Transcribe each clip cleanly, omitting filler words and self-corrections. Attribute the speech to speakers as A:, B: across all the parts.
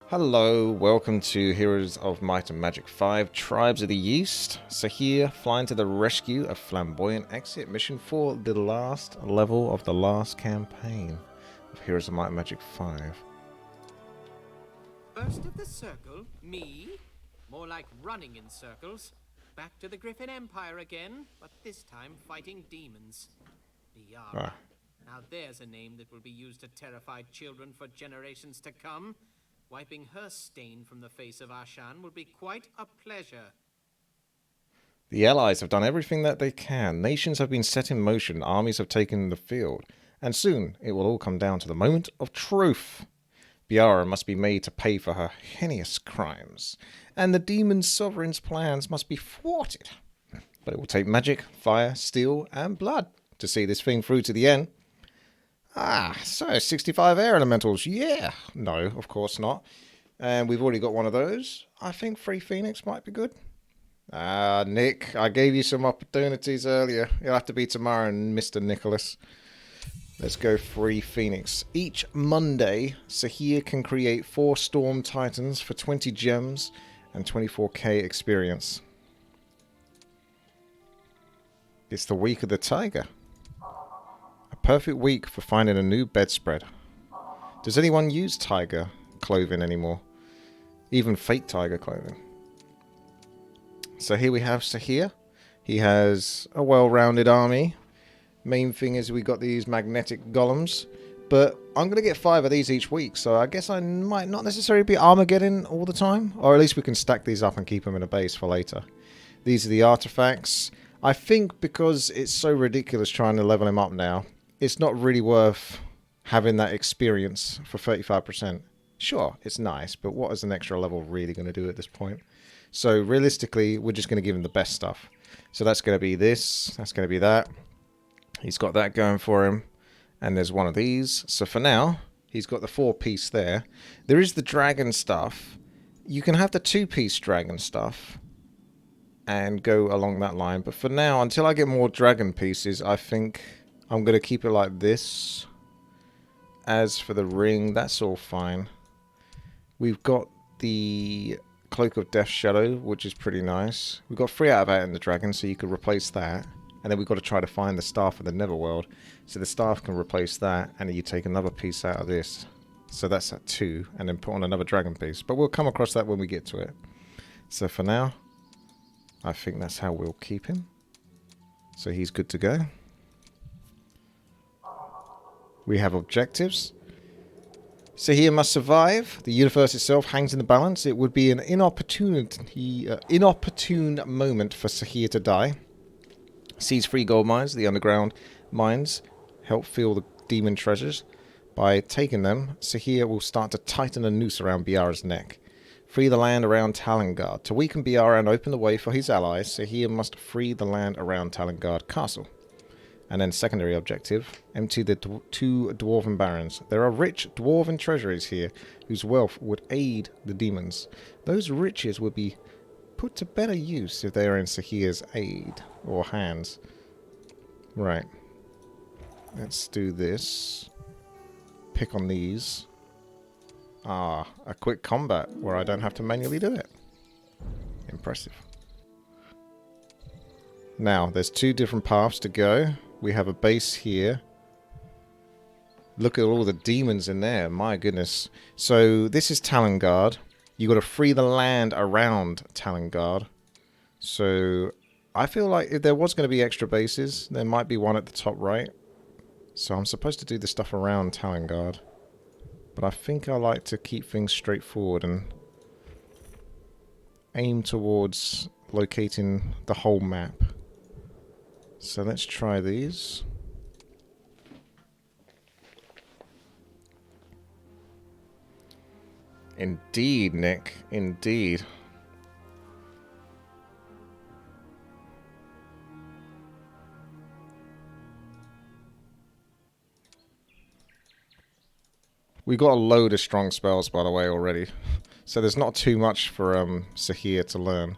A: Hello, welcome to Heroes of Might and Magic 5 Tribes of the East. Zehir flying to the rescue of Flamboyant exit mission for the last level of the last campaign of Heroes of Might and Magic 5.
B: First of the circle, me? More like running in circles. Back to the Griffin Empire again, but this time fighting demons. Liara. Now there's a name that will be used to terrify children for generations to come. Wiping her stain from the face of Ashan will be quite a pleasure.
A: The Allies have done everything that they can. Nations have been set in motion, armies have taken the field, and soon it will all come down to the moment of truth. Biara must be made to pay for her heinous crimes, and the demon sovereign's plans must be thwarted. But it will take magic, fire, steel, and blood to see this thing through to the end. So 65 air elementals, yeah. No, of course not. And we've already got one of those. I think 3 Phoenix might be good. Nick, I gave you some opportunities earlier. It'll have to be tomorrow, Mr. Nicholas. Let's go 3 Phoenix. Each Monday, Zehir can create 4 Storm Titans for 20 gems and 24k experience. It's the week of the tiger. A perfect week for finding a new bedspread. Does anyone use tiger clothing anymore? Even fake tiger clothing. So here we have Zehir. He has a well-rounded army. Main thing is we got these magnetic golems, but I'm going to get 5 of these each week, so I guess I might not necessarily be Armageddon all the time, or at least we can stack these up and keep them in a base for later. These are the artifacts. I think because it's so ridiculous trying to level him up now, it's not really worth having that experience for 35%. Sure, it's nice, but what is an extra level really going to do at this point? So realistically, we're just going to give him the best stuff. So that's going to be this, that's going to be that. He's got that going for him. And there's one of these. So for now, he's got the 4-piece there. There is the dragon stuff. You can have the 2-piece dragon stuff and go along that line. But for now, until I get more dragon pieces, I think I'm going to keep it like this. As for the ring, that's all fine. We've got the Cloak of Death Shadow, which is pretty nice. We've got 3 out of 8 in the dragon, so you could replace that. And then we've got to try to find the staff of the Netherworld. So the staff can replace that, and then you take another piece out of this. So that's at 2, and then put on another dragon piece. But we'll come across that when we get to it. So for now, I think that's how we'll keep him. So he's good to go. We have objectives. Zehir must survive. The universe itself hangs in the balance. It would be an inopportune moment for Zehir to die. Seize 3 gold mines, the underground mines. Help fill the demon treasures. By taking them, Zehir will start to tighten a noose around Biara's neck. Free the land around Talengard. To weaken Biara and open the way for his allies, Zehir must free the land around Talengard Castle. And then secondary objective, empty the 2 dwarven barons. There are rich dwarven treasuries here, whose wealth would aid the demons. Those riches would be put to better use if they are in Zehir's aid or hands. Right. Let's do this. Pick on these. A quick combat where I don't have to manually do it. Impressive. Now, there's 2 different paths to go. We have a base here. Look at all the demons in there. My goodness. So, this is Talengard. You got to free the land around Talengard. So, I feel like if there was going to be extra bases, there might be one at the top right. So, I'm supposed to do the stuff around Talengard. But I think I like to keep things straightforward and aim towards locating the whole map. So let's try these. Indeed, Nick. Indeed. We got a load of strong spells, by the way, already. So there's not too much for Zehir to learn.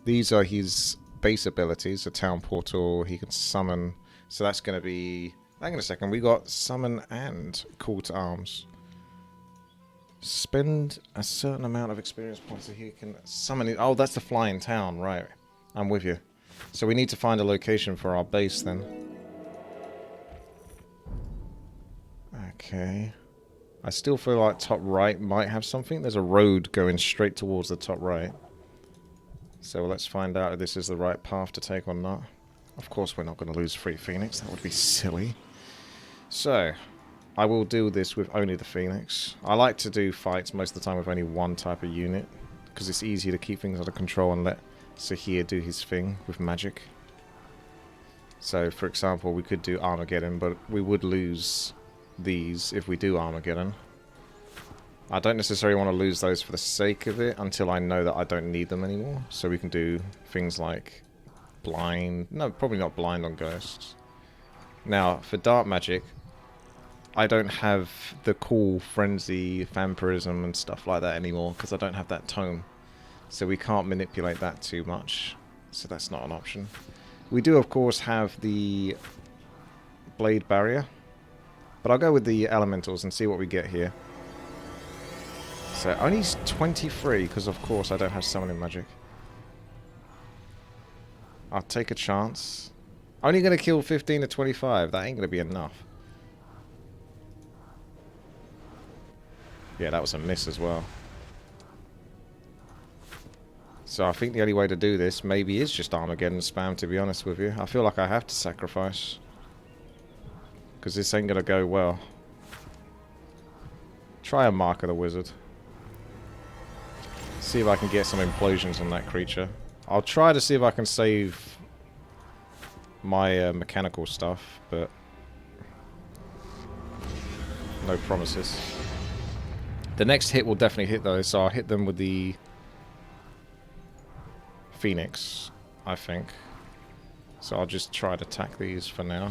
A: These are his base abilities. A town portal, he can summon. So that's going to be... Hang on a second, we got summon and call to arms. Spend a certain amount of experience points so he can summon it. Oh, that's the flying town, right. I'm with you. So we need to find a location for our base then. Okay. I still feel like top right might have something. There's a road going straight towards the top right. So let's find out if this is the right path to take or not. Of course we're not going to lose 3 Phoenix. That would be silly. So, I will do this with only the Phoenix. I like to do fights most of the time with only one type of unit, because it's easier to keep things under control and let Zehir do his thing with magic. So, for example, we could do Armageddon, but we would lose these if we do Armageddon. I don't necessarily want to lose those for the sake of it until I know that I don't need them anymore. So we can do things like blind. No, probably not blind on ghosts. Now, for dark magic, I don't have the cool frenzy, vampirism and stuff like that anymore because I don't have that tome. So we can't manipulate that too much. So that's not an option. We do, of course, have the blade barrier. But I'll go with the elementals and see what we get here. So only 23 because, of course, I don't have summoning magic. I'll take a chance. Only going to kill 15 to 25. That ain't going to be enough. Yeah, that was a miss as well. So I think the only way to do this maybe is just Armageddon spam, to be honest with you. I feel like I have to sacrifice. Because this ain't going to go well. Try a Mark of the Wizard. See if I can get some implosions on that creature. I'll try to see if I can save my mechanical stuff, but no promises. The next hit will definitely hit those, so I'll hit them with the Phoenix, I think. So I'll just try to attack these for now.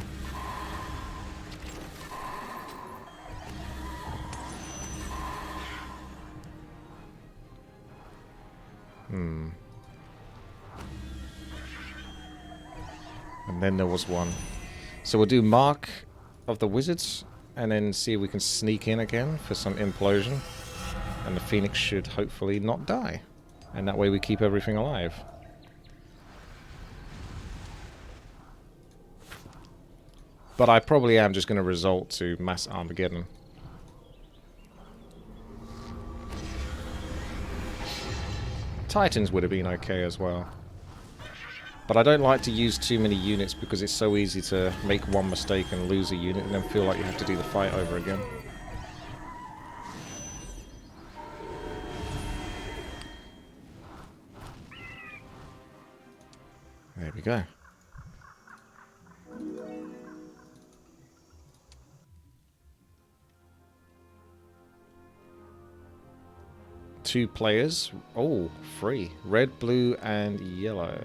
A: And then there was one. So we'll do Mark of the Wizards, and then see if we can sneak in again for some implosion. And the Phoenix should hopefully not die. And that way we keep everything alive. But I probably am just going to resort to mass Armageddon. Titans would have been okay as well. But I don't like to use too many units because it's so easy to make one mistake and lose a unit and then feel like you have to do the fight over again. There we go. Two players. Oh, free. Red, blue, and yellow.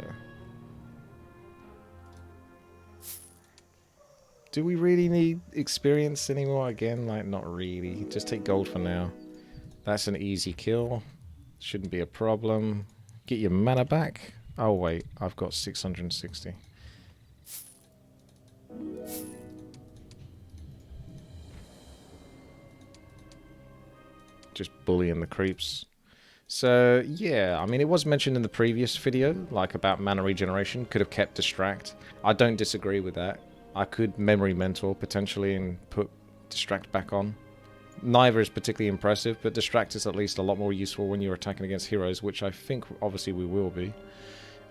A: Do we really need experience anymore again? Like, not really. Just take gold for now. That's an easy kill. Shouldn't be a problem. Get your mana back. Oh, wait. I've got 660. Just bullying the creeps. So, yeah, I mean, it was mentioned in the previous video, like about mana regeneration, could have kept Distract. I don't disagree with that. I could Memory Mentor, potentially, and put Distract back on. Neither is particularly impressive, but Distract is at least a lot more useful when you're attacking against heroes, which I think, obviously, we will be.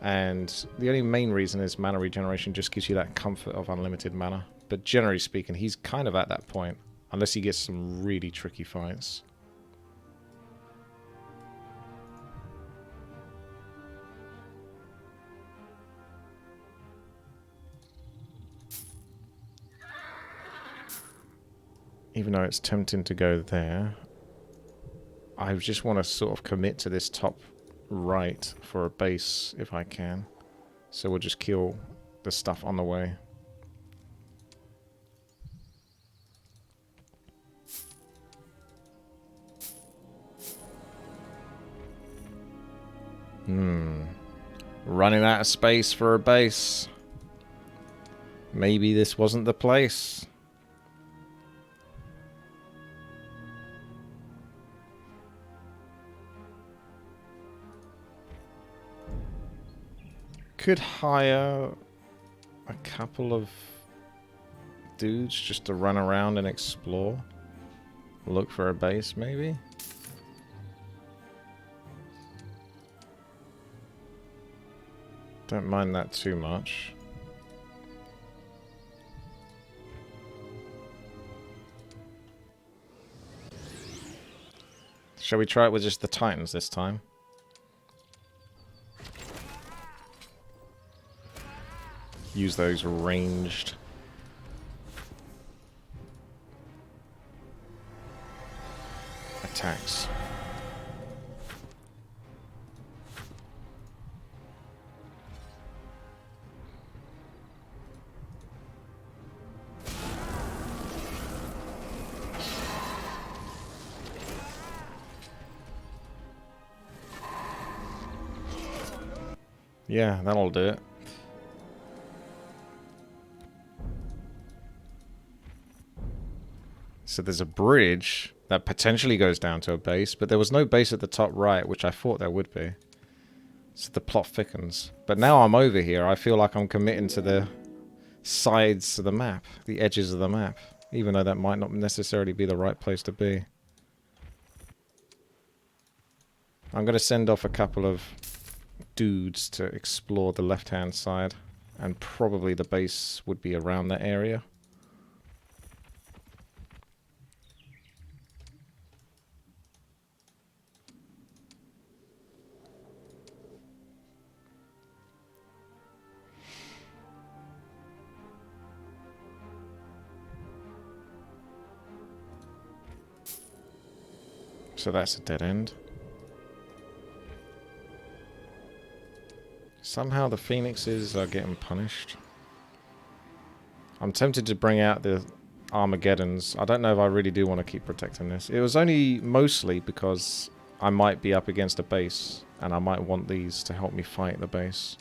A: And the only main reason is mana regeneration just gives you that comfort of unlimited mana. But generally speaking, he's kind of at that point, unless he gets some really tricky fights. Even though it's tempting to go there, I just want to sort of commit to this top right for a base if I can. So we'll just kill the stuff on the way. Running out of space for a base. Maybe this wasn't the place. could hire a couple of dudes just to run around and explore. Look for a base, maybe? Don't mind that too much. Shall we try it with just the Titans this time? Use those ranged attacks. Yeah, that'll do it. So there's a bridge that potentially goes down to a base, but there was no base at the top right, which I thought there would be. So the plot thickens. But now I'm over here, I feel like I'm committing to the sides of the map, the edges of the map, even though that might not necessarily be the right place to be. I'm going to send off a couple of dudes to explore the left-hand side, and probably the base would be around that area. So that's a dead end. Somehow the phoenixes are getting punished. I'm tempted to bring out the Armageddons. I don't know if I really do want to keep protecting this. It was only mostly because I might be up against a base, and I might want these to help me fight the base.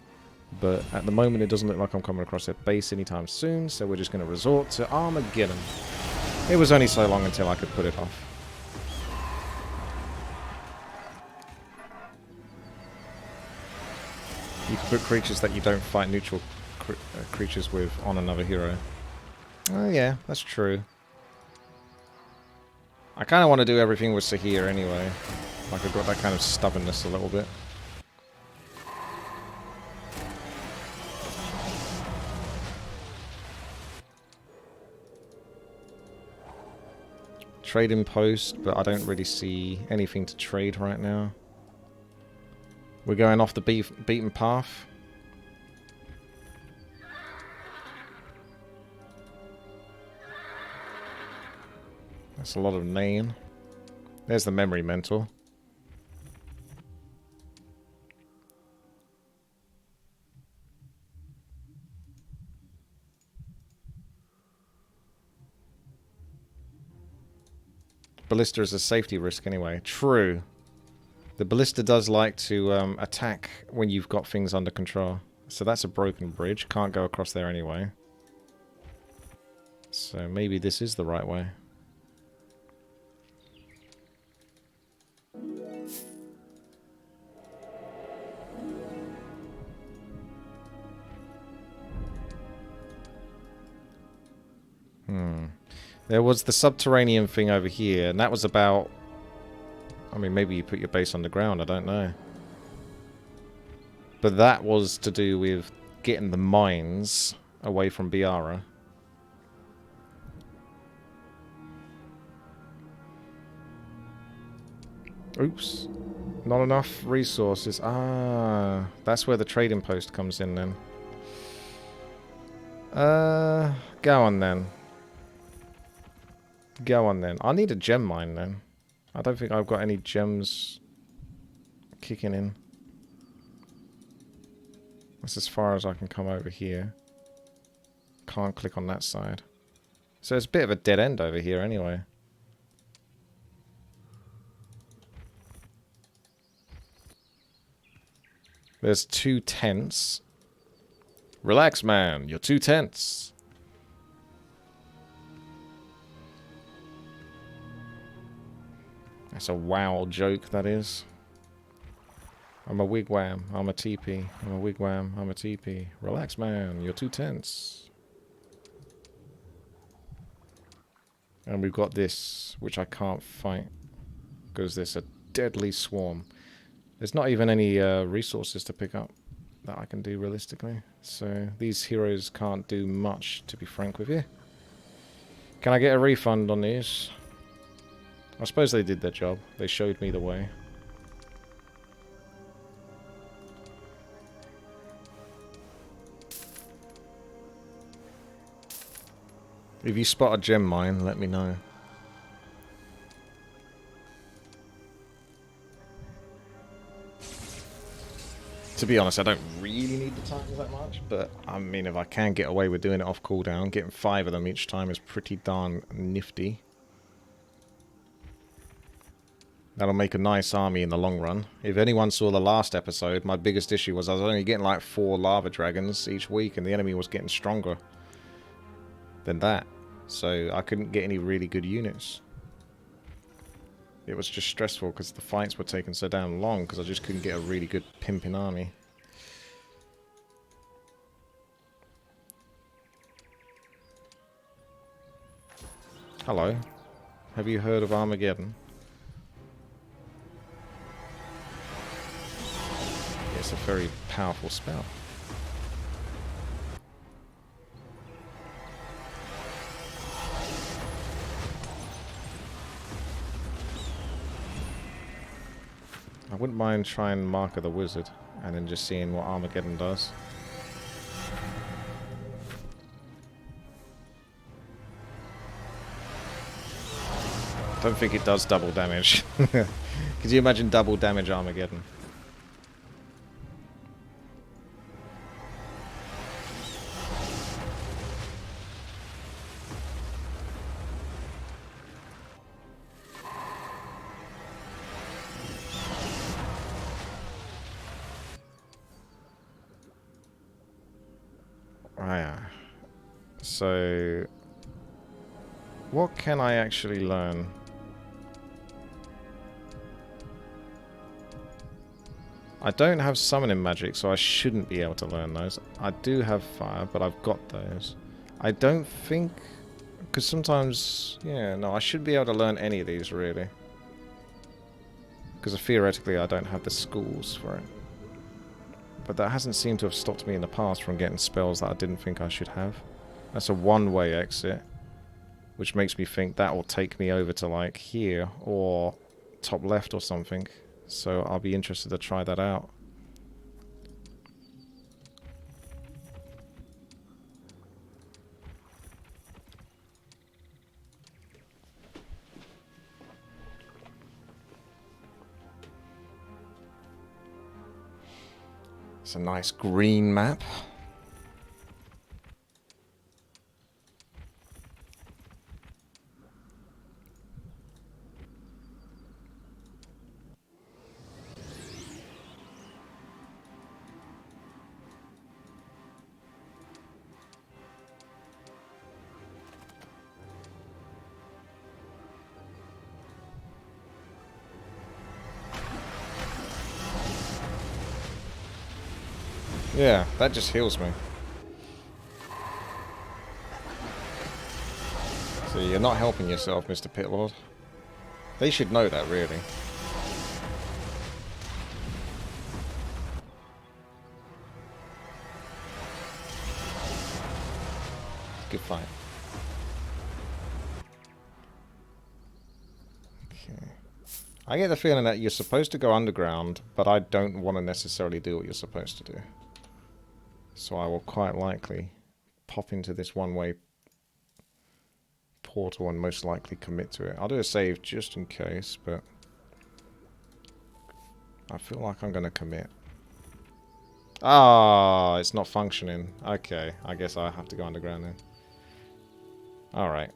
A: But at the moment it doesn't look like I'm coming across a base anytime soon, so we're just going to resort to Armageddon. It was only so long until I could put it off. You can put creatures that you don't fight neutral creatures with on another hero. Oh yeah, that's true. I kind of want to do everything with Zehir anyway. Like I've got that kind of stubbornness a little bit. Trading post, but I don't really see anything to trade right now. We're going off the beaten path. That's a lot of name. There's the memory mental. Ballista is a safety risk anyway. True. The ballista does like to attack when you've got things under control. So that's a broken bridge. Can't go across there anyway. So maybe this is the right way. There was the subterranean thing over here, and that was about... I mean, maybe you put your base underground, I don't know. But that was to do with getting the mines away from Biara. Oops. Not enough resources. Ah, that's where the trading post comes in then. Go on then. Go on then. I need a gem mine then. I don't think I've got any gems kicking in. That's as far as I can come over here. Can't click on that side. So it's a bit of a dead end over here anyway. There's 2 tents. Relax, man. You're 2 tents. That's a wow joke, that is. I'm a wigwam. I'm a teepee. I'm a wigwam. I'm a teepee. Relax, man. You're too tense. And we've got this, which I can't fight. Because there's a deadly swarm. There's not even any resources to pick up that I can do realistically. So these heroes can't do much, to be frank with you. Can I get a refund on these? I suppose they did their job. They showed me the way. If you spot a gem mine, let me know. To be honest, I don't really need the titans that much, but I mean, if I can get away with doing it off cooldown, getting 5 of them each time is pretty darn nifty. That'll make a nice army in the long run. If anyone saw the last episode, my biggest issue was I was only getting like 4 lava dragons each week, and the enemy was getting stronger than that. So I couldn't get any really good units. It was just stressful because the fights were taking so damn long because I just couldn't get a really good pimping army. Hello. Have you heard of Armageddon? It's a very powerful spell. I wouldn't mind trying Mark of the Wizard and then just seeing what Armageddon does. Don't think it does double damage. Could you imagine double damage Armageddon? So, what can I actually learn? I don't have summoning magic, so I shouldn't be able to learn those. I do have fire, but I've got those. I don't think... Because sometimes... Yeah, no, I should be able to learn any of these, really. Because theoretically, I don't have the schools for it. But that hasn't seemed to have stopped me in the past from getting spells that I didn't think I should have. That's a one-way exit, which makes me think that will take me over to, like, here, or top left or something. So I'll be interested to try that out. It's a nice green map. Yeah, that just heals me. So you're not helping yourself, Mr. Pitlord. They should know that, really. Good fight. Okay. I get the feeling that you're supposed to go underground, but I don't want to necessarily do what you're supposed to do. So I will quite likely pop into this one-way portal and most likely commit to it. I'll do a save just in case, but I feel like I'm going to commit. Ah, it's not functioning. Okay, I guess I have to go underground then. Alright.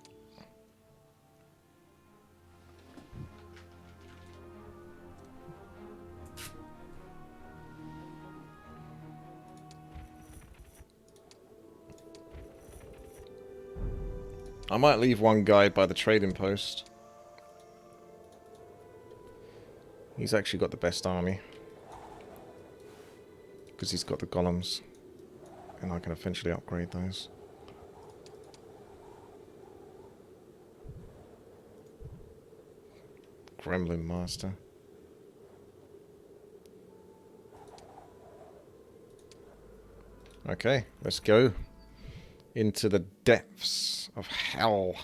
A: I might leave one guy by the trading post. He's actually got the best army. Because he's got the golems. And I can eventually upgrade those. Gremlin Master. Okay, let's go into the depths of hell.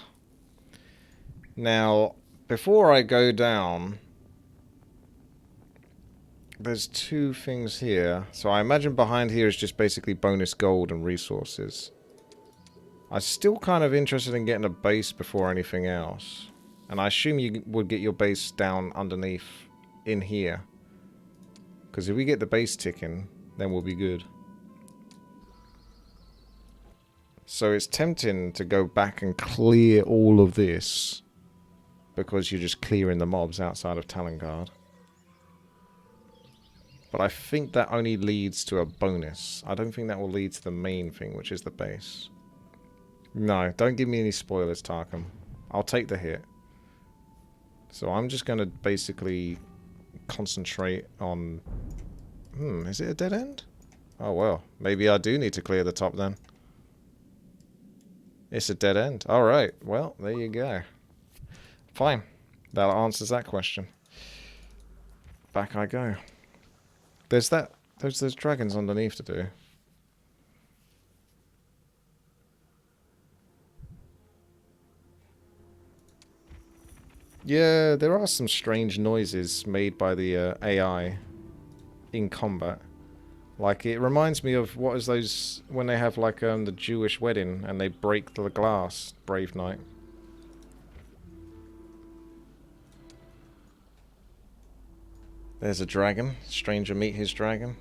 A: Now, before I go down, there's two things here. So I imagine behind here is just basically bonus gold and resources. I'm still kind of interested in getting a base before anything else. And I assume you would get your base down underneath in here. Because if we get the base ticking, then we'll be good. So it's tempting to go back and clear all of this. Because you're just clearing the mobs outside of Talongard. But I think that only leads to a bonus. I don't think that will lead to the main thing, which is the base. No, don't give me any spoilers, Tarkham. I'll take the hit. So I'm just going to basically concentrate on... is it a dead end? Oh, well. Maybe I do need to clear the top then. It's a dead end. Alright, well, there you go. Fine. That answers that question. Back I go. There's there's dragons underneath to do. Yeah, there are some strange noises made by the AI in combat. Like, it reminds me of, what is those, when they have, like, the Jewish wedding and they break the glass, Brave Knight. There's a dragon. Stranger meet his dragon.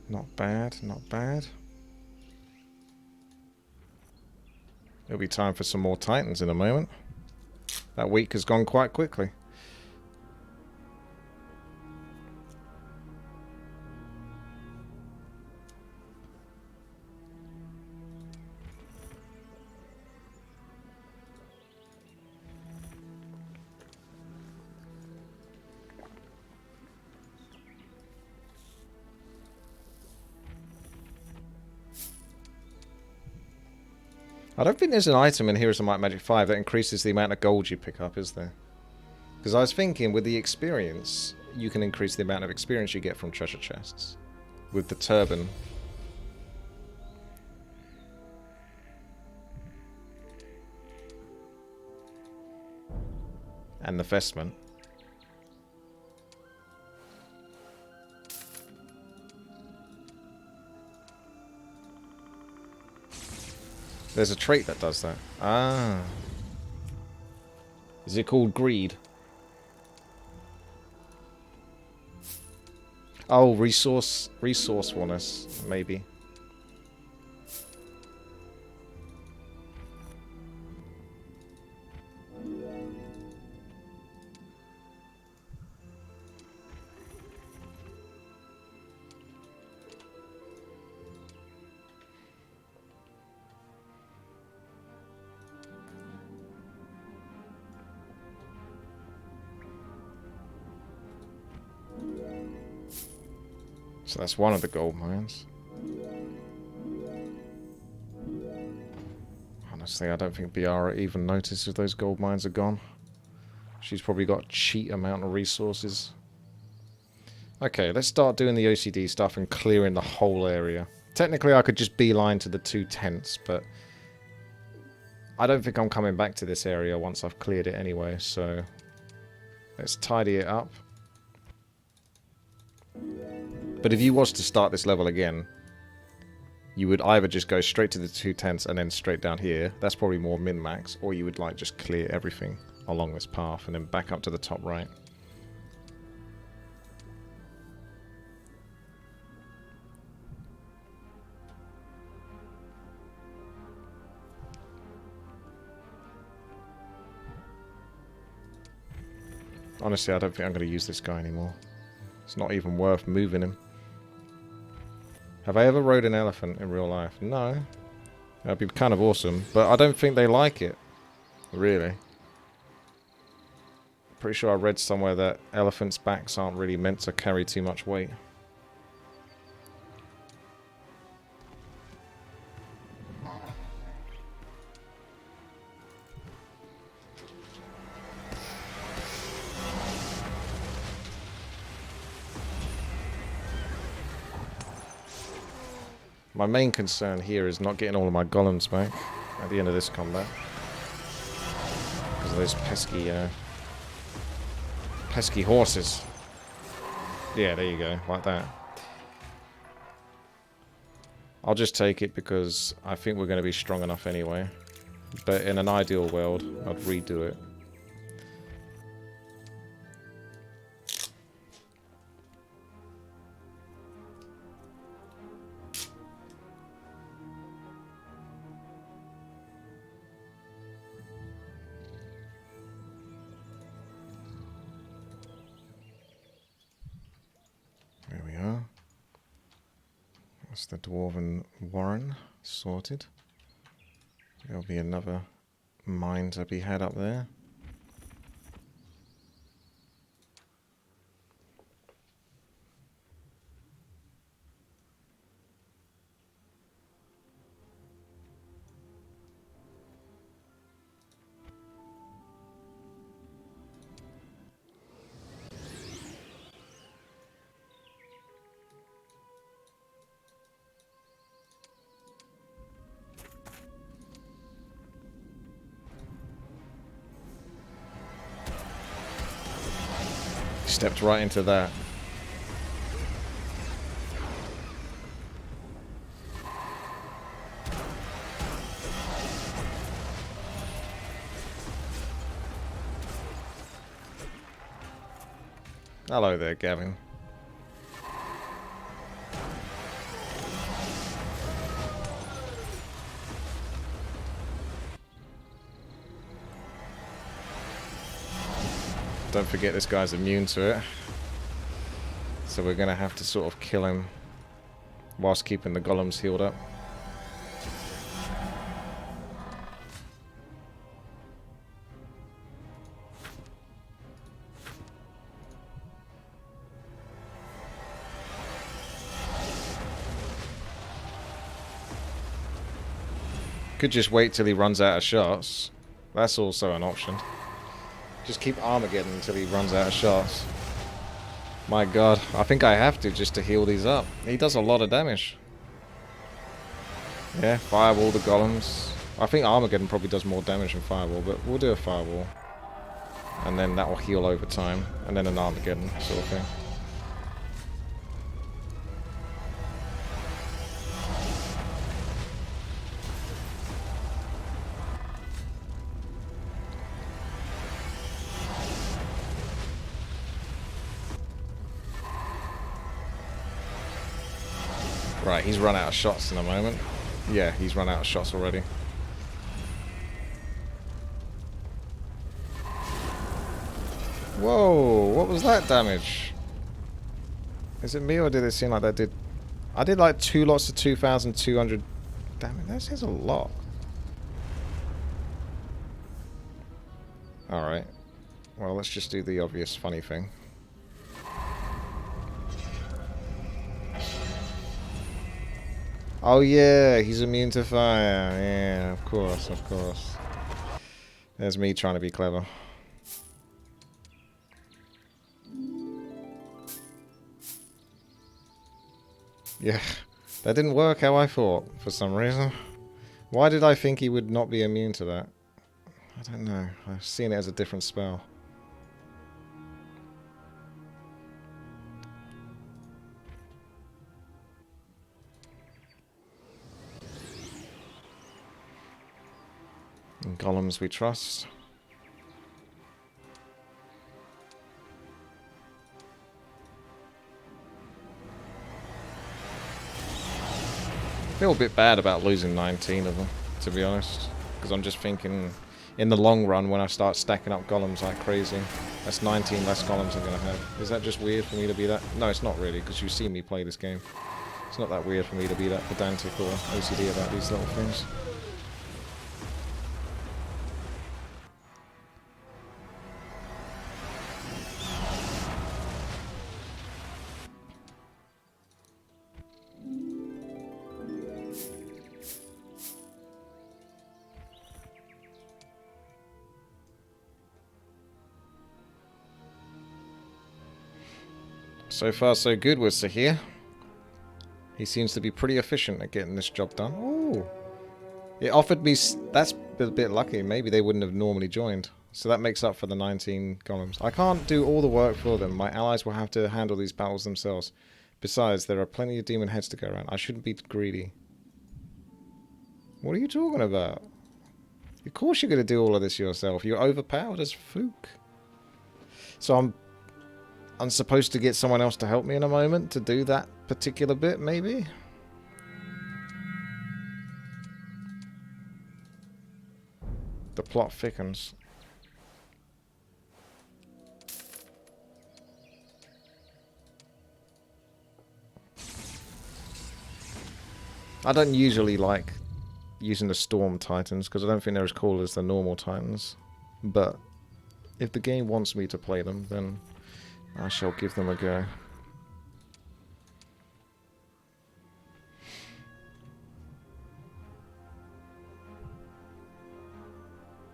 A: Not bad, not bad. It'll be time for some more Titans in a moment. That week has gone quite quickly. I don't think there's an item in Heroes of Might and Magic 5 that increases the amount of gold you pick up, is there? Because I was thinking, with the experience, you can increase the amount of experience you get from treasure chests. With the turban. And the vestment. There's a trait that does that. Ah. Is it called greed? Oh, resourcefulness, maybe. So that's one of the gold mines. Honestly, I don't think Biara even noticed if those gold mines are gone. She's probably got a cheat amount of resources. Okay, let's start doing the OCD stuff and clearing the whole area. Technically, I could just beeline to the 2 tents, but I don't think I'm coming back to this area once I've cleared it anyway, so let's tidy it up. But if you was to start this level again, you would either just go straight to the 2 tents and then straight down here. That's probably more min-max. Or you would like just clear everything along this path and then back up to the top right. Honestly, I don't think I'm going to use this guy anymore. It's not even worth moving him. Have I ever rode an elephant in real life? No. That'd be kind of awesome, but I don't think they like it. Really. Pretty sure I read somewhere that elephants' backs aren't really meant to carry too much weight. My main concern here is not getting all of my golems back at the end of this combat. Because of those pesky horses. Yeah, there you go, like that. I'll just take it because I think we're going to be strong enough anyway. But in an ideal world, I'd redo it. There we are. That's the Dwarven Warren sorted. There'll be another mine to be had up there. Stepped right into that. Hello there, Gavin. Don't forget this guy's immune to it. So we're going to have to sort of kill him whilst keeping the golems healed up. Could just wait till he runs out of shots. That's also an option. Just keep Armageddon until he runs out of shots. My god, I think I have to just to heal these up. He does a lot of damage. Yeah, Fireball the golems. I think Armageddon probably does more damage than Fireball, but we'll do a Fireball. And then that will heal over time. And then an Armageddon sort of thing. Right, he's run out of shots in a moment. Yeah, he's run out of shots already. Whoa, what was that damage? Is it me or did it seem like that did... I did like 2 lots of 2,200 damage. That is a lot. Alright. Well, let's just do the obvious funny thing. Oh yeah, he's immune to fire. Yeah, of course, of course. There's me trying to be clever. Yeah, that didn't work how I thought, for some reason. Why did I think he would not be immune to that? I don't know. I've seen it as a different spell. And golems we trust. I feel a bit bad about losing 19 of them, to be honest. Because I'm just thinking, in the long run, when I start stacking up golems like crazy, that's 19 less golems I'm going to have. Is that just weird for me to be that? No, it's not really, because you see me play this game. It's not that weird for me to be that pedantic or OCD about these little things. So far, so good with Zehir. He seems to be pretty efficient at getting this job done. Ooh. It offered me... That's a bit lucky. Maybe they wouldn't have normally joined. So that makes up for the 19 golems. I can't do all the work for them. My allies will have to handle these battles themselves. Besides, there are plenty of demon heads to go around. I shouldn't be greedy. What are you talking about? Of course you're going to do all of this yourself. You're overpowered as fook. So I'm supposed to get someone else to help me in a moment to do that particular bit, maybe? The plot thickens. I don't usually like using the Storm Titans because I don't think they're as cool as the normal Titans. But if the game wants me to play them, then I shall give them a go.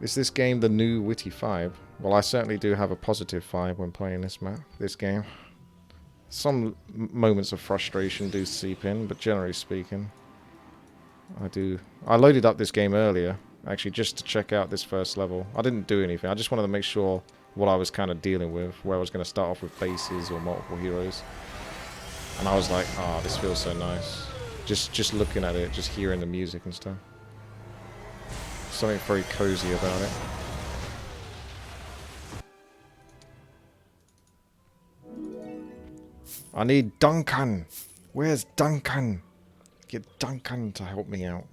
A: Is this game the new Witty 5? Well, I certainly do have a positive 5 when playing this game. Some moments of frustration do seep in, but generally speaking, I loaded up this game earlier, actually, just to check out this first level. I didn't do anything. I just wanted to make sure what I was kind of dealing with, where I was going to start off with bases or multiple heroes. And I was like, ah, this feels so nice. Just looking at it, just hearing the music and stuff. Something very cozy about it. I need Duncan! Where's Duncan? Get Duncan to help me out.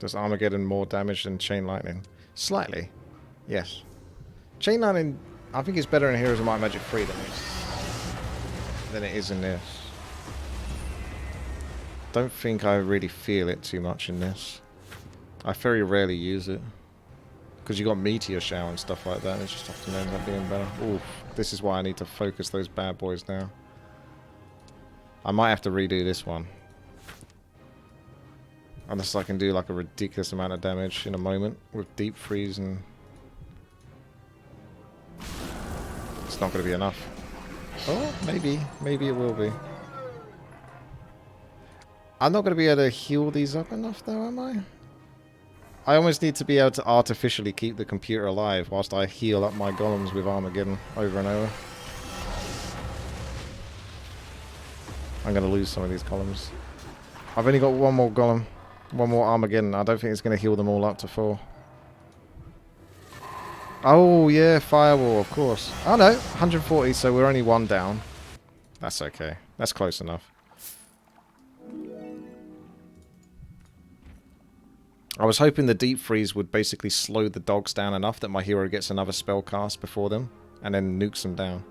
A: Does Armageddon more damage than Chain Lightning? Slightly. Yes. Chain Lightning, I think it's better in Heroes of Might and Magic 3 than it is in this. Don't think I really feel it too much in this. I very rarely use it. Because you got Meteor Shower and stuff like that, and it just often ends up being better. Oof, this is why I need to focus those bad boys now. I might have to redo this one. Unless I can do like a ridiculous amount of damage in a moment with Deep Freeze and... It's not going to be enough. Oh, maybe. Maybe it will be. I'm not going to be able to heal these up enough though, am I? I almost need to be able to artificially keep the computer alive whilst I heal up my golems with Armageddon over and over. I'm going to lose some of these golems. I've only got one more golem. One more Armageddon. I don't think it's going to heal them all up to full. Oh, yeah, Firewall, of course. Oh, no, 140, so we're only one down. That's okay. That's close enough. I was hoping the Deep Freeze would basically slow the dogs down enough that my hero gets another spell cast before them, and then nukes them down.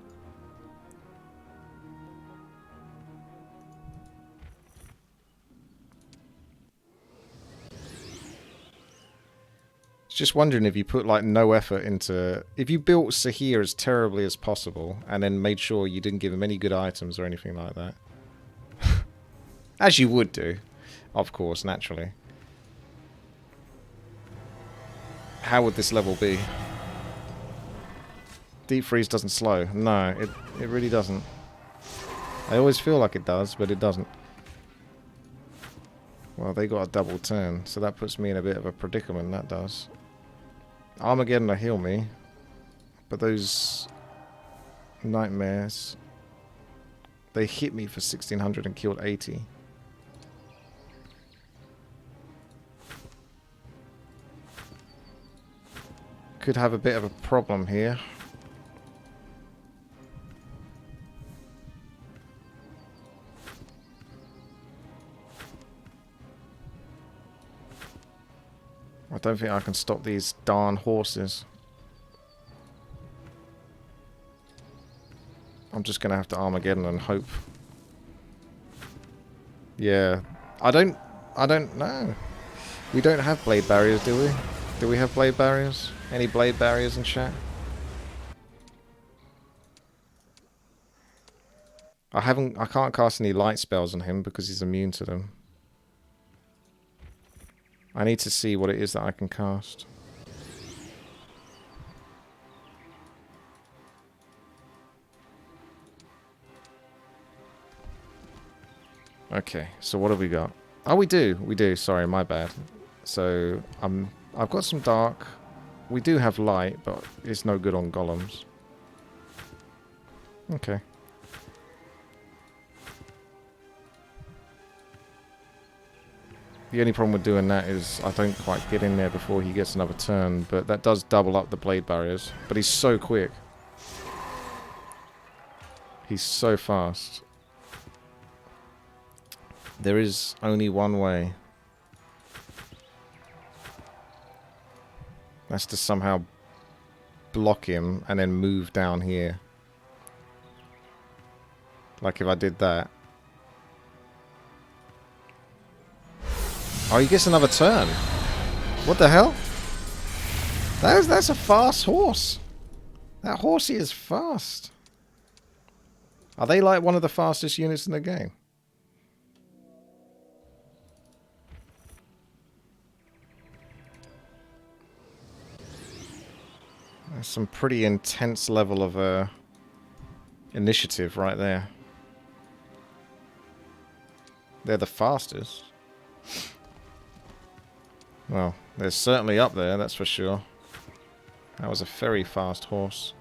A: Just wondering if you put like no effort into... If you built Zehir as terribly as possible and then made sure you didn't give him any good items or anything like that. As you would do, of course, naturally. How would this level be? Deep Freeze doesn't slow. No, it really doesn't. I always feel like it does, but it doesn't. Well, they got a double turn, so that puts me in a bit of a predicament, that does. Armageddon will heal me, but those nightmares, they hit me for 1600 and killed 80. Could have a bit of a problem here. I don't think I can stop these darn horses. I'm just going to have to Armageddon and hope. Yeah. I don't know. We don't have blade barriers, do we? Do we have blade barriers? Any blade barriers in chat? I can't cast any light spells on him because he's immune to them. I need to see what it is that I can cast. Okay, so what have we got? Oh, we do. Sorry, my bad. So I've got some dark. We do have light, but it's no good on golems. Okay. The only problem with doing that is I don't quite get in there before he gets another turn, but that does double up the blade barriers. But he's so quick. He's so fast. There is only one way. That's to somehow block him and then move down here. Like if I did that. Oh, he gets another turn. What the hell? That's a fast horse. That horsey is fast. Are they like one of the fastest units in the game? That's some pretty intense level of initiative right there. They're the fastest. Well, they're certainly up there, that's for sure. That was a very fast horse.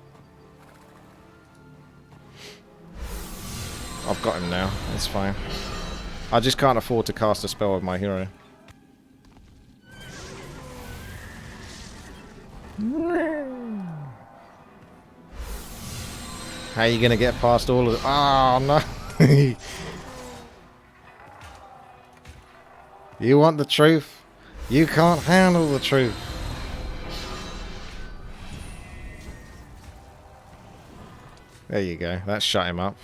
A: I've got him now, that's fine. I just can't afford to cast a spell with my hero. How are you going to get past all of it? Oh, no. You want the truth? You can't handle the truth. There you go. That shut him up.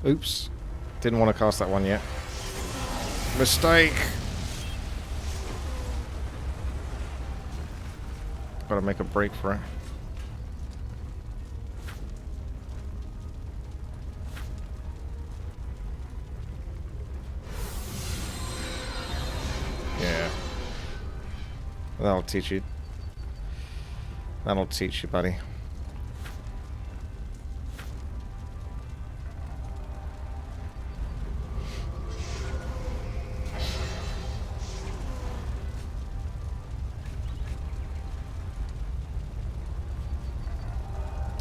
A: Oops. Didn't want to cast that one yet. Mistake. Gotta make a break for it. Yeah. That'll teach you. That'll teach you, buddy.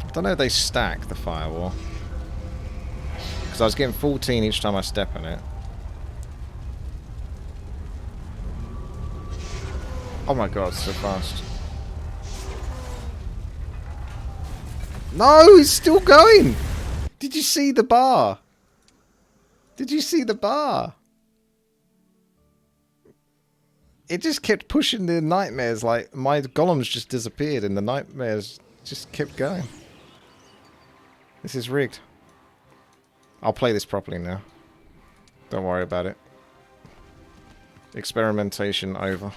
A: I don't know if they stack the firewall. Because I was getting 14 each time I step in it. Oh my god, it's so fast. No, he's still going! Did you see the bar? Did you see the bar? It just kept pushing the nightmares, like my golems just disappeared and the nightmares just kept going. This is rigged. I'll play this properly now. Don't worry about it. Experimentation over.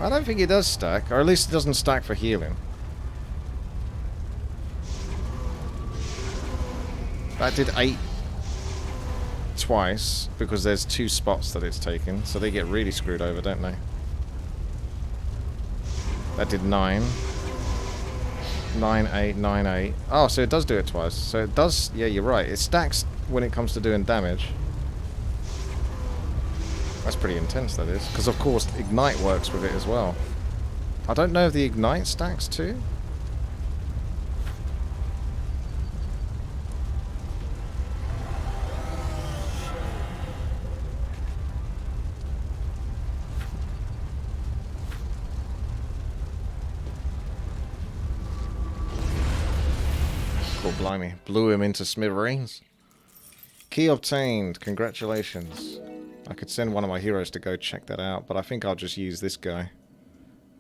A: I don't think it does stack, or at least it doesn't stack for healing. That did 8 twice, because there's 2 spots that it's taken, so they get really screwed over, don't they? That did 9. 9, 8, 9, 8. Oh, so it does do it twice. So it does, yeah, you're right. It stacks when it comes to doing damage. That's pretty intense, that is. Because, of course, Ignite works with it as well. I don't know if the Ignite stacks too. Oh, blimey. Blew him into smithereens. Key obtained. Congratulations. I could send one of my heroes to go check that out, but I think I'll just use this guy,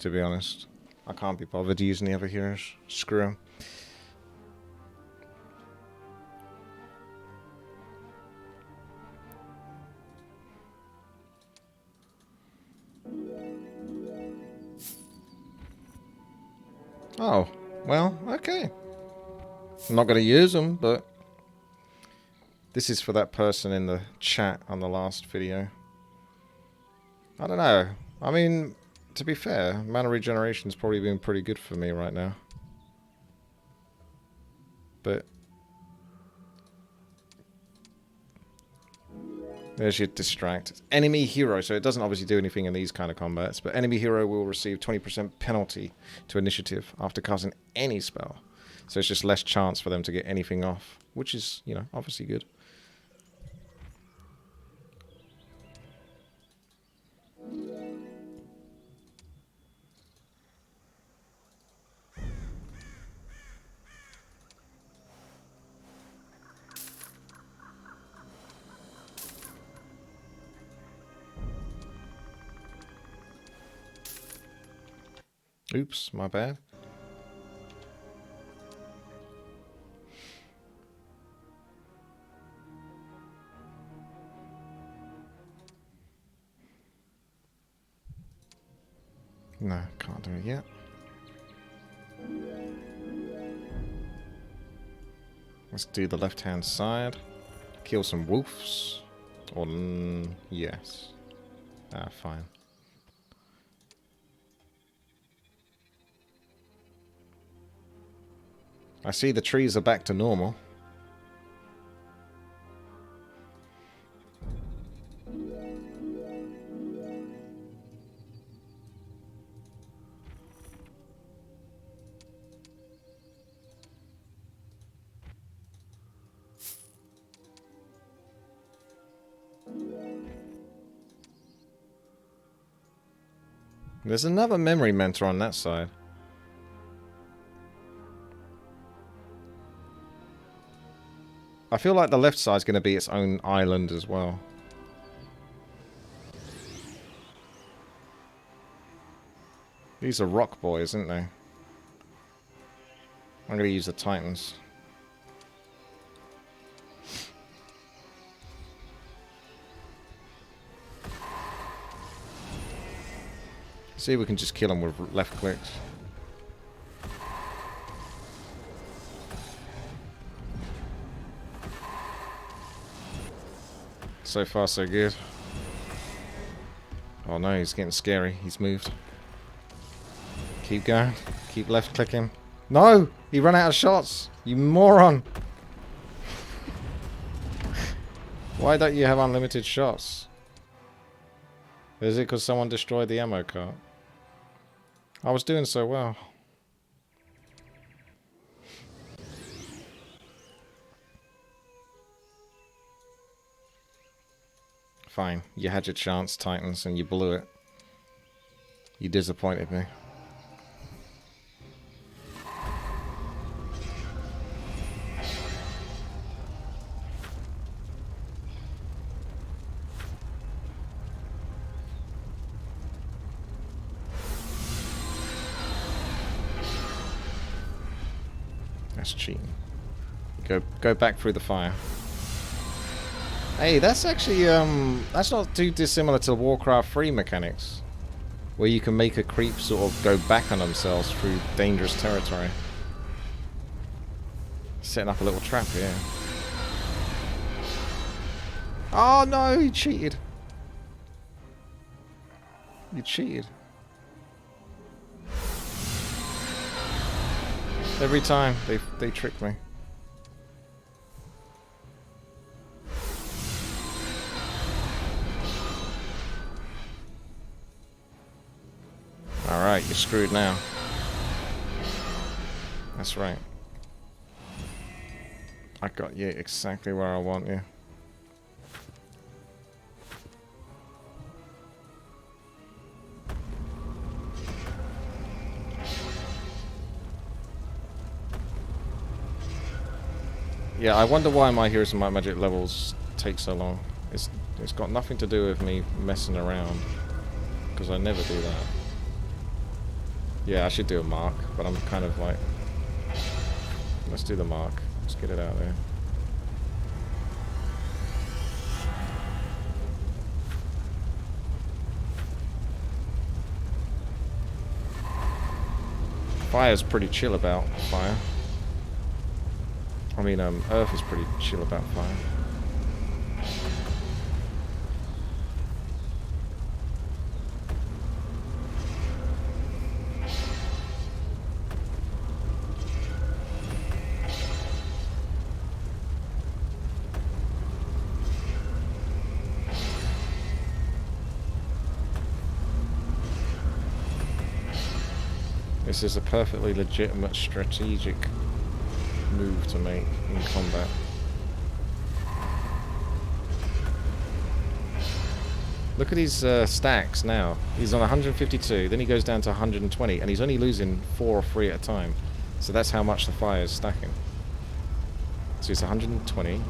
A: to be honest. I can't be bothered using the other heroes. Screw him. Oh, well, okay. I'm not going to use them, but this is for that person in the chat on the last video. I don't know. I mean, to be fair, mana regeneration's probably been pretty good for me right now. But there's your distract. Enemy hero, so it doesn't obviously do anything in these kind of combats, but enemy hero will receive 20% penalty to initiative after casting any spell. So it's just less chance for them to get anything off, which is, you know, obviously good. Oops, my bad. No, can't do it yet. Let's do the left-hand side. Kill some wolves. Or, yes. Ah, fine. I see the trees are back to normal. There's another memory mentor on that side. I feel like the left side's going to be its own island as well. These are rock boys, aren't they? I'm going to use the Titans. See if we can just kill them with left clicks. So far, so good. Oh no, he's getting scary. He's moved. Keep going. Keep left clicking. No! He ran out of shots! You moron! Why don't you have unlimited shots? Is it because someone destroyed the ammo cart? I was doing so well. Fine. You had your chance, Titans, and you blew it. You disappointed me. That's cheating. Go back through the fire. Hey, that's actually that's not too dissimilar to Warcraft 3 mechanics, where you can make a creep sort of go back on themselves through dangerous territory. Setting up a little trap here. Oh no, you cheated. You cheated. Every time they trick me. Alright, you're screwed now. That's right. I got you exactly where I want you. Yeah, I wonder why my Heroes and Might Magic levels take so long. It's got nothing to do with me messing around, because I never do that. Yeah, I should do a mark, but I'm kind of like, let's do the mark. Let's get it out there. Fire's pretty chill about fire. I mean, Earth is pretty chill about fire. This is a perfectly legitimate strategic move to make in combat. Look at his stacks now. He's on 152, then he goes down to 120, and he's only losing 4 or 3 at a time. So that's how much the fire is stacking. So it's 120.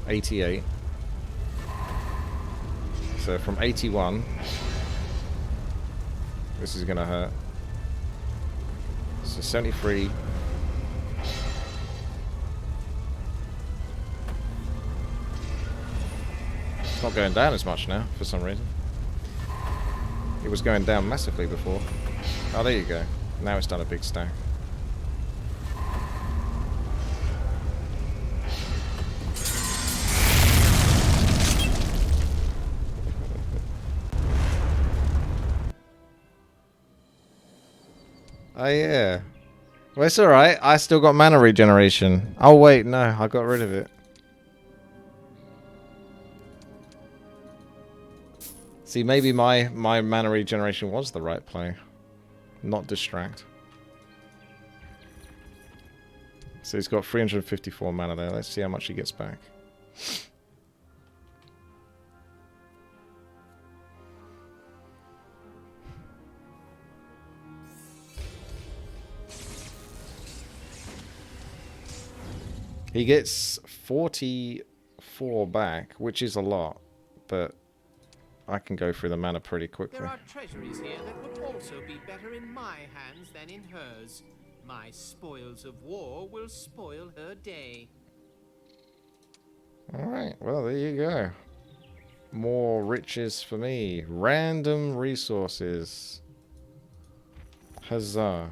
A: 88. So from 81, this is gonna hurt. So 73. It's not going down as much now, for some reason. It was going down massively before. Oh, there you go. Now it's done a big stack. Oh, yeah. Well, it's alright. I still got mana regeneration. Oh, wait, no. I got rid of it. See, maybe my mana regeneration was the right play. Not distract. So he's got 354 mana there. Let's see how much he gets back. He gets 44 back, which is a lot, but I can go through the mana pretty quickly.
B: There are treasuries here that would also be better in my hands than in hers. My spoils of war will spoil her day.
A: Alright, well, there you go. More riches for me. Random resources. Huzzah.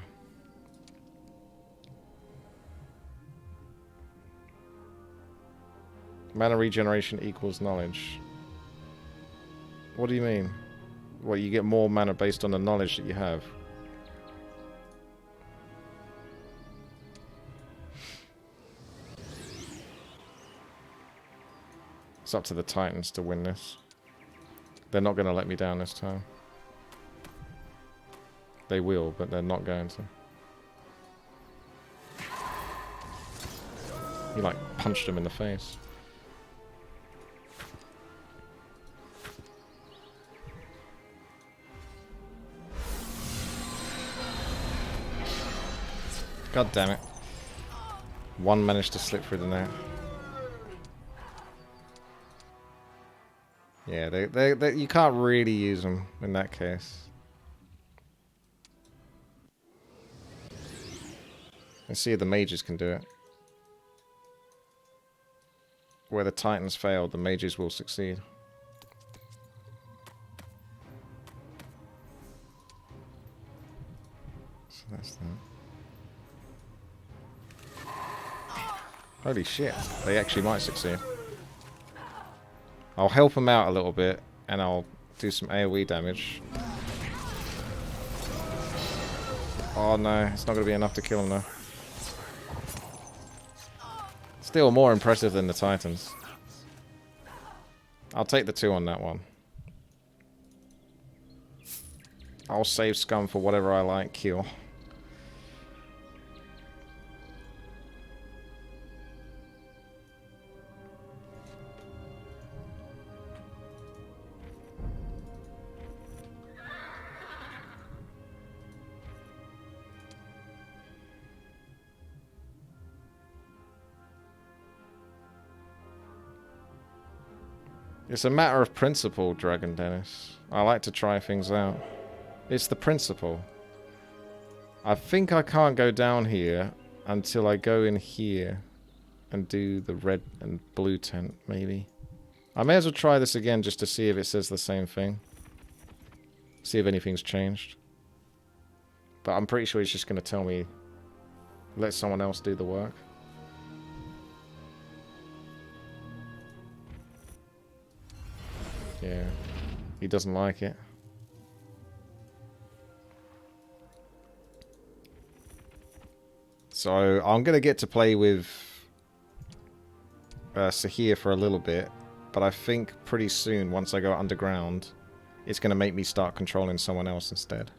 A: Mana regeneration equals knowledge. What do you mean? Well, you get more mana based on the knowledge that you have. It's up to the Titans to win this. They're not going to let me down this time. They will, but they're not going to. You like punched him in the face. God damn it. One managed to slip through the net. Yeah, they you can't really use them in that case. Let's see if the mages can do it. Where the Titans failed, the mages will succeed. So that's that. Holy shit, they actually might succeed. I'll help them out a little bit, and I'll do some AoE damage. Oh no, it's not going to be enough to kill him though. Still more impressive than the Titans. I'll take the 2 on that one. I'll save scum for whatever I like kill. It's a matter of principle, Dragon Dennis. I like to try things out. It's the principle. I think I can't go down here until I go in here and do the red and blue tent, maybe. I may as well try this again just to see if it says the same thing. See if anything's changed. But I'm pretty sure he's just going to tell me, let someone else do the work. Yeah, he doesn't like it. So I'm going to get to play with Zehir for a little bit. But I think pretty soon, once I go underground, it's going to make me start controlling someone else instead.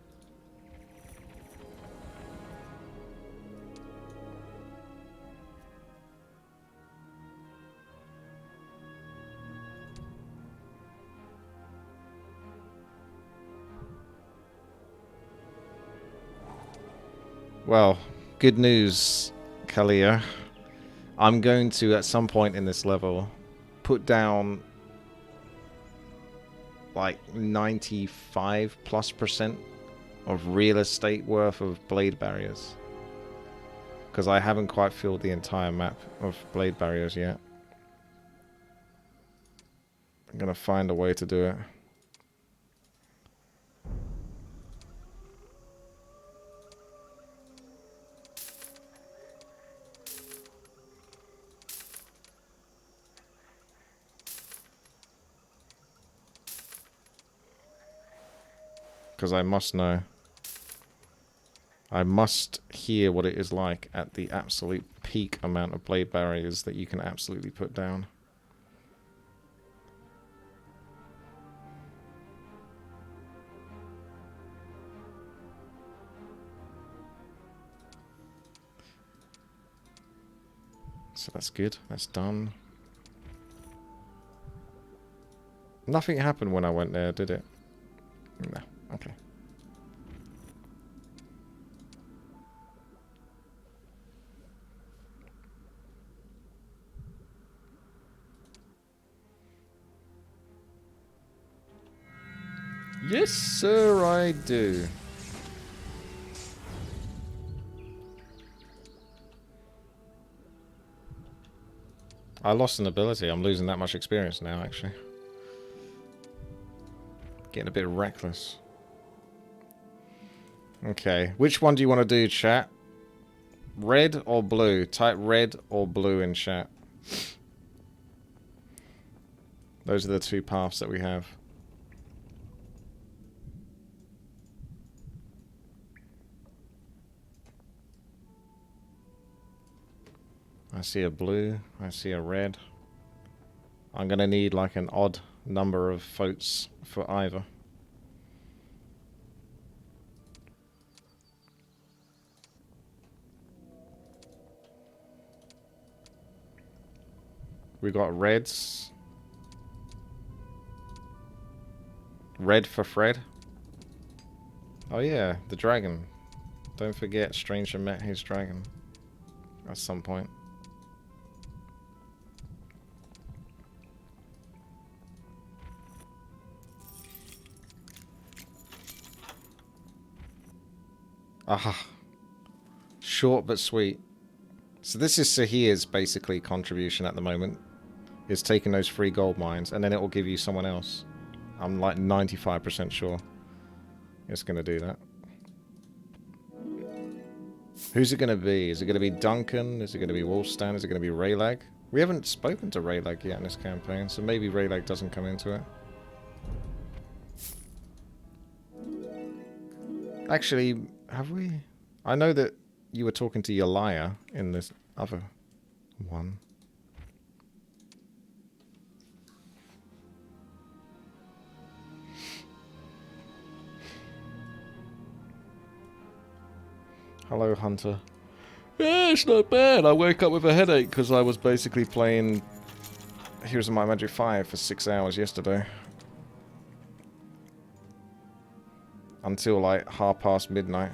A: Well, good news, Kalia. I'm going to, at some point in this level, put down like 95+% of real estate worth of blade barriers. Because I haven't quite filled the entire map of blade barriers yet. I'm going to find a way to do it. Because I must know. I must hear what it is like at the absolute peak amount of blade barriers that you can absolutely put down. So that's good. That's done. Nothing happened when I went there, did it? No. Okay. Yes, sir, I do. I lost an ability. I'm losing that much experience now, actually. Getting a bit reckless. Okay, which one do you want to do, chat? Red or blue? Type red or blue in chat. Those are the two paths that we have. I see a blue. I see a red. I'm going to need like an odd number of votes for either. We got reds. Red for Fred. Oh yeah, the dragon. Don't forget, Stranger met his dragon at some point. Aha. Short but sweet. So this is Zehir's basically contribution at the moment. Is taking those 3 gold mines and then it will give you someone else. I'm like 95% sure it's going to do that. Who's it going to be? Is it going to be Duncan? Is it going to be Wolfstan? Is it going to be Raylag? We haven't spoken to Raylag yet in this campaign, so maybe Raylag doesn't come into it. Actually, have we? I know that you were talking to Yalaya in this other one. Hello, Hunter. Yeah, it's not bad. I woke up with a headache because I was basically playing Heroes of Might and Magic 5 for 6 hours yesterday. Until like midnight.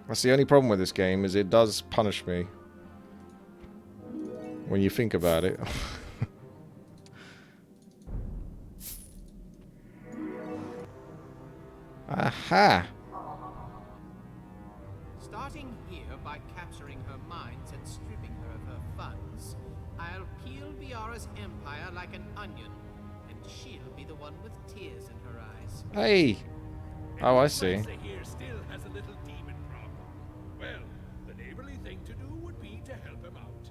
A: That's the only problem with this game, is it does punish me. When you think about it. Aha!
B: Starting here by capturing her mines and stripping her of her funds, I'll peel Viara's empire like an onion, and she'll be the one with tears in her eyes.
A: Hey! Oh, I see.
C: Zehir still has a little demon problem. Well, the neighborly thing to do would be to help him out.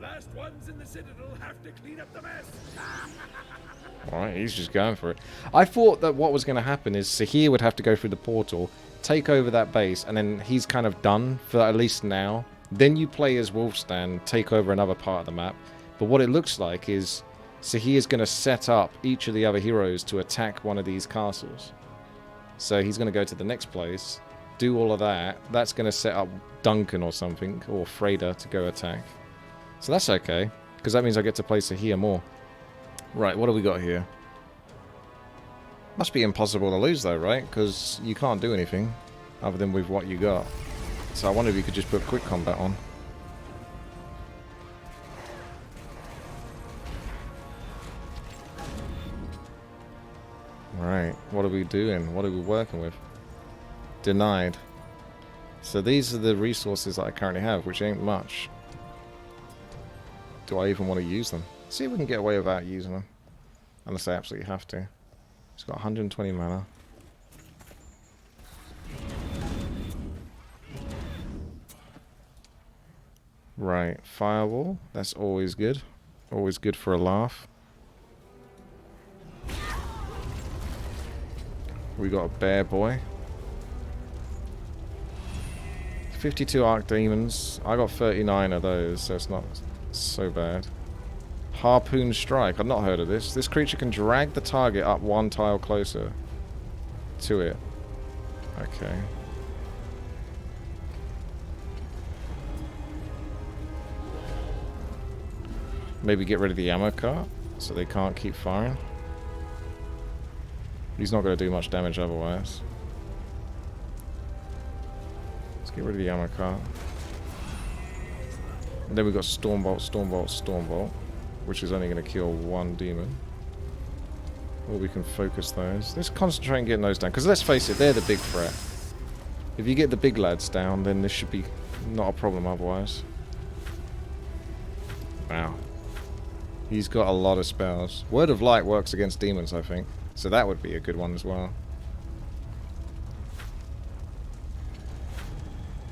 C: Last ones in the Citadel have to clean up the mess.
A: Alright, he's just going for it. I thought that what was going to happen is Zehir would have to go through the portal, take over that base, and then he's kind of done for at least now. Then you play as Wolfstan, take over another part of the map. But what it looks like is Zehir is going to set up each of the other heroes to attack one of these castles. So he's going to go to the next place, do all of that. That's going to set up Duncan or something, or Freda to go attack. So that's okay, because that means I get to play Zehir more. Right, what do we got here? Must be impossible to lose though, right? Because you can't do anything other than with what you got. So I wonder if you could just put quick combat on. Right, what are we doing? What are we working with? Denied. So these are the resources that I currently have, which ain't much. Do I even want to use them? See if we can get away without using them. Unless I absolutely have to. He's got 120 mana. Right, Firewall. That's always good. Always good for a laugh. We got a Bear Boy. 52 Archdemons. I got 39 of those, so it's not so bad. Harpoon Strike. I've not heard of this. This creature can drag the target up one tile closer to it. Okay. Maybe get rid of the ammo cart so they can't keep firing. He's not going to do much damage otherwise. Let's get rid of the ammo cart. And then we've got Stormbolt, Stormbolt, Stormbolt, which is only going to kill one demon. Or we can focus those. Let's concentrate on getting those down, because let's face it, they're the big threat. If you get the big lads down, then this should be not a problem otherwise. Wow. He's got a lot of spells. Word of Light works against demons, I think. So that would be a good one as well.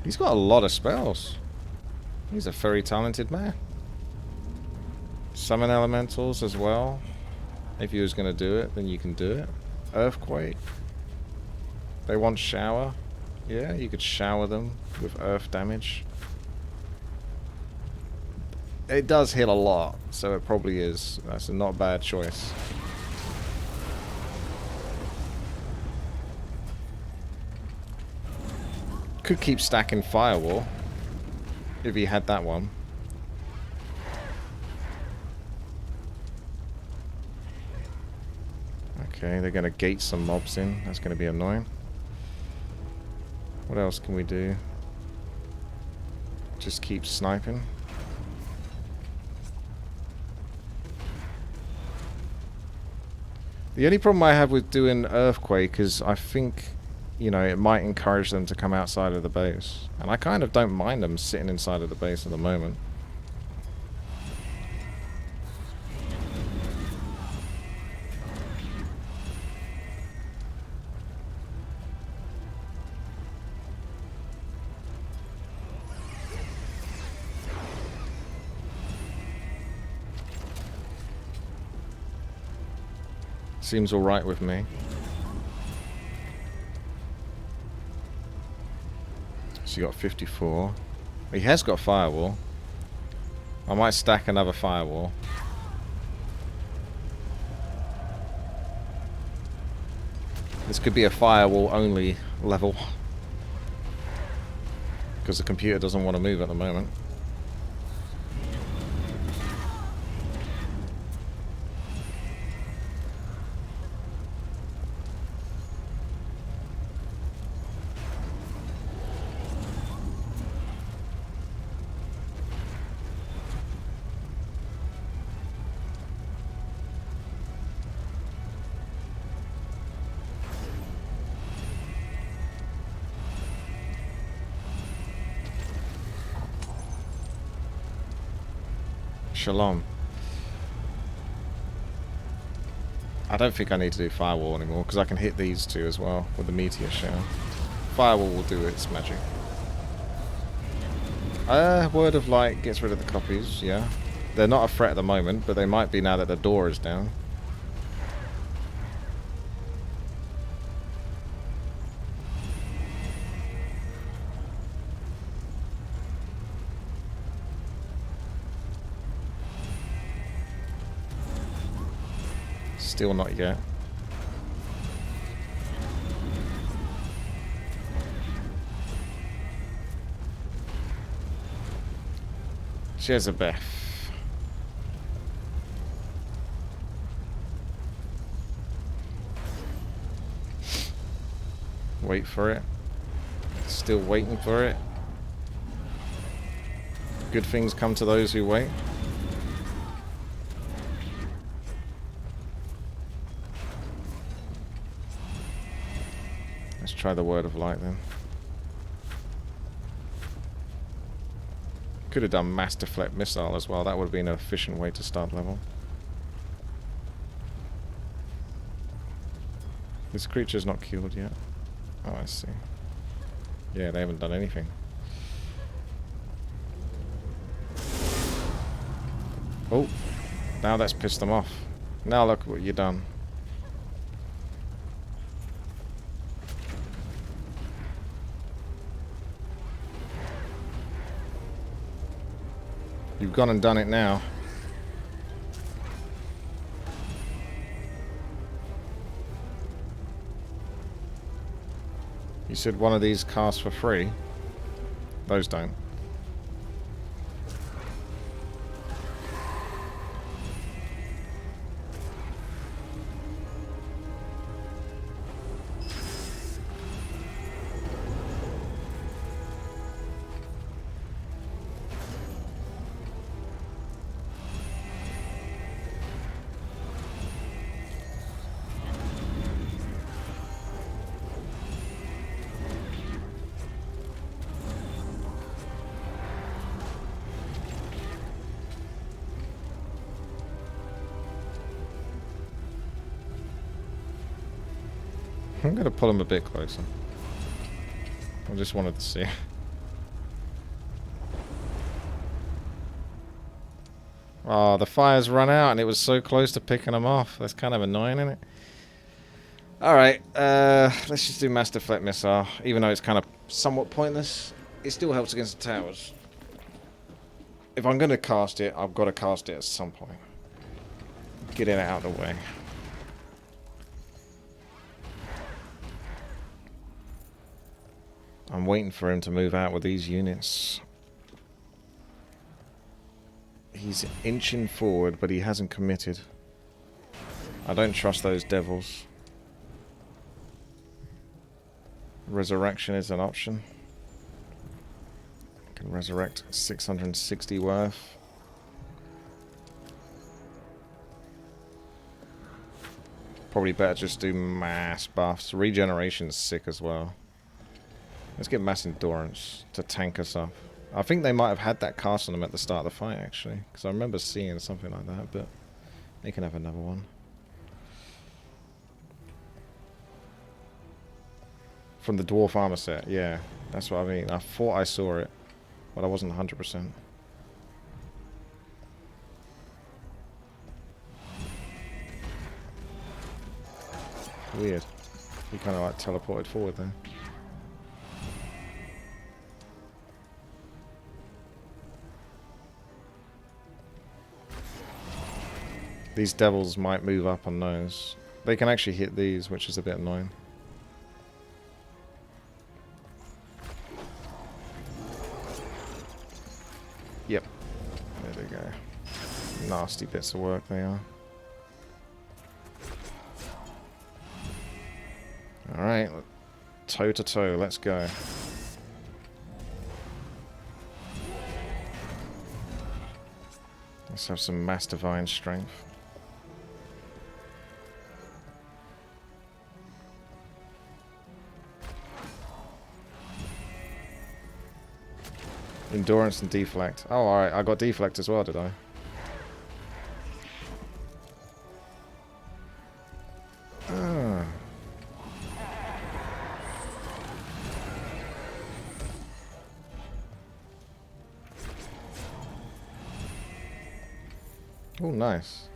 A: He's got a lot of spells. He's a very talented man. Summon elementals as well. If you was going to do it, then you can do it. Earthquake. They want shower. Yeah, you could shower them with earth damage. It does hit a lot, so it probably is. That's a not bad choice. Could keep stacking Firewall if he had that one. Okay, they're going to gate some mobs in. That's going to be annoying. What else can we do? Just keep sniping. The only problem I have with doing Earthquake is I think, you know, it might encourage them to come outside of the base. And I kind of don't mind them sitting inside of the base at the moment. Seems alright with me. So you got 54. He has got Firewall. I might stack another Firewall. This could be a Firewall only level. Because the computer doesn't want to move at the moment. Shalom. I don't think I need to do Firewall anymore, because I can hit these two as well with the Meteor Shower. Firewall will do its magic. Word of Light gets rid of the copies, yeah. They're not a threat at the moment, but they might be now that the door is down. Still not yet. Jezebel. Wait for it. Still waiting for it. Good things come to those who wait. Let's try the Word of Light then. Could have done Mass Deflect Missile as well. That would have been an efficient way to start level. This creature's not killed yet. Oh, I see. Yeah, they haven't done anything. Oh, now that's pissed them off. Now look what you've done. You've gone and done it now. You said one of these casts for free. Those don't. I'm going to pull him a bit closer. I just wanted to see. Oh, the fire's run out and it was so close to picking him off. That's kind of annoying, isn't it? Alright, let's just do Mass Deflect Missile. Even though it's kind of somewhat pointless, it still helps against the towers. If I'm going to cast it, I've got to cast it at some point. Get it out of the way. I'm waiting for him to move out with these units. He's inching forward, but he hasn't committed. I don't trust those devils. Resurrection is an option. I can resurrect 660 worth. Probably better just do mass buffs. Regeneration's sick as well. Let's get Mass Endurance to tank us up. I think they might have had that cast on them at the start of the fight, actually. Because I remember seeing something like that, but they can have another one. From the Dwarf Armor set, yeah. That's what I mean. I thought I saw it, but I wasn't 100%. Weird. He kind of like teleported forward there. These devils might move up on those. They can actually hit these, which is a bit annoying. Yep. There they go. Nasty bits of work they are. Alright. Toe to toe. Let's go. Let's have some Mass Divine Strength. Endurance and Deflect. Oh, alright. I got Deflect as well, did I? Oh, nice.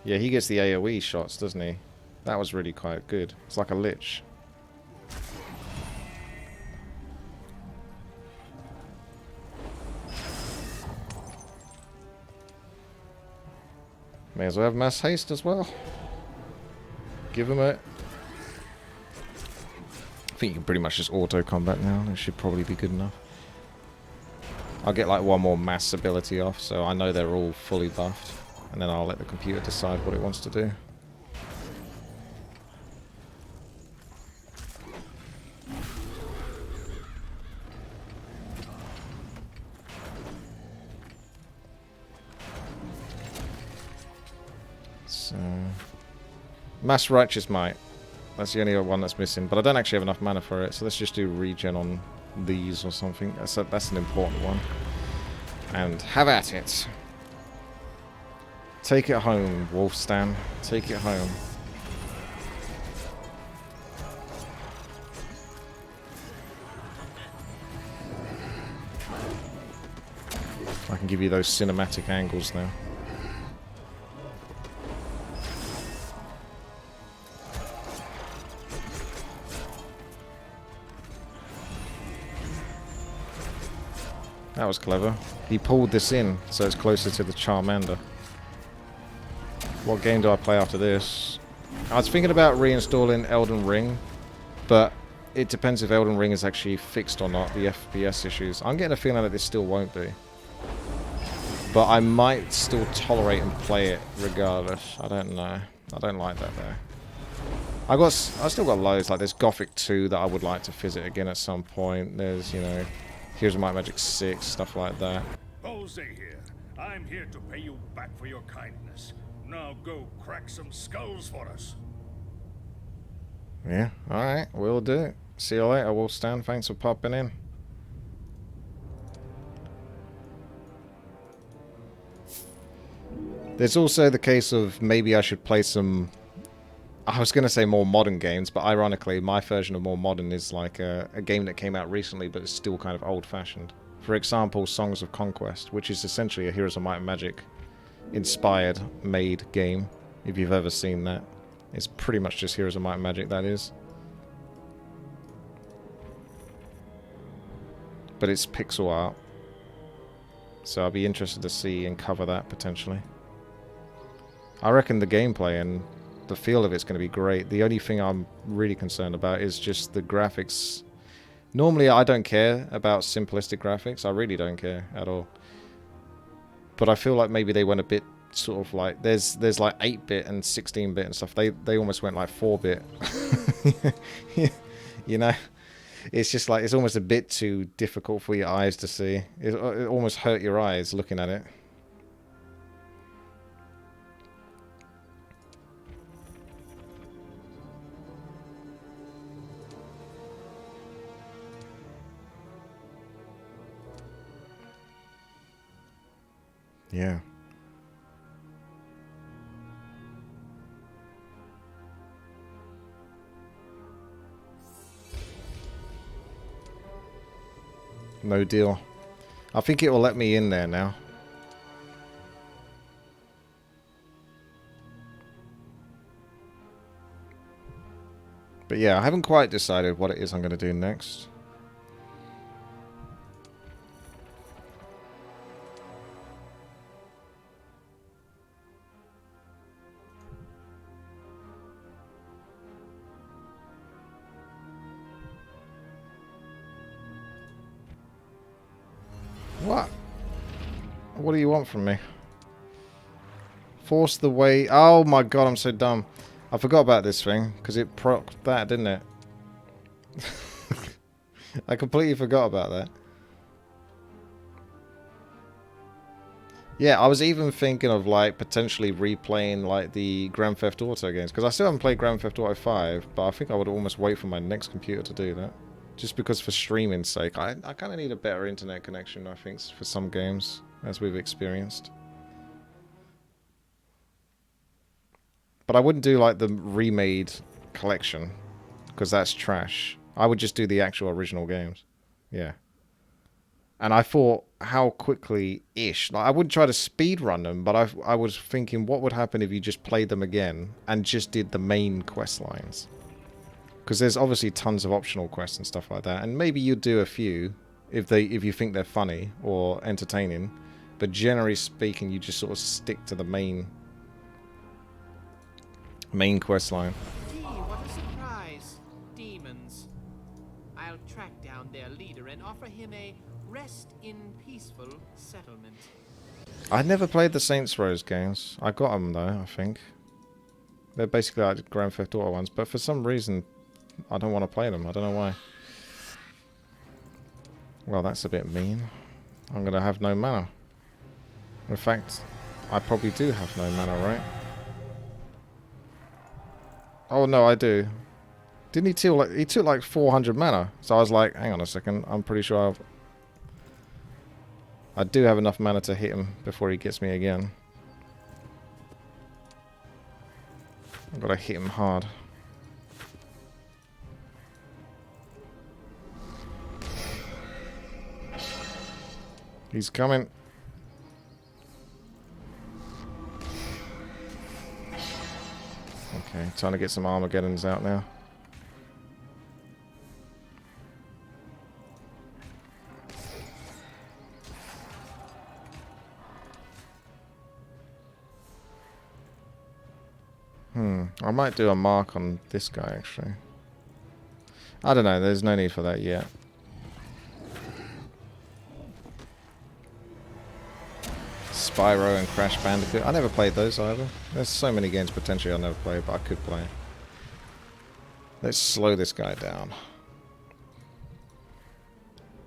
A: Yeah, he gets the AoE shots, doesn't he? That was really quite good. It's like a lich. May as well have mass haste as well. Give him a... I think you can pretty much just auto combat now. That should probably be good enough. I'll get like one more mass ability off, so I know they're all fully buffed. And then I'll let the computer decide what it wants to do. So... Mass Righteous Might. That's the only one that's missing. But I don't actually have enough mana for it, so let's just do regen on these or something. That's an important one. And have at it. Take it home, Wolfstan. Take it home. I can give you those cinematic angles now. That was clever. He pulled this in, so it's closer to the Charmander. What game do I play after this? I was thinking about reinstalling Elden Ring, but it depends if Elden Ring is actually fixed or not, the FPS issues. I'm getting a feeling that this still won't be. But I might still tolerate and play it regardless. I don't know. I don't like that though. I still got loads, like there's Gothic 2 that I would like to visit again at some point. There's, you know, Here's Might Magic 6, stuff like that.
C: Oh, Zehir, I'm here to pay you back for your kindness. Now go crack some skulls for us.
A: Yeah, alright, we'll do. See you later, Wolfstan. Thanks for popping in. There's also the case of maybe I should play some... I was going to say more modern games, but ironically, my version of more modern is like a game that came out recently, but it's still kind of old-fashioned. For example, Songs of Conquest, which is essentially a Heroes of Might and Magic inspired, made game, if you've ever seen that. It's pretty much just Heroes of Might and Magic, that is. But it's pixel art. So I'll be interested to see and cover that, potentially. I reckon the gameplay and the feel of it's going to be great. The only thing I'm really concerned about is just the graphics. Normally I don't care about simplistic graphics. I really don't care at all. But I feel like maybe they went a bit sort of like... There's like 8-bit and 16-bit and stuff. They almost went like 4-bit. You know? It's just like... It's almost a bit too difficult for your eyes to see. It almost hurt your eyes looking at it. Yeah. No deal. I think it will let me in there now. But yeah, I haven't quite decided what it is I'm going to do next. What? What do you want from me? Force the way... Oh my god, I'm so dumb. I forgot about this thing, because it procced that, didn't it? I completely forgot about that. Yeah, I was even thinking of like potentially replaying like the Grand Theft Auto games, because I still haven't played Grand Theft Auto 5, but I think I would almost wait for my next computer to do that. Just because for streaming's sake, I kind of need a better internet connection, I think, for some games, as we've experienced. But I wouldn't do like the remade collection, because that's trash. I would just do the actual original games. Yeah. And I thought, how quickly-ish. Like, I wouldn't try to speed run them, but I was thinking, what would happen if you just played them again and just did the main quest lines? Because there's obviously tons of optional quests and stuff like that, and maybe you'd do a few if you think they're funny or entertaining. But generally speaking, you just sort of stick to the main quest line.
B: Gee, what a surprise. Demons. I'll track down their leader and offer him a rest in peaceful settlement.
A: I never played the Saints Row games. I got them though, I think. They're basically like Grand Theft Auto ones, but for some reason I don't want to play them. I don't know why. Well, that's a bit mean. I'm going to have no mana. In fact, I probably do have no mana, right? Oh no, I do. Didn't he steal like, he took like 400 mana? So I was like, hang on a second, I'm pretty sure I do have enough mana to hit him before he gets me again. I've got to hit him hard. He's coming. Okay, trying to get some Armageddons out now. I might do a mark on this guy, actually. I don't know, there's no need for that yet. Spyro and Crash Bandicoot. I never played those either. There's so many games potentially I'll never play, but I could play. Let's slow this guy down.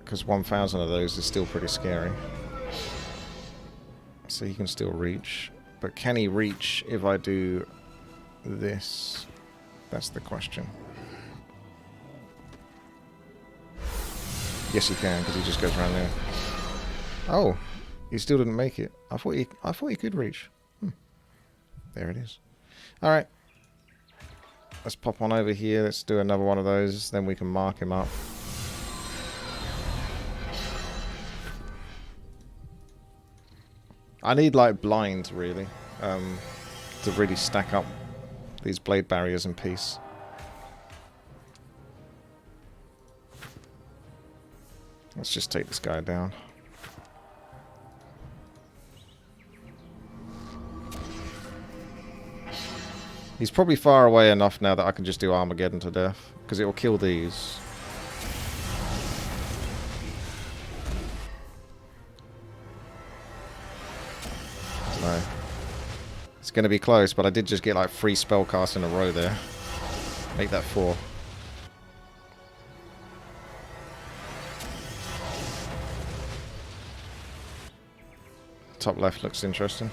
A: Because 1,000 of those is still pretty scary. So he can still reach. But can he reach if I do this? That's the question. Yes, he can, because he just goes around there. Oh, he still didn't make it. I thought he could reach. There it is. All right. Let's pop on over here. Let's do another one of those. Then we can mark him up. I need like blind really, to really stack up these blade barriers in peace. Let's just take this guy down. He's probably far away enough now that I can just do Armageddon to death, because it will kill these. So, it's going to be close, but I did just get like 3 spellcasts in a row there. Make that 4. Top left looks interesting.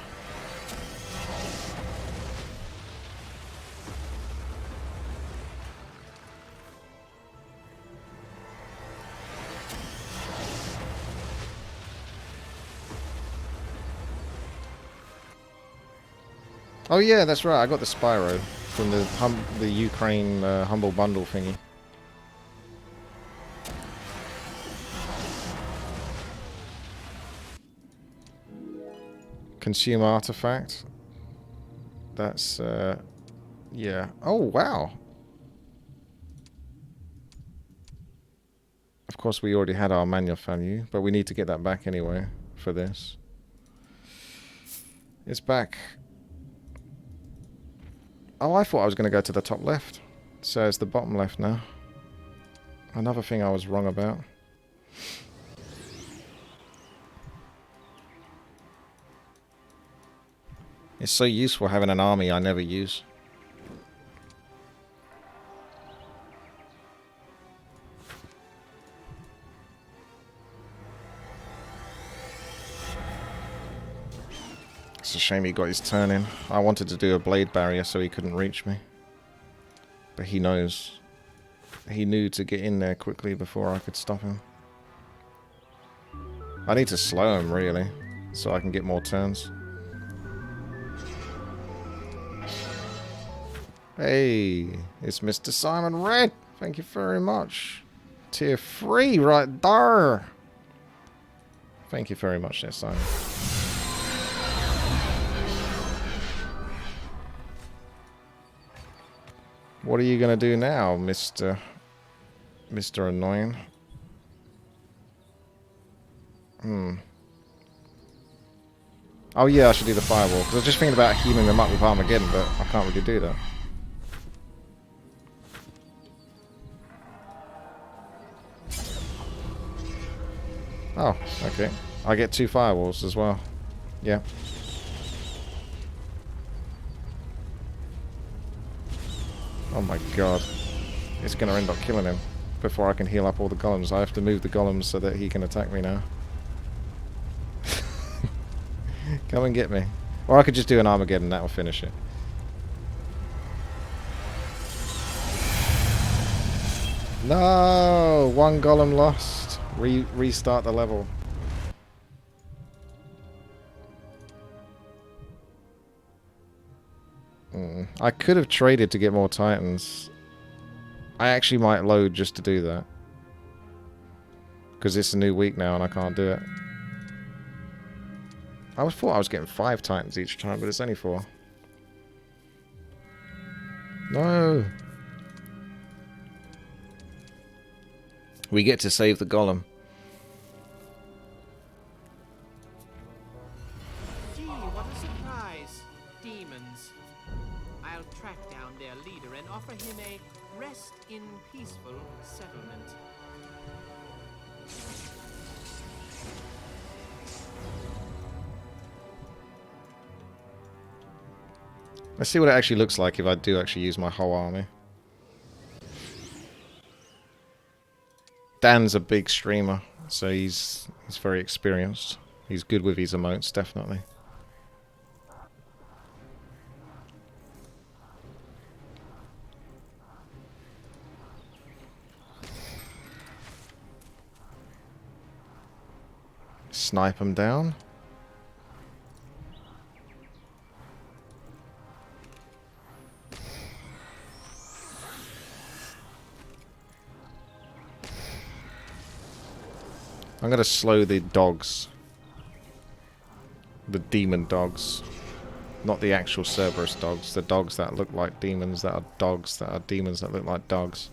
A: Oh yeah, that's right. I got the Spyro from the Ukraine Humble Bundle thingy. Consume artifact. That's yeah. Oh wow. Of course, we already had our manual value, but we need to get that back anyway for this. It's back. Oh, I thought I was going to go to the top left. So it's the bottom left now. Another thing I was wrong about. It's so useful having an army I never use. It's a shame he got his turn in. I wanted to do a blade barrier so he couldn't reach me. But he knows. He knew to get in there quickly before I could stop him. I need to slow him, really, so I can get more turns. Hey, it's Mr. Simon Red. Thank you very much. Tier 3 right there. Thank you very much there, Simon. What are you going to do now, Mr. Annoying? Oh yeah, I should do the fireball, because I was just thinking about healing them up with Armageddon, but I can't really do that. Oh, okay. I get 2 firewalls as well. Yeah. Oh my god. It's going to end up killing him before I can heal up all the golems. I have to move the golems so that he can attack me now. Come and get me. Or I could just do an Armageddon, that will finish it. No! 1 golem lost. Restart the level. I could have traded to get more titans. I actually might load just to do that. Because it's a new week now and I can't do it. I thought I was getting 5 titans each time, but it's only 4. No! We get to save the golem.
B: Gee, what a surprise. Demons. I'll track down their leader and offer him a rest in peaceful settlement.
A: Let's see what it actually looks like if I do actually use my whole army. Dan's a big streamer, so he's very experienced. He's good with his emotes, definitely. Snipe him down. I'm going to slow the dogs. The demon dogs. Not the actual Cerberus dogs. The dogs that look like demons that are dogs that are demons that look like dogs.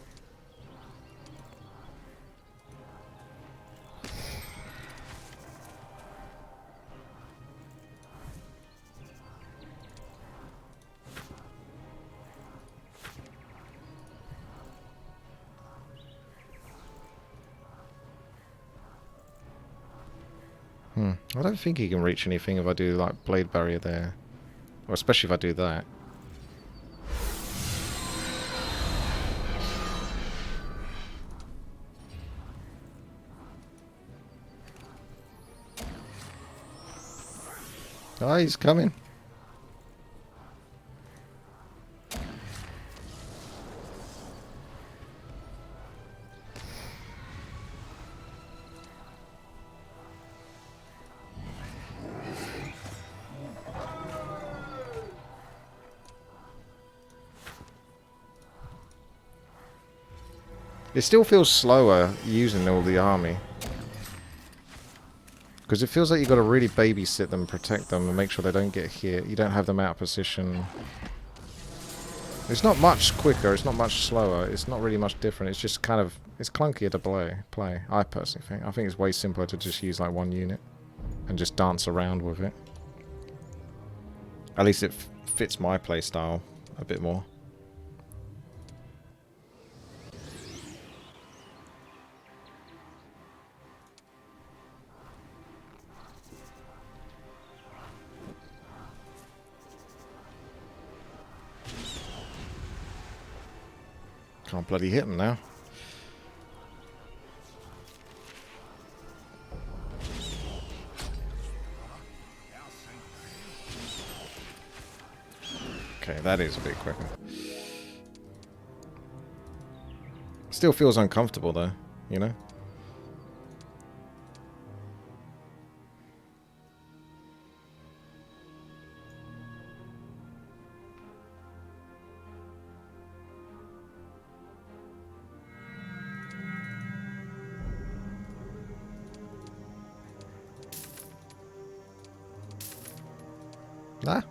A: I don't think he can reach anything if I do like blade barrier there. Or especially if I do that. Oh, he's coming. It still feels slower using all the army. Because it feels like you've got to really babysit them, protect them, and make sure they don't get hit. You don't have them out of position. It's not much quicker, it's not much slower, it's not really much different. It's just kind of... It's clunkier to play, I personally think. I think it's way simpler to just use like 1 unit. And just dance around with it. At least it fits my playstyle a bit more. Can't bloody hit him now. Okay, that is a bit quicker. Still feels uncomfortable though, you know? Ah.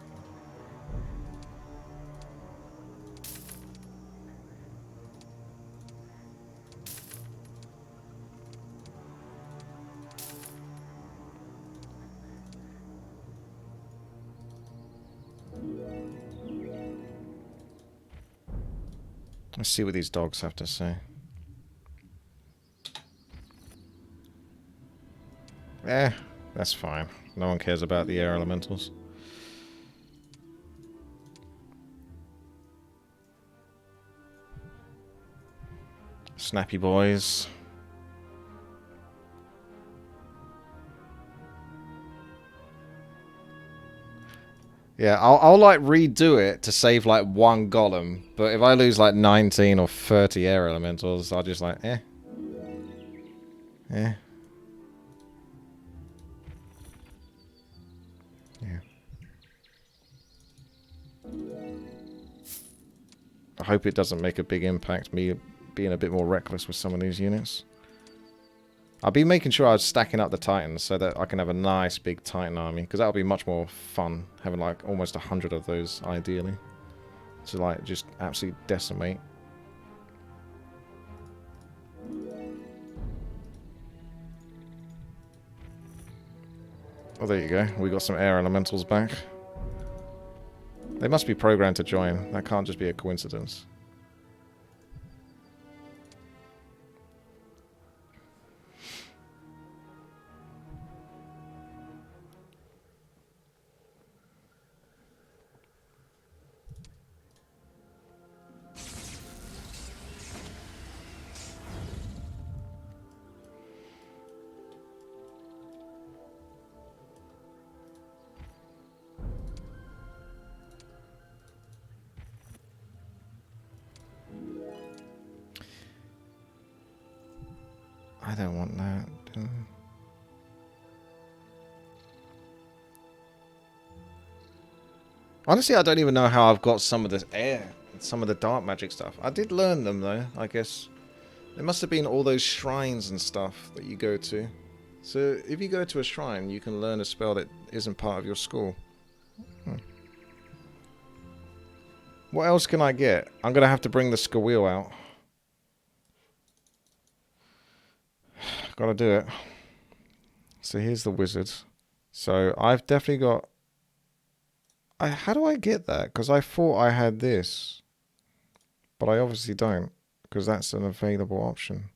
A: Let's see what these dogs have to say. That's fine. No one cares about the air elementals. Snappy boys. Yeah, I'll like redo it to save like one golem, but if I lose like 19 or 30 air elementals, I'll just like, eh. Yeah. I hope it doesn't make a big impact, me being a bit more reckless with some of these units. I'll be making sure I'm stacking up the Titans so that I can have a nice big Titan army, because that'll be much more fun, having like almost 100 of those, ideally. To like just absolutely decimate. Oh, there you go. We got some air elementals back. They must be programmed to join. That can't just be a coincidence. I don't want that. Honestly, I don't even know how I've got some of this air, some of the dark magic stuff. I did learn them though, I guess. There must have been all those shrines and stuff that you go to. So if you go to a shrine, you can learn a spell that isn't part of your school. What else can I get? I'm going to have to bring the Skawheel out. Gotta do it. So here's the wizards. So I've definitely got... how do I get that? Because I thought I had this. But I obviously don't. Because that's an available option.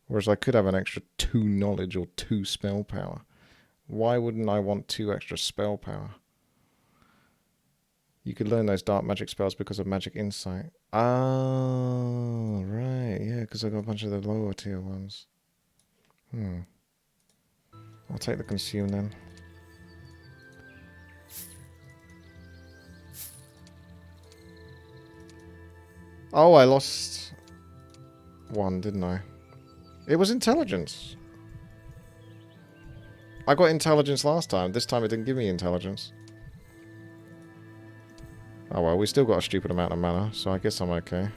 A: Whereas I could have an extra 2 knowledge or 2 spell power. Why wouldn't I want 2 extra spell power? You could learn those dark magic spells because of magic insight. Oh, right. Yeah, because I got a bunch of the lower tier ones. I'll take the consume then. Oh, I lost 1, didn't I? It was intelligence. I got intelligence last time. This time it didn't give me intelligence. Oh well, we still got a stupid amount of mana, so I guess I'm okay.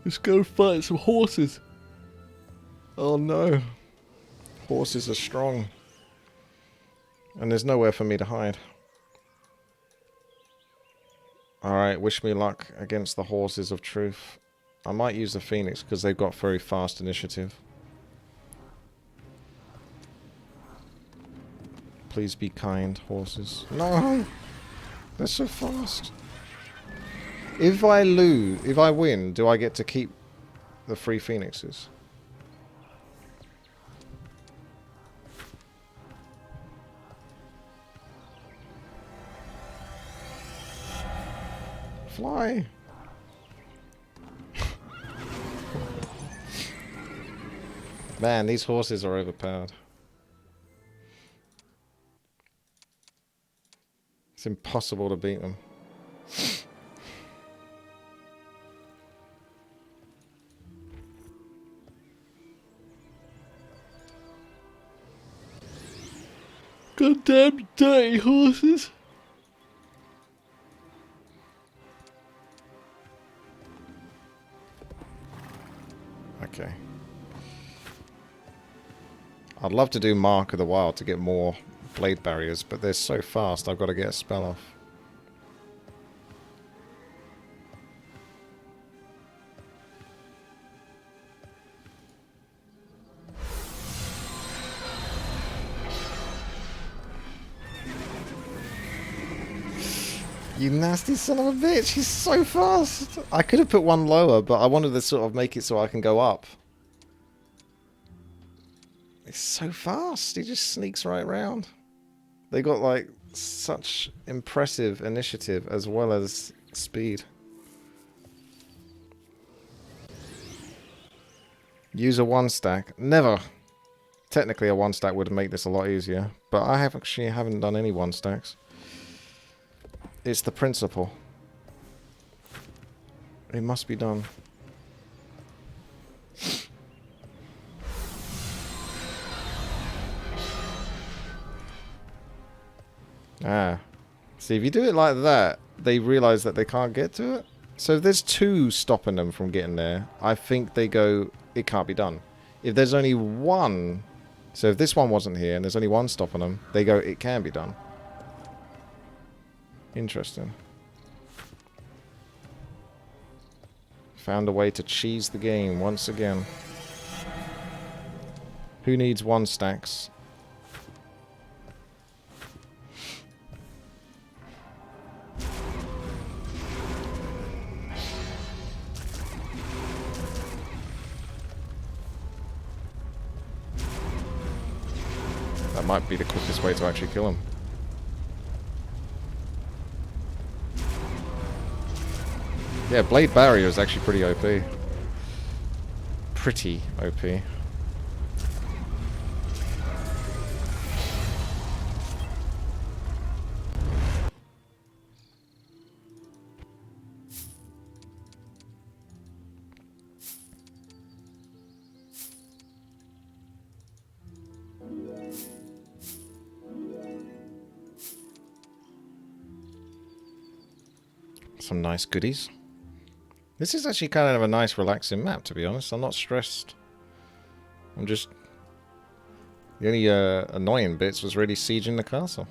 A: Let's go fight some horses. Oh no. Horses are strong. And there's nowhere for me to hide. Alright, wish me luck against the horses of truth. I might use the Phoenix because they've got very fast initiative. Please be kind, horses. No! They're so fast. If I win, do I get to keep the 3 Phoenixes? Fly! Man, these horses are overpowered. It's impossible to beat them. Goddamn dirty horses. Okay. I'd love to do Mark of the Wild to get more blade barriers, but they're so fast I've got to get a spell off. You nasty son of a bitch, he's so fast! I could have put one lower, but I wanted to sort of make it so I can go up. It's so fast, he just sneaks right round. They got like such impressive initiative as well as speed. Use a one stack. Never! Technically a one stack would make this a lot easier, but I haven't done any one stacks. It's the principle. It must be done. Ah. See, if you do it like that, they realize that they can't get to it. So if there's two stopping them from getting there, I think they go, it can't be done. If there's only one, so if this one wasn't here and there's only one stopping them, they go, it can be done. Interesting. Found a way to cheese the game once again. Who needs one stacks? That might be the quickest way to actually kill him. Yeah, Blade Barrier is actually pretty OP. Pretty OP. Some nice goodies. This is actually kind of a nice relaxing map, to be honest. I'm not stressed. I'm just... The only annoying bits was really sieging the castle.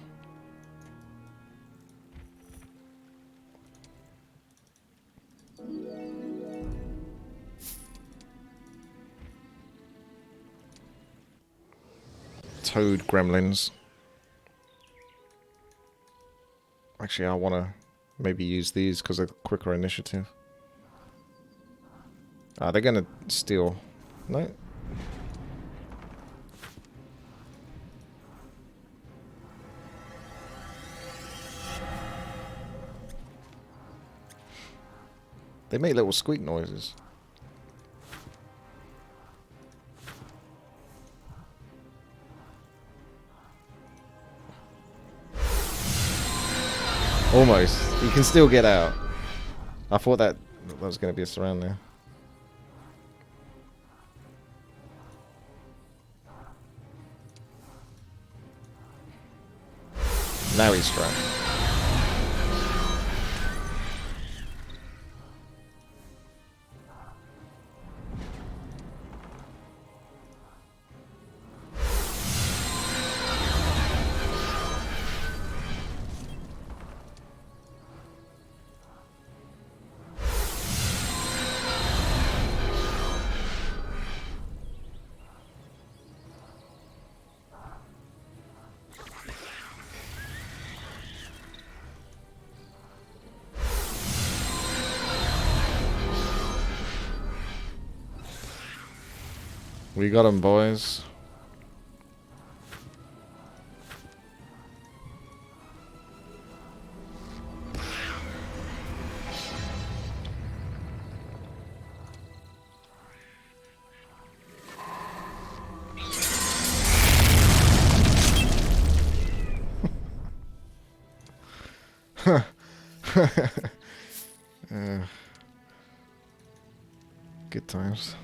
A: Toad gremlins. Actually, I want to maybe use these because they're quicker initiative. Ah, they're gonna steal. No. They make little squeak noises. Almost. You can still get out. I thought that was going to be a surround there. Now he's trapped. We got him, boys. Good times.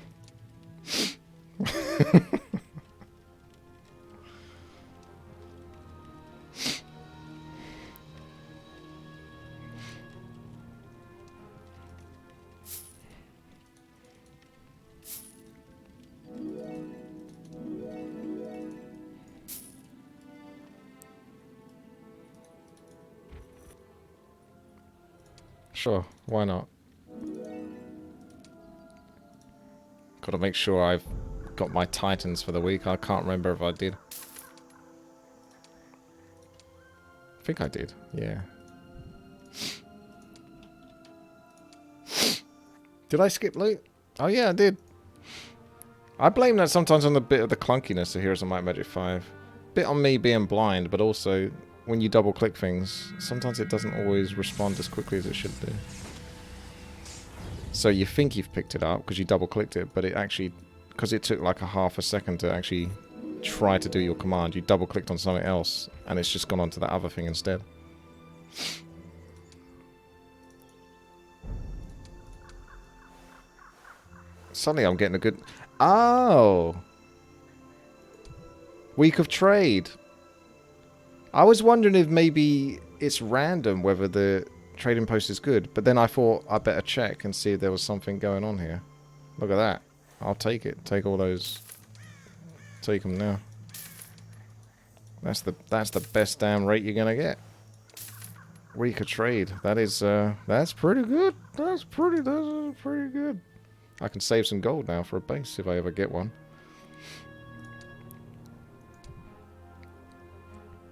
A: Sure, why not? Gotta make sure I've got my titans for the week. I can't remember if I did. I think I did, yeah. Did I skip loot? Oh yeah, I did. I blame that sometimes on the bit of the clunkiness of Heroes of Might and Magic 5. Bit on me being blind, but also when you double click things, sometimes it doesn't always respond as quickly as it should do. So you think you've picked it up because you double clicked it, but it actually, because it took like a half a second to actually try to do your command, you double clicked on something else and it's just gone on to that other thing instead. Suddenly I'm getting a good... Oh! Week of trade. I was wondering if maybe it's random whether the trading post is good, but then I thought I better check and see if there was something going on here. Look at that. I'll take it. Take all those. Take them now. That's the best damn rate you're gonna get. Week of trade. That is that's pretty good. That's pretty good. I can save some gold now for a base if I ever get one.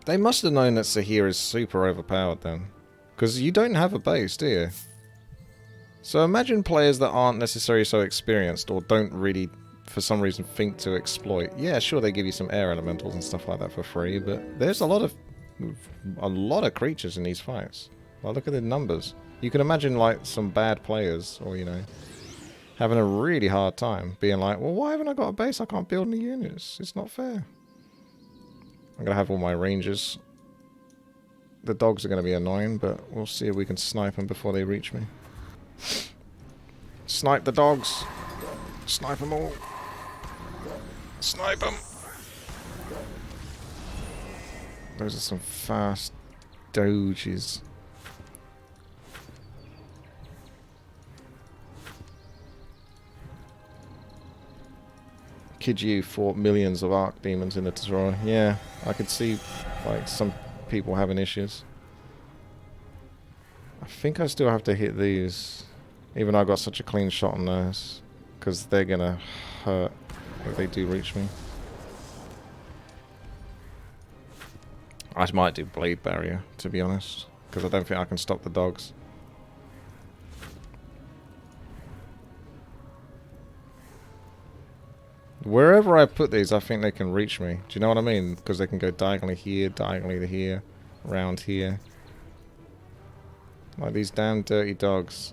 A: They must have known that Zehir is super overpowered then. Because you don't have a base, do you? So imagine players that aren't necessarily so experienced or don't really, for some reason, think to exploit. Yeah, sure, they give you some air elementals and stuff like that for free, but there's a lot of creatures in these fights. Well, look at the numbers. You can imagine, like, some bad players, or, you know, having a really hard time, being like, well, why haven't I got a base? I can't build any units. It's not fair. I'm going to have all my rangers. The dogs are going to be annoying, but we'll see if we can snipe them before they reach me. Snipe the dogs. Snipe them all. Snipe them. Those are some fast doges. Kid you fought millions of archdemons in the tutorial. Yeah, I could see like some people having issues. I think I still have to hit these, even though I got such a clean shot on those, because they're gonna hurt if they do reach me. I might do blade barrier, to be honest, because I don't think I can stop the dogs. Wherever I put these, I think they can reach me. Do you know what I mean? Because they can go diagonally to here, around here. Like these damn dirty dogs.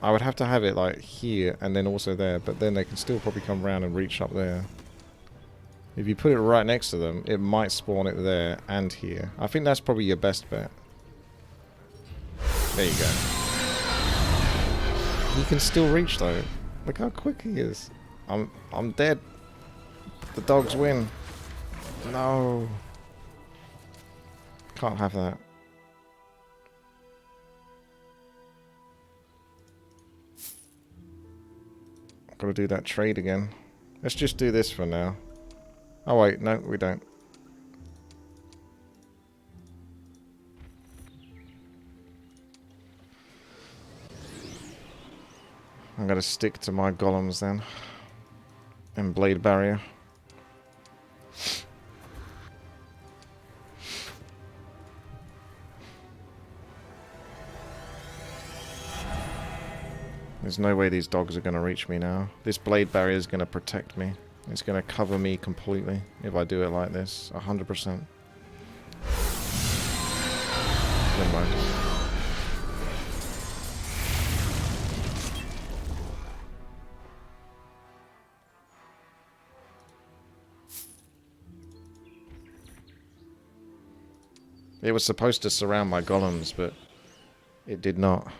A: I would have to have it like here and then also there, but then they can still probably come around and reach up there. If you put it right next to them, it might spawn it there and here. I think that's probably your best bet. There you go. He can still reach though. Look how quick he is. I'm dead. The dogs win. No. Can't have that. Gotta do that trade again. Let's just do this for now. Oh wait, no, we don't. I'm gonna stick to my golems then. And blade barrier. There's no way these dogs are going to reach me now. This blade barrier is going to protect me. It's going to cover me completely if I do it like this. 100%. Never mind. It was supposed to surround my golems, but it did not.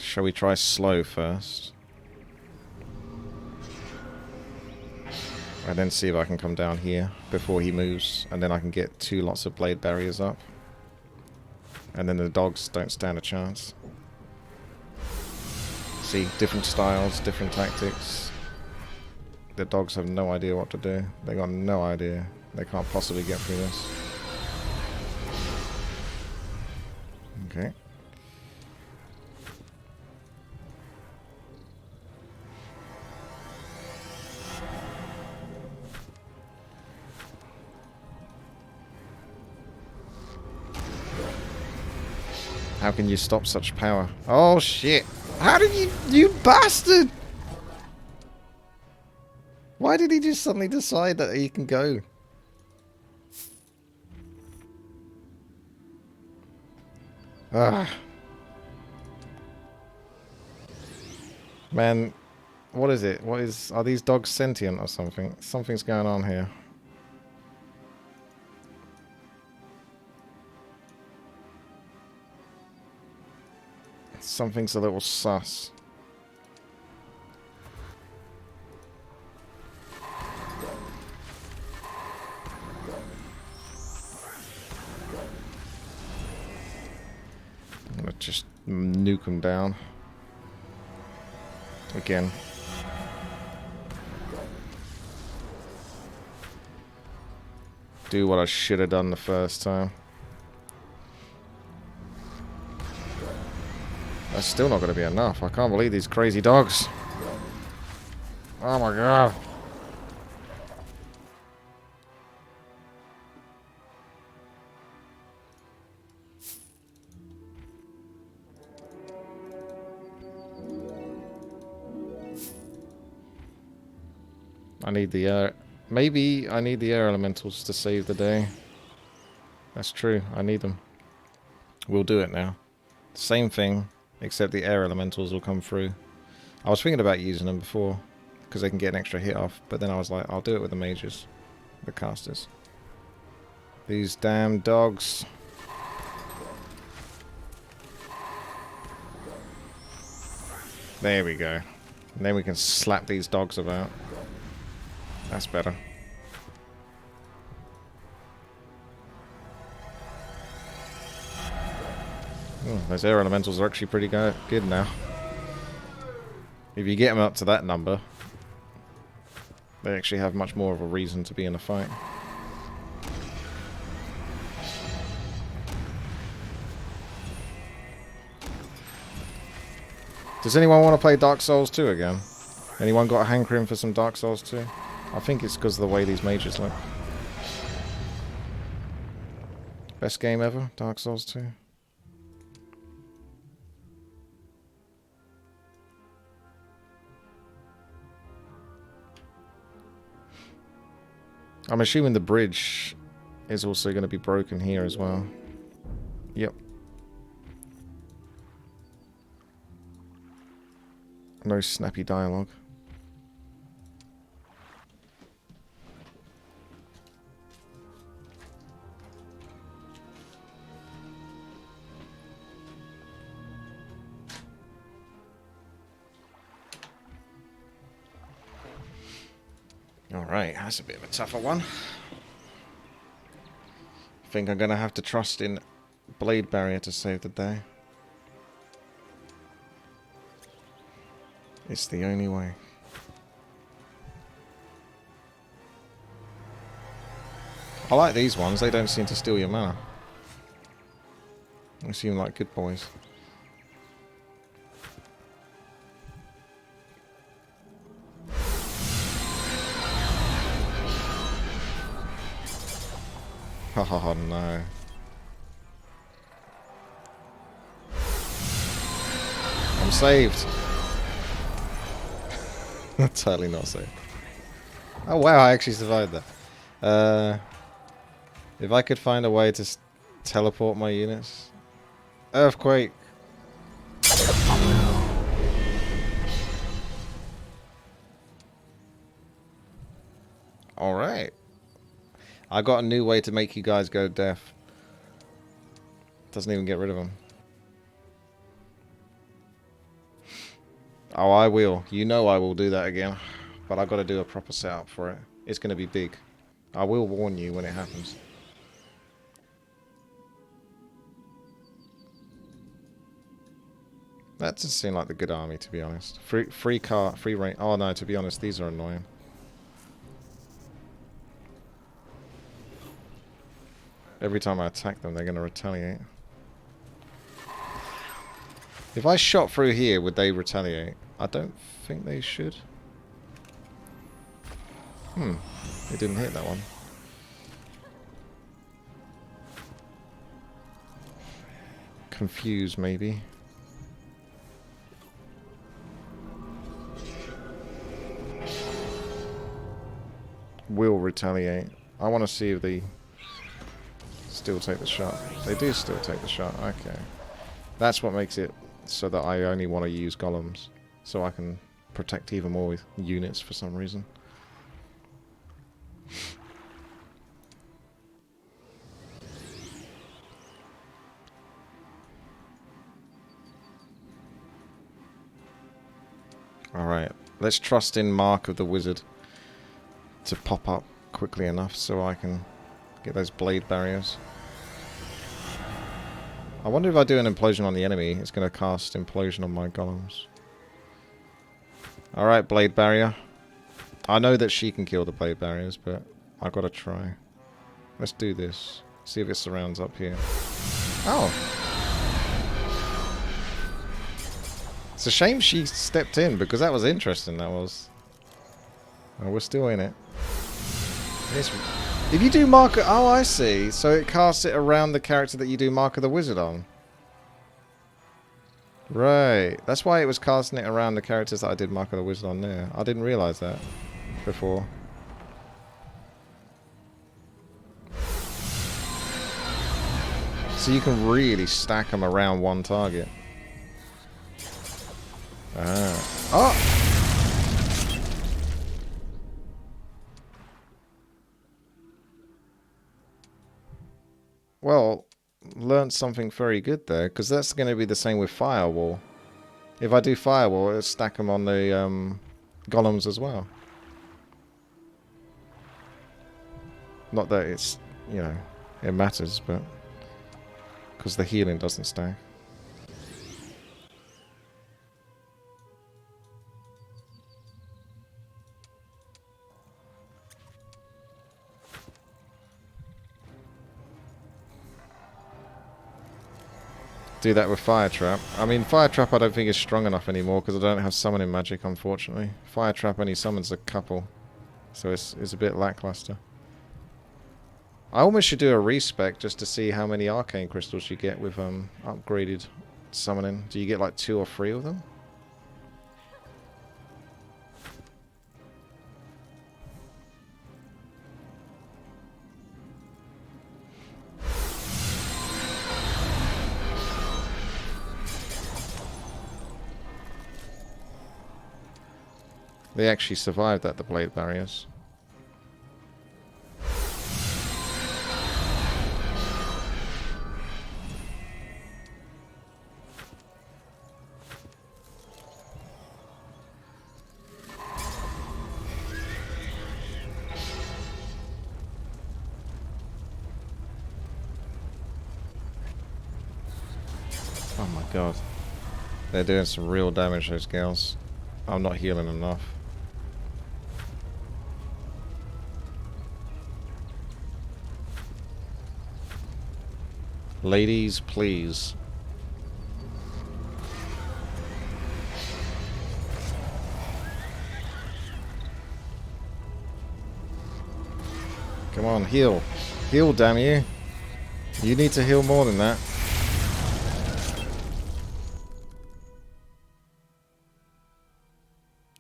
A: Shall we try slow first? And then see if I can come down here before he moves, and then I can get 2 lots of blade barriers up. And then the dogs don't stand a chance. See, different styles, different tactics. the dogs have no idea what to do. They got no idea. They can't possibly get through this. Okay. How can you stop such power? Oh shit! How did you bastard! Why did he just suddenly decide that he can go? Ah. Man, what is it? Are these dogs sentient or something? Something's going on here. Something's a little sus. I'm gonna just nuke them down. Again. Do what I should have done the first time. That's still not going to be enough. I can't believe these crazy dogs. Oh my god. I need the air. Maybe I need the air elementals to save the day. That's true. I need them. We'll do it now. Same thing, except the air elementals will come through. I was thinking about using them before, because they can get an extra hit off, but then I was like, I'll do it with the mages. The casters. These damn dogs. There we go. And then we can slap these dogs about. That's better. Oh, those air elementals are actually pretty good now. If you get them up to that number, they actually have much more of a reason to be in a fight. Does anyone want to play Dark Souls 2 again? Anyone got a hankering for some Dark Souls 2? I think it's because of the way these mages look. Best game ever, Dark Souls 2. I'm assuming the bridge is also going to be broken here as well. Yep. No snappy dialogue. Alright, that's a bit of a tougher one. I think I'm going to have to trust in Blade Barrier to save the day. It's the only way. I like these ones, they don't seem to steal your mana. They seem like good boys. Oh no. I'm saved. Totally not saved. Oh wow, I actually survived that. If I could find a way to teleport my units. Earthquake. Alright. I got a new way to make you guys go deaf. Doesn't even get rid of them. Oh, I will. You know I will do that again. But I've got to do a proper setup for it. It's going to be big. I will warn you when it happens. That doesn't seem like the good army, to be honest. Free range. Oh no, to be honest, these are annoying. Every time I attack them, they're going to retaliate. If I shot through here, would they retaliate? I don't think they should. They didn't hit that one. Confused, maybe. Will retaliate. I want to see if they still take the shot. They do still take the shot. Okay. That's what makes it so that I only want to use golems. So I can protect even more with units for some reason. Alright. Let's trust in Mark of the Wizard to pop up quickly enough so I can get those blade barriers. I wonder if I do an implosion on the enemy, it's going to cast implosion on my golems. Alright, blade barrier. I know that she can kill the blade barriers, but I've got to try. Let's do this. See if it surrounds up here. Oh! It's a shame she stepped in, because that was interesting, that was. Oh, we're still in it. Yes. If you do Mark... Oh, I see. So it casts it around the character that you do Mark of the Wizard on. Right. That's why it was casting it around the characters that I did Mark of the Wizard on there. I didn't realise that before. So you can really stack them around one target. Ah. Oh! Well, learned something very good there, because that's going to be the same with Firewall. If I do Firewall, it'll stack them on the golems as well. Not that it's, you know, it matters, but because the healing doesn't stack. Do that with Fire Trap. I mean, Fire Trap I don't think is strong enough anymore because I don't have summoning magic, unfortunately. Fire Trap only summons a couple, so it's a bit lackluster. I almost should do a respec just to see how many arcane crystals you get with upgraded summoning. Do you get like 2 or 3 of them? They actually survived at the blade barriers. Oh my god. They're doing some real damage, those girls. I'm not healing enough. Ladies, please. Come on, heal. Heal, damn you. You need to heal more than that.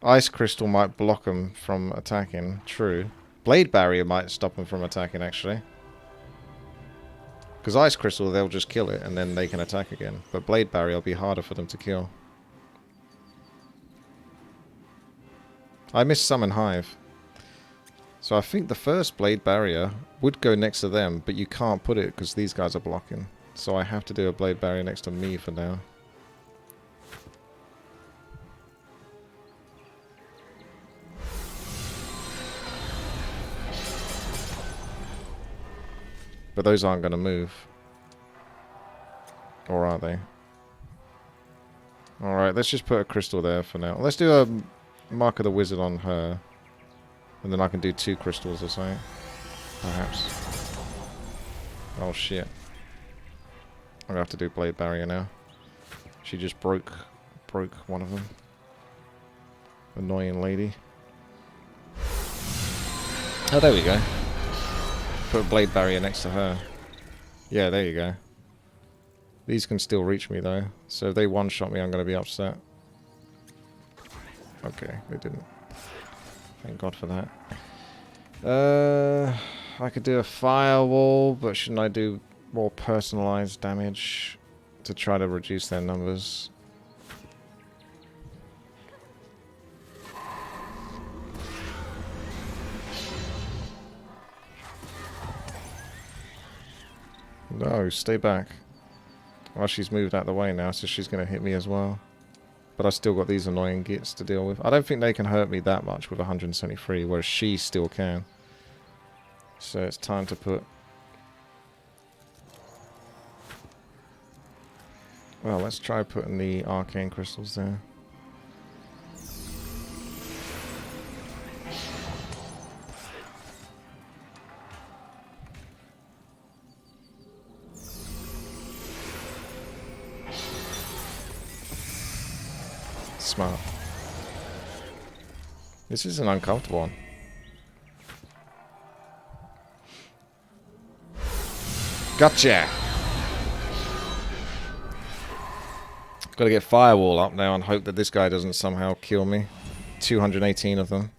A: Ice Crystal might block them from attacking. True. Blade Barrier might stop them from attacking, actually. Because Ice Crystal, they'll just kill it, and then they can attack again. But Blade Barrier will be harder for them to kill. I missed Summon Hive. So I think the first Blade Barrier would go next to them, but you can't put it because these guys are blocking. So I have to do a Blade Barrier next to me for now. But those aren't going to move. Or are they? Alright, let's just put a crystal there for now. Let's do a Mark of the Wizard on her. And then I can do 2 crystals or something. Perhaps. Oh shit. I'm gonna have to do blade barrier now. She just broke one of them. Annoying lady. Oh, there we go. Put a blade barrier next to her. Yeah, there you go. These can still reach me though, so if they one-shot me, I'm gonna be upset. Okay, they didn't. Thank God for that. I could do a firewall, but shouldn't I do more personalized damage to try to reduce their numbers? No, stay back. Well, she's moved out of the way now, so she's going to hit me as well. But I still got these annoying gits to deal with. I don't think they can hurt me that much with 173, whereas she still can. So it's time to put... Well, let's try putting the arcane crystals there. Smart. This is an uncomfortable one. Gotcha! Gotta get firewall up now and hope that this guy doesn't somehow kill me. 218 of them.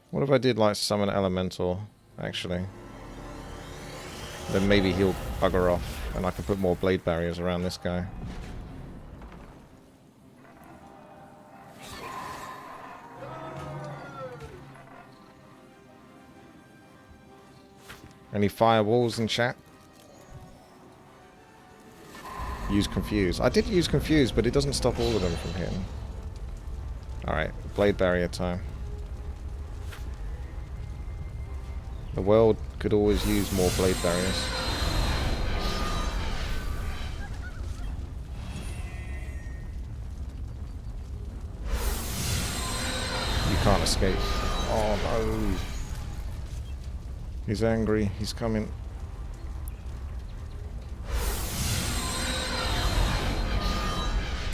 A: What if I did like summon elemental, actually? Then maybe he'll bugger off and I can put more blade barriers around this guy. Any firewalls in chat? Use confuse. I did use confuse, but it doesn't stop all of them from hitting. Alright, blade barrier time. The world could always use more blade barriers. You can't escape. Oh no! He's angry. He's coming.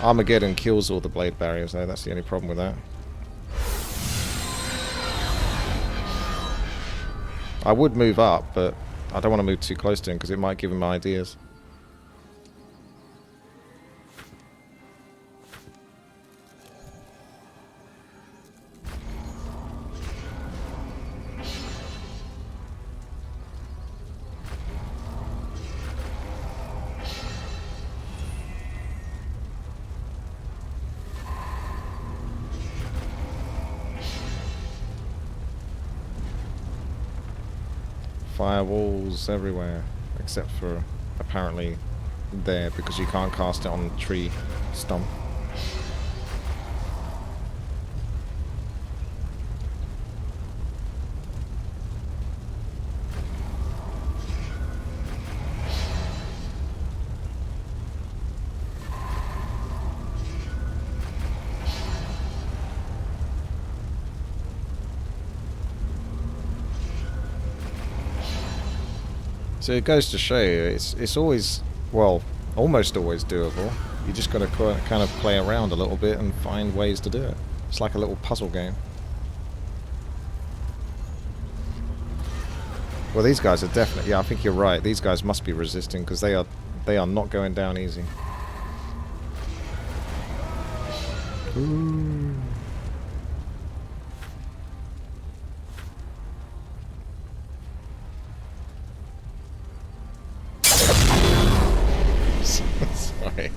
A: Armageddon kills all the blade barriers though. That's the only problem with that. I would move up, but I don't want to move too close to him because it might give him ideas. Firewalls everywhere, except for apparently there, because you can't cast it on the tree stump. So it goes to show you, it's always, well, almost always doable. You just got to kind of play around a little bit and find ways to do it. It's like a little puzzle game. Well, these guys are definitely, yeah, I think you're right. These guys must be resisting because they are not going down easy. Ooh. Sorry.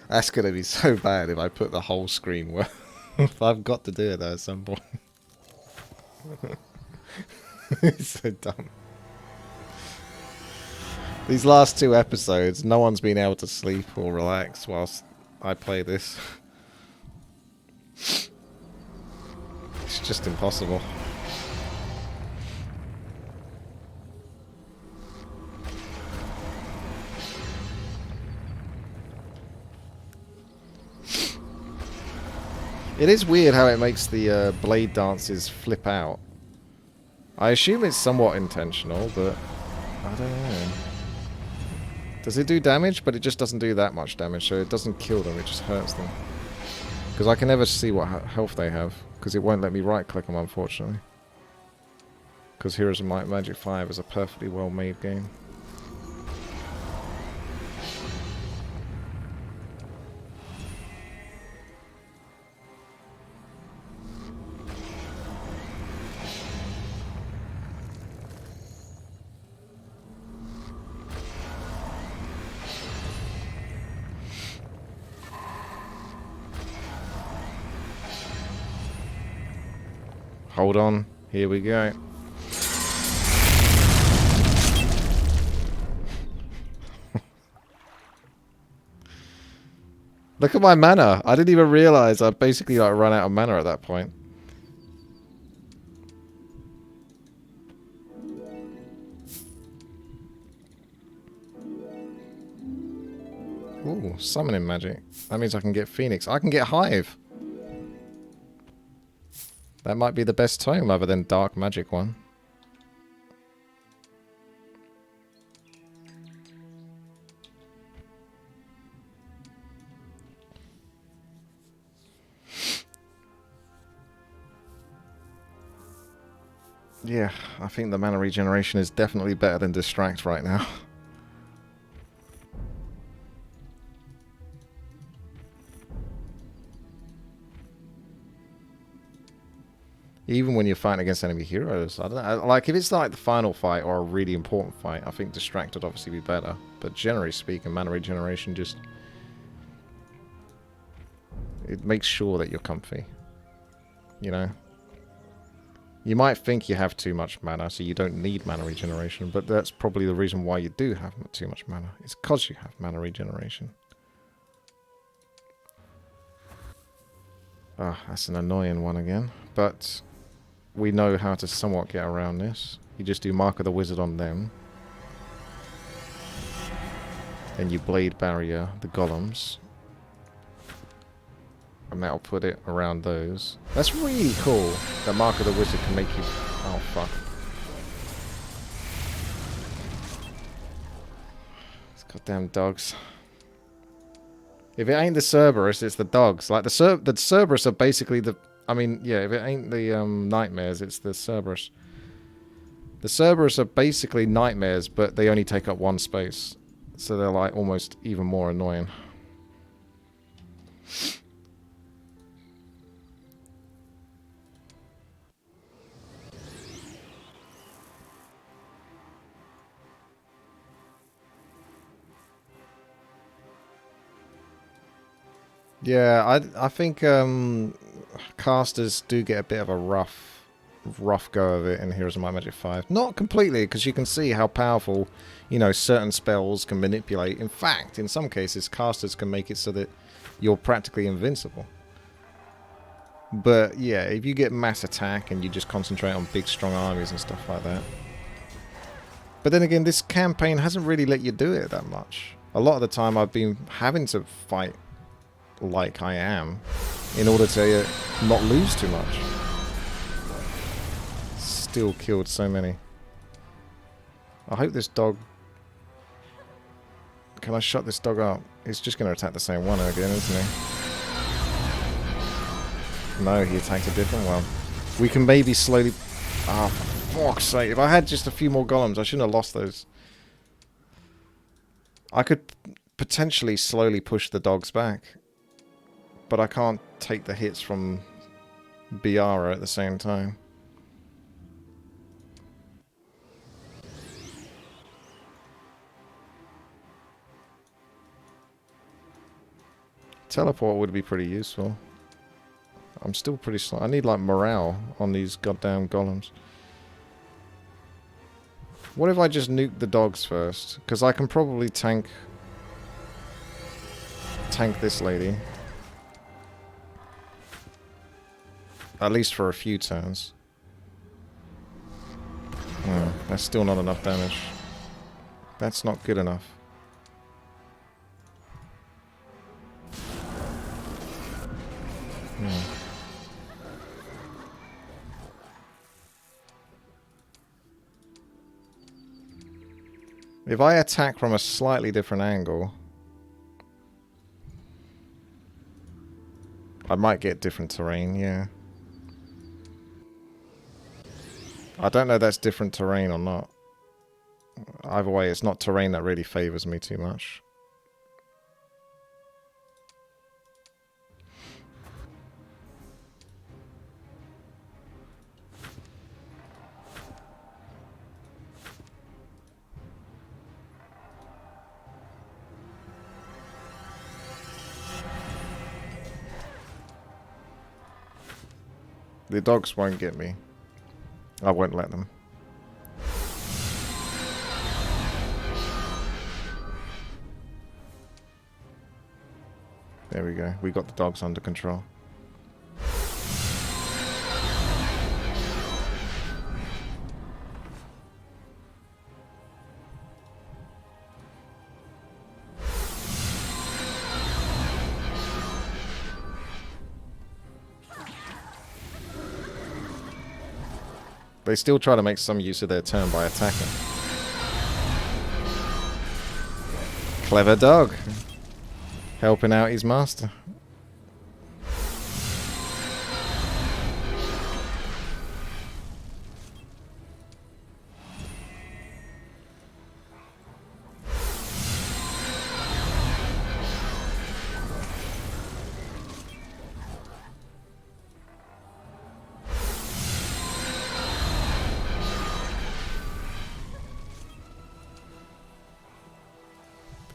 A: That's gonna be so bad if I put the whole screen where I've got to do it though at some point. It's so dumb. These last 2 episodes, no one's been able to sleep or relax whilst I play this. It's just impossible. It is weird how it makes the blade dances flip out. I assume it's somewhat intentional, but I don't know. Does it do damage? But it just doesn't do that much damage, so it doesn't kill them, it just hurts them. Because I can never see what health they have, because it won't let me right-click them, unfortunately. Because Heroes of Might and Magic 5 is a perfectly well-made game. Hold on, here we go. Look at my mana. I didn't even realize I basically like run out of mana at that point. Ooh, summoning magic. That means I can get Phoenix. I can get Hive. That might be the best tome other than Dark Magic one. Yeah, I think the mana regeneration is definitely better than Distract right now. Even when you're fighting against enemy heroes, I don't know. Like, if it's like the final fight or a really important fight, I think Distract would obviously be better. But generally speaking, mana regeneration just... it makes sure that you're comfy. You know? You might think you have too much mana, so you don't need mana regeneration, but that's probably the reason why you do have too much mana. It's because you have mana regeneration. Ah, that's an annoying one again. But we know how to somewhat get around this. You just do Mark of the Wizard on them. Then you Blade Barrier the golems. And that'll put it around those. That's really cool that Mark of the Wizard can make you... oh, fuck. These goddamn dogs. If it ain't the Cerberus, it's the dogs. Like, the Cerberus are basically the... I mean, yeah, if it ain't the nightmares, it's the Cerberus. The Cerberus are basically nightmares, but they only take up one space. So they're, like, almost even more annoying. Yeah, I think casters do get a bit of a rough go of it in Heroes of Might and Magic 5. Not completely, because you can see how powerful, you know, certain spells can manipulate. In fact, in some cases, casters can make it so that you're practically invincible. But yeah, if you get mass attack and you just concentrate on big strong armies and stuff like that. But then again, this campaign hasn't really let you do it that much. A lot of the time I've been having to fight like I am in order to not lose too much. Still killed so many. I hope this dog... can I shut this dog up? He's just going to attack the same one again, isn't he? No, he attacked a different one. We can maybe slowly... ah, for fuck's sake. If I had just a few more golems, I shouldn't have lost those. I could potentially slowly push the dogs back. But I can't take the hits from Biara at the same time. Teleport would be pretty useful. I'm still pretty slow. I need like morale on these goddamn golems. What if I just nuke the dogs first? Because I can probably tank this lady. At least for a few turns. Oh, that's still not enough damage. That's not good enough. If I attack from a slightly different angle, I might get different terrain, yeah. I don't know if that's different terrain or not. Either way, it's not terrain that really favors me too much. The dogs won't get me. I won't let them. There we go. We got the dogs under control. They still try to make some use of their turn by attacking. Clever dog. Helping out his master.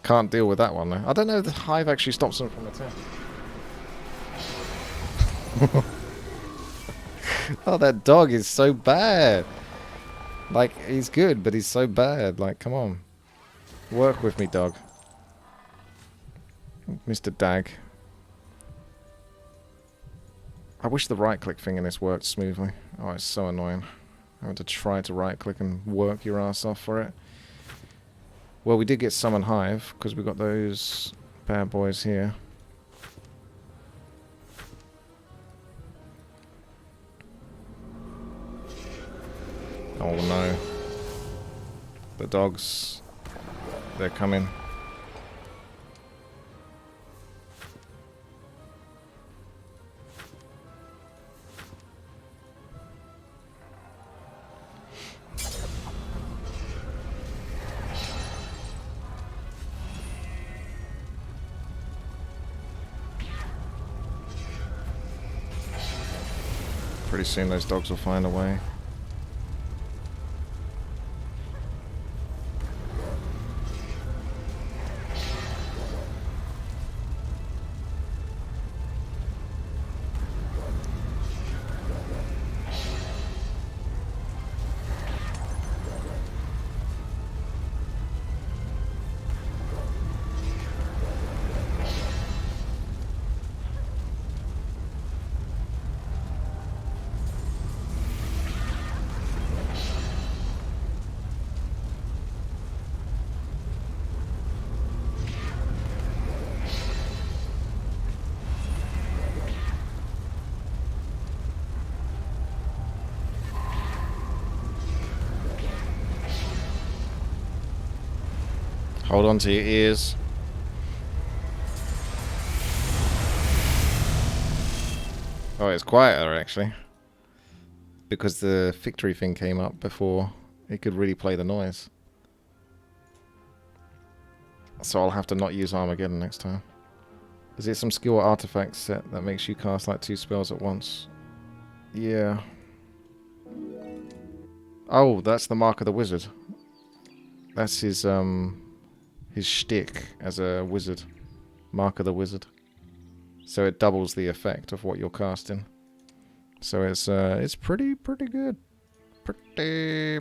A: Can't deal with that one though. I don't know if the hive actually stops them from attacking. Oh, that dog is so bad. Like, he's good, but he's so bad. Like, come on. Work with me, dog. Mr. Dag. I wish the right-click thing in this worked smoothly. Oh, it's so annoying. Having to try to right-click and work your ass off for it. Well, we did get Summon Hive, because we got those bad boys here. Oh no. The dogs. They're coming. Pretty soon those dogs will find a way. Hold on to your ears. Oh, it's quieter actually. Because the victory thing came up before it could really play the noise. So I'll have to not use Armageddon next time. Is it some skill or artifact set that makes you cast like 2 spells at once? Yeah. Oh, that's the mark of the wizard. That's his shtick as a wizard. Mark of the wizard. So it doubles the effect of what you're casting. So it's pretty good. Pretty good.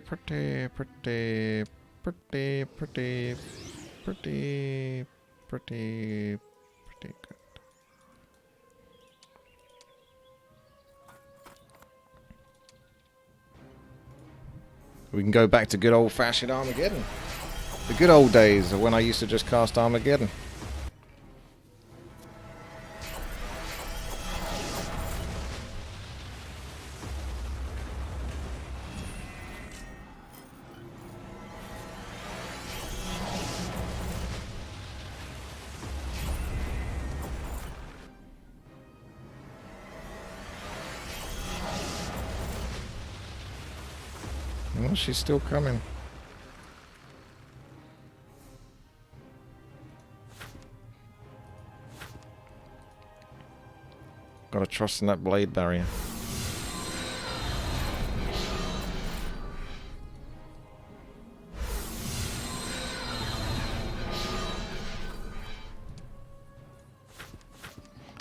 A: We can go back to good old-fashioned Armageddon. The good old days of when I used to just cast Armageddon. Oh, she's still coming. Gotta trust in that blade barrier.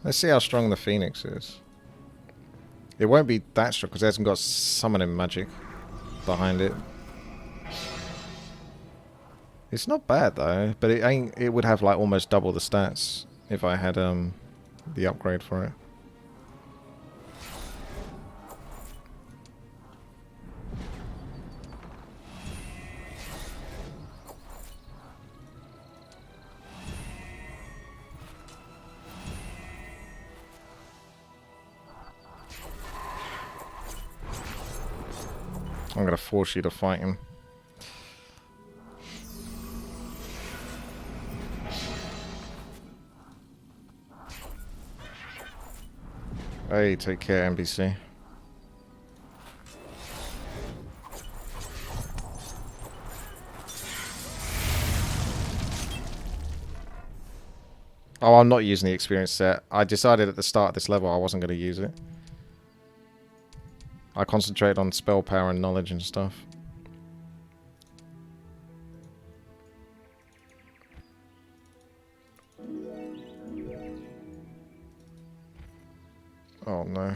A: Let's see how strong the Phoenix is. It won't be that strong because it hasn't got summoning magic behind it. It's not bad though, but it ain't. It would have like almost double the stats if I had the upgrade for it. I'm gonna force you to fight him. Hey, take care, NPC. Oh, I'm not using the experience set. I decided at the start of this level I wasn't going to use it. I concentrated on spell power and knowledge and stuff. Oh no.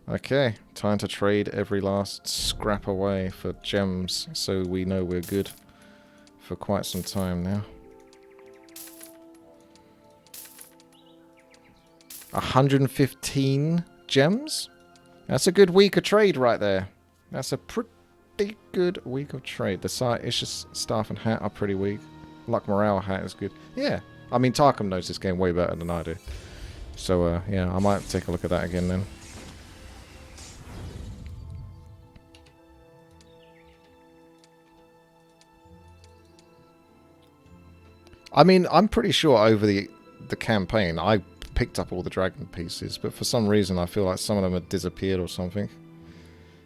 A: Okay, time to trade every last scrap away for gems so we know we're good for quite some time now. 115 gems? That's a good week of trade right there. That's a pretty good week of trade. The site is just staff and hat are pretty weak. Luck morale hat is good. Yeah. I mean, Tarkham knows this game way better than I do. So, yeah, I might take a look at that again then. I mean, I'm pretty sure over the campaign, I picked up all the dragon pieces, but for some reason I feel like some of them had disappeared or something.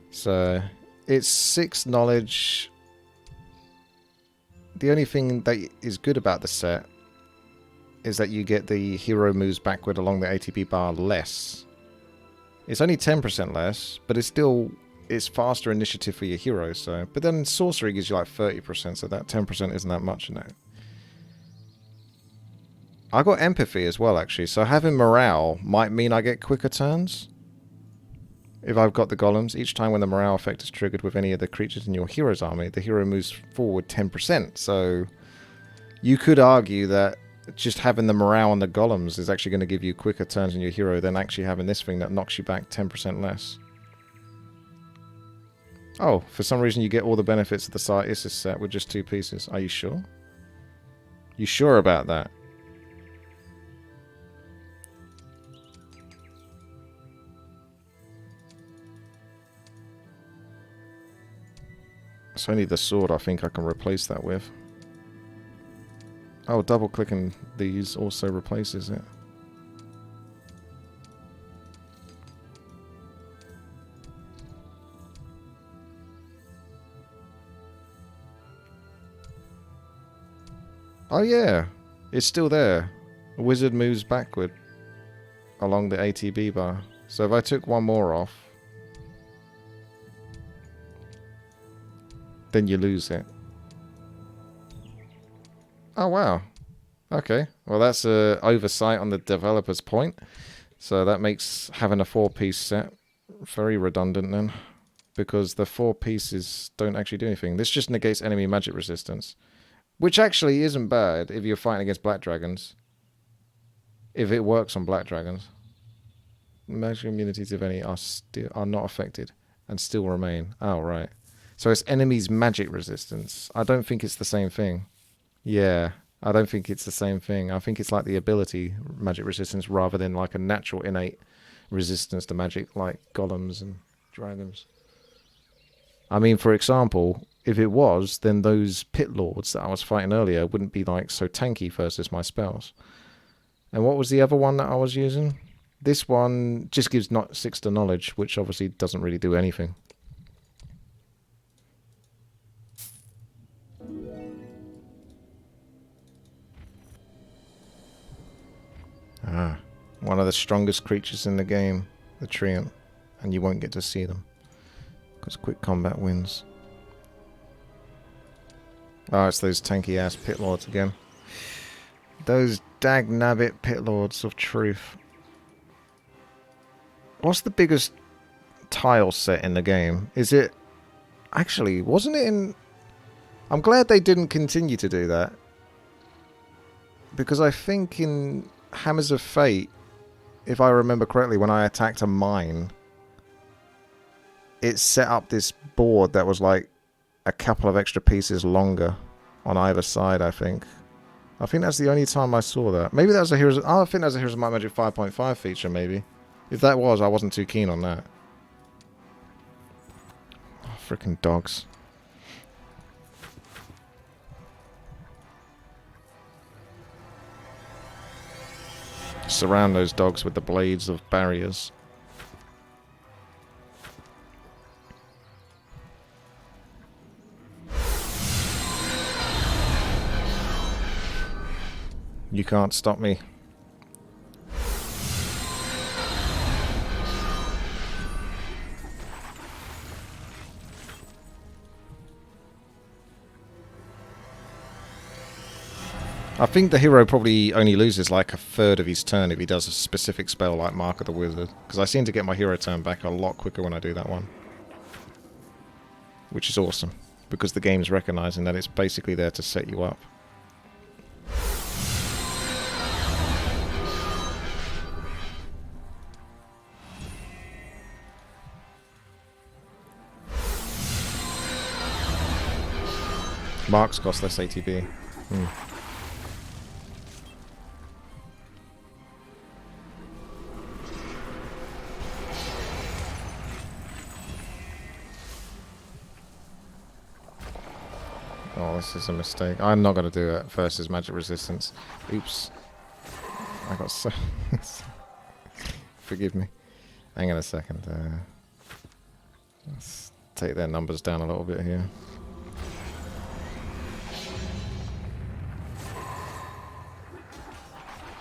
A: So, it's 6 knowledge. The only thing that is good about the set is that you get the hero moves backward along the ATB bar less. It's only 10% less, but it's faster initiative for your hero. So, but then sorcery gives you like 30%, so that 10% isn't that much in it. I got empathy as well, actually, so having morale might mean I get quicker turns. If I've got the golems, each time when the morale effect is triggered with any of the creatures in your hero's army, the hero moves forward 10%. So you could argue that just having the morale on the golems is actually going to give you quicker turns in your hero than actually having this thing that knocks you back 10% less. Oh, for some reason you get all the benefits of the Sire Isis set with just 2 pieces. Are you sure? You sure about that? It's only the sword I think I can replace that with. Oh, double clicking these also replaces it. Oh yeah, it's still there. A wizard moves backward along the ATB bar. So if I took one more off, then you lose it. Oh wow. Okay. Well, that's a oversight on the developer's point. So that makes having a 4-piece set very redundant then, because the 4 pieces don't actually do anything. This just negates enemy magic resistance, which actually isn't bad if you're fighting against black dragons. If it works on black dragons. Magic immunities, if any, are not affected and still remain. Oh, right. So it's enemies' magic resistance. I don't think it's the same thing. Yeah, I don't think it's the same thing. I think it's like the ability magic resistance rather than like a natural innate resistance to magic like golems and dragons. I mean, for example, if it was, then those pit lords that I was fighting earlier wouldn't be like so tanky versus my spells. And what was the other one that I was using? This one just gives not 6 to knowledge, which obviously doesn't really do anything. Ah, one of the strongest creatures in the game, the Treant, and you won't get to see them because quick combat wins. Oh, it's those tanky ass pit lords again. Those dag-nabbit pit lords of truth. What's the biggest tile set in the game? Is it... Actually, wasn't it in... I'm glad they didn't continue to do that. Because I think in Hammers of Fate, if I remember correctly, when I attacked a mine, it set up this board that was like a couple of extra pieces longer on either side, I think. I think that's the only time I saw that. Maybe that was a Heroes... Oh, I think that was a Heroes of Might and Magic 5.5 feature, maybe. If that was, I wasn't too keen on that. Oh, freaking dogs. Surround those dogs with the blades of barriers. You can't stop me. I think the hero probably only loses like a third of his turn if he does a specific spell like Mark of the Wizard. Because I seem to get my hero turn back a lot quicker when I do that one. Which is awesome. Because the game's recognizing that it's basically there to set you up. Marks cost less ATB. Oh, this is a mistake. I'm not going to do it versus magic resistance. Oops. I got so... Forgive me. Hang on a second. Let's take their numbers down a little bit here.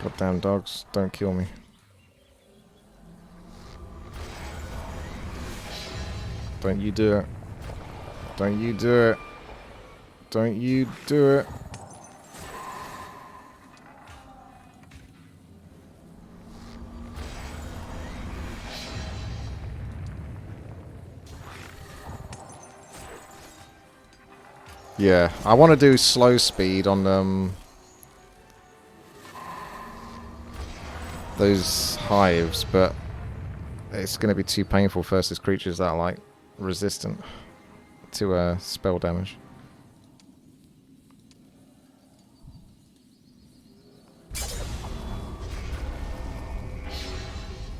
A: Goddamn dogs, don't kill me. Don't you do it. Don't you do it. Don't you do it. Yeah, I want to do slow speed on those hives, but it's going to be too painful versus creatures that are like resistant to spell damage.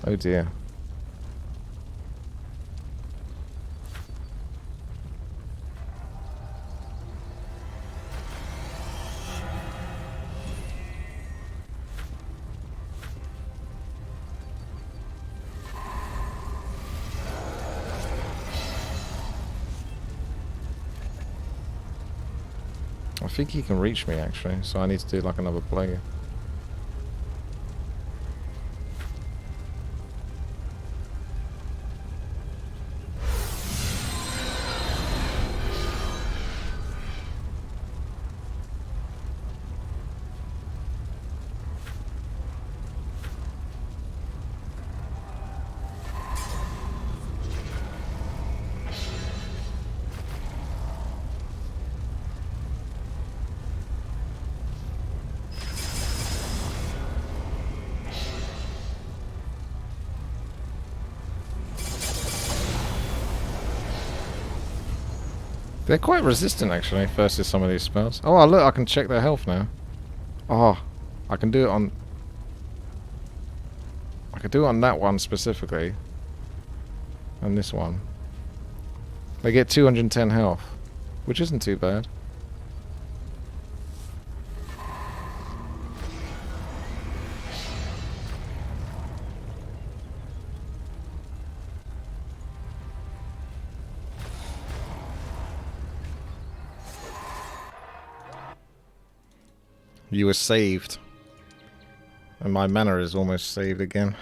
A: Oh dear. I think he can reach me actually, so I need to do like another play. They're quite resistant actually versus some of these spells. Oh look, I can check their health now. Oh, I can do it on... I could do it on that one specifically. And this one. They get 210 health, which isn't too bad. You were saved. And my mana is almost saved again.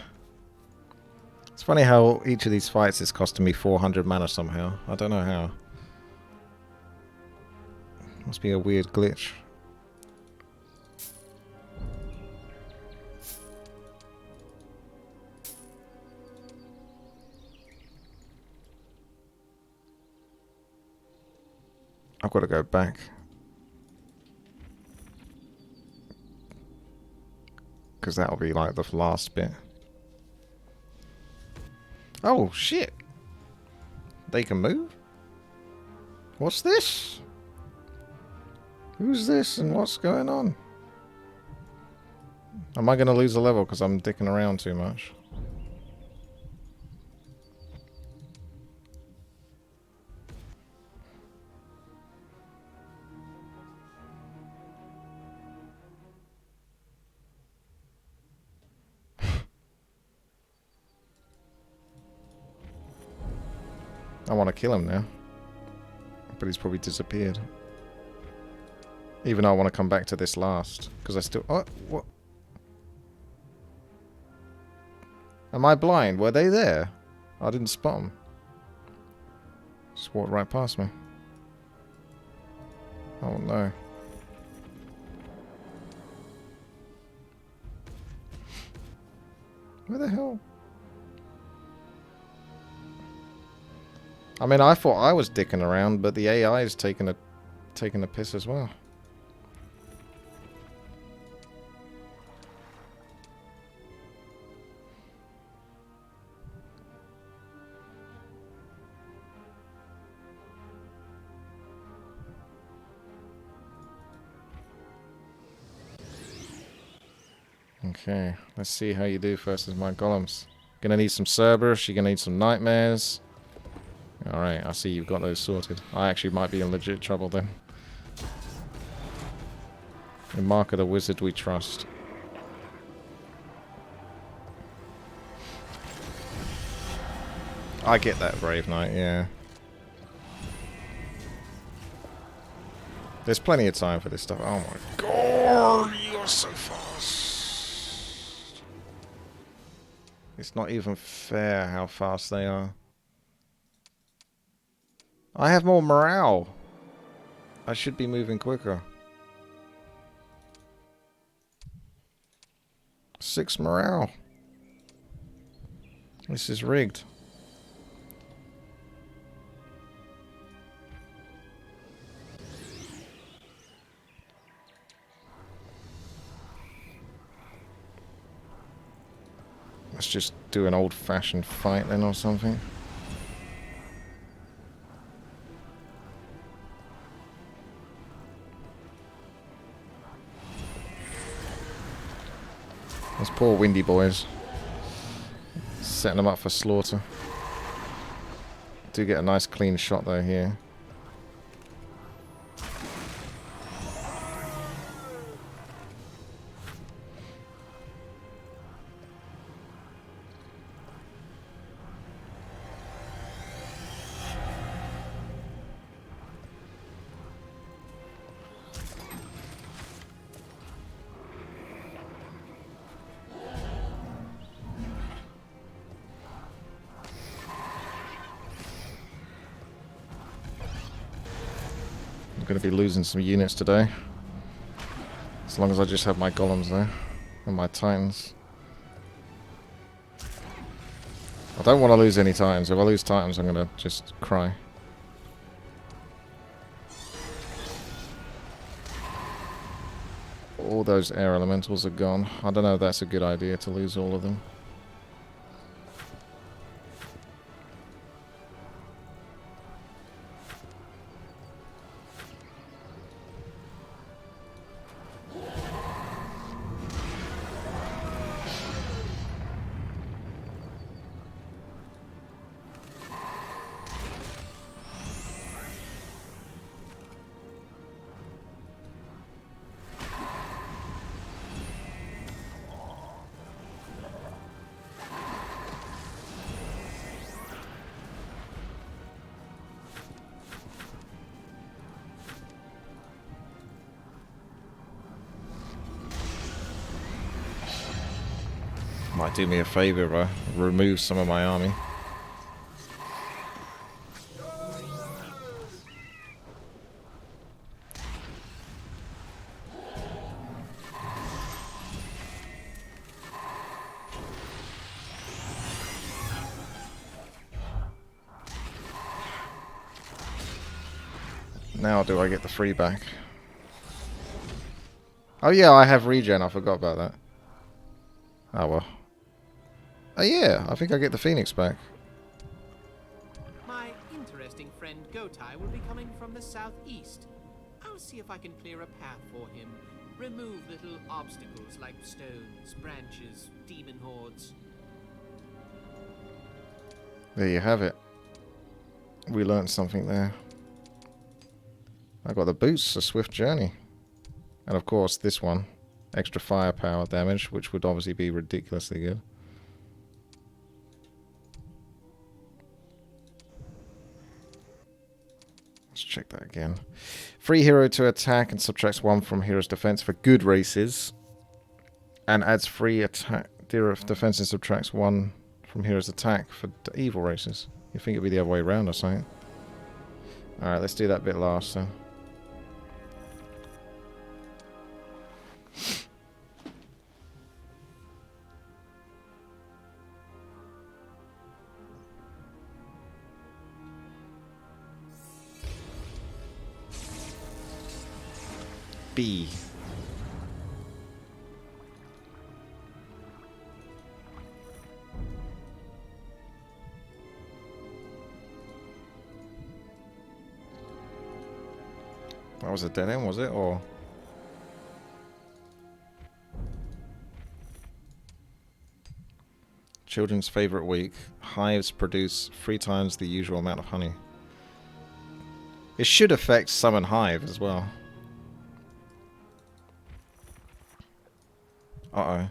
A: It's funny how each of these fights is costing me 400 mana somehow. I don't know how. Must be a weird glitch. I've got to go back. Because that'll be like the last bit. Oh, shit. They can move? What's this? Who's this and what's going on? Am I going to lose a level because I'm dicking around too much? I want to kill him now. But he's probably disappeared. Even though I want to come back to this last. Because I still... Oh, what? Am I blind? Were they there? I didn't spot them. Just walked right past me. Oh no. Where the hell? I mean, I thought I was dicking around, but the AI is taking a piss as well. Okay, let's see how you do versus my golems. Gonna need some Cerberus, you're gonna need some Nightmares. Alright, I see you've got those sorted. I actually might be in legit trouble then. The mark of the wizard we trust. I get that, Brave Knight, yeah. There's plenty of time for this stuff. Oh my god, you're so fast. It's not even fair how fast they are. I have more morale. I should be moving quicker. 6 morale. This is rigged. Let's just do an old-fashioned fight then or something. Those poor windy boys. Setting them up for slaughter. Do get a nice clean shot though here. Going to be losing some units today. As long as I just have my golems there. And my titans. I don't want to lose any titans. If I lose titans, I'm going to just cry. All those air elementals are gone. I don't know if that's a good idea to lose all of them. Might do me a favour if I remove some of my army. Now do I get the free back? Oh yeah, I have regen. I forgot about that. Oh well. Oh yeah, I think I get the Phoenix back.
B: My interesting friend WTii will be coming from the southeast. I'll see if I can clear a path for him. Remove little obstacles like stones, branches, demon hordes.
A: There you have it. We learned something there. I got the boots, a swift journey. And of course this one. Extra firepower damage, which would obviously be ridiculously good. Let's check that again. Free hero to attack and subtracts 1 from hero's defense for good races. And adds free attack defense and subtracts 1 from hero's attack for evil races. You think it'd be the other way around or something. Alright, let's do that bit last then. B. That was a dead end, was it? Or children's favorite week. Hives produce 3 times the usual amount of honey. It should affect summon hive as well. Uh-oh.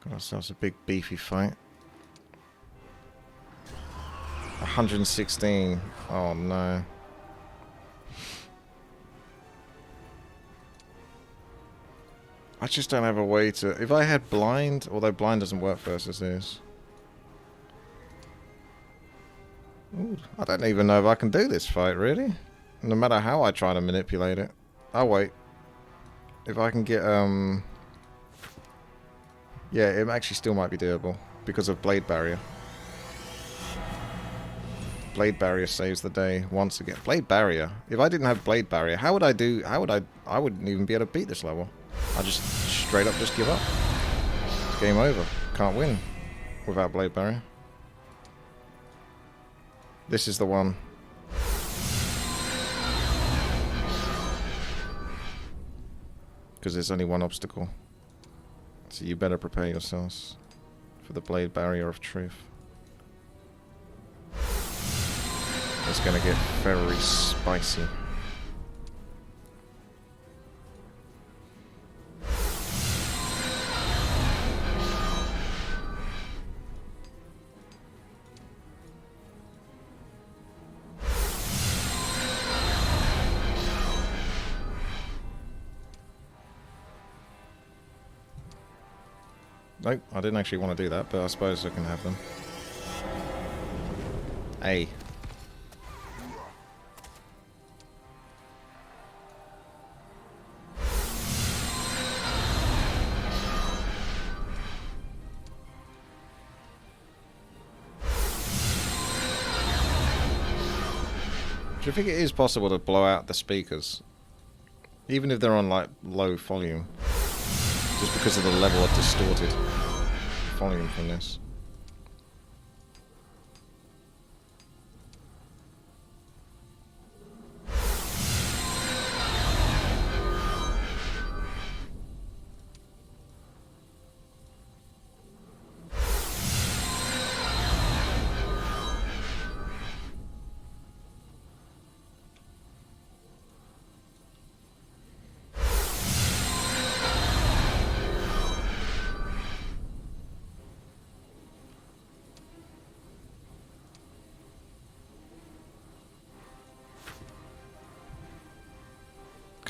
A: Got ourselves a big beefy fight. 116. Oh no. I just don't have a way to... If I had blind, although blind doesn't work versus this. Ooh, I don't even know if I can do this fight, really. No matter how I try to manipulate it. Oh, wait. If I can get, yeah, it actually still might be doable. Because of Blade Barrier. Blade Barrier saves the day once again. Blade Barrier? If I didn't have Blade Barrier, how would I do... I wouldn't even be able to beat this level. I just straight up just give up. Game over. Can't win without Blade Barrier. This is the one. Because there's only one obstacle. So you better prepare yourselves for the Blade Barrier of Truth. It's going to get very spicy. Nope, I didn't actually want to do that, but I suppose I can have them. A. Do you think it is possible to blow out the speakers? Even if they're on, like, low volume. Just because of the level of distorted volume from this.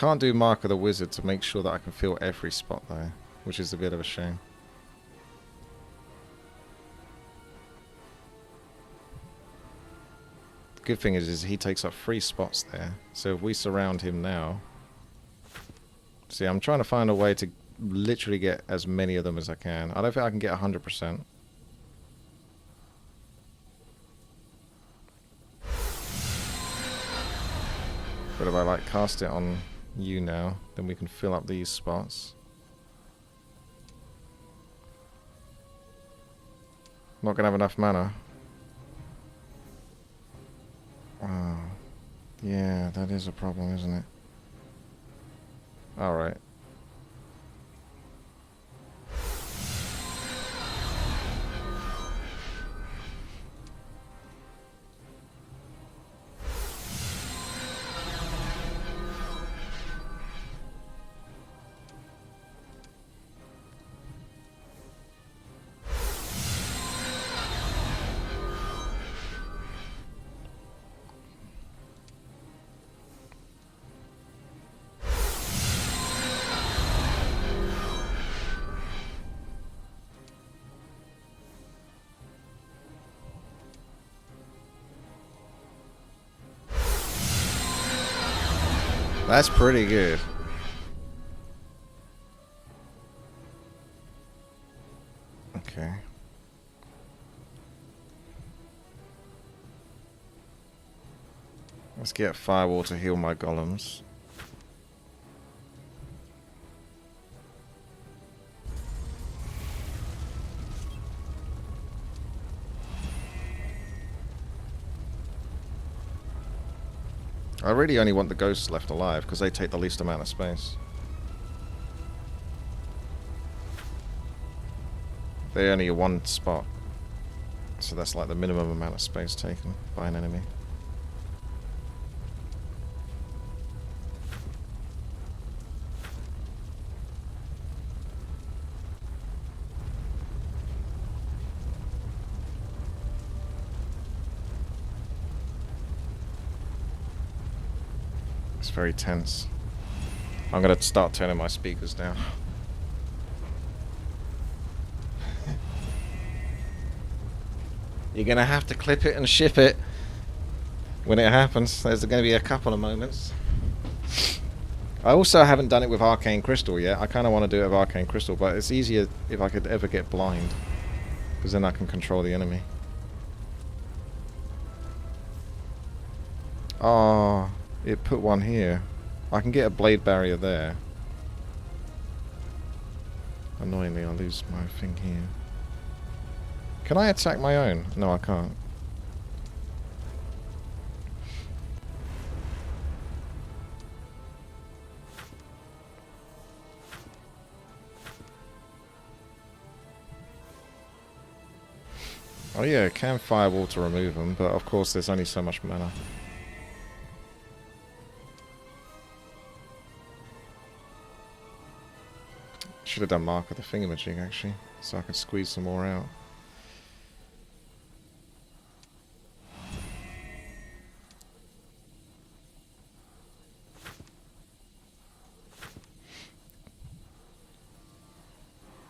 A: can't do Mark of the Wizard to make sure that I can fill every spot though, which is a bit of a shame. The good thing is he takes up 3 spots there. So if we surround him now... See, I'm trying to find a way to literally get as many of them as I can. I don't think I can get 100%. But if I like cast it on you now, then we can fill up these spots. Not gonna have enough mana. Oh, yeah, that is a problem, isn't it? Alright. That's pretty good. Okay. Let's get Firewall to heal my golems. I really only want the ghosts left alive because they take the least amount of space. They only are 1 spot. So that's like the minimum amount of space taken by an enemy. It's very tense. I'm gonna start turning my speakers down. You're gonna have to clip it and ship it when it happens. There's gonna be a couple of moments. I also haven't done it with Arcane Crystal yet. I kind of want to do it with Arcane Crystal, but it's easier if I could ever get blind, because then I can control the enemy. Oh, it put one here. I can get a blade barrier there. Annoyingly, I'll lose my thing here. Can I attack my own? No, I can't. Oh yeah, it can Firewall to remove them, but of course there's only so much mana. Should have done Mark of the Thingamajig actually, so I could squeeze some more out.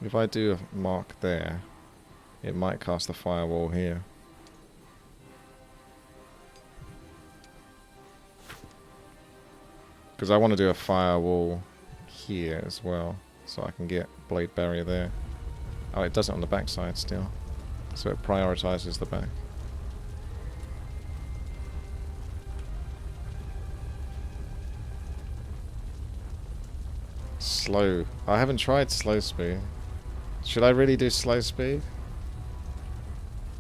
A: If I do a Mark there, it might cast the Firewall here. Because I want to do a Firewall here as well, so I can get Blade Barrier there. Oh, it does it on the back side still. So it prioritizes the back. Slow. I haven't tried slow speed. Should I really do slow speed?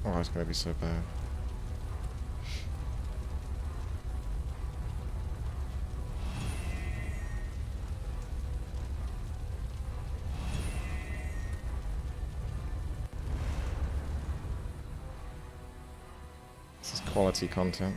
A: Oh, it's going to be so bad. This is quality content.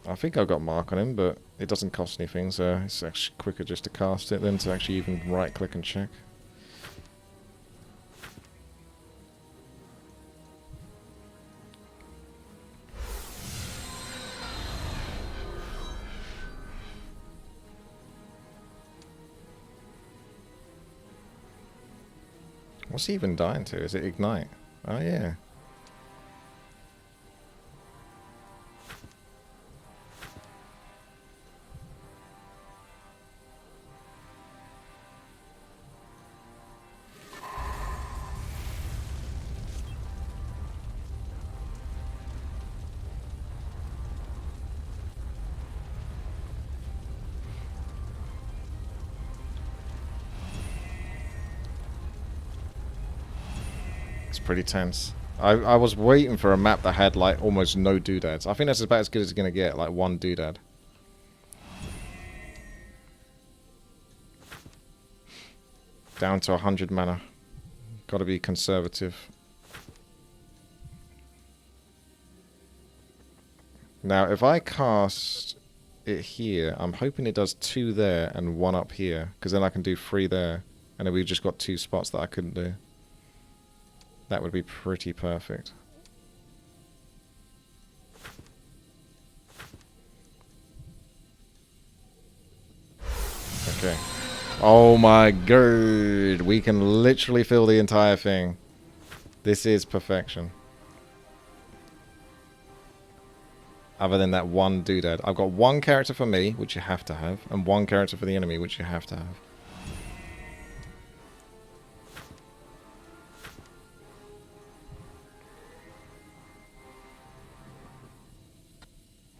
A: I think I've got Mark on him, but it doesn't cost anything, so it's actually quicker just to cast it than to actually even right-click and check. What's he even dying to? Is it ignite? Oh, yeah. It's pretty tense. I was waiting for a map that had like almost no doodads. I think that's about as good as it's gonna get, like one doodad. Down to 100 mana. Gotta be conservative. Now, if I cast it here, I'm hoping it does 2 there and 1 up here, because then I can do 3 there, and then we've just got 2 spots that I couldn't do. That would be pretty perfect. Okay. Oh my god. We can literally fill the entire thing. This is perfection. Other than that one doodad. I've got 1 character for me, which you have to have, and 1 character for the enemy, which you have to have.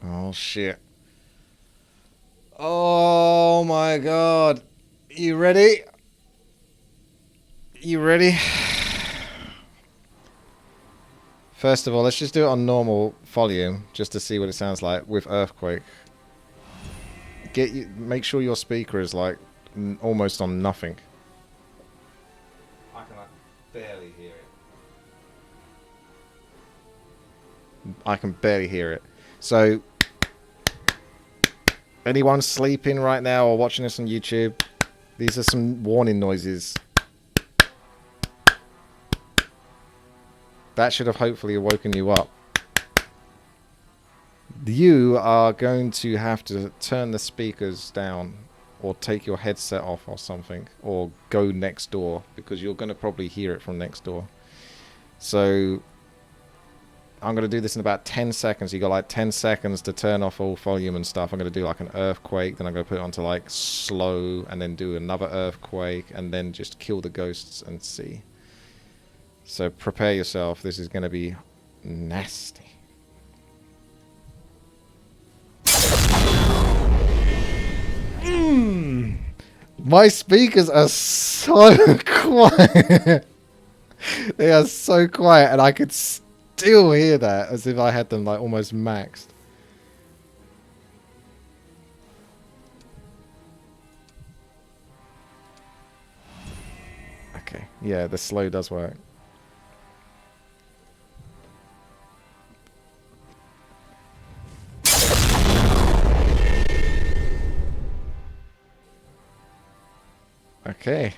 A: Oh shit. Oh my god. You ready? You ready? First of all, let's just do it on normal volume, just to see what it sounds like with Earthquake. Make sure your speaker is like almost on nothing. I can like barely hear it. I can barely hear it. So, anyone sleeping right now or watching this on YouTube, these are some warning noises. That should have hopefully awoken you up. You are going to have to turn the speakers down or take your headset off or something, or go next door, because you're going to probably hear it from next door. So I'm going to do this in about 10 seconds. You got like 10 seconds to turn off all volume and stuff. I'm going to do like an earthquake, then I'm going to put it onto like slow, and then do another earthquake, and then just kill the ghosts and see. So prepare yourself. This is going to be nasty. My speakers are so quiet. They are so quiet, and I could still hear that as if I had them like almost maxed. Okay, yeah, the slow does work. Okay.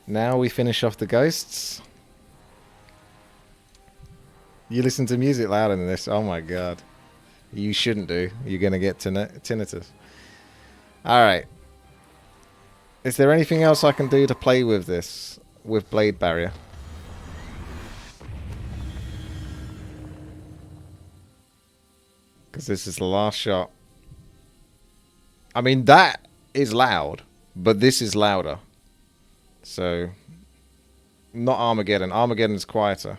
A: Now we finish off the ghosts. You listen to music louder than this. Oh my god. You shouldn't do. You're going to get tinnitus. Alright. Is there anything else I can do to play with this? With Blade Barrier? Because this is the last shot. I mean, that is loud. But this is louder. So, not Armageddon. Armageddon is quieter.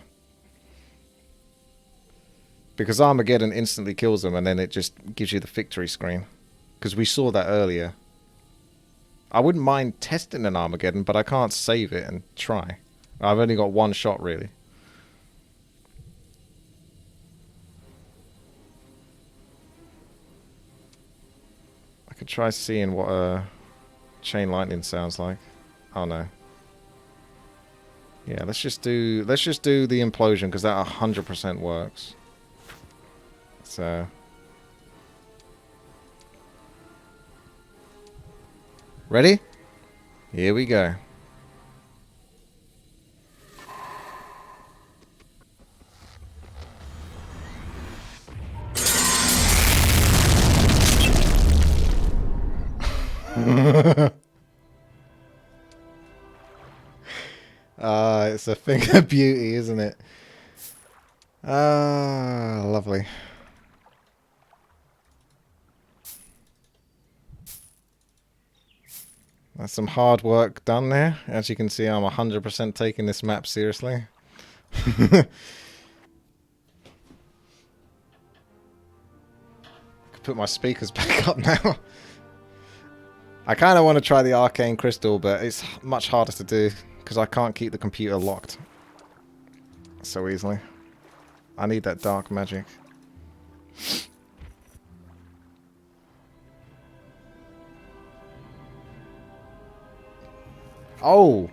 A: Because Armageddon instantly kills them, and then it just gives you the victory screen. Because we saw that earlier. I wouldn't mind testing an Armageddon, but I can't save it and try. I've only got 1 shot, really. I could try seeing what Chain Lightning sounds like. Oh no. Yeah, let's just do the implosion, because that 100% works. So ready? Here we go. It's a thing of beauty, isn't it? Ah, lovely. That's some hard work done there. As you can see, I'm 100% taking this map seriously. Could put my speakers back up now. I kind of want to try the arcane crystal, but it's much harder to do because I can't keep the computer locked so easily. I need that dark magic. Oh!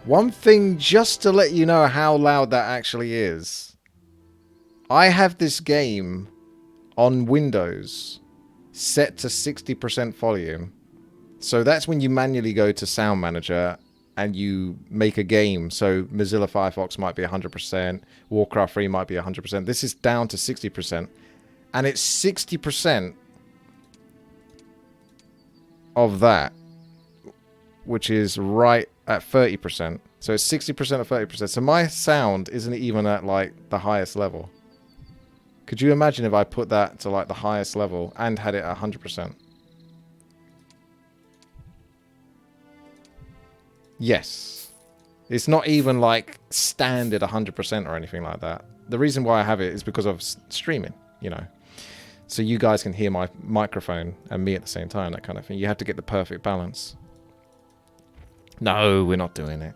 A: One thing just to let you know how loud that actually is. I have this game on Windows set to 60% volume. So that's when you manually go to Sound Manager and you make a game. So Mozilla Firefox might be 100%, Warcraft 3 might be 100%. This is down to 60%. And it's 60% of that, which is right at 30%. So it's 60% of 30%. So my sound isn't even at like the highest level. Could you imagine if I put that to like the highest level and had it at 100%? Yes. It's not even like standard 100% or anything like that. The reason why I have it is because of streaming, you know. So you guys can hear my microphone and me at the same time, that kind of thing. You have to get the perfect balance. No, we're not doing it.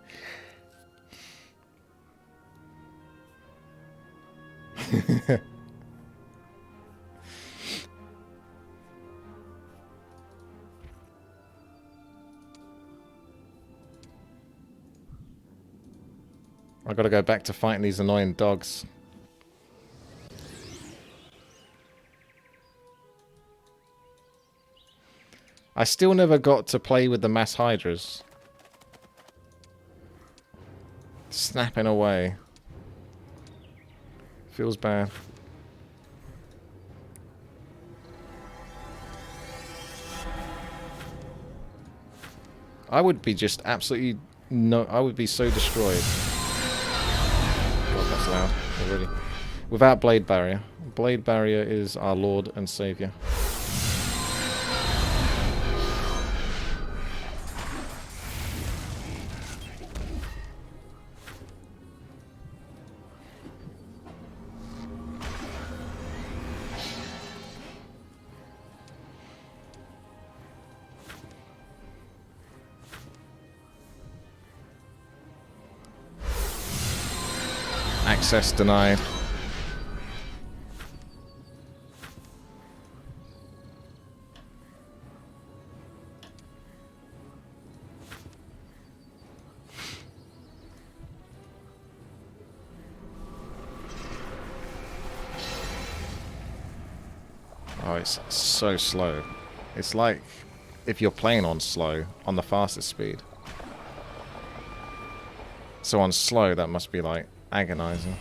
A: I gotta go back to fighting these annoying dogs. I still never got to play with the mass hydras. Snapping away. Feels bad. I would be just absolutely no. I would be so destroyed. God, that's loud already. Without Blade Barrier. Blade Barrier is our Lord and Savior. Access denied. Oh, it's so slow. It's like if you're playing on slow, on the fastest speed. So on slow, that must be like agonizing.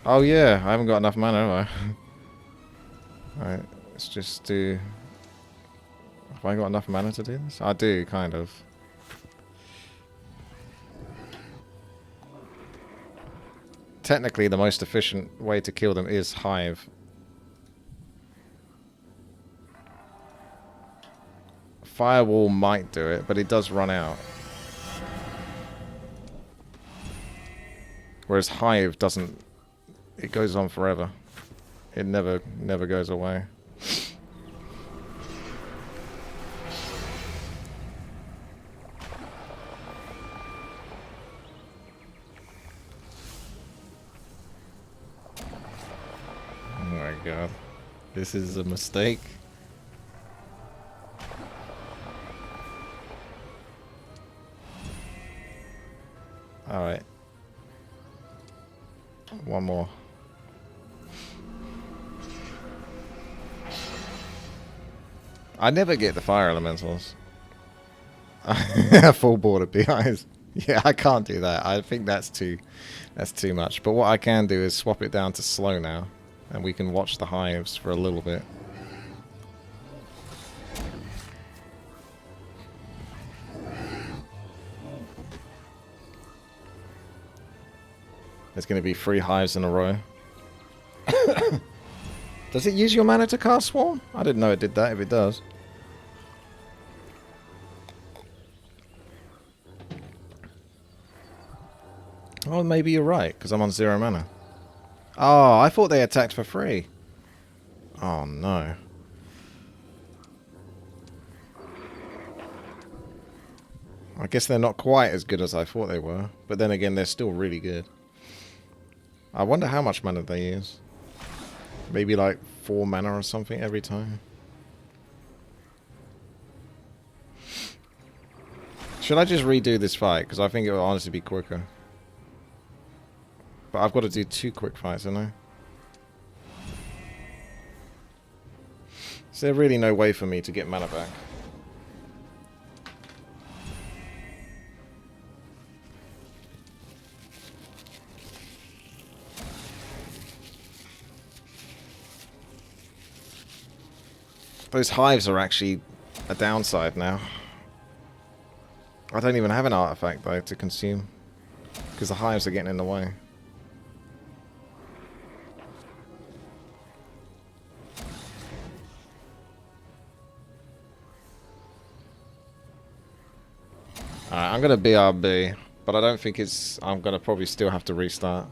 A: Oh yeah, I haven't got enough mana, have I? Alright, let's just do... Have I got enough mana to do this? I do, kind of. Technically, the most efficient way to kill them is Hive. Firewall might do it, but it does run out. Whereas Hive doesn't... It goes on forever. It never goes away. Oh my god. This is a mistake. Alright. One more. I never get the fire elementals. Full border BIs. Yeah, I can't do that. I think that's too much. But what I can do is swap it down to slow now, and we can watch the hives for a little bit. There's going to be 3 hives in a row. Does it use your mana to cast Swarm? I didn't know it did that, if it does. Oh, maybe you're right, because I'm on 0 mana. Oh, I thought they attacked for free. Oh, no. I guess they're not quite as good as I thought they were. But then again, they're still really good. I wonder how much mana they use. Maybe like 4 mana or something every time. Should I just redo this fight? Because I think it will honestly be quicker. But I've got to do 2 quick fights, don't I? Is there really no way for me to get mana back? Those hives are actually a downside now. I don't even have an artifact though to consume. Because the hives are getting in the way. Alright, I'm gonna BRB, but I don't think it's... I'm gonna probably still have to restart.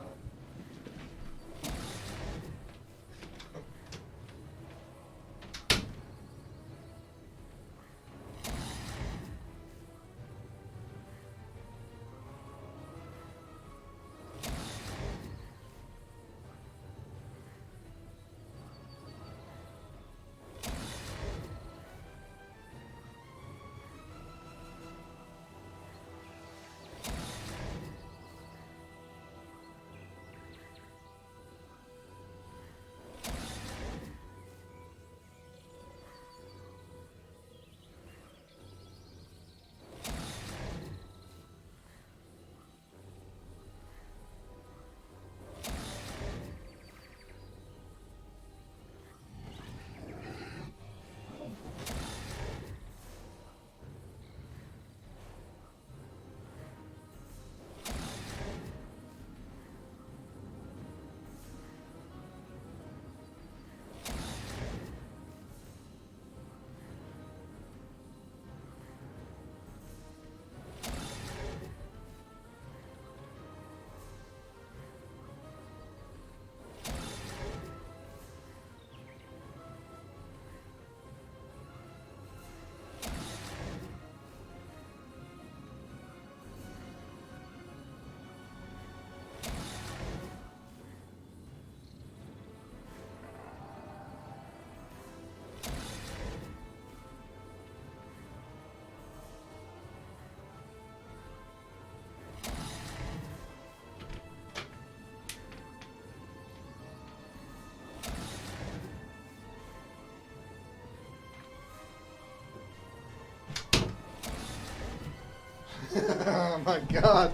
A: Oh my god!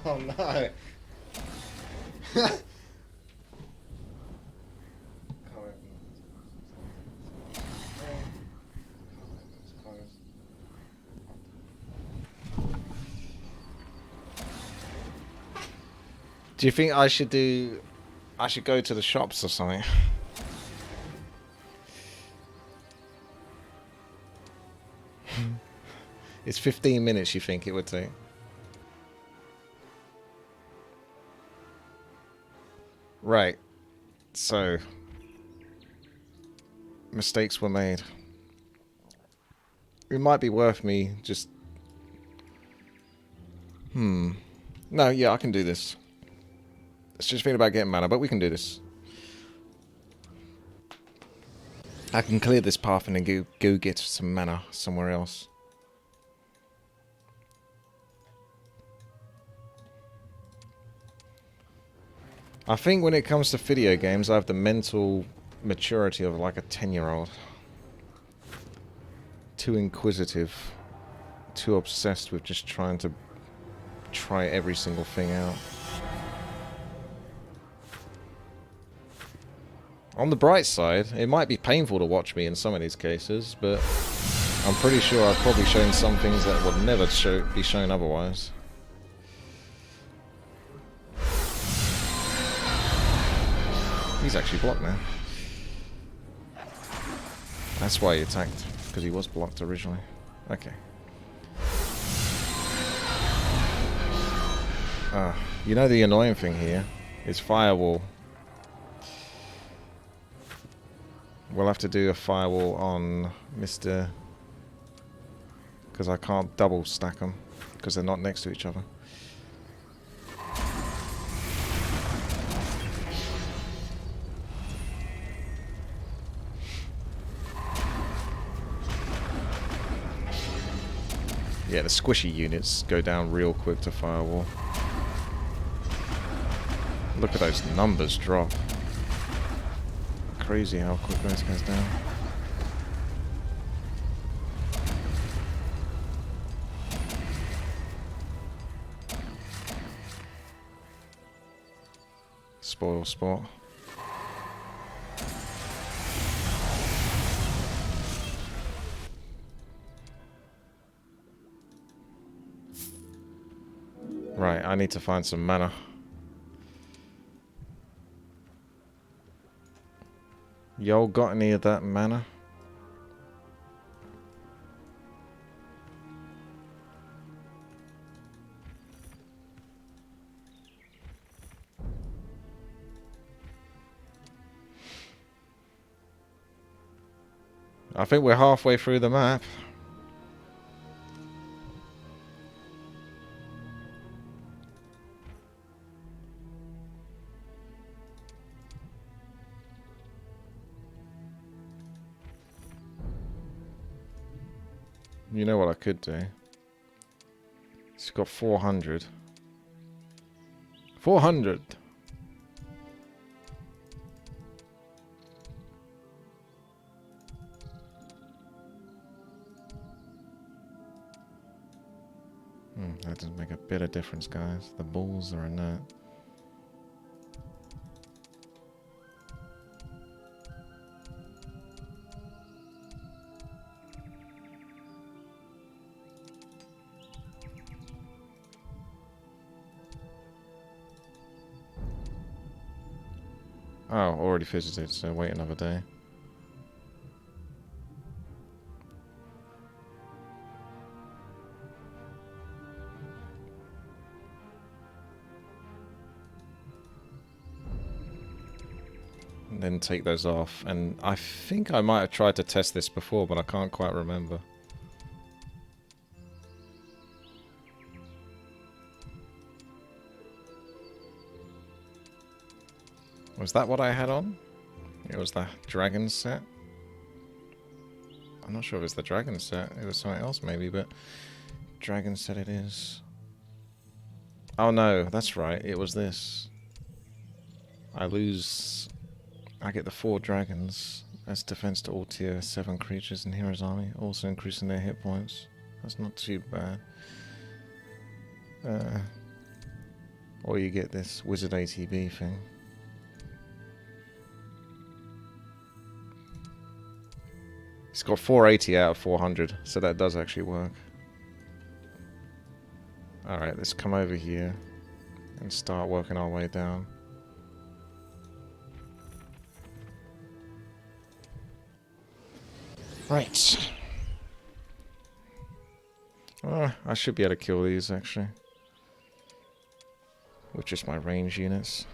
A: Oh no! Do you think I should do... I should go to the shops or something? It's 15 minutes you think it would take? Right. So... mistakes were made. It might be worth me just... No, yeah, I can do this. It's just thinking about getting mana, but we can do this. I can clear this path and then go get some mana somewhere else. I think when it comes to video games, I have the mental maturity of like a 10-year-old. Too inquisitive. Too obsessed with just trying to try every single thing out. On the bright side, it might be painful to watch me in some of these cases, but I'm pretty sure I've probably shown some things that would never be shown otherwise. He's actually blocked now. That's why he attacked, because he was blocked originally. Okay. You know the annoying thing here is firewall. We'll have to do a firewall on Mr. because I can't double stack them because they're not next to each other. Yeah, the squishy units go down real quick to firewall. Look at those numbers drop. Crazy how quick those goes down. Spoil spot. Right, I need to find some mana. Y'all got any of that mana? I think we're halfway through the map. You know what I could do? It's got 400. 400! That doesn't make a bit of difference, guys. The balls are in that. Oh, already visited, so wait another day. And then take those off. And I think I might have tried to test this before, but I can't quite remember. Was that what I had on? It was the dragon set? I'm not sure if it's the dragon set. It was something else maybe, but dragon set it is. Oh no, that's right. It was this. I get the 4 dragons as defense to all tier 7 creatures in Hero's Army, also increasing their hit points. That's not too bad. Or you get this Wizard ATB thing. It's got 480 out of 400, so that does actually work. Alright, let's come over here and start working our way down. Right. I should be able to kill these, actually. With just my range units.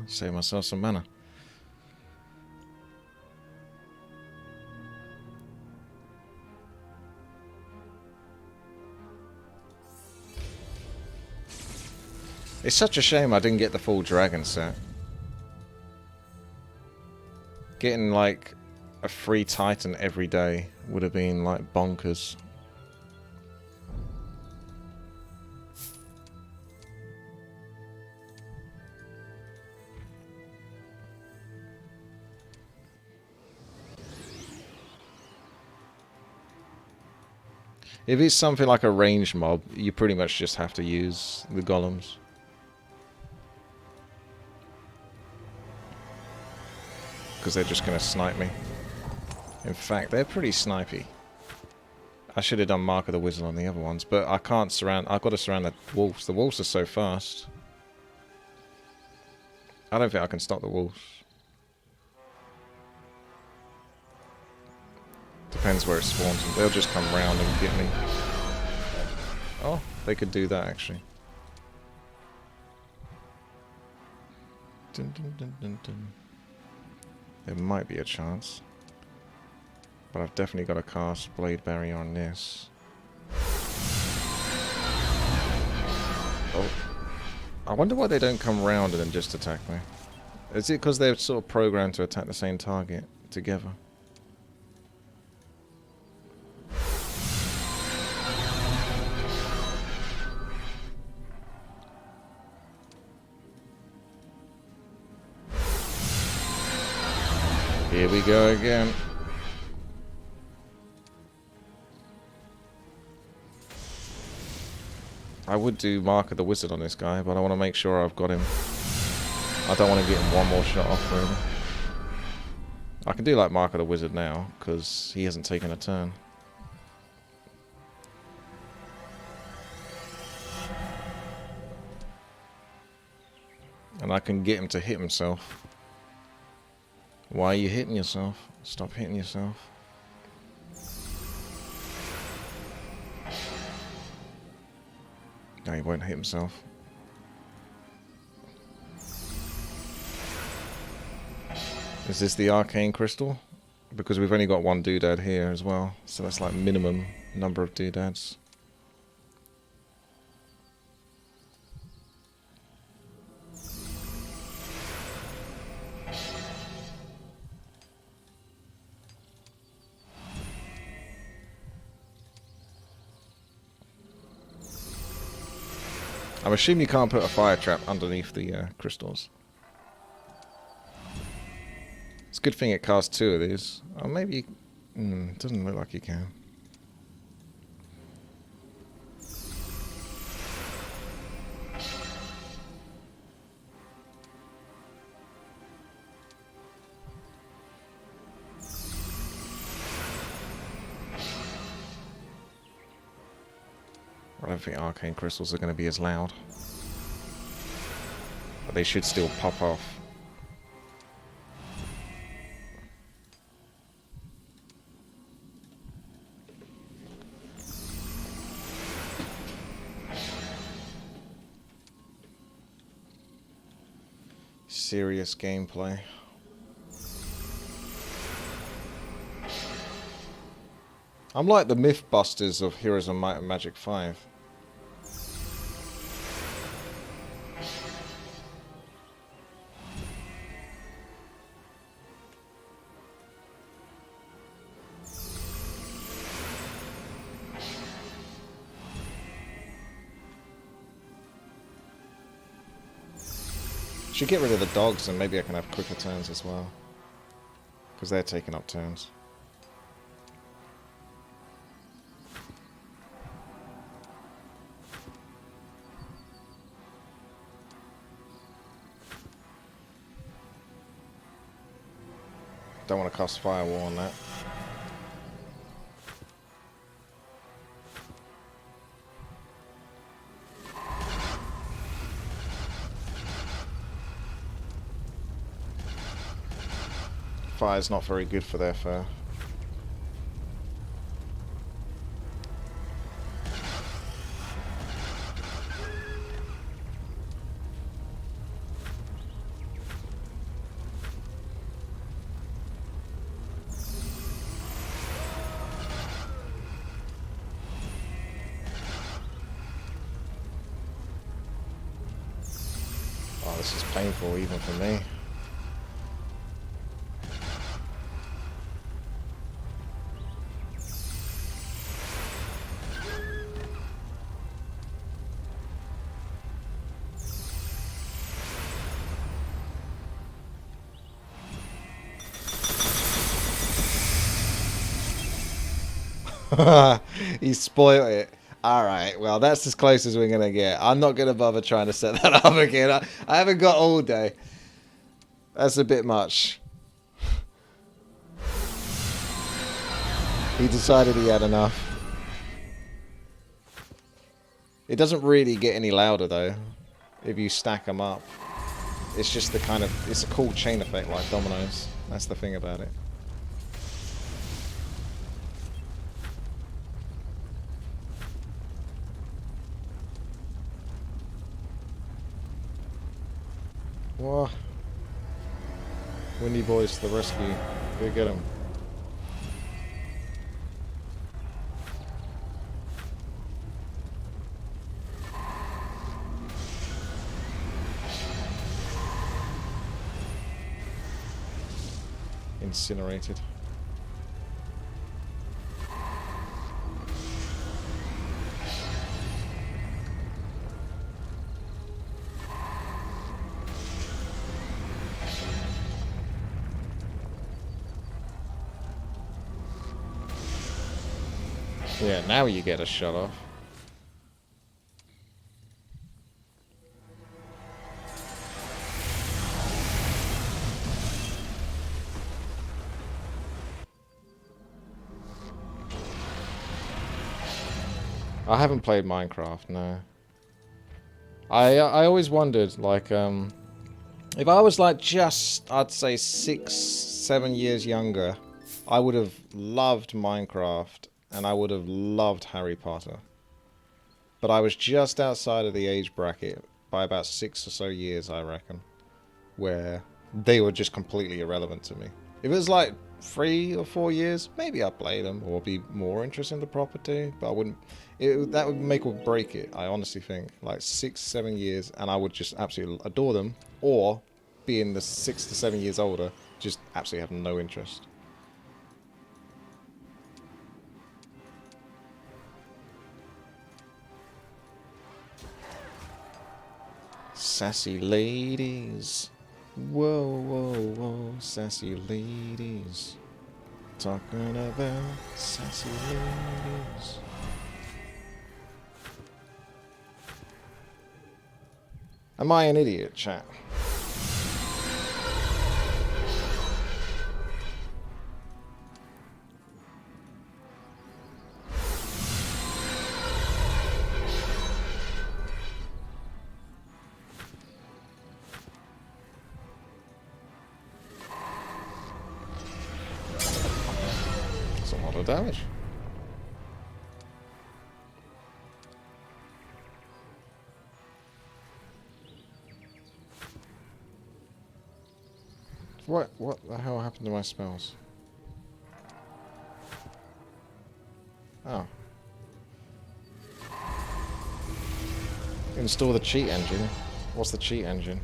A: Save myself some mana. It's such a shame I didn't get the full dragon set. Getting like a free Titan every day would have been like bonkers. If it's something like a ranged mob, you pretty much just have to use the golems. Because they're just going to snipe me. In fact, they're pretty snipey. I should have done Mark of the Wizard on the other ones, but I can't surround... I've got to surround the wolves. The wolves are so fast. I don't think I can stop the wolves. Depends where it spawns them. They'll just come round and get me. Oh, they could do that actually. Dun, dun, dun, dun, dun. There might be a chance. But I've definitely got to cast Blade Barrier on this. Oh. I wonder why they don't come round and then just attack me. Is it because they're sort of programmed to attack the same target together? Here we go again. I would do Mark of the Wizard on this guy, but I want to make sure I've got him. I don't want to get him one more shot off, really. I can do like Mark of the Wizard now, because he hasn't taken a turn. And I can get him to hit himself. Why are you hitting yourself? Stop hitting yourself. No, he won't hit himself. Is this the arcane crystal? Because we've only got one doodad here as well. So that's like minimum number of doodads. I'm assuming you can't put a fire trap underneath the crystals. It's a good thing it casts 2 of these. Or maybe... it doesn't look like you can. I don't think arcane crystals are going to be as loud. But they should still pop off. Serious gameplay. I'm like the Mythbusters of Heroes of Might and Magic 5. Should get rid of the dogs and maybe I can have quicker turns as well. Because they're taking up turns. Don't want to cast Firewall on that. Fire's not very good for their fur. Oh, this is painful even for me. He spoiled it. Alright, well, that's as close as we're going to get. I'm not going to bother trying to set that up again. I haven't got all day. That's a bit much. He decided he had enough. It doesn't really get any louder, though, if you stack them up. It's just the kind of... It's a cool chain effect like dominoes. That's the thing about it. Whoa. Windy boys to the rescue. Go get him. Incinerated. Yeah, now you get a shut off. I haven't played Minecraft, no. I always wondered, like, if I was like just, I'd say 6, 7 years younger, I would have loved Minecraft and I would have loved Harry Potter. But I was just outside of the age bracket by about 6 or so years, I reckon, where they were just completely irrelevant to me. If it was like 3 or 4 years, maybe I'd play them or be more interested in the property, but I wouldn't. That would make or break it, I honestly think. Like 6, 7 years, and I would just absolutely adore them, or being the 6 to 7 years older, just absolutely have no interest. Sassy ladies. Whoa, whoa, whoa, sassy ladies. Talking about sassy ladies. Am I an idiot, chat? That's a lot of damage. What the hell happened to my spells? Oh. Install the cheat engine. What's the cheat engine?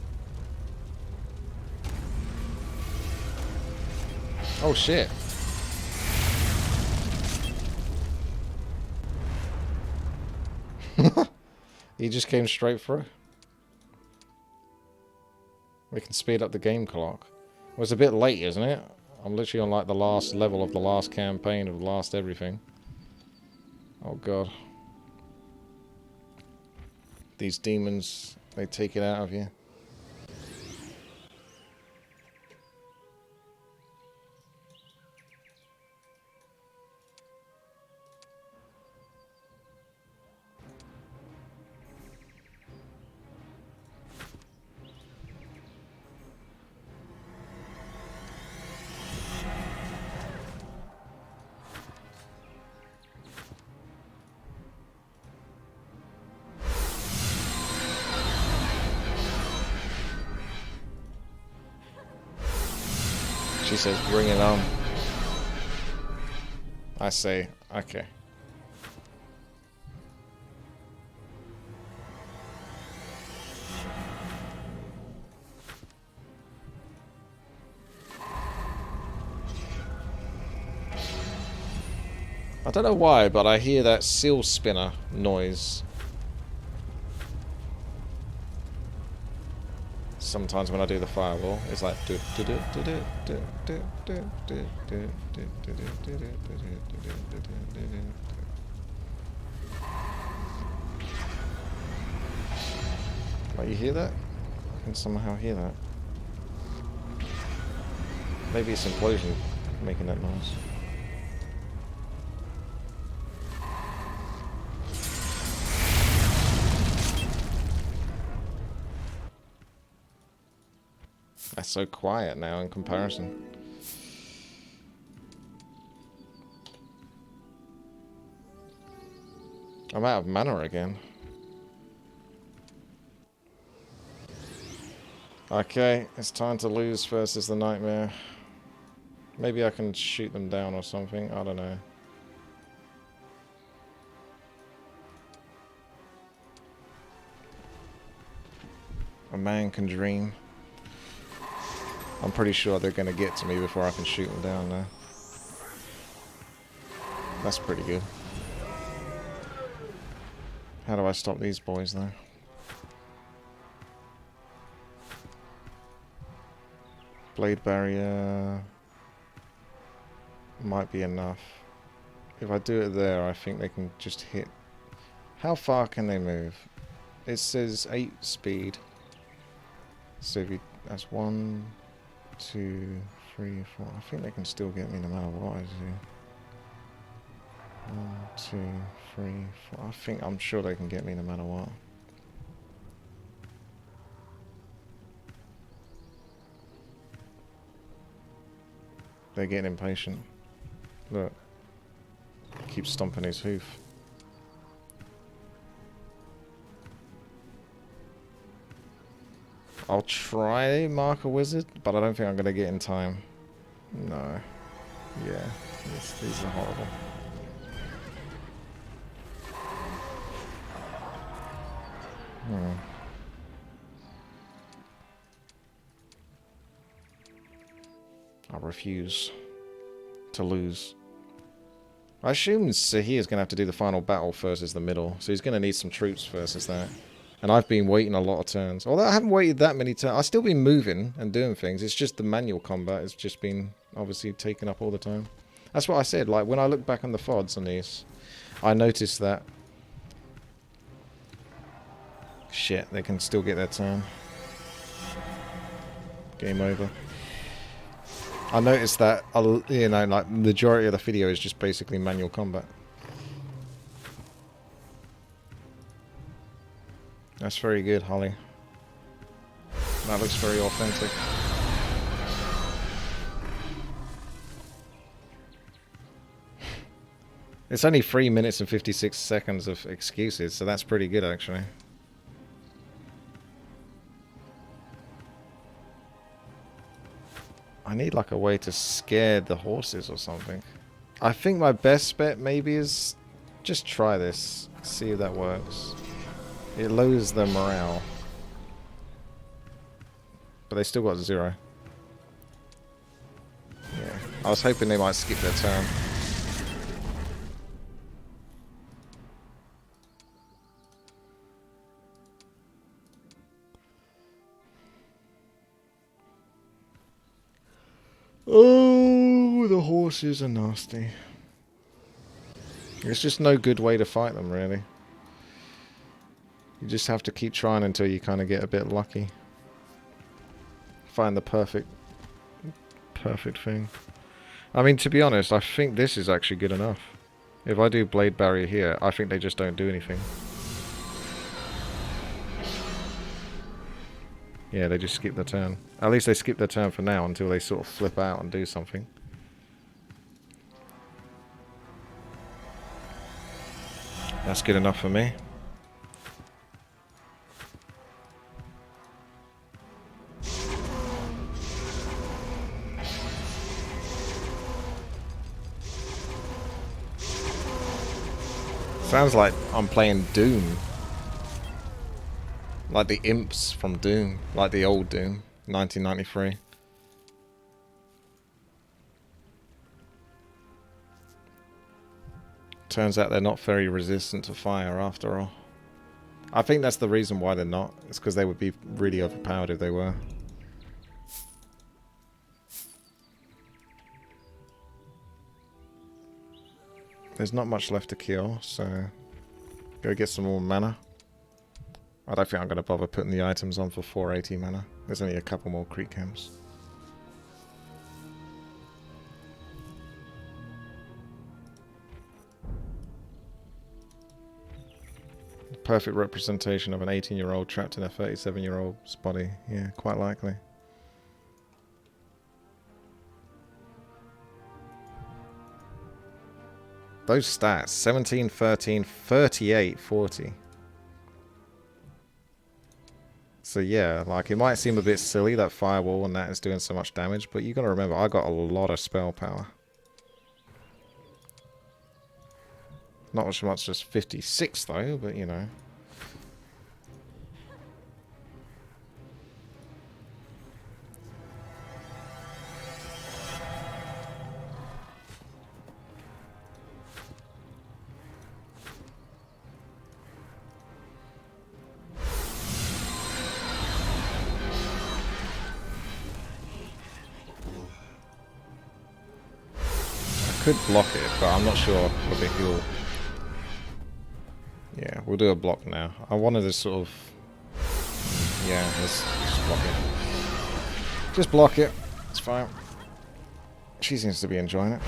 A: Oh shit. He just came straight through. We can speed up the game clock. Well, it's a bit late, isn't it? I'm literally on like the last level of the last campaign of the last everything. Oh god. These demons, they take it out of you. She says, bring it on. I say, okay. I don't know why, but I hear that seal spinner noise sometimes when I do the fireball. It's like You hear that? I can somehow hear that. Maybe it's implosion making that noise. That's so quiet now in comparison. I'm out of mana again. Okay, it's time to lose versus the nightmare. Maybe I can shoot them down or something. I don't know. A man can dream. I'm pretty sure they're going to get to me before I can shoot them down now. That's pretty good. How do I stop these boys though? Blade barrier might be enough. If I do it there, I think they can just hit. How far can they move? It says 8 speed. So if you, that's 1, 2, 3, 4. I think they can still get me no matter what I do. 1, 2, 3, 4. I'm sure they can get me no matter what. They're getting impatient. Look. Keeps stomping his hoof. I'll try mark a wizard, but I don't think I'm going to get in time. No. Yeah. These are horrible. I refuse to lose. I assume Zehir is going to have to do the final battle versus the middle, so he's going to need some troops versus that. And I've been waiting a lot of turns. Although I haven't waited that many turns. I've still been moving and doing things. It's just the manual combat has just been obviously taken up all the time. That's what I said. Like, when I look back on the FODs on these, I noticed that... Shit, they can still get their turn. Game over. I noticed that, you know, like, majority of the video is just basically manual combat. That's very good, Holly. That looks very authentic. It's only 3 minutes and 56 seconds of excuses, so that's pretty good, actually. I need like a way to scare the horses or something. I think my best bet maybe is just try this. See if that works. It lowers their morale. But they still got 0. Yeah. I was hoping they might skip their turn. Oh, the horses are nasty. There's just no good way to fight them, really. You just have to keep trying until you kind of get a bit lucky. Find the perfect thing. I mean, to be honest, I think this is actually good enough. If I do blade barrier here, I think they just don't do anything. Yeah, they just skip their turn. At least they skip their turn for now until they sort of flip out and do something. That's good enough for me. Sounds like I'm playing Doom. Like the imps from Doom. Like the old Doom. 1993. Turns out they're not very resistant to fire after all. I think that's the reason why they're not. It's because they would be really overpowered if they were. There's not much left to kill, so go get some more mana. I don't think I'm going to bother putting the items on for 480 mana. There's only a couple more creep camps. Perfect representation of an 18-year-old trapped in a 37-year-old's body. Yeah, quite likely. Those stats, 17, 13, 38, 40. So yeah, like it might seem a bit silly that firewall and that is doing so much damage, but you gotta remember I got a lot of spell power. Not as much as 56 though, but you know. Could block it, but I'm not sure whether he'll... Yeah, we'll do a block now. I wanted to sort of... Yeah, let's just block it. Just block it. It's fine. She seems to be enjoying it.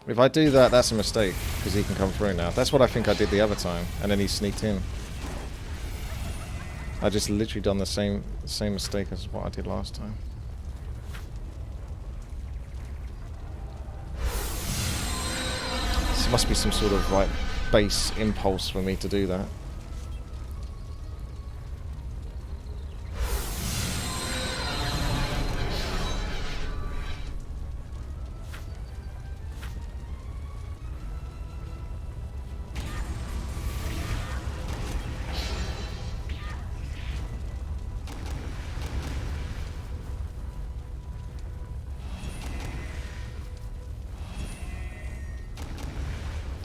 A: If I do that, that's a mistake, because he can come through now. That's what I think I did the other time, and then he sneaked in. I just literally done the same mistake as what I did last time. This must be some sort of like base impulse for me to do that.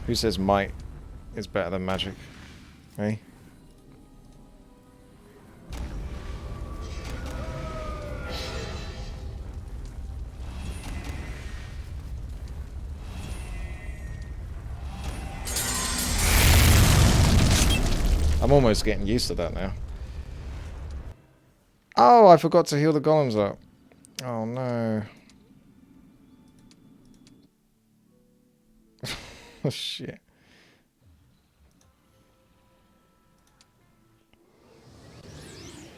A: Who says might is better than magic? Eh? I'm almost getting used to that now. Oh, I forgot to heal the golems up. Oh no. Oh shit.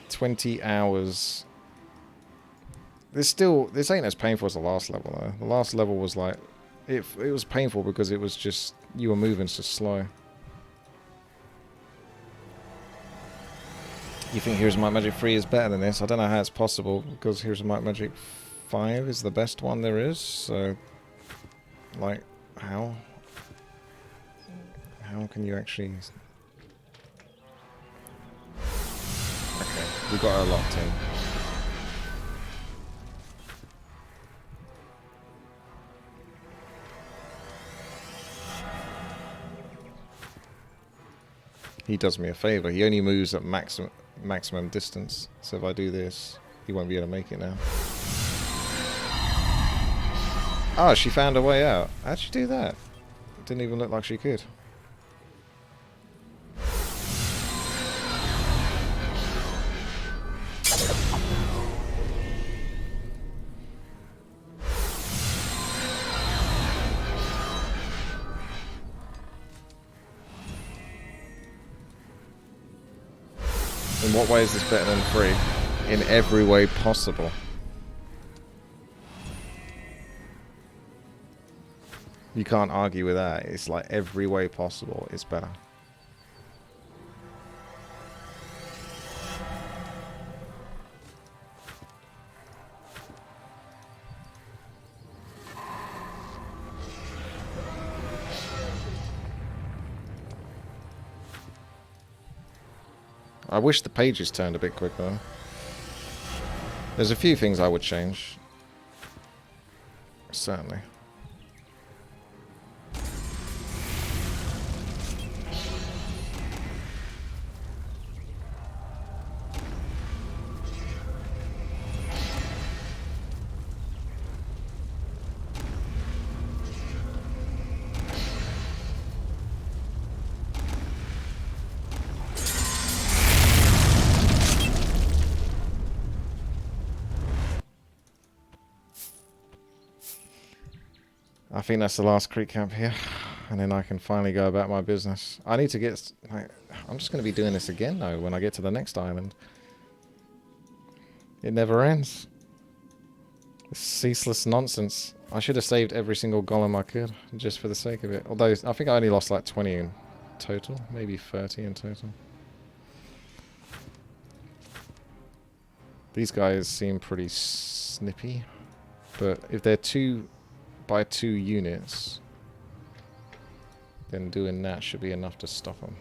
A: $20 hours. This ain't as painful as the last level though. The last level was like it was painful because it was just you were moving so slow. You think Heroes of Might Magic 3 is better than this? I don't know how it's possible because Heroes of Might Magic 5 is the best one there is, so like how can you actually... Okay, we got her locked in. He does me a favor. He only moves at maximum distance. So if I do this, he won't be able to make it now. Oh, she found a way out. How'd she do that? It didn't even look like she could. In what way is this better than 3? In every way possible. You can't argue with that. It's like every way possible is better. I wish the pages turned a bit quicker. There's a few things I would change. Certainly. I think that's the last creek camp here. And then I can finally go about my business. I need to get... Like, I'm just going to be doing this again, though, when I get to the next island. It never ends. It's ceaseless nonsense. I should have saved every single golem I could, just for the sake of it. Although, I think I only lost like 20 in total. Maybe 30 in total. These guys seem pretty snippy. But if they're 2 by 2 units... then doing that should be enough to stop them.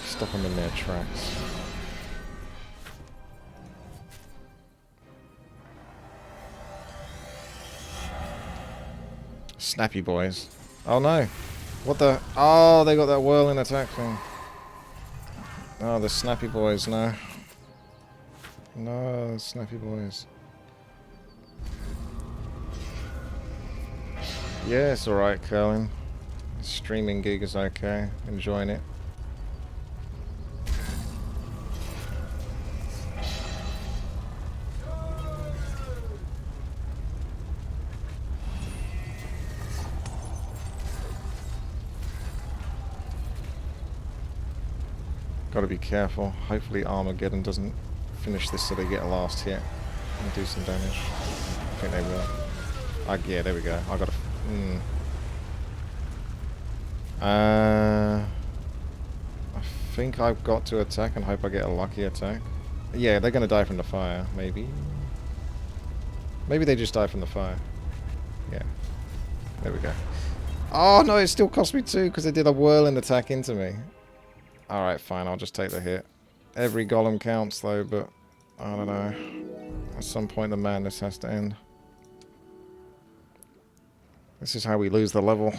A: Stop them in their tracks. Snappy boys. Oh no. What the... Oh, they got that whirling attack thing. Oh, the snappy boys, no. No, snappy boys. Yeah, it's alright, Curlin. Streaming gig is okay. Enjoying it. Gotta be careful. Hopefully Armageddon doesn't finish this so they get a last hit and do some damage. I think they will. Yeah, there we go. I gotta... I think I've got to attack and hope I get a lucky attack. Yeah, they're gonna die from the fire, maybe. Maybe they just die from the fire. Yeah. There we go. Oh no, it still cost me 2 because they did a whirling attack into me. Alright, fine, I'll just take the hit. Every golem counts though, but I don't know. At some point the madness has to end. This is how we lose the level.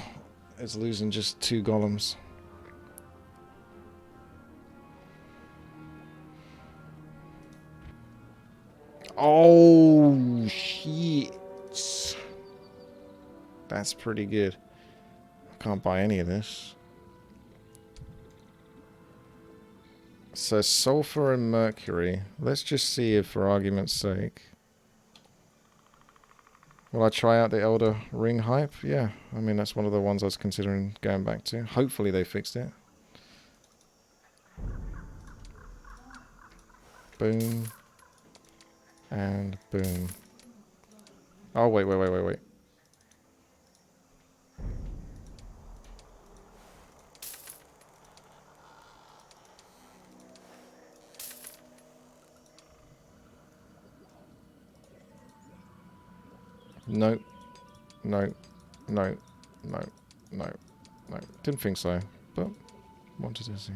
A: It's losing just 2 golems. Oh, shit. That's pretty good. I can't buy any of this. So sulfur and mercury. Let's just see if, for argument's sake... Will I try out the Elder Ring hype? Yeah, I mean, that's one of the ones I was considering going back to. Hopefully they fixed it. Boom. And boom. Oh, wait. No. Didn't think so, but wanted to see.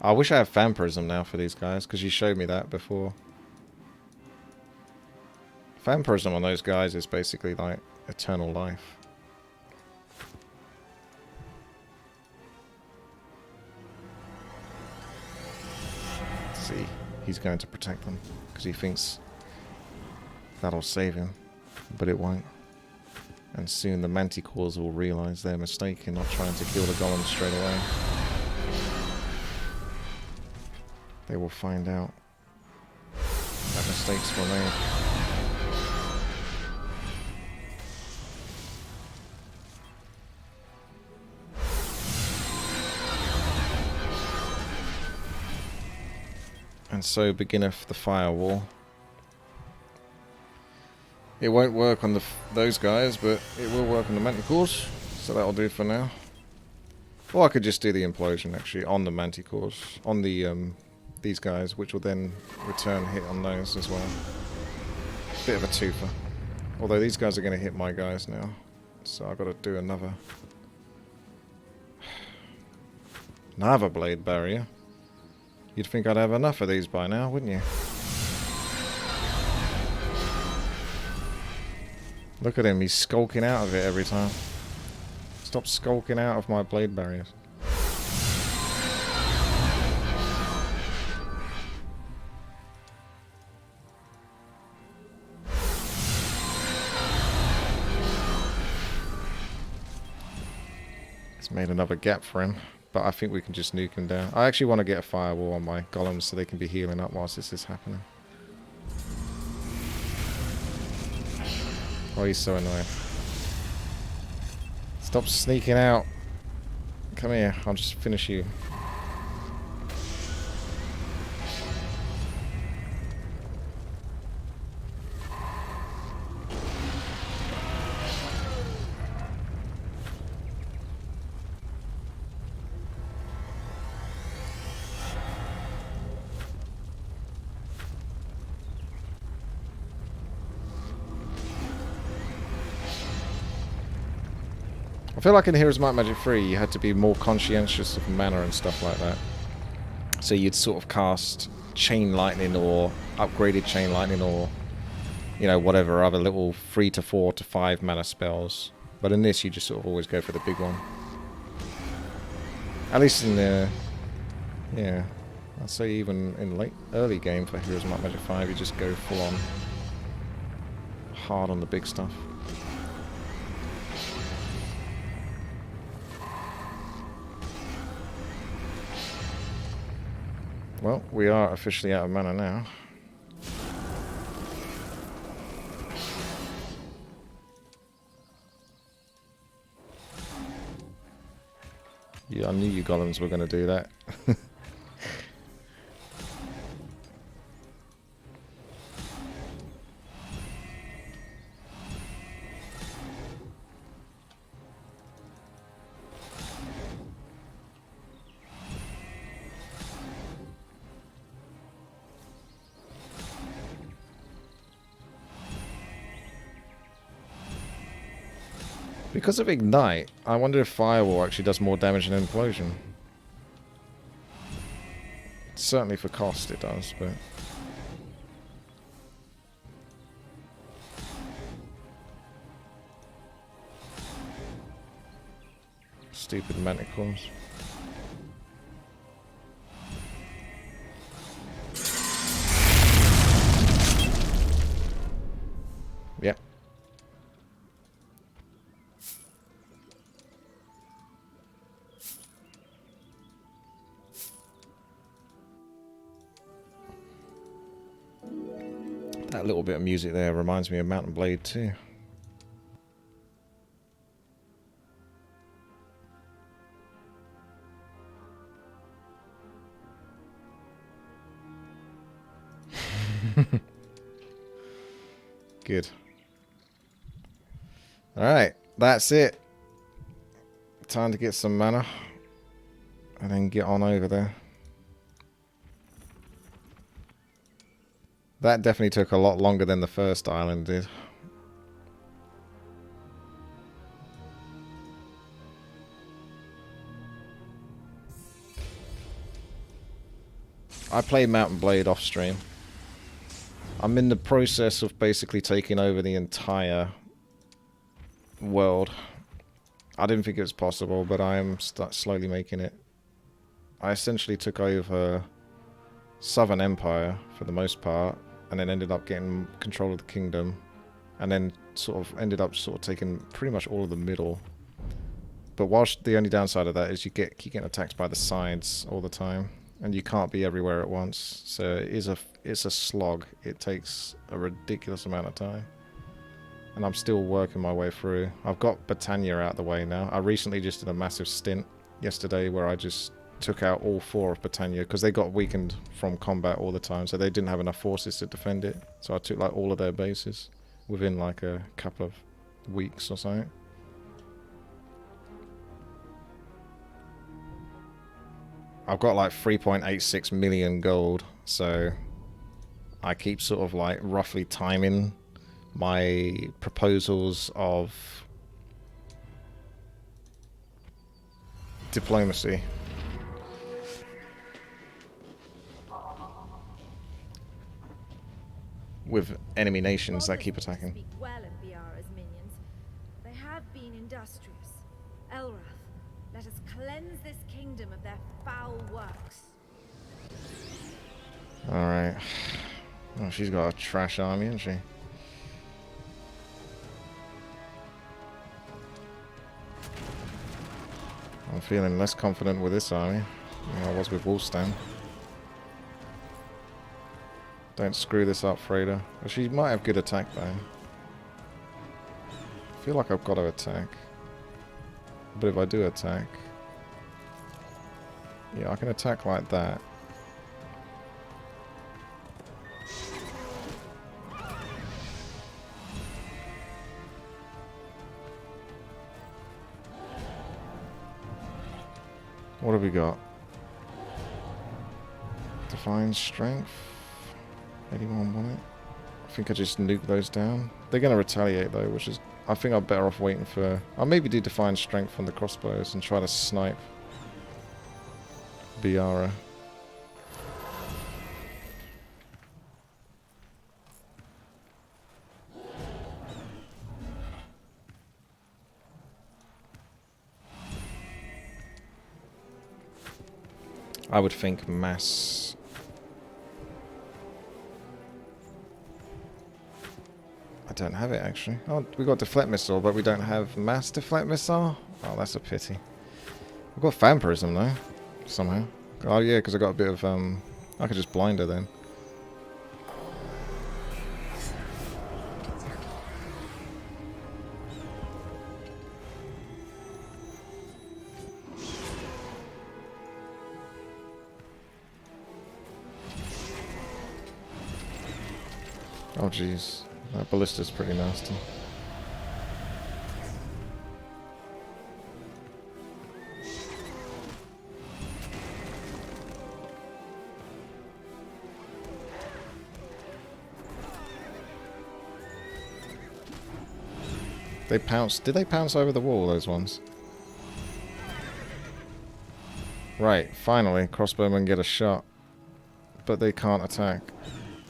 A: I wish I had Vampirism now for these guys, because you showed me that before. Vampirism on those guys is basically like eternal life. See, he's going to protect them because he thinks that'll save him, but it won't. And soon the Manticores will realize their mistake in not trying to kill the golems straight away. They will find out that mistakes were made. And so beginneth the firewall. It won't work on those guys, but it will work on the Manticores, so that'll do for now. Or I could just do the implosion actually on the Manticores, on the these guys, which will then return hit on those as well. Bit of a twofer. Although these guys are going to hit my guys now, so I've got to do another blade barrier. You'd think I'd have enough of these by now, wouldn't you? Look at him, he's skulking out of it every time. Stop skulking out of my blade barriers. It's made another gap for him. But I think we can just nuke him down. I actually want to get a firewall on my golems so they can be healing up whilst this is happening. Oh, he's so annoying. Stop sneaking out. Come here, I'll just finish you. I feel like in Heroes Might Magic 3 you had to be more conscientious of mana and stuff like that. So you'd sort of cast Chain Lightning or upgraded Chain Lightning or, you know, whatever other little 3 to 4 to 5 mana spells. But in this you just sort of always go for the big one. At least in the... yeah. I'd say even in early game for Heroes Might Magic 5 you just go full on hard on the big stuff. Well, we are officially out of mana now. Yeah, I knew you golems were going to do that. Because of Ignite, I wonder if Firewall actually does more damage than Implosion. Certainly for cost it does, but... stupid Manticores. Yep. That little bit of music there reminds me of Mountain Blade too. Good. Alright, that's it. Time to get some mana. And then get on over there. That definitely took a lot longer than the first island did. I play Mountain Blade off stream. I'm in the process of basically taking over the entire world. I didn't think it was possible, but I am slowly making it. I essentially took over Southern Empire for the most part, and then ended up getting control of the kingdom, and then sort of ended up taking pretty much all of the middle. But whilst the only downside of that is you keep getting attacked by the sides all the time, and you can't be everywhere at once. So it's a slog. It takes a ridiculous amount of time, and I'm still working my way through. I've got Britannia out the way now. I recently just did a massive stint yesterday where I just took out all 4 of Britannia because they got weakened from combat all the time, so they didn't have enough forces to defend it. So I took like all of their bases within like a couple of weeks or something. I've got like 3.86 million gold, so I keep sort of like roughly timing my proposals of diplomacy. With enemy nations that keep attacking.
D: Speak well of Biara's minions. They have been industrious. Elrath, let us cleanse this kingdom of their foul works.
A: Alright. Oh, she's got a trash army, hasn't she? feeling less confident with this army than I was with Wolfstan. Don't screw this up, Freda. Well, she might have good attack though. I feel like I've got to attack. But if I do attack... Yeah, I can attack like that. What have we got? Divine Strength. Anyone want it? I think I just nuke those down. They're going to retaliate though, which is... I think I'm better off waiting for... I'll maybe do Divine Strength from the crossbows and try to snipe Biara. I would think mass. I don't have it actually. Oh, we got deflect missile, but we don't have mass deflect missile. Oh, that's a pity. We've got vampirism though, somehow. Oh yeah, because I got a bit of I could just blind her then. Oh jeez, that ballista's pretty nasty. They pounced. Did they pounce over the wall, those ones? Right, finally, crossbowmen get a shot. But they can't attack.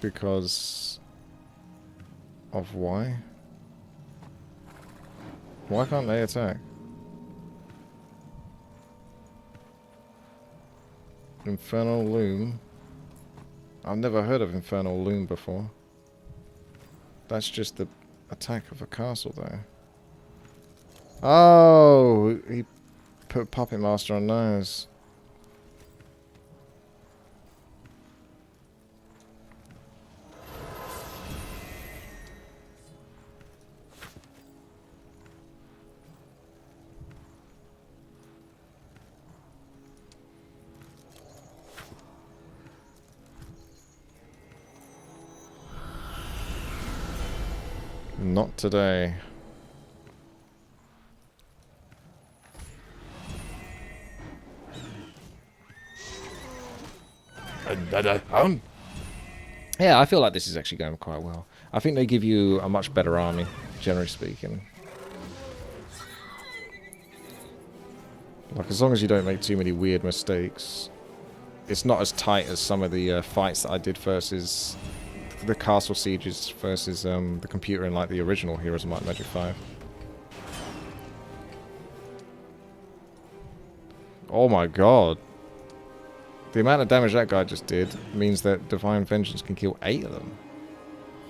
A: Because... of why? Why can't they attack? Infernal Loom. I've never heard of Infernal Loom before. That's just the attack of a castle, though. Oh! He put Puppet Master on those. Not today. Yeah, I feel like this is actually going quite well. I think they give you a much better army, generally speaking. Like, as long as you don't make too many weird mistakes. It's not as tight as some of the fights that I did versus the castle sieges versus the computer in like the original Heroes of Might and Magic 5. Oh my god. The amount of damage that guy just did means that Divine Vengeance can kill 8 of them.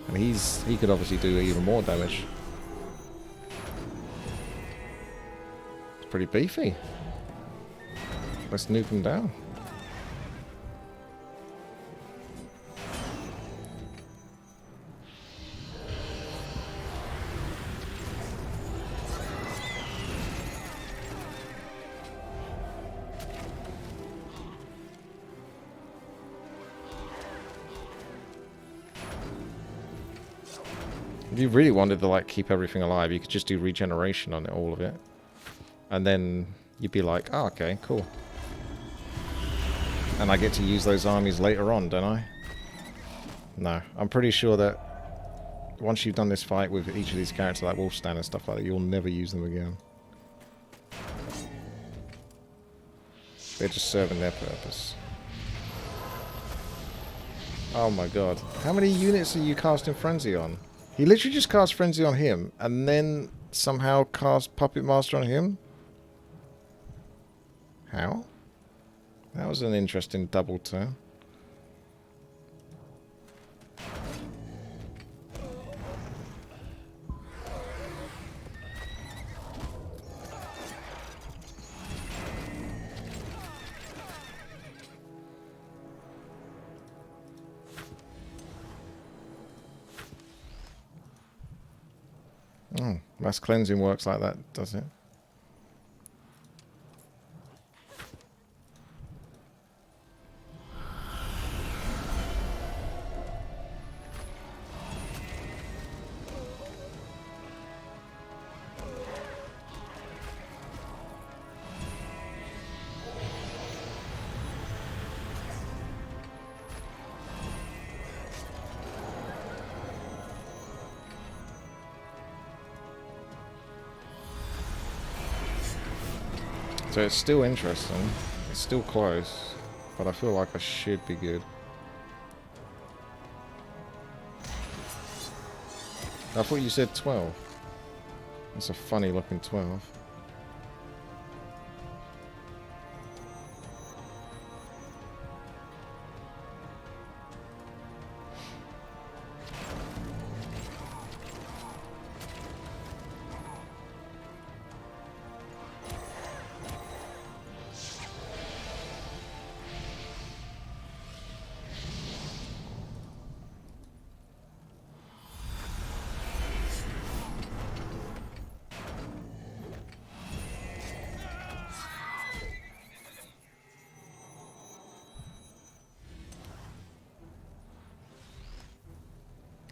A: And he could obviously do even more damage. It's pretty beefy. Let's nuke him down. If you really wanted to like keep everything alive, you could just do regeneration on it, all of it. And then you'd be like, oh, okay, cool. And I get to use those armies later on, don't I? No. I'm pretty sure that once you've done this fight with each of these characters like Wolfstan and stuff like that, you'll never use them again. They're just serving their purpose. Oh my god. How many units are you casting Frenzy on? He literally just cast Frenzy on him, and then somehow cast Puppet Master on him? How? That was an interesting double turn. Oh, mass cleansing works like that, does it? So it's still interesting. It's still close, but I feel like I should be good. I thought you said 12. That's a funny looking 12.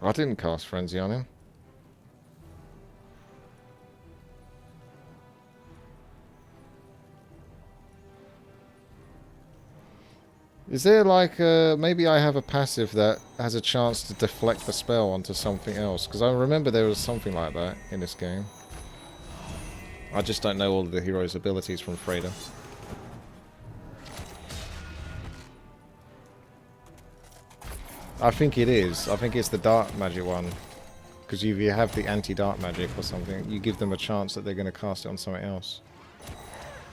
A: I didn't cast Frenzy on him. Is there like maybe I have a passive that has a chance to deflect the spell onto something else? Because I remember there was something like that in this game. I just don't know all of the hero's abilities from Freda. I think it is. I think it's the dark magic one. Because if you have the anti-dark magic or something, you give them a chance that they're going to cast it on something else.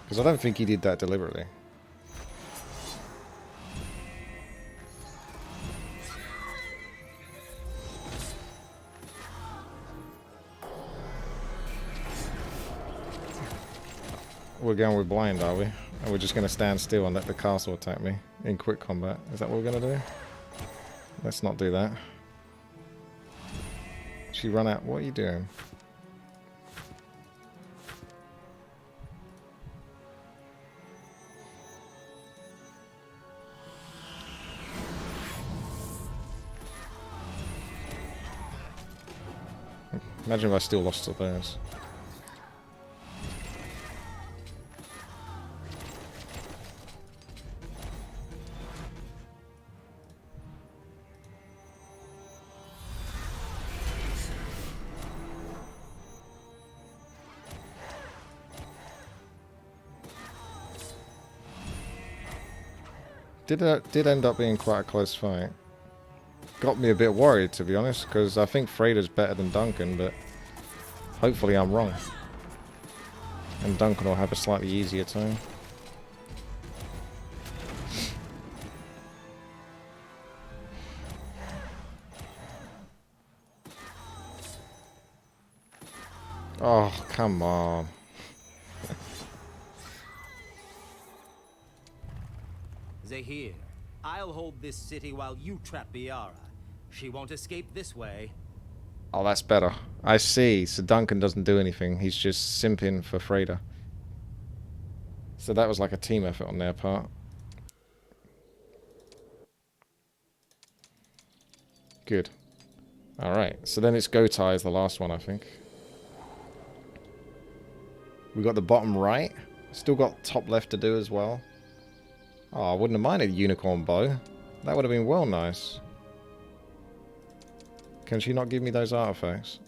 A: Because I don't think he did that deliberately. We're going with blind, are we? And we're just going to stand still and let the castle attack me in quick combat. Is that what we're going to do? Let's not do that. She run out. What are you doing? Imagine if I still lost to theirs. Did end up being quite a close fight. Got me a bit worried, to be honest, because I think Freda's better than Duncan, but hopefully I'm wrong. And Duncan will have a slightly easier time. Oh, come on.
E: Zehir, I'll hold this city while you trap Biara. She won't escape this way.
A: Oh, that's better. I see. So Duncan doesn't do anything. He's just simping for Freda. So that was like a team effort on their part. Good. Alright. So then it's WTii is the last one, I think. We got the bottom right. Still got top left to do as well. Oh, I wouldn't have minded a unicorn bow. That would have been well nice. Can she not give me those artifacts?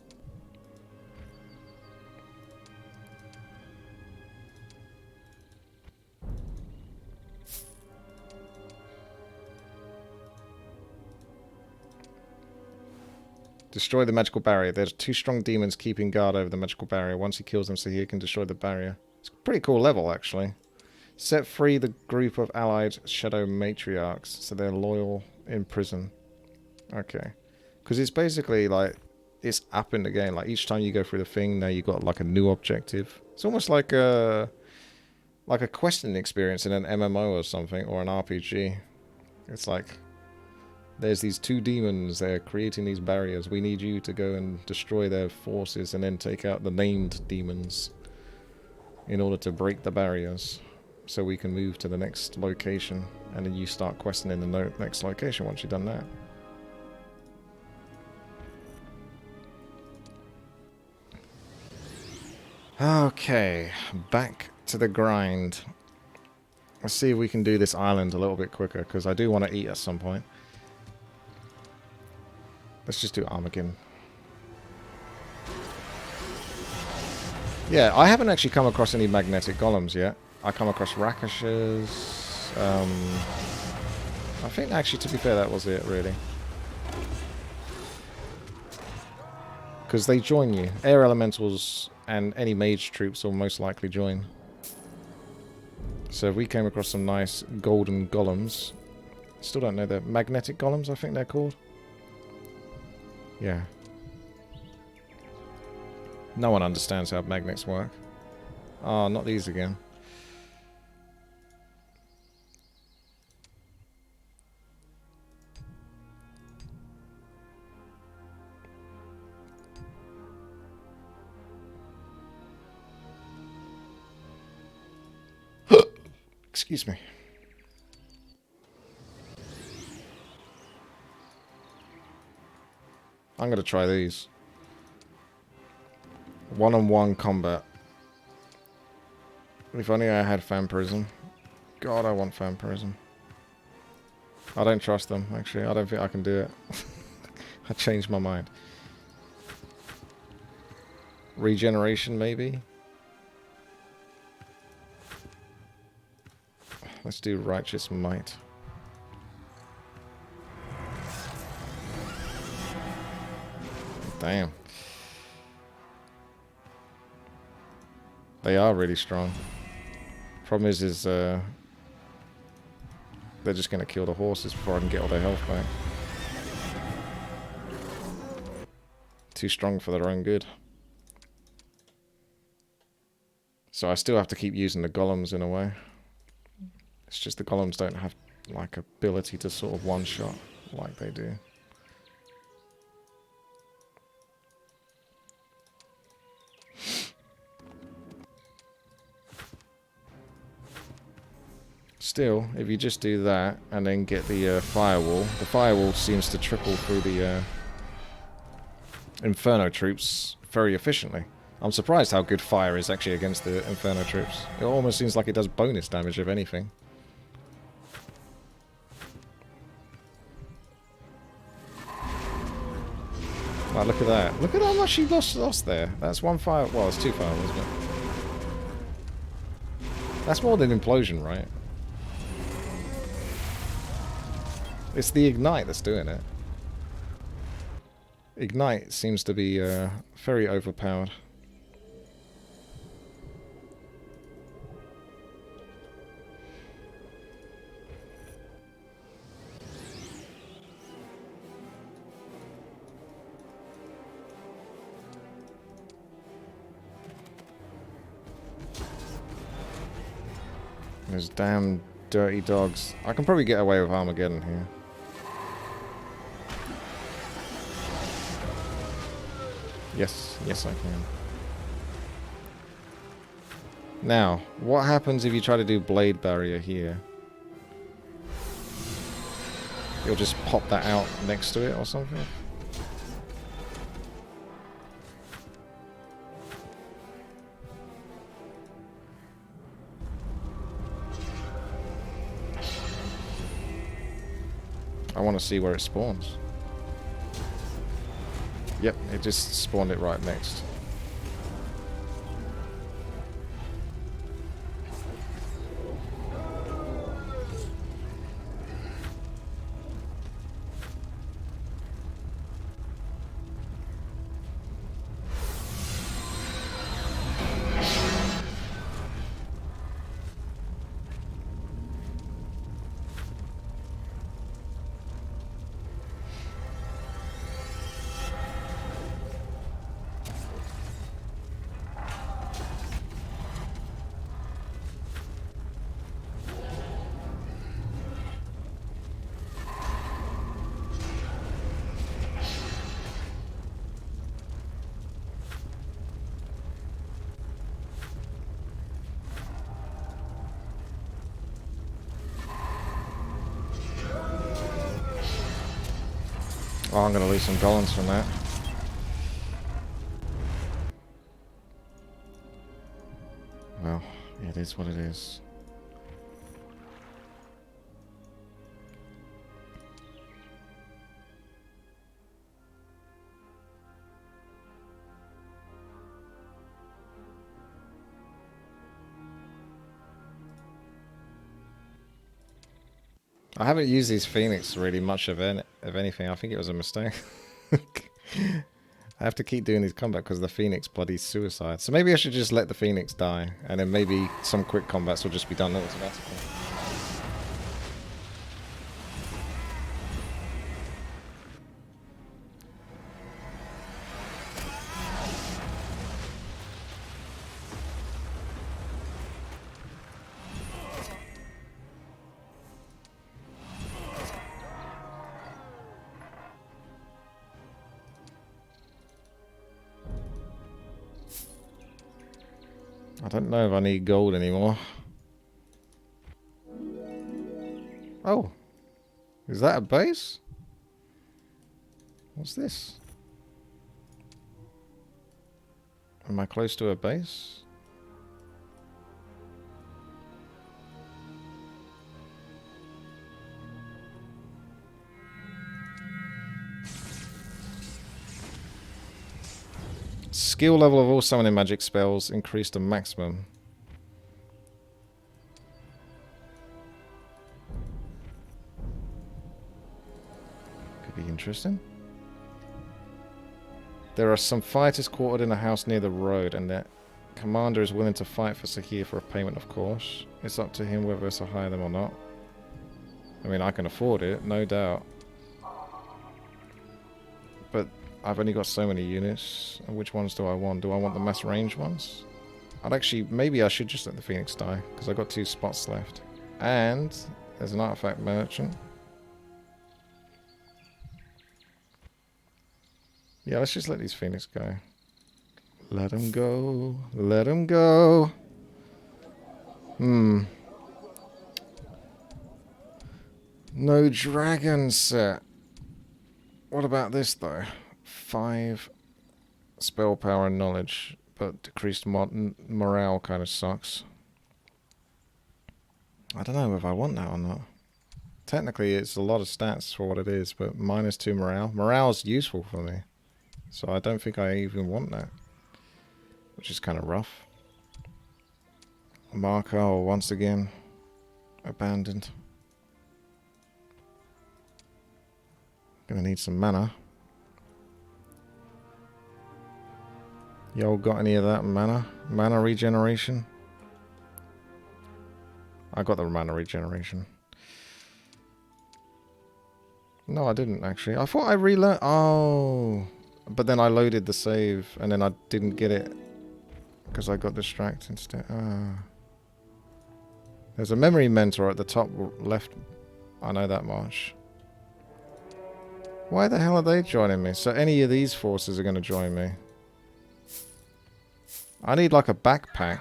A: Destroy the magical barrier. There's 2 strong demons keeping guard over the magical barrier. Once he kills them, Zehir can destroy the barrier. It's a pretty cool level, actually. Set free the group of allied shadow matriarchs, so they're loyal in prison. Okay. Because it's basically like, it's up in the game. Like each time you go through the thing, now you got like a new objective. It's almost like a questing experience in an MMO or something, or an RPG. It's like There's these two demons. They're creating these barriers. We need you to go and destroy their forces and then take out the named demons in order to break the barriers so we can move to the next location. And then you start questing in the next location once you've done that. Okay, back to the grind. Let's see if we can do this island a little bit quicker, because I do want to eat at some point. Let's just do Armageddon. Yeah, I haven't actually come across any magnetic golems yet. I come across Rakashas. I think actually, to be fair, that was it, really. Because they join you. Air elementals and any mage troops will most likely join. So if we came across some nice golden golems. Still don't know, they're magnetic golems, I think they're called. Yeah. No one understands how magnets work. Oh, not these again. Excuse me. I'm going to try these. One-on-one combat. If only I had vampirism. God, I want vampirism. I don't trust them, actually. I don't think I can do it. I changed my mind. Regeneration, maybe? Let's do Righteous Might. Damn. They are really strong. Problem is they're just going to kill the horses before I can get all their health back. Too strong for their own good. So I still have to keep using the golems in a way. It's just the golems don't have like ability to sort of one-shot like they do. Still, if you just do that and then get the firewall seems to trickle through the Inferno troops very efficiently. I'm surprised how good fire is actually against the Inferno troops. It almost seems like it does bonus damage, if anything. Wow, look at that. Look at how much she lost there. That's one fire. Well, it's two firewalls, but that's more than implosion, right? It's the Ignite that's doing it. Ignite seems to be very overpowered. Those damn dirty dogs. I can probably get away with Armageddon here. Yes, yes I can. Now, what happens if you try to do Blade Barrier here? You'll just pop that out next to it or something? I want to see where it spawns. Yep, it just spawned it right next. Oh, I'm going to lose some golems from that. Well, it is what it is. I haven't used these Phoenix really much of anything. I think it was a mistake. I have to keep doing these combat because the Phoenix bloody suicide. So maybe I should just let the Phoenix die, and then maybe some quick combats will just be done automatically. I don't know if I need gold anymore. Oh. Is that a base? What's this? Am I close to a base? Skill level of all summoning magic spells increased to maximum. Could be interesting. There are some fighters quartered in a house near the road, and their commander is willing to fight for Zehir for a payment, of course. It's up to him whether to hire them or not. I mean, I can afford it, no doubt. But I've only got so many units. Which ones do I want? Do I want the mass range ones? I'd actually... Maybe I should just let the Phoenix die, because I've got 2 spots left. And there's an artifact merchant. Yeah, let's just let these Phoenix go. Let them go. Let them go. No dragon set. What about this, though? 5 spell power and knowledge, but decreased morale kind of sucks. I don't know if I want that or not. Technically, it's a lot of stats for what it is, but -2 morale. Morale's useful for me, so I don't think I even want that, which is kind of rough. Marco, once again, abandoned. Gonna need some mana. Y'all got any of that mana? Mana regeneration? I got the mana regeneration. No, I didn't actually. I thought I relearned. Oh. But then I loaded the save and then I didn't get it because I got distracted instead. Ah. There's a memory mentor at the top left. I know that much. Why the hell are they joining me? So any of these forces are going to join me. I need like a backpack.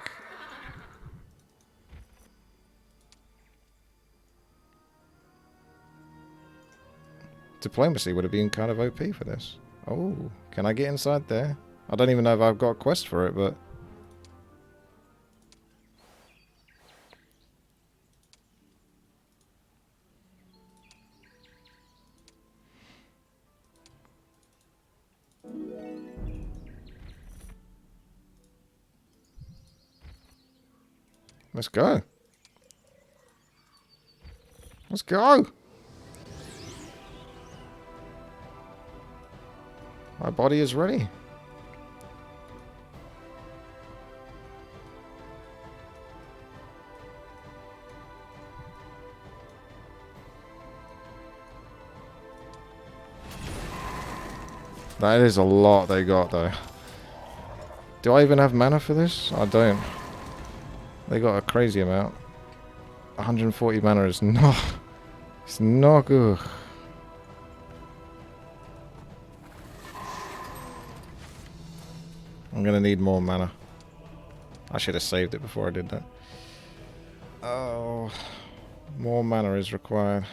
A: Diplomacy would have been kind of OP for this. Oh, can I get inside there? I don't even know if I've got a quest for it, but... Let's go. Let's go. My body is ready. That is a lot they got though. Do I even have mana for this? I don't. They got a crazy amount. 140 mana is not... It's not good. I'm gonna need more mana. I should have saved it before I did that. Oh... More mana is required.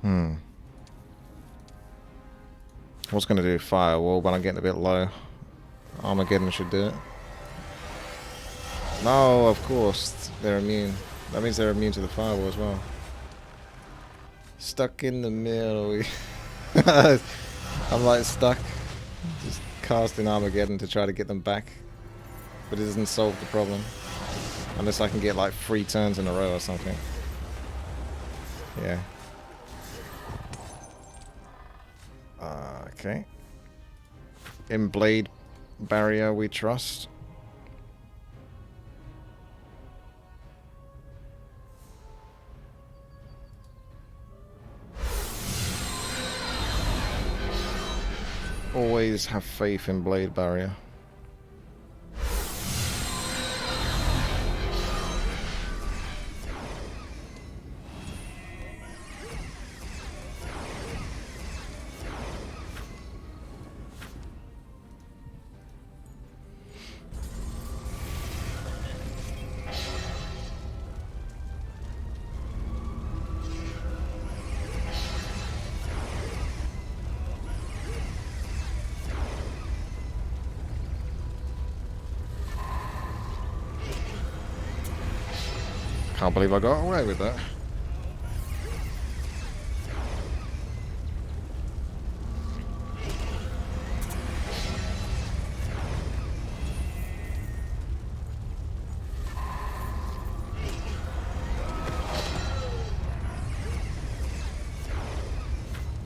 A: I was going to do Firewall, but I'm getting a bit low. Armageddon should do it. No, of course. They're immune. That means they're immune to the Firewall as well. Stuck in the middle. I'm like stuck. Just casting Armageddon to try to get them back. But it doesn't solve the problem. Unless I can get like 3 turns in a row or something. Yeah. Okay. In Blade Barrier we trust. Always have faith in Blade Barrier. Can't believe I got away with that.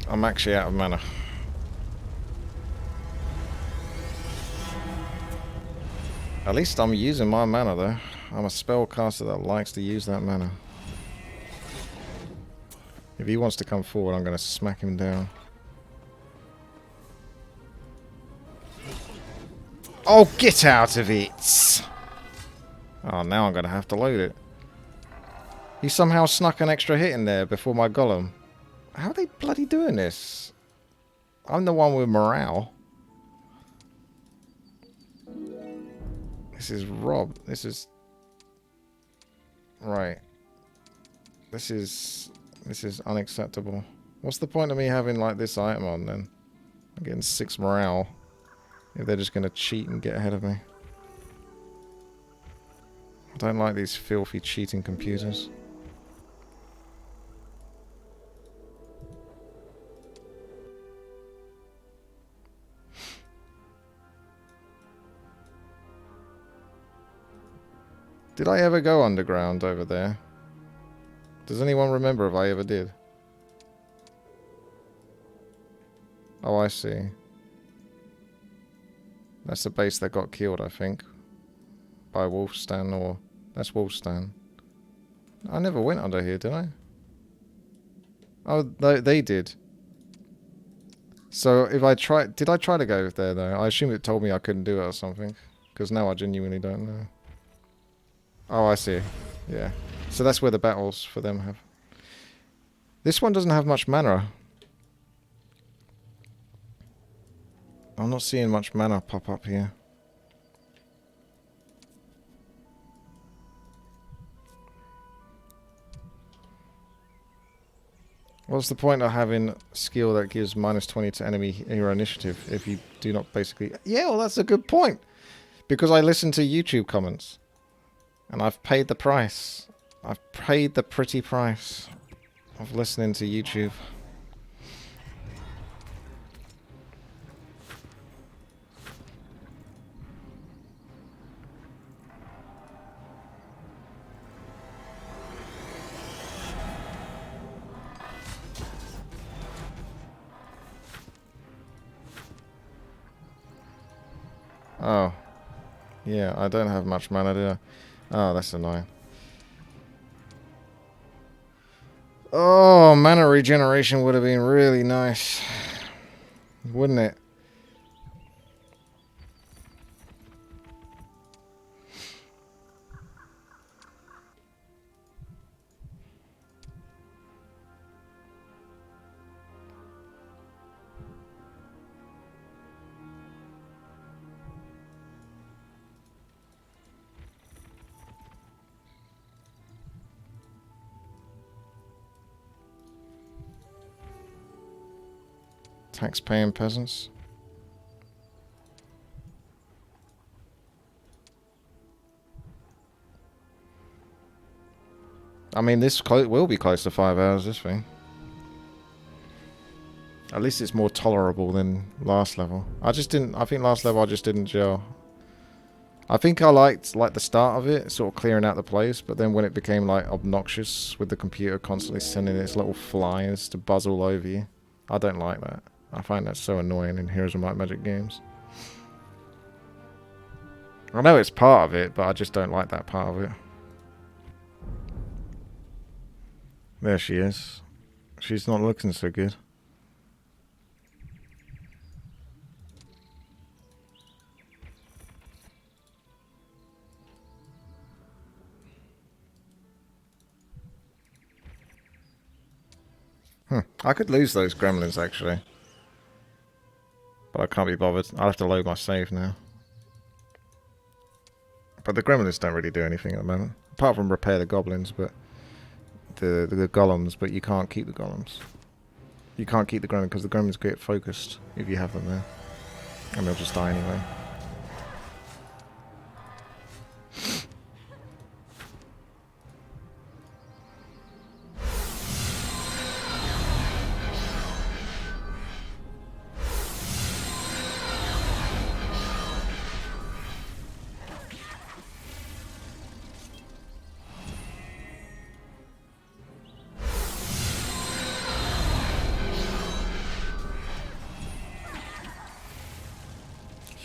A: I'm actually out of mana. At least I'm using my mana though. I'm a spellcaster that likes to use that mana. If he wants to come forward, I'm going to smack him down. Oh, get out of it! Oh, now I'm going to have to load it. He somehow snuck an extra hit in there before my golem. How are they bloody doing this? I'm the one with morale. This is Rob. This is... Right. This is unacceptable. What's the point of me having like this item on then? I'm getting 6 morale. If they're just going to cheat and get ahead of me. I don't like these filthy cheating computers. Did I ever go underground over there? Does anyone remember if I ever did? Oh, I see. That's the base that got killed, I think. By Wolfstan, or... That's Wolfstan. I never went under here, did I? Oh, they did. So, if I tried... Did I try to go there, though? I assume it told me I couldn't do it or something. Because now I genuinely don't know. Oh, I see. Yeah. So that's where the battles for them have. This one doesn't have much mana. I'm not seeing much mana pop up here. What's the point of having skill that gives -20 to enemy hero initiative if you do not basically... Yeah, well, that's a good point. Because I listen to YouTube comments. And I've paid the price. I've paid the pretty price of listening to YouTube. Oh. Yeah, I don't have much mana, do I? Oh, that's annoying. Oh, mana regeneration would have been really nice. Wouldn't it? Tax-paying peasants. I mean, this will be close to 5 hours, this thing. At least it's more tolerable than last level. I think last level I just didn't gel. I think I liked the start of it, sort of clearing out the place, but then when it became like obnoxious with the computer constantly sending its little flyers to buzz all over you, I don't like that. I find that so annoying in Heroes of Might and Magic games. I know it's part of it, but I just don't like that part of it. There she is. She's not looking so good. I could lose those gremlins, actually. But I can't be bothered. I'll have to load my save now. But the gremlins don't really do anything at the moment. Apart from repair the goblins, but... The golems, but you can't keep the golems. You can't keep the gremlins because the gremlins get focused if you have them there. And they'll just die anyway.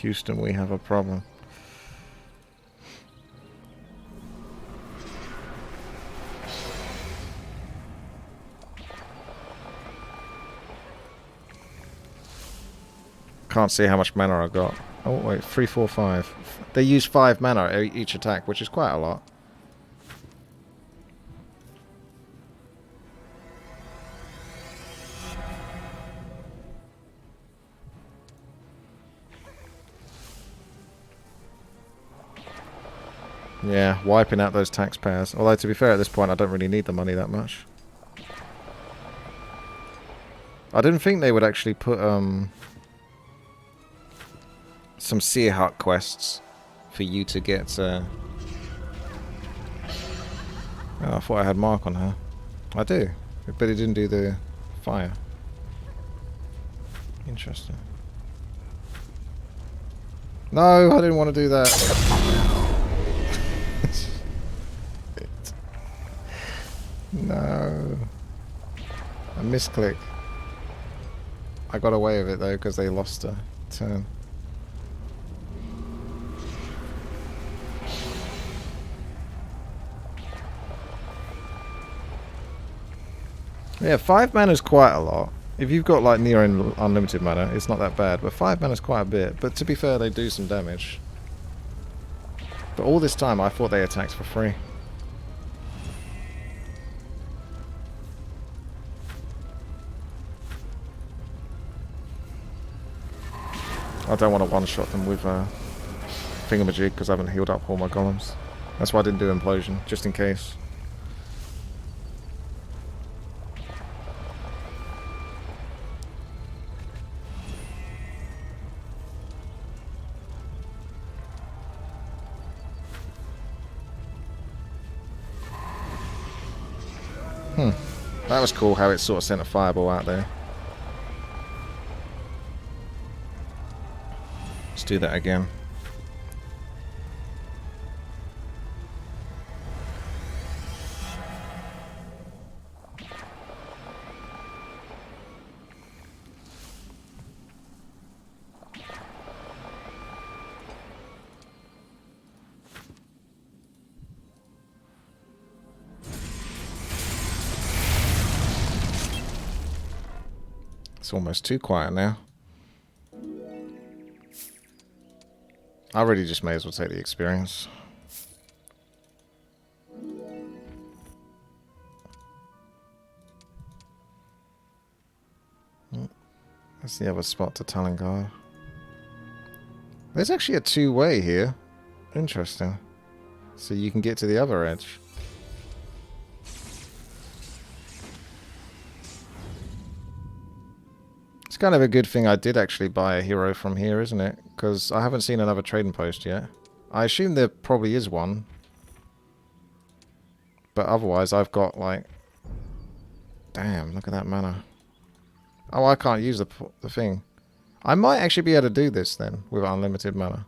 A: Houston, we have a problem. Can't see how much mana I got. Oh wait, 3, 4, 5. They use 5 mana each attack, which is quite a lot. Yeah, wiping out those taxpayers. Although, to be fair, at this point, I don't really need the money that much. I didn't think they would actually put some Seer Hut quests for you to get... Oh, I thought I had Mark on her. I do, but it didn't do the fire. Interesting. No, I didn't want to do that. No. A misclick. I got away with it though because they lost a turn. Yeah, 5 mana is quite a lot. If you've got like near unlimited mana, it's not that bad. But 5 mana is quite a bit. But to be fair, they do some damage. But all this time, I thought they attacked for free. I don't want to one-shot them with Thingamajig because I haven't healed up all my golems. That's why I didn't do Implosion, just in case. That was cool how it sort of sent a fireball out there. Let's do that again. It's almost too quiet now. I really just may as well take the experience. That's the other spot to Talongar. There's actually a two-way here. Interesting. So you can get to the other edge. It's It's kind of a good thing I did actually buy a hero from here, isn't it? Because I haven't seen another trading post yet. I assume there probably is one. But otherwise I've got like... Damn, look at that mana. Oh, I can't use the thing. I might actually be able to do this then with unlimited mana.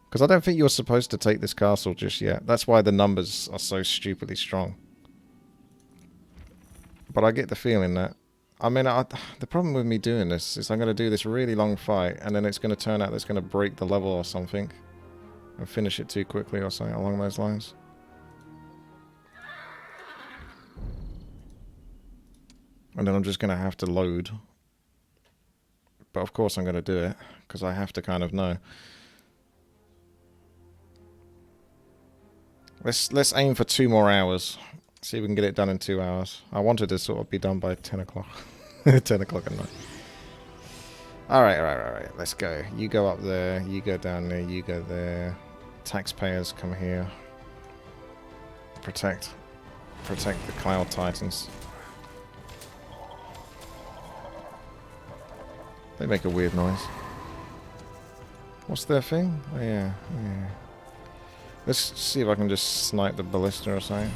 A: Because I don't think you're supposed to take this castle just yet. That's why the numbers are so stupidly strong. But I get the feeling that... I mean, the problem with me doing this is I'm going to do this really long fight, and then it's going to turn out that it's going to break the level or something. And finish it too quickly or something along those lines. And then I'm just going to have to load. But of course I'm going to do it, because I have to kind of know. Let's aim for 2 more hours. See if we can get it done in 2 hours. I wanted to sort of be done by 10 o'clock. 10 o'clock at night. Alright. Let's go. You go up there. You go down there. You go there. Taxpayers, come here. Protect the Cloud Titans. They make a weird noise. What's their thing? Oh, yeah. Let's see if I can just snipe the ballista or something.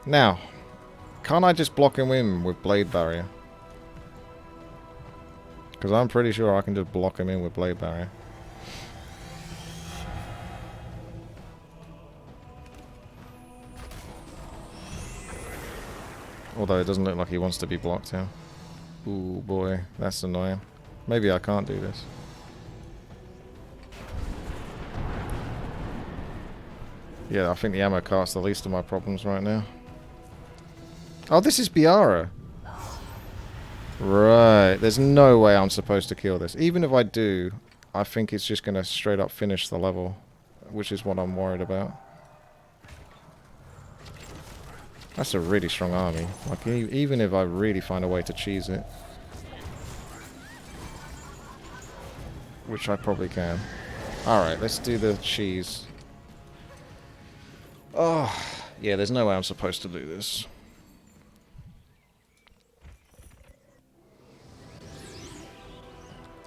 A: Now, can't I just block him in with Blade Barrier? Because I'm pretty sure I can just block him in with Blade Barrier. Although it doesn't look like he wants to be blocked here. Ooh boy, that's annoying. Maybe I can't do this. Yeah, I think the ammo cart's the least of my problems right now. Oh, this is Biara. Right, there's no way I'm supposed to kill this. Even if I do, I think it's just going to straight up finish the level, which is what I'm worried about. That's a really strong army. Like, even if I really find a way to cheese it. Which I probably can. Alright, let's do the cheese. Oh, yeah, there's no way I'm supposed to do this.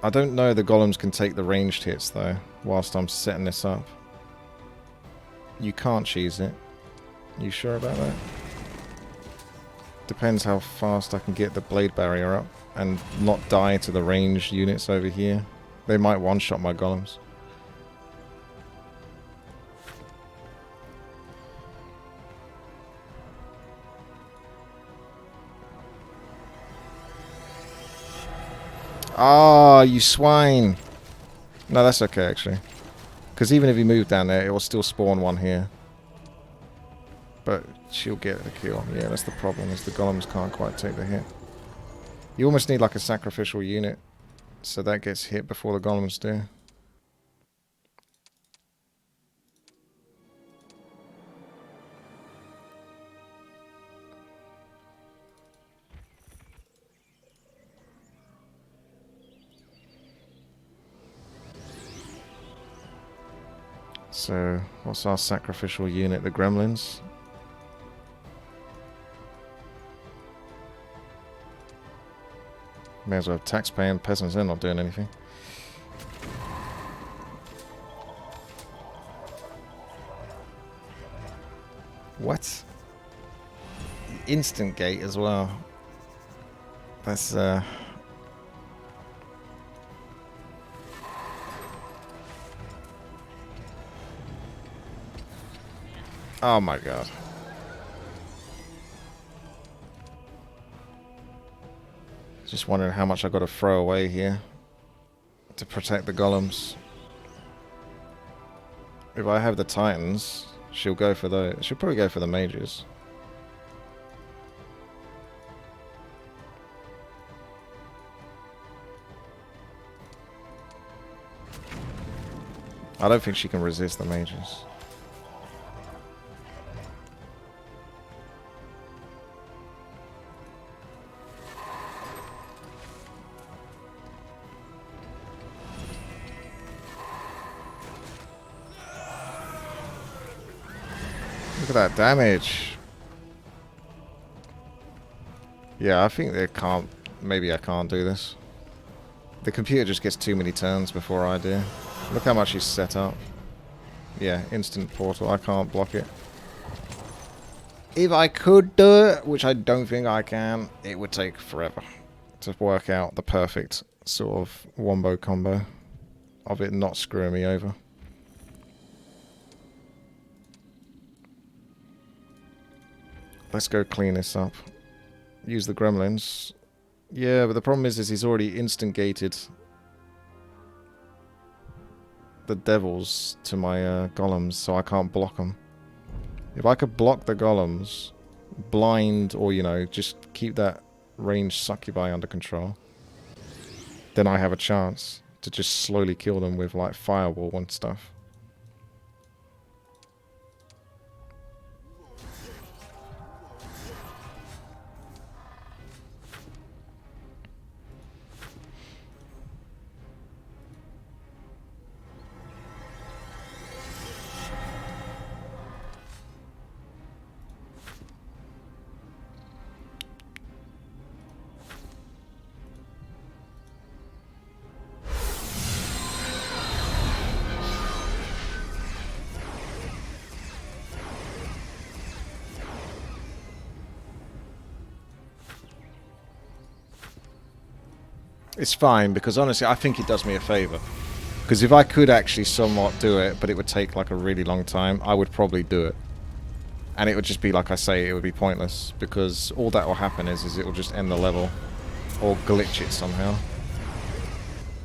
A: I don't know the golems can take the ranged hits, though, whilst I'm setting this up. You can't cheese it. You sure about that? Depends how fast I can get the blade barrier up and not die to the ranged units over here. They might one-shot my golems. Ah, you swine! No, that's okay, actually. Because even if you move down there, it will still spawn one here. But she'll get the kill. Yeah, that's the problem, is the golems can't quite take the hit. You almost need like a sacrificial unit, so that gets hit before the golems do. So, what's our sacrificial unit? The gremlins? May as well have tax-paying peasants, they're not doing anything. What? Instant gate as well. That's, oh my god. Just wondering how much I got to throw away here to protect the golems. If I have the titans, she'll go for those. She'll probably go for the mages. I don't think she can resist the mages. Look at that damage. Yeah, I think they can't maybe I can't do this. The computer just gets too many turns before I do. Look how much he's set up. Yeah, instant portal. I can't block it. If I could do it, which I don't think I can, it would take forever to work out the perfect sort of wombo combo of it not screwing me over. Let's go clean this up. Use the gremlins. Yeah, but the problem is he's already instant gated the devils to my golems, so I can't block them. If I could block the golems, blind, or, you know, just keep that ranged succubi under control, then I have a chance to just slowly kill them with, like, firewall and stuff. It's fine, because honestly, I think it does me a favour. Because if I could actually somewhat do it, but it would take like a really long time, I would probably do it. And it would just be, like I say, it would be pointless. Because all that will happen is it will just end the level. Or glitch it somehow.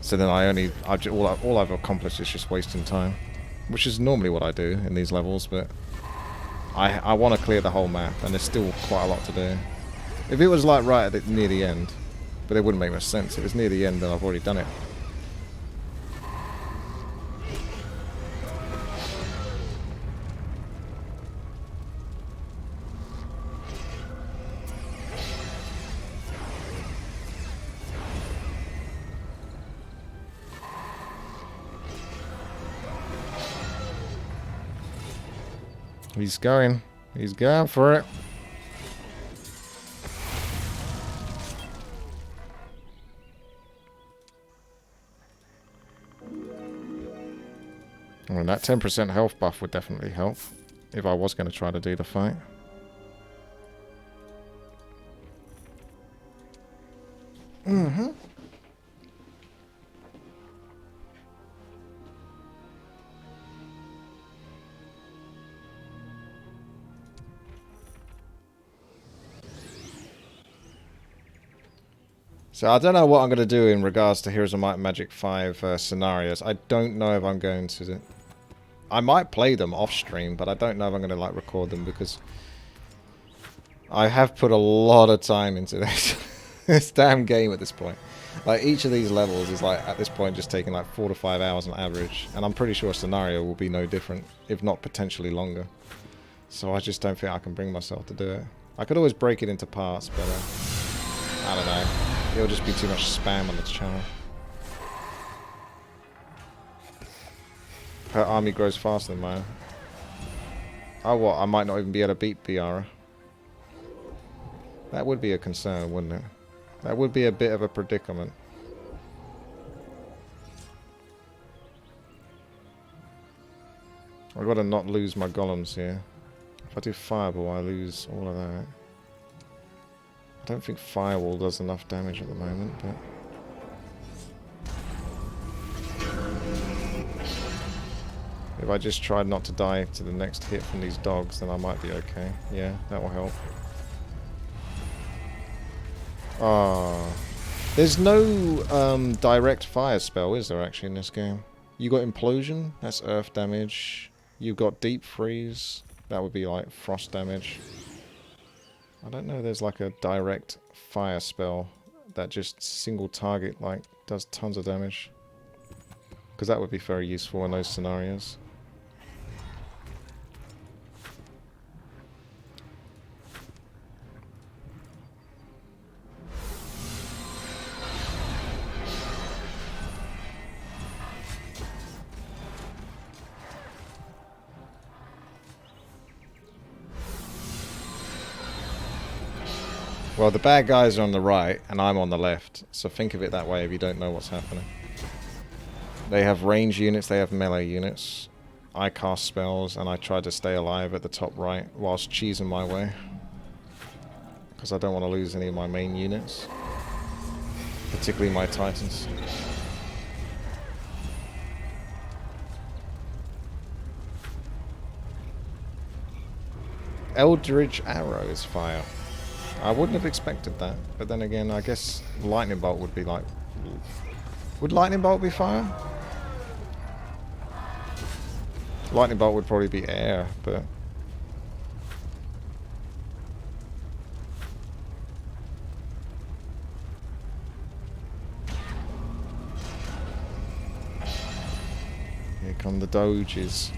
A: So then all I've accomplished is just wasting time. Which is normally what I do in these levels, but I want to clear the whole map, and there's still quite a lot to do. If it was like right at near the end, but it wouldn't make much sense. If it's near the end, then I've already done it. He's going. He's going for it. I mean, that 10% health buff would definitely help if I was going to try to do the fight. Mm-hmm. So I don't know what I'm going to do in regards to Heroes of Might and Magic 5 scenarios. I don't know if I'm going to... I might play them off stream, but I don't know if I'm going to like record them, because I have put a lot of time into this, this damn game at this point. Like, each of these levels is like, at this point, just taking like 4 to 5 hours on average. And I'm pretty sure a scenario will be no different, if not potentially longer. So I just don't think I can bring myself to do it. I could always break it into parts, but I don't know. It'll just be too much spam on the channel. Her army grows faster than mine. Oh, what? I might not even be able to beat Biara. That would be a concern, wouldn't it? That would be a bit of a predicament. I've got to not lose my golems here. If I do Fireball, I lose all of that. I don't think Firewall does enough damage at the moment, but... if I just try not to die to the next hit from these dogs, then I might be okay. Yeah, that will help. Ah, there's no direct fire spell, is there, actually, in this game? You got Implosion, that's earth damage. You've got Deep Freeze, that would be like frost damage. I don't know, there's like a direct fire spell that just single target, like, does tons of damage. Because that would be very useful in those scenarios. Well, the bad guys are on the right, and I'm on the left. So think of it that way if you don't know what's happening. They have range units, they have melee units. I cast spells, and I try to stay alive at the top right, whilst cheesing my way. Because I don't want to lose any of my main units. Particularly my titans. Eldritch Arrow is fire. I wouldn't have expected that, but then again, I guess Lightning Bolt would be like... Would Lightning Bolt be fire? Lightning Bolt would probably be air, but... Here come the Doges.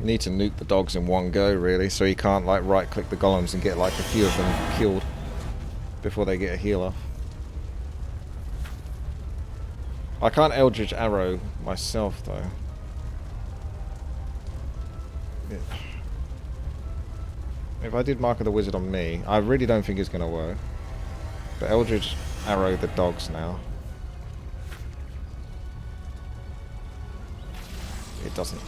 A: You need to nuke the dogs in one go, really, so you can't like right-click the golems and get like a few of them killed before they get a heal off. I can't Eldritch Arrow myself, though. If I did Mark of the Wizard on me, I really don't think it's going to work. But Eldritch Arrow the dogs now. It doesn't.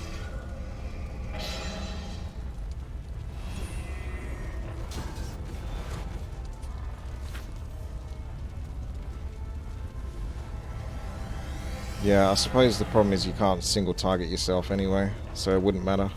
A: Yeah, I suppose the problem is you can't single target yourself anyway, so it wouldn't matter.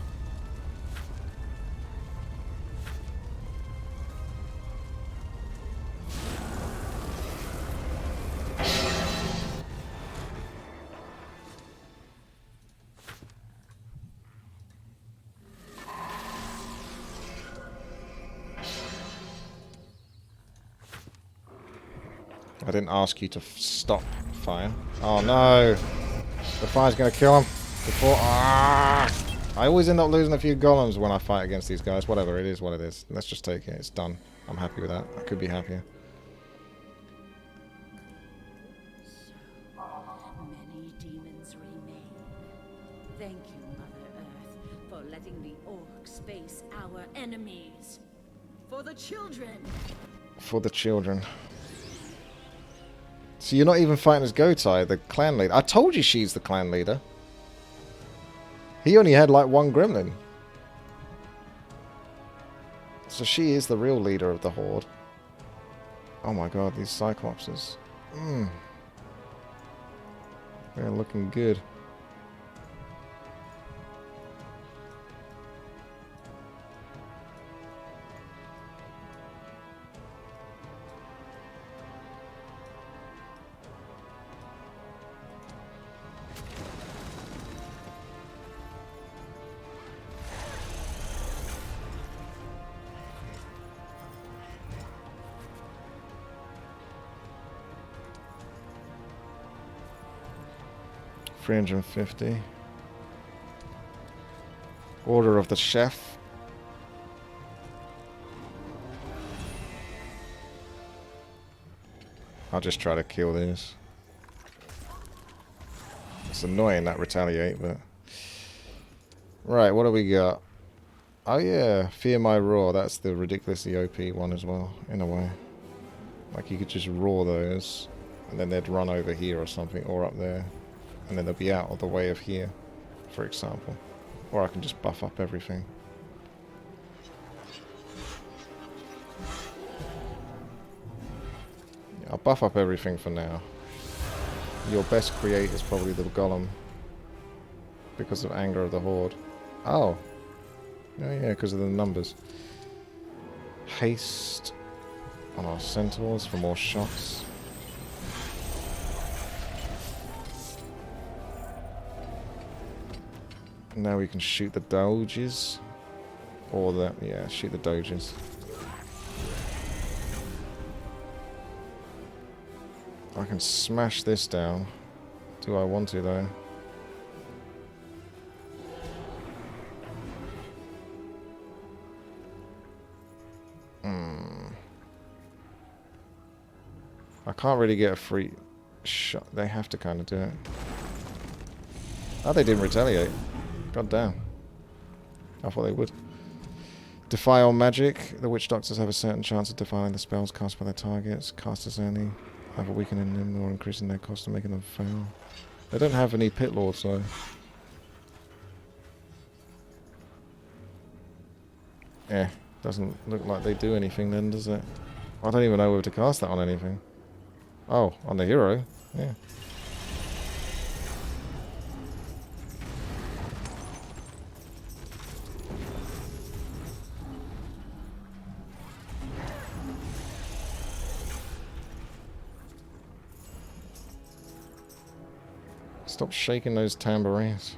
A: I didn't ask you to stop fire. Oh no! The fire's gonna kill him before. Ah! I always end up losing a few golems when I fight against these guys. Whatever, it is what it is. Let's just take it. It's done. I'm happy with that. I could be happier.
F: Many demons remain. Thank you, Mother Earth, for letting the orcs face our enemies. For the children.
A: For the children. So you're not even fighting as WTii, the clan leader. I told you she's the clan leader. He only had like one gremlin. So she is the real leader of the horde. Oh my god, these cyclopses. They're looking good. $350. Order of the Chef. I'll just try to kill these. It's annoying that retaliate, but... Right, what do we got? Oh yeah, Fear My Roar. That's the ridiculously OP one as well, in a way. Like you could just roar those, and then they'd run over here or something, or up there. And then they'll be out of the way of here, for example. Or I can just buff up everything. Yeah, I'll buff up everything for now. Your best create is probably the golem. Because of Anger of the Horde. Oh. Oh yeah, because of the numbers. Haste. on our centaurs for more shots. Now we can shoot the doges. Or the, yeah, shoot the doges. I can smash this down. Do I want to though? I can't really get a free shot. They have to kind of do it. Oh, they didn't retaliate. God damn. I thought they would. Defile magic. The witch doctors have a certain chance of defiling the spells cast by their targets. Casters only have a weakening them or increasing their cost and making them fail. They don't have any pit lords though. Eh, doesn't look like they do anything then, does it? I don't even know whether to cast that on anything. Oh, on the hero? Yeah. Stop shaking those tambourines.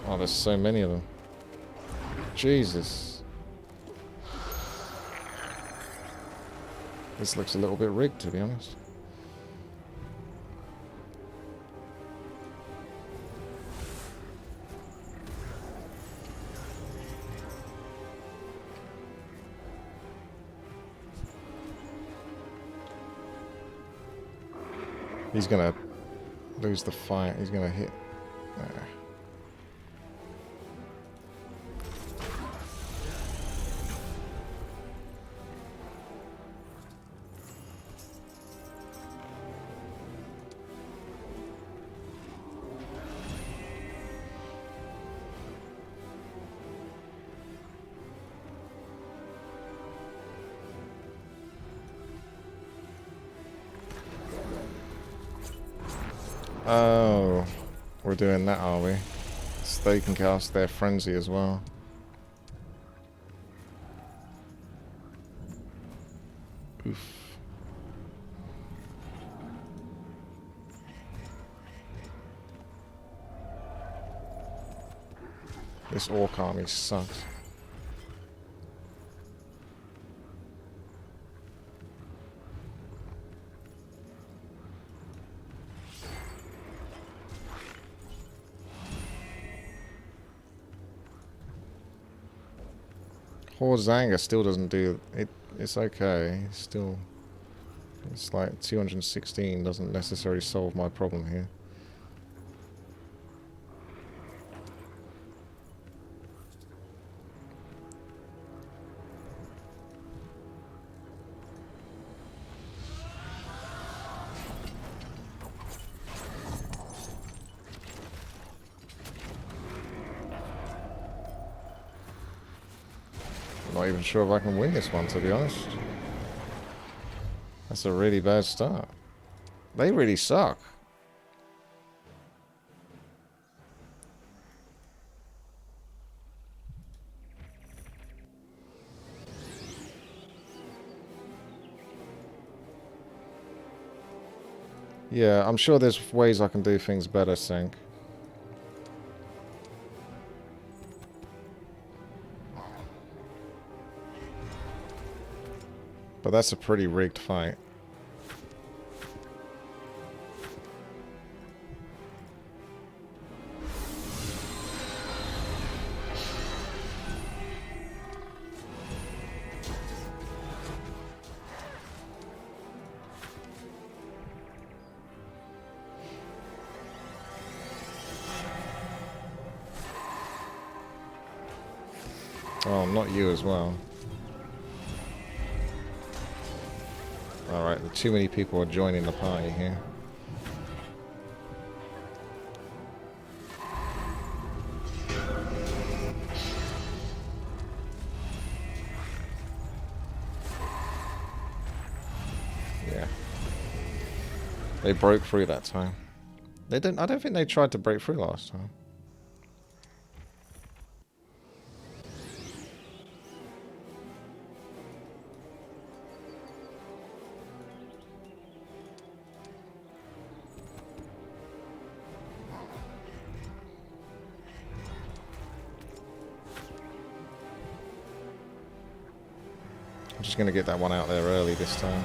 A: Oh, there's so many of them. Jesus. This looks a little bit rigged, to be honest. He's gonna lose the fight. He's gonna hit. Oh, we're doing that, are we? So they can cast their frenzy as well. Oof. This orc army sucks. Zanga still doesn't do it. It's okay. Still, it's like 216 doesn't necessarily solve my problem here. Not even sure if I can win this one, to be honest. That's a really bad start. They really suck. Yeah, I'm sure there's ways I can do things better, Sync. But that's a pretty rigged fight. Oh, not you as well. Alright, too many people are joining the party here. Yeah. They broke through that time. They didn't. I don't think they tried to break through last time. I'm just going to get that one out there early this time.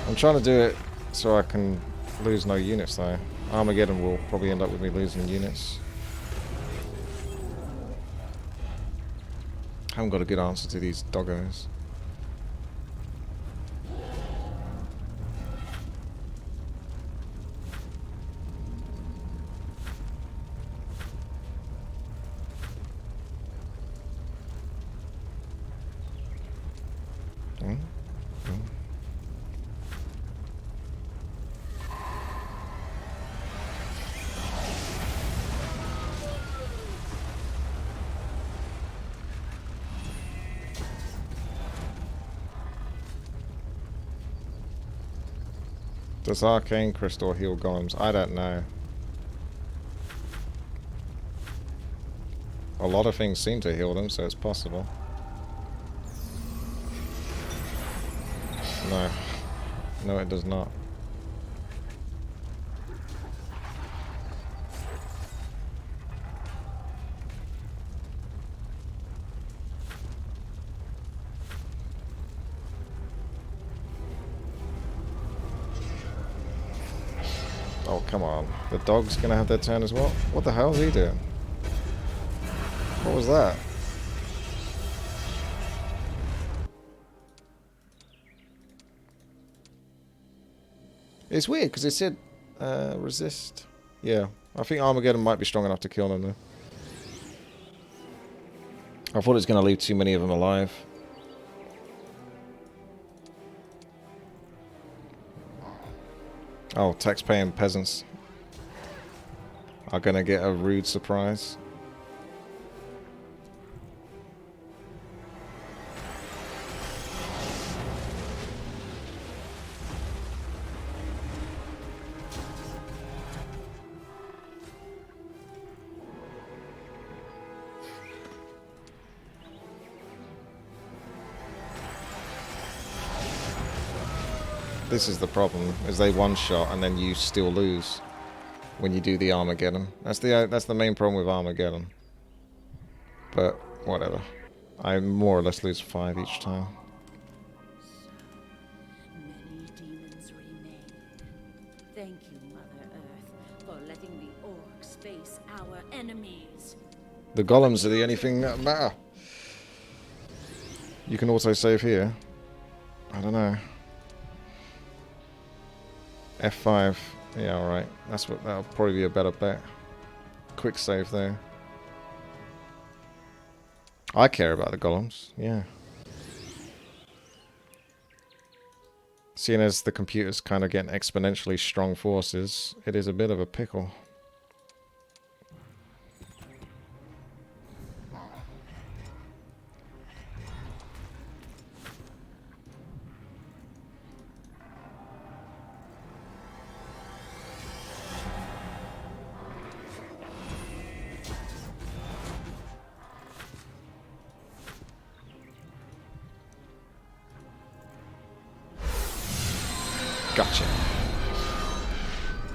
A: I'm trying to do it so I can lose no units though. Armageddon will probably end up with me losing units. Haven't got a good answer to these doggos. Does Arcane Crystal heal golems? I don't know. A lot of things seem to heal them, so it's possible. No. No, it does not. Oh, come on. The dog's gonna have their turn as well? What the hell is he doing? What was that? It's weird, because it said resist. Yeah, I think Armageddon might be strong enough to kill them, though. I thought it was going to leave too many of them alive. Oh, tax-paying peasants are going to get a rude surprise. This is the problem, is they one-shot and then you still lose when you do the Armageddon. That's the main problem with Armageddon. But, whatever. I more or less lose 5 each time.
F: Many demons remain. Thank you, Mother Earth, for letting the orcs face our enemies.
A: The golems are the only thing that matter. You can also save here. I don't know. F5. Yeah, alright. That'll probably be a better bet. Quick save there. I care about the golems, yeah. Seeing as the computer's kind of getting exponentially strong forces, it is a bit of a pickle. Gotcha.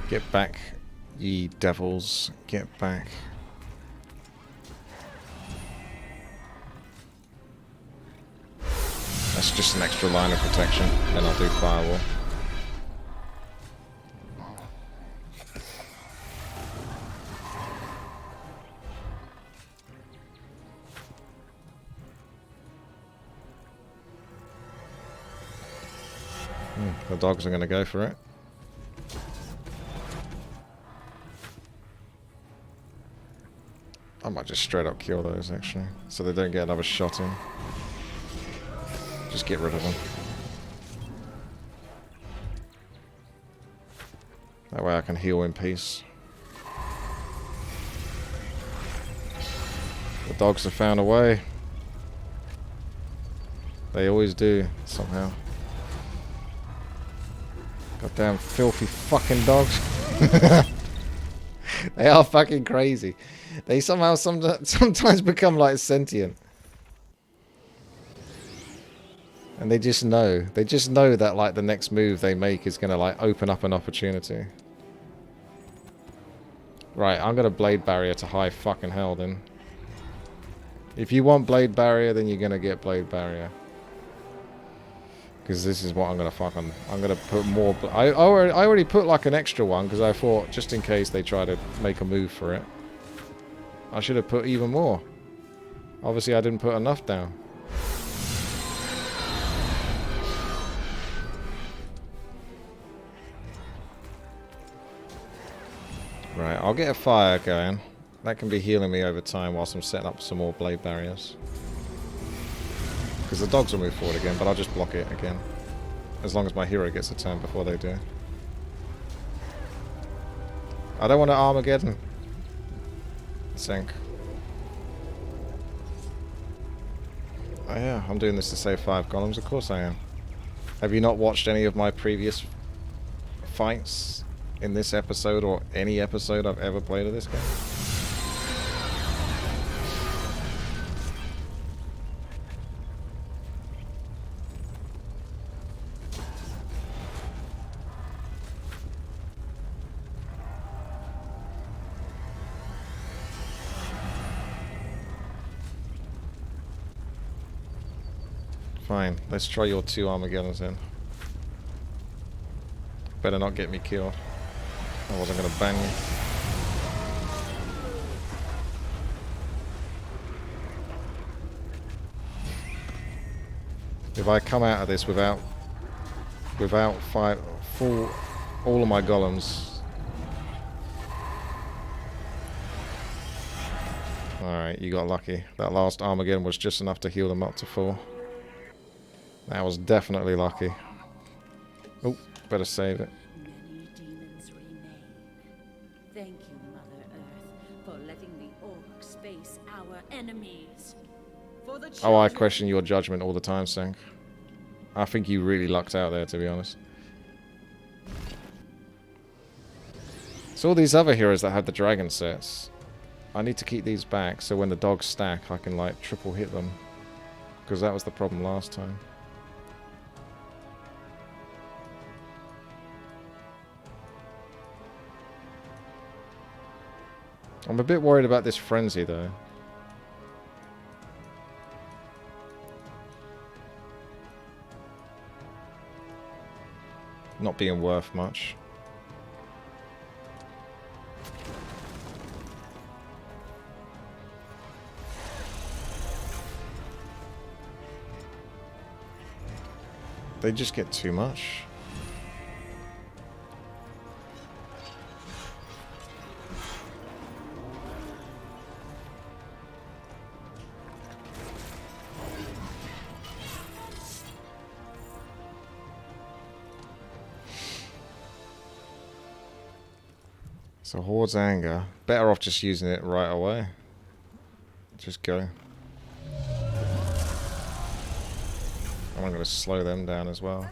A: Get back, ye devils. Get back. That's just an extra line of protection. Then I'll do firewall. The dogs are going to go for it. I might just straight up kill those, actually, so they don't get another shot in. Just get rid of them. That way I can heal in peace. The dogs have found a way. They always do, somehow. Goddamn filthy fucking dogs. They are fucking crazy. They somehow sometimes become like sentient. And they just know. They just know that like the next move they make is gonna like open up an opportunity. Right, I'm gonna blade barrier to high fucking hell then. If you want blade barrier, then you're gonna get blade barrier. Because this is what I'm gonna fucking... I'm gonna put more... I already put like an extra one because I thought just in case they try to make a move for it. I should have put even more. Obviously I didn't put enough down. Right, I'll get a fire going. That can be healing me over time whilst I'm setting up some more blade barriers. Because the dogs will move forward again, but I'll just block it again. As long as my hero gets a turn before they do. I don't want to Armageddon. Sink. Oh yeah, I'm doing this to save 5 golems, of course I am. Have you not watched any of my previous fights in this episode or any episode I've ever played of this game? Fine, let's try your 2 Armageddons then. Better not get me killed. I wasn't going to ban you. If I come out of this without all of my golems. Alright, you got lucky. That last Armageddon was just enough to heal them up to 4. That was definitely lucky. Oh, better save it.
F: Many demons remain. Thank you, Mother Earth, for letting the orcs face our enemies. For the
A: Oh, I question your judgment all the time, Sank. I think you really lucked out there, to be honest. So all these other heroes that have the dragon sets, I need to keep these back so when the dogs stack, I can like triple hit them. Because that was the problem last time. I'm a bit worried about this frenzy though. Not being worth much. They just get too much. So Horde's Anger. Better off just using it right away. Just go. I'm going to slow them down as well.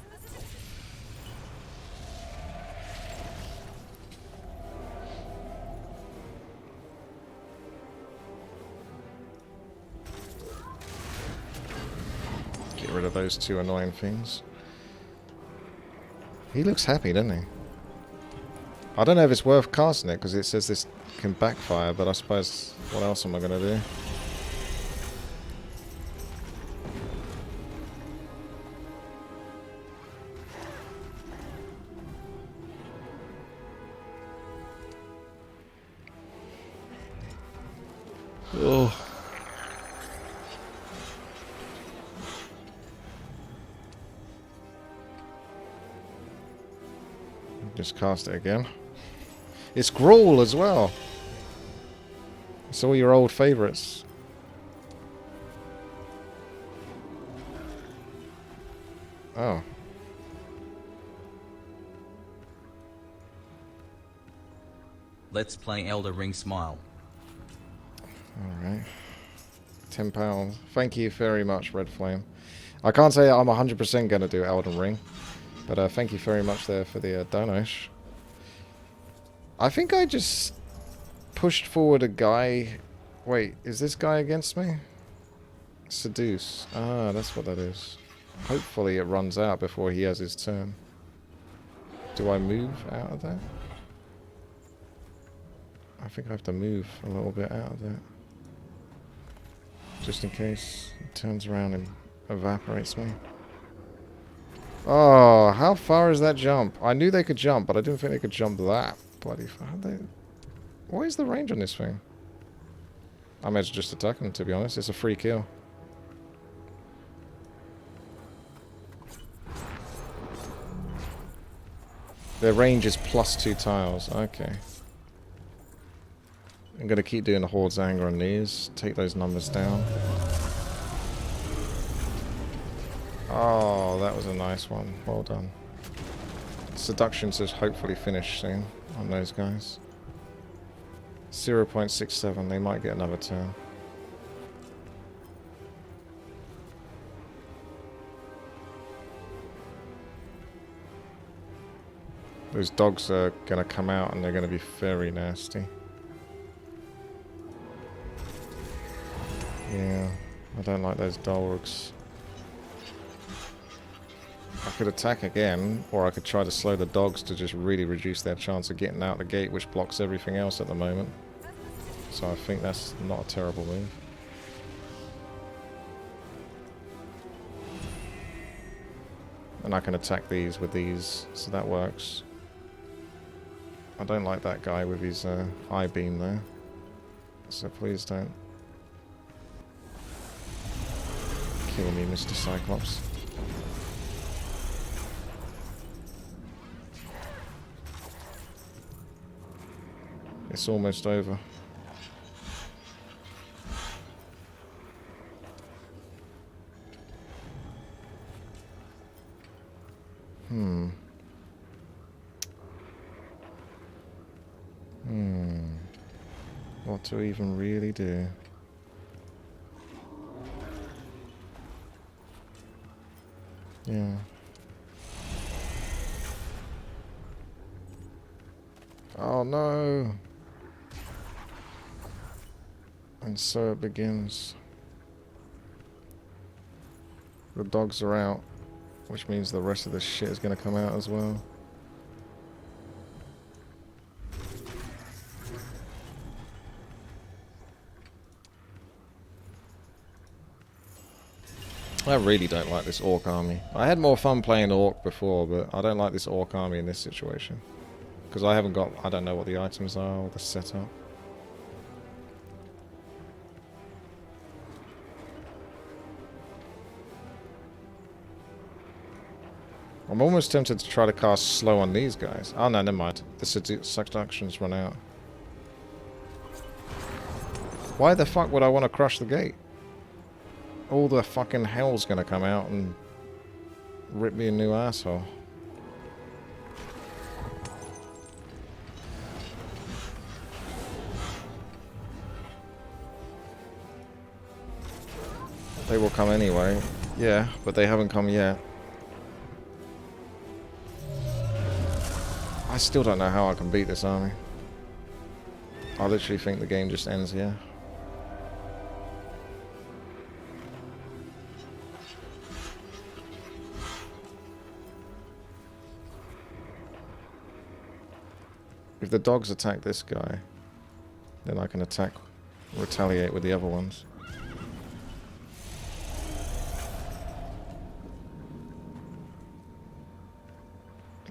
A: Get rid of those 2 annoying things. He looks happy, doesn't he? I don't know if it's worth casting it because it says this can backfire, but I suppose what else am I going to do? Oh. Just cast it again. It's Gruul as well. It's all your old favourites. Oh.
E: Let's play Elder Ring Smile.
A: Alright. £10. Thank you very much, Red Flame. I can't say I'm 100% going to do Elden Ring. But thank you very much there for the donation. I think I just pushed forward a guy. Wait, is this guy against me? Seduce. Ah, that's what that is. Hopefully it runs out before he has his turn. Do I move out of that? I think I have to move a little bit out of that. Just in case it turns around and evaporates me. Oh, how far is that jump? I knew they could jump, but I didn't think they could jump that bloody far. What is the range on this thing? I might just attack them, to be honest. It's a free kill. Their range is +2 tiles. Okay. I'm going to keep doing the Horde's Anger on these. Take those numbers down. Oh, that was a nice one. Well done. Seduction says hopefully finish soon on those guys. 0.67. They might get another turn. Those dogs are going to come out and they're going to be very nasty. Yeah, I don't like those dogs. I could attack again, or I could try to slow the dogs to just really reduce their chance of getting out the gate, which blocks everything else at the moment. So I think that's not a terrible move. And I can attack these with these, so that works. I don't like that guy with his eye beam there. So please don't kill me, Mr. Cyclops. It's almost over. What to even really do? Yeah. Oh no! And so it begins. The dogs are out, which means the rest of this shit is going to come out as well. I really don't like this Orc army. I had more fun playing Orc before, but I don't like this Orc army in this situation. Because I haven't got... I don't know what the items are or the setup. I'm almost tempted to try to cast slow on these guys. Oh no, never mind. The seduction's run out. Why the fuck would I want to crush the gate? All the fucking hell's gonna come out and rip me a new asshole. They will come anyway. Yeah, but they haven't come yet. I still don't know how I can beat this army. I literally think the game just ends here. If the dogs attack this guy, then I can retaliate with the other ones.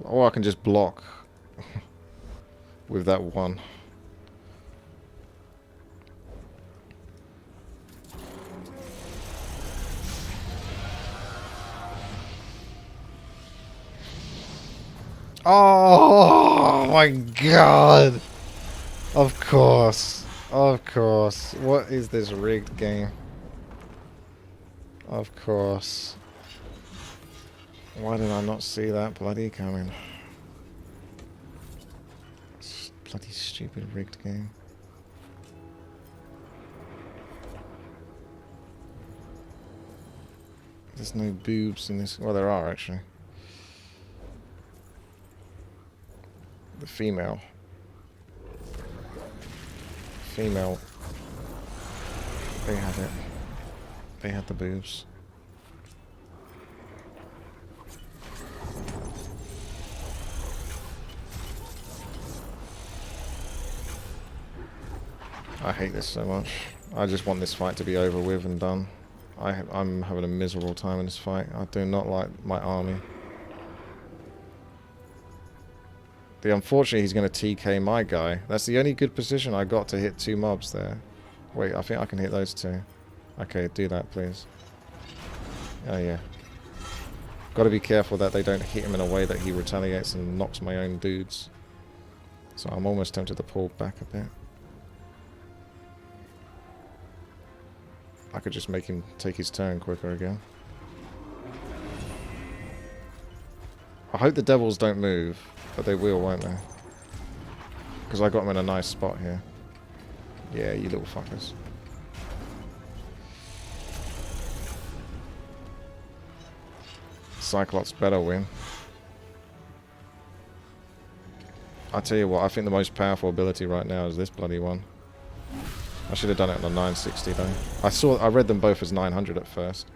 A: Or I can just block with that one. Oh my god! Of course. Of course. What is this rigged game? Of course. Why did I not see that bloody coming? Bloody stupid rigged game. There's no boobs in this. Well, there are actually. The female. Female. They had it. They had the boobs. I hate this so much. I just want this fight to be over with and done. I'm having a miserable time in this fight. I do not like my army. Unfortunately, he's going to TK my guy. That's the only good position I got to hit 2 mobs there. Wait, I think I can hit those 2. Okay, do that, please. Oh, yeah. Got to be careful that they don't hit him in a way that he retaliates and knocks my own dudes. So I'm almost tempted to pull back a bit. I could just make him take his turn quicker again. I hope the devils don't move, but they will, won't they? Because I got them in a nice spot here. Yeah, you little fuckers. Cyclops better win. I tell you what, I think the most powerful ability right now is this bloody one. I should have done it on a 960 though. I read them both as 900 at first.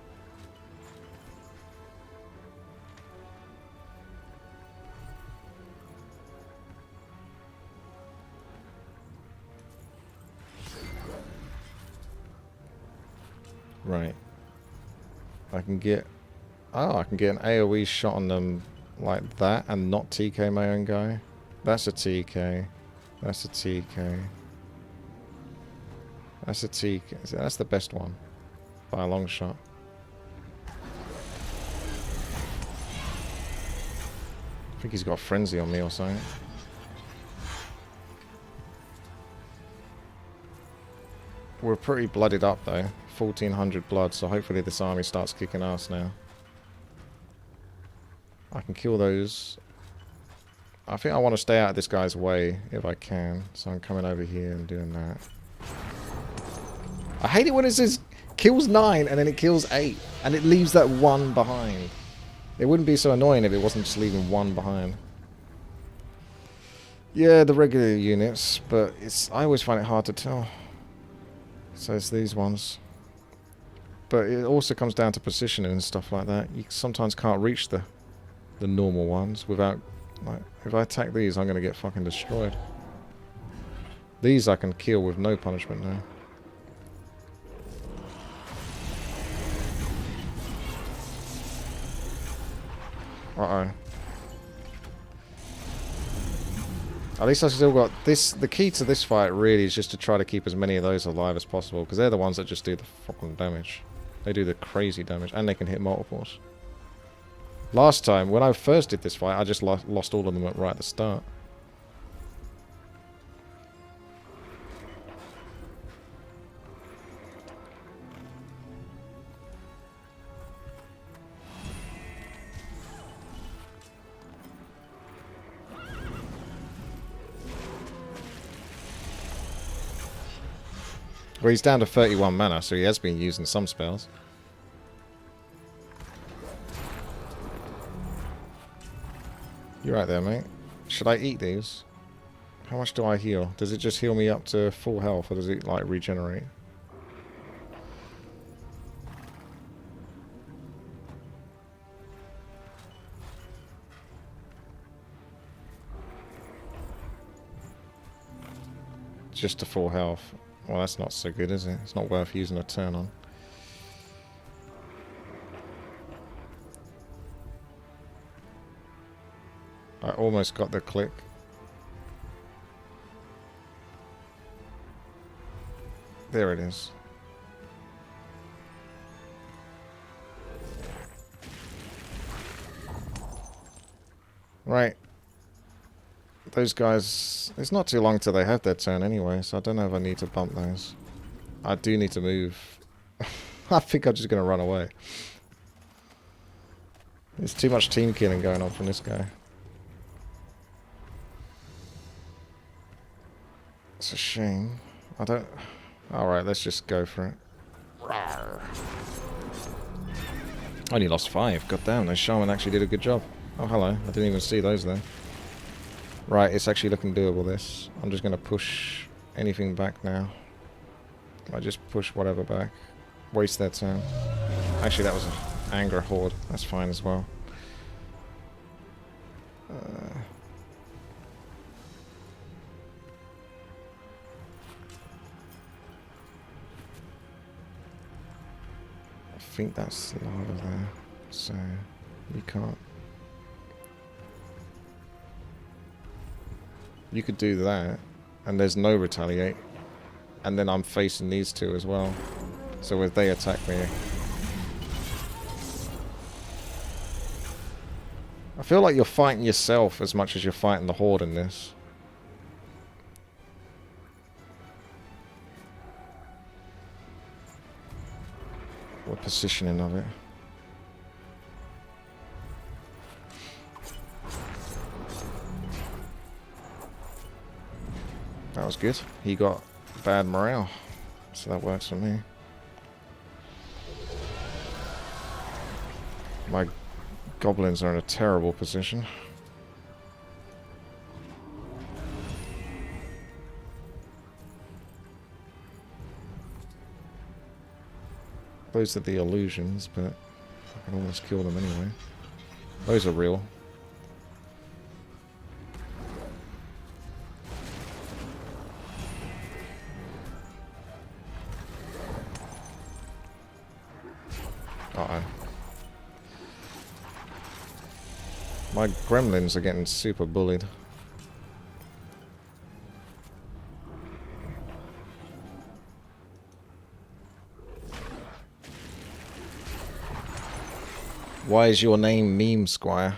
A: Right. I can get... Oh, I can get an AoE shot on them like that and not TK my own guy. That's a TK. That's a TK. That's a TK. That's the best one. By a long shot. I think he's got Frenzy on me or something. We're pretty blooded up though. 1400 blood, so hopefully this army starts kicking ass now. I can kill those. I think I want to stay out of this guy's way if I can. So I'm coming over here and doing that. I hate it when it says kills 9 and then it kills 8. And it leaves that 1 behind. It wouldn't be so annoying if it wasn't just leaving 1 behind. Yeah, the regular units, but I always find it hard to tell. So it's these ones. But it also comes down to positioning and stuff like that. You sometimes can't reach the normal ones without... Like, if I attack these, I'm going to get fucking destroyed. These I can kill with no punishment now. Uh-oh. At least I still got this. The key to this fight really is just to try to keep as many of those alive as possible, because they're the ones that just do the fucking damage. They do the crazy damage, and they can hit multiples. Last time, when I first did this fight, I just lost all of them right at the start. Well, he's down to 31 mana, so he has been using some spells. You're right there, mate. Should I eat these? How much do I heal? Does it just heal me up to full health, or does it, like, regenerate? Just to full health. Well, that's not so good, is it? It's not worth using a turn on. I almost got the click. There it is. Right. those guys... It's not too long till they have their turn anyway, so I don't know if I need to bump those. I do need to move. I think I'm just going to run away. There's too much team killing going on from this guy. It's a shame. I don't... Alright, let's just go for it. Rawr. Only lost 5. God damn, those shaman actually did a good job. Oh, hello. I didn't even see those then. Right, it's actually looking doable, this. I'm just going to push anything back now. I just push whatever back. Waste their turn. Actually, that was an anger horde. That's fine as well. I think that's lava there, so you can't. You could do that, and there's no retaliate, and then I'm facing these two as well. So if they attack me, I feel like you're fighting yourself as much as you're fighting the horde in this. What positioning of it? That was good. He got bad morale, so that works for me. My goblins are in a terrible position. Those are the illusions, but I can almost kill them anyway. Those are real. Uh-oh. My gremlins are getting super bullied. Why is your name Meme Squire?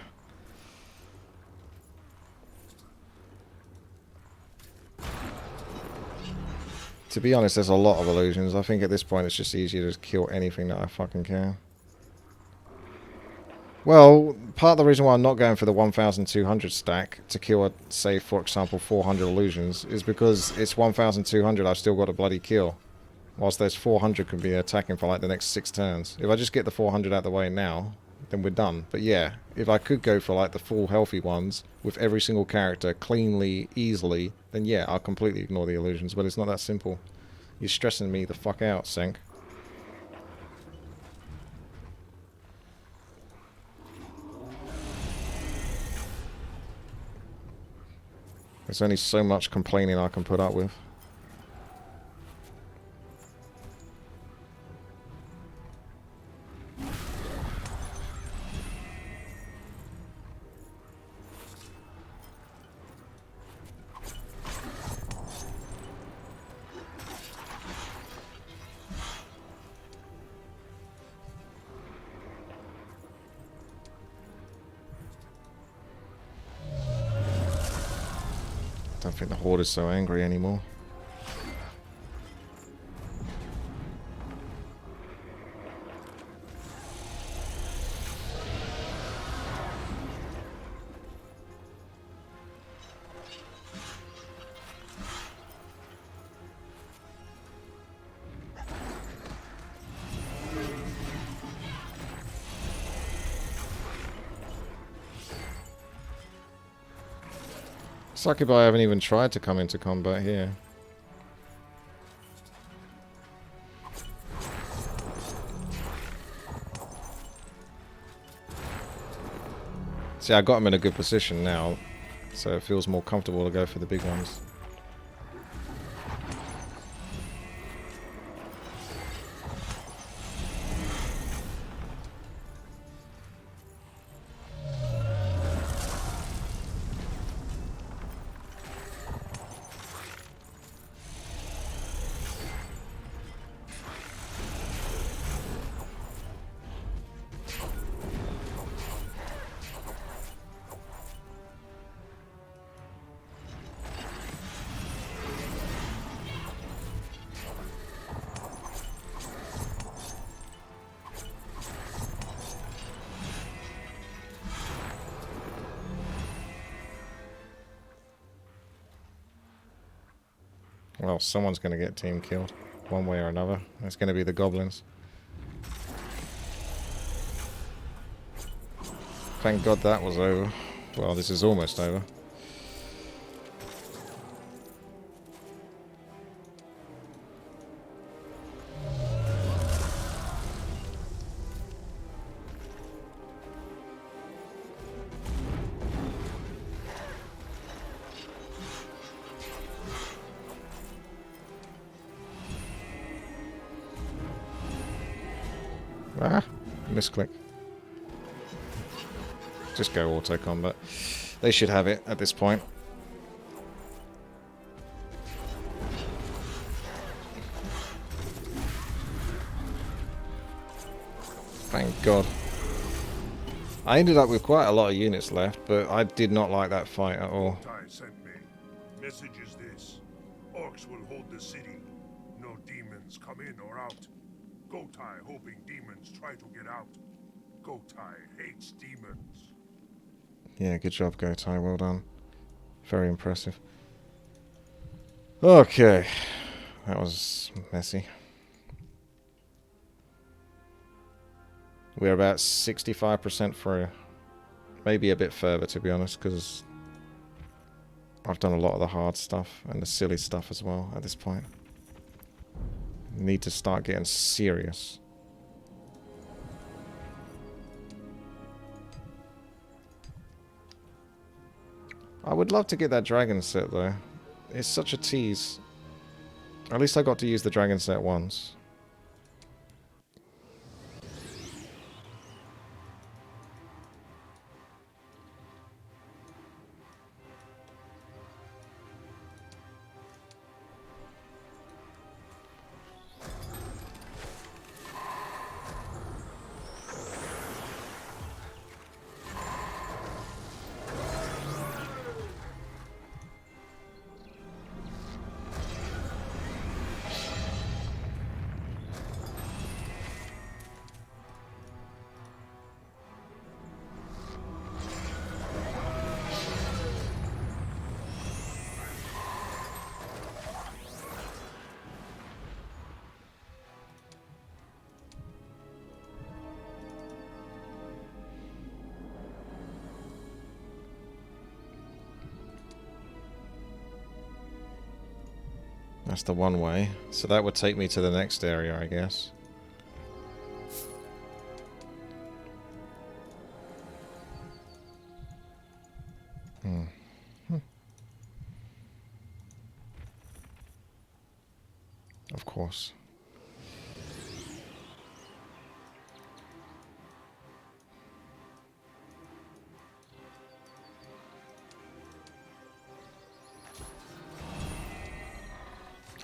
A: To be honest, there's a lot of illusions. I think at this point it's just easier to just kill anything that I fucking can. Well, part of the reason why I'm not going for the 1200 stack to kill, say, for example, 400 illusions is because it's 1200 I've still got to bloody kill. Whilst there's 400 could be attacking for like the next 6 turns. If I just get the 400 out of the way now, then we're done. But yeah, if I could go for like the full healthy ones with every single character cleanly, easily, then yeah, I'll completely ignore the illusions. But it's not that simple. You're stressing me the fuck out, Senk. There's only so much complaining I can put up with. I don't think the horde is so angry anymore. Succubi haven't even tried to come into combat here. See, I got him in a good position now, so it feels more comfortable to go for the big ones. Well, someone's going to get team killed. One way or another. It's going to be the goblins. Thank God that was over. Well, this is almost over. Ah, misclick. Just go auto combat. They should have it at this point. Thank God. I ended up with quite a lot of units left, but I did not like that fight at all.
G: WTii sent me. Message is this. Orcs will hold the city. No demons come in or out. WTii hoping demons try to get out. WTii hates demons.
A: Yeah, good job, WTii. Well done. Very impressive. Okay. That was messy. We're about 65% through. Maybe a bit further, to be honest, because I've done a lot of the hard stuff and the silly stuff as well at this point. Need to start getting serious. I would love to get that dragon set, though. It's such a tease. At least I got to use the dragon set once. That's the one way. So that would take me to the next area, I guess. Of course.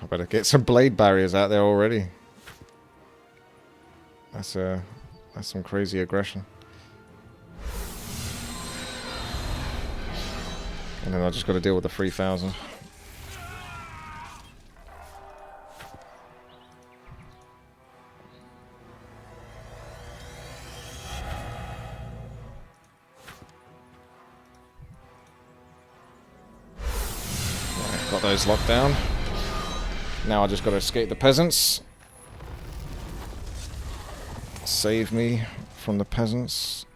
A: I better get some blade barriers out there already. That's some crazy aggression. And then I just got to deal with the 3,000. Right, got those locked down. Now I just got to escape the peasants. Save me from the peasants.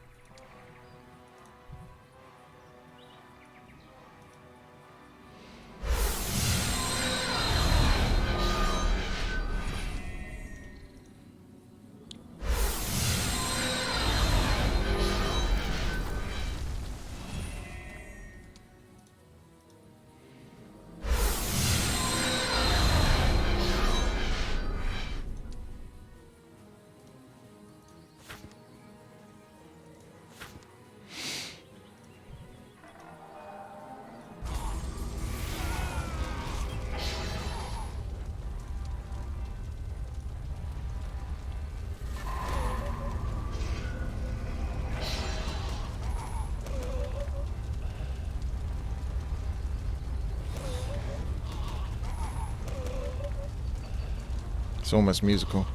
A: It's almost musical.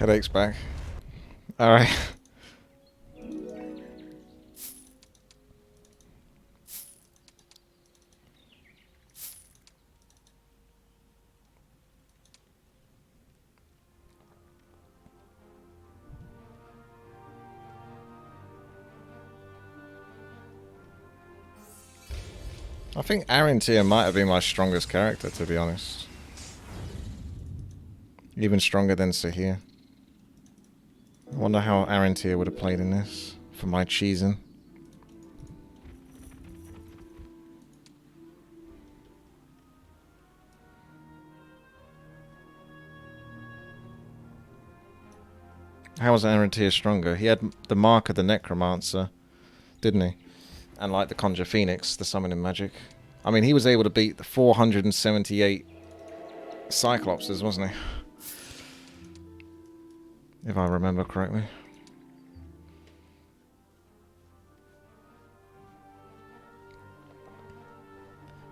A: Headache's back. Alright. I think Arantir might have been my strongest character, to be honest. Even stronger than Zehir. I wonder how Arantir would have played in this for my cheesing. How was Arantir stronger? He had the mark of the Necromancer, didn't he? And like the Conjure Phoenix, the summoning magic. I mean, he was able to beat the 478 Cyclopses, wasn't he? If I remember correctly.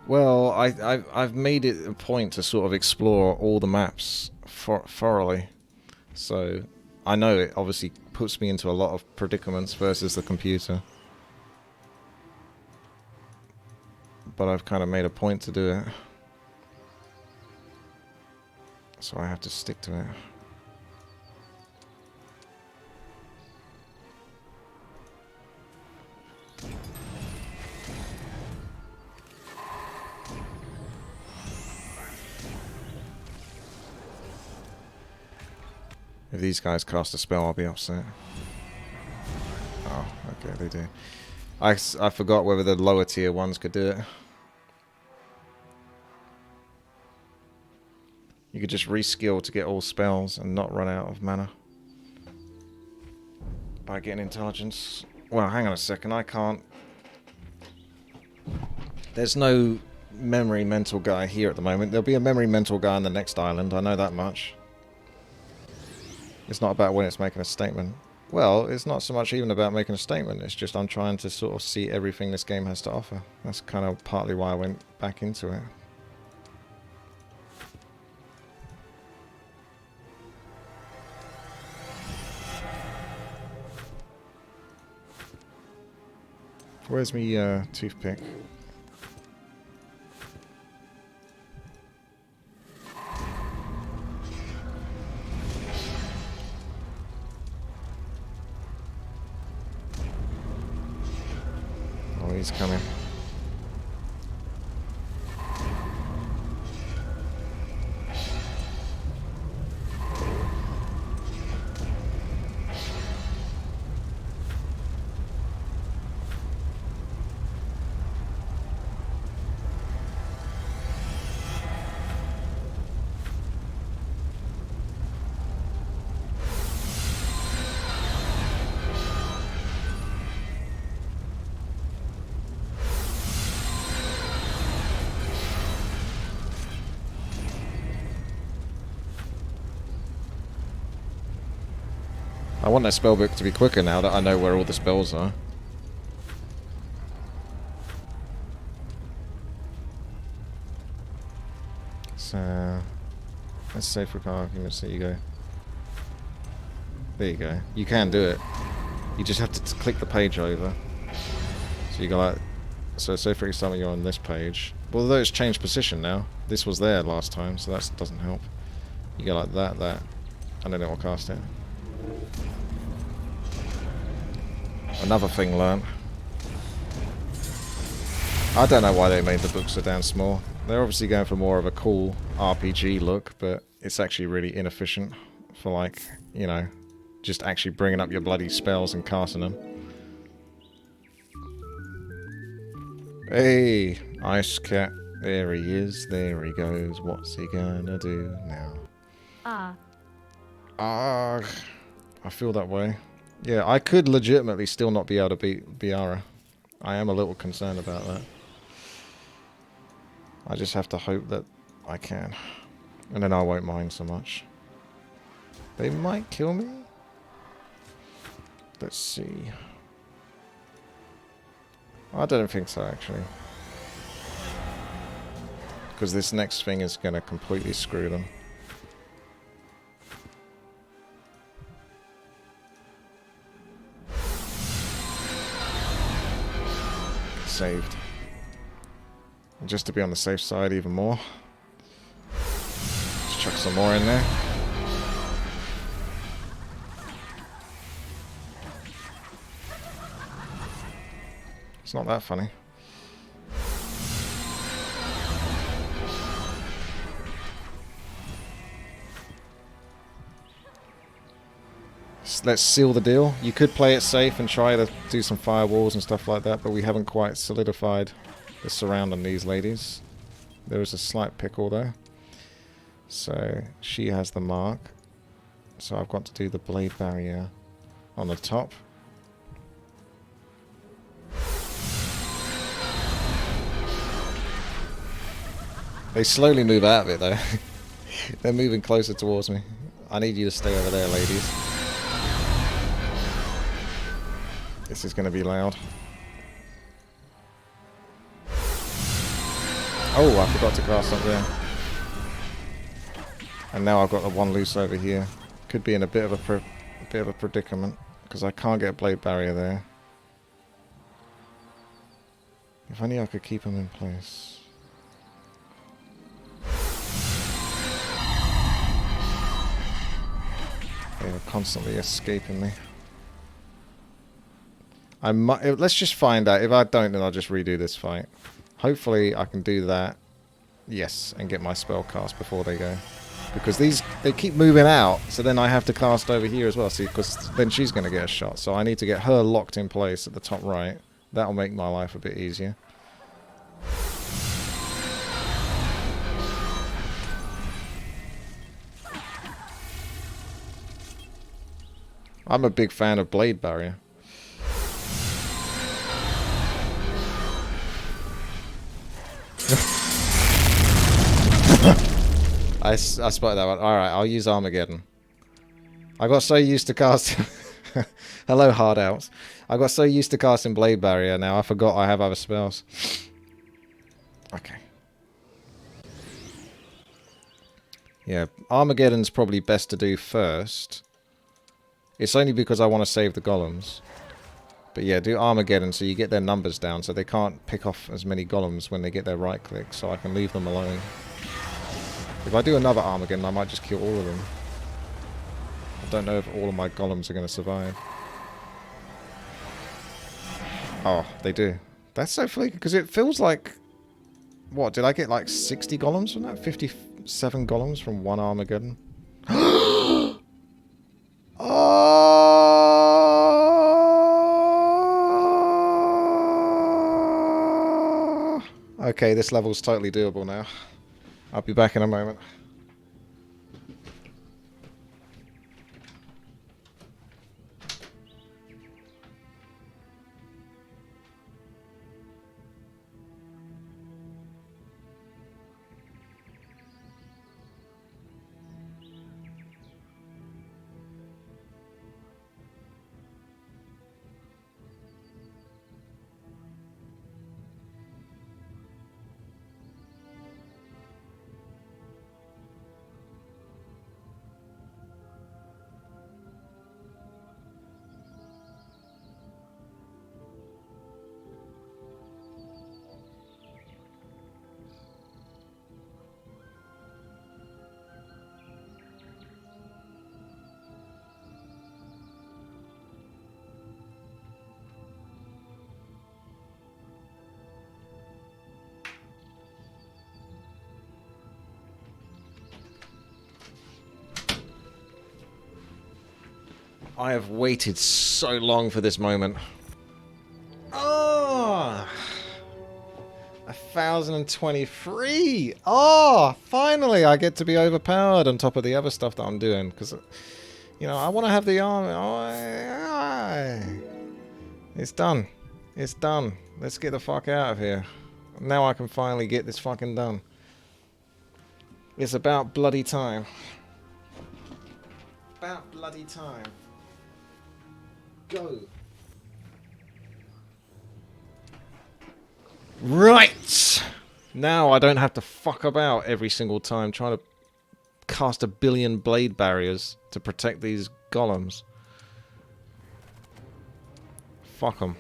A: Well, I've made it a point to sort of explore all the maps thoroughly. So I know it obviously puts me into a lot of predicaments versus the computer. But I've kind of made a point to do it. So I have to stick to it. If these guys cast a spell, I'll be upset. Oh, okay, they do. I forgot whether the lower tier ones could do it. You could just reskill to get all spells and not run out of mana. By getting intelligence. Well, hang on a second, I can't... There's no memory mental guy here at the moment. There'll be a memory mental guy on the next island, I know that much. It's not about when it's making a statement. Well, it's not so much even about making a statement, it's just I'm trying to sort of see everything this game has to offer. That's kind of partly why I went back into it. Where's me toothpick? Oh, he's coming. I want that spellbook to be quicker now that I know where all the spells are. So, let's say for argument's sake, you go. There you go. You can do it. You just have to click the page over. So you go like... So say for example you're on this page. Well, although it's changed position now. This was there last time, so that doesn't help. You go like that, and then it will cast it. Another thing learnt. I don't know why they made the books so damn small. They're obviously going for more of a cool RPG look, but it's actually really inefficient for, like, you know, just actually bringing up your bloody spells and casting them. Hey, Ice Cat. There he is. There he goes. What's he gonna do now? I feel that way. Yeah, I could legitimately still not be able to beat Biara. I am a little concerned about that. I just have to hope that I can. And then I won't mind so much. They might kill me? Let's see. I don't think so, actually. Because this next thing is going to completely screw them. saved. And just to be on the safe side even more. Let's chuck some more in there. It's not that funny. Let's seal the deal. You could play it safe and try to do some firewalls and stuff like that, but we haven't quite solidified the surround on these ladies. There is a slight pickle there. So she has the mark. So I've got to do the blade barrier on the top. They slowly move out of it though. They're moving closer towards me. I need you to stay over there, ladies. This is going to be loud. Oh, I forgot to cast up there. And now I've got the one loose over here. Could be in a bit of a predicament because I can't get a blade barrier there. If only I could keep them in place. They are constantly escaping me. I might. Let's just find out. If I don't, then I'll just redo this fight. Hopefully, I can do that. Yes, and get my spell cast before they go. Because they keep moving out, so then I have to cast over here as well. See, because then she's going to get a shot. So I need to get her locked in place at the top right. That'll make my life a bit easier. I'm a big fan of blade barrier. I spotted that one. Alright, I'll use Armageddon. I got so used to casting... Hello, hard outs. I got so used to casting Blade Barrier now, I forgot I have other spells. Okay. Yeah, Armageddon's probably best to do first. It's only because I want to save the golems. But yeah, do Armageddon so you get their numbers down so they can't pick off as many golems when they get their right click, so I can leave them alone. If I do another Armageddon, I might just kill all of them. I don't know if all of my golems are going to survive. Oh, they do. That's so flaky, because it feels like... What, did I get like 60 golems from that? 57 golems from one Armageddon? Oh! Okay, this level's totally doable now. I'll be back in a moment. I have waited so long for this moment. Oh! 1023! Oh! Finally I get to be overpowered on top of the other stuff that I'm doing. Because, you know, I want to have the army. Oh, it's done. It's done. Let's get the fuck out of here. Now I can finally get this fucking done. It's about bloody time. About bloody time. Go. Right! Now I don't have to fuck about every single time trying to cast a billion blade barriers to protect these golems. Fuck them.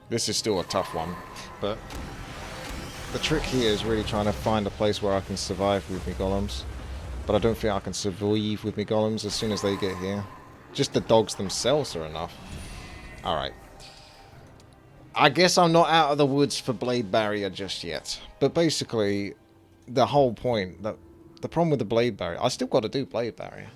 A: This is still a tough one, but the trick here is really trying to find a place where I can survive with me golems. But I don't think I can survive with me golems as soon as they get here. Just the dogs themselves are enough. Alright. I guess I'm not out of the woods for Blade Barrier just yet. But basically, the whole point, the problem with the Blade Barrier, I still got to do Blade Barrier.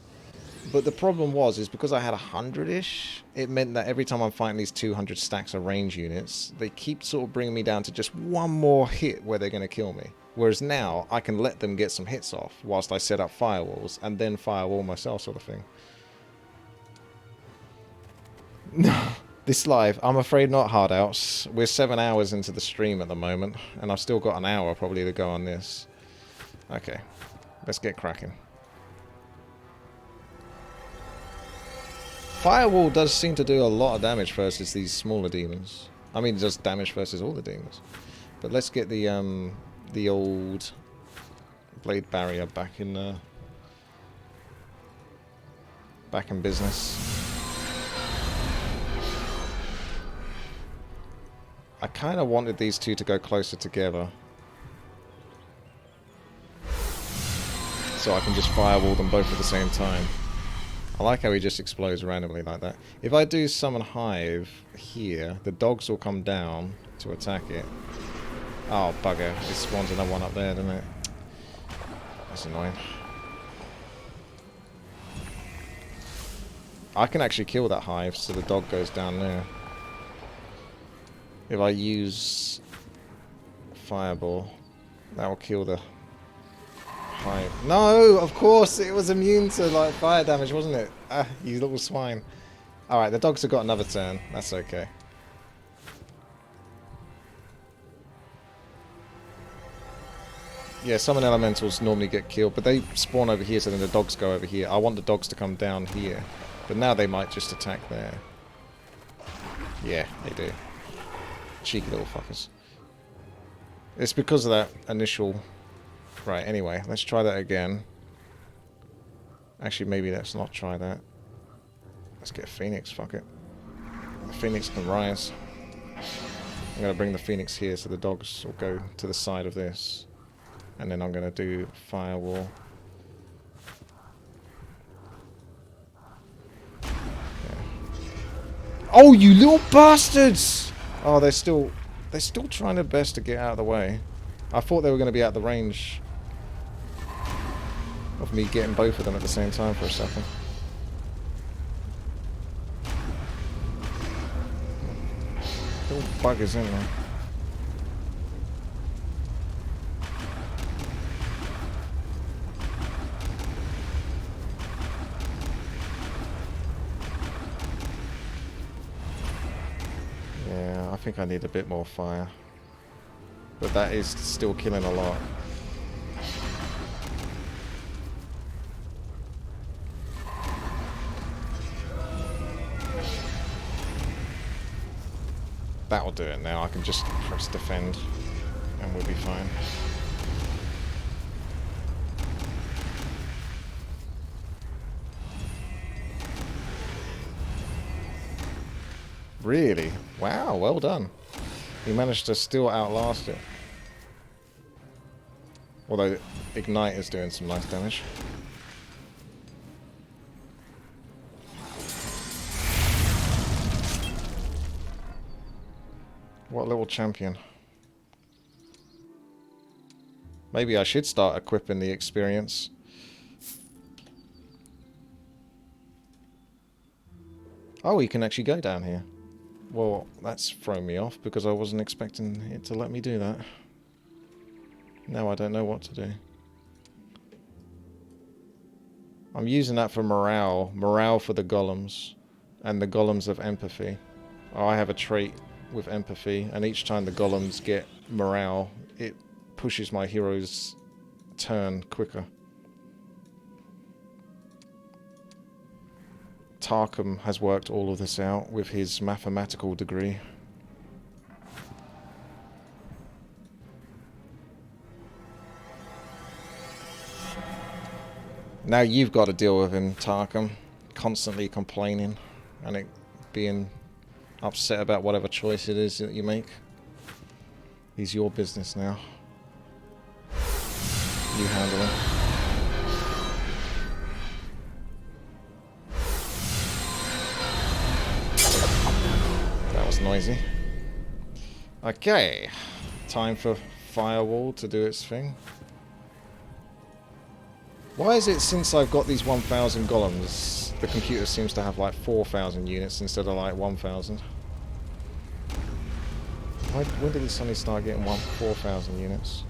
A: But the problem is because I had 100-ish, it meant that every time I'm fighting these 200 stacks of range units, they keep sort of bringing me down to just one more hit where they're going to kill me. Whereas now, I can let them get some hits off whilst I set up firewalls, and then firewall myself sort of thing. This live, I'm afraid not hard outs. We're 7 hours into the stream at the moment, and I've still got an hour probably to go on this. Okay, let's get cracking. Firewall does seem to do a lot of damage versus these smaller demons. I mean, it does damage versus all the demons. But let's get the old Blade Barrier back in business. I kind of wanted these two to go closer together, so I can just firewall them both at the same time. I like how he just explodes randomly like that. If I do summon Hive here, the dogs will come down to attack it. Oh, bugger. It spawns another one up there, doesn't it? That's annoying. I can actually kill that Hive, so the dog goes down there. If I use Fireball, that will kill the Hive. No, of course, it was immune to like fire damage, wasn't it? Ah, you little swine. Alright, the dogs have got another turn. That's okay. Yeah, summon elementals normally get killed, but they spawn over here, so then the dogs go over here. I want the dogs to come down here, but now they might just attack there. Yeah, they do. Cheeky little fuckers. It's because of that initial... Right, anyway, let's try that again. Actually, maybe let's not try that. Let's get a Phoenix, fuck it. The Phoenix can rise. I'm going to bring the Phoenix here so the dogs will go to the side of this. And then I'm going to do Firewall. Yeah. Oh, you little bastards! Oh, they're still trying their best to get out of the way. I thought they were going to be out of the range of me getting both of them at the same time for a second. Little buggers, aren't they? Yeah, I think I need a bit more fire. But that is still killing a lot. That'll do it now. I can just press defend and we'll be fine. Really? Wow, well done. He managed to still outlast it. Although Ignite is doing some nice damage. What little champion. Maybe I should start equipping the experience. Oh, you can actually go down here. Well, that's thrown me off because I wasn't expecting it to let me do that. Now I don't know what to do. I'm using that for morale. Morale for the golems. And the golems of empathy. Oh, I have a trait with empathy. And each time the golems get morale, it pushes my hero's turn quicker. Tarkham has worked all of this out with his mathematical degree. Now you've got to deal with him, Tarkham. Constantly complaining and it being upset about whatever choice it is that you make. He's your business now. You handle him. That was noisy. Okay. Time for Firewall to do its thing. Why is it since I've got these 1,000 golems, the computer seems to have like 4,000 units instead of like 1,000? When did it suddenly start getting 4,000 units?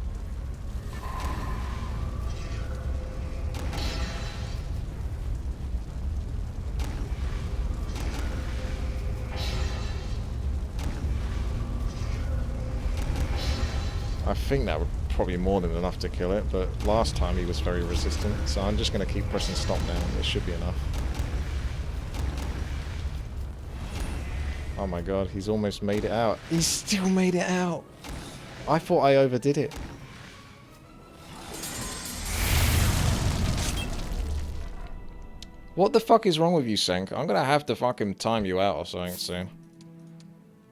A: I think that would probably be more than enough to kill it, but last time he was very resistant, so I'm just going to keep pressing stop now. It should be enough. Oh my god, he's almost made it out. He's still made it out! I thought I overdid it. What the fuck is wrong with you, Senk? I'm going to have to fucking time you out or something soon.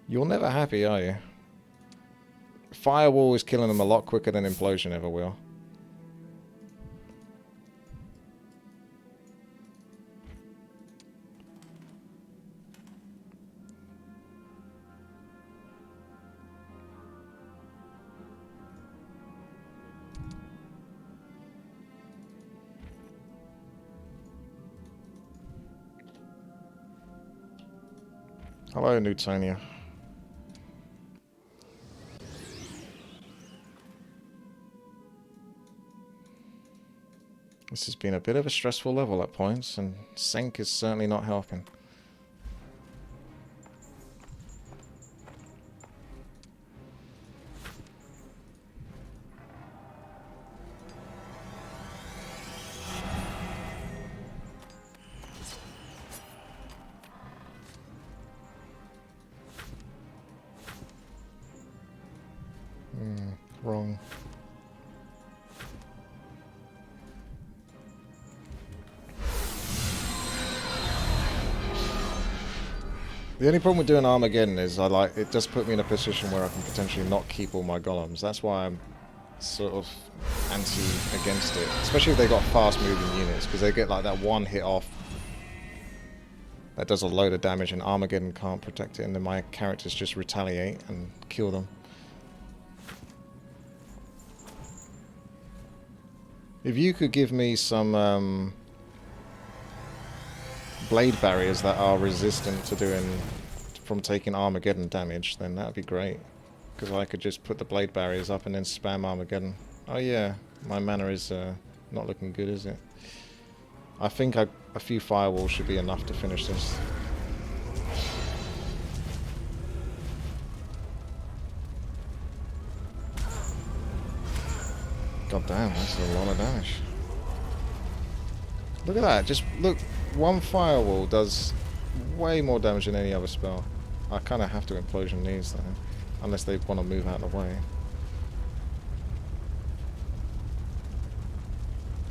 A: You're never happy, are you? Firewall is killing them a lot quicker than Implosion ever will. Hello, Newtonia. This has been a bit of a stressful level at points, and Senk is certainly not helping. Wrong. The only problem with doing Armageddon is it does put me in a position where I can potentially not keep all my golems. That's why I'm sort of against it. Especially if they got fast moving units, because they get like that one hit off that does a load of damage and Armageddon can't protect it, and then my characters just retaliate and kill them. If you could give me some blade barriers that are resistant to from taking Armageddon damage, then that would be great. Because I could just put the blade barriers up and then spam Armageddon. Oh yeah, my mana is not looking good, is it? I think a few firewalls should be enough to finish this. God damn, that's a lot of damage. Look at that, just look, one firewall does way more damage than any other spell. I kind of have to implosion these though, unless they want to move out of the way.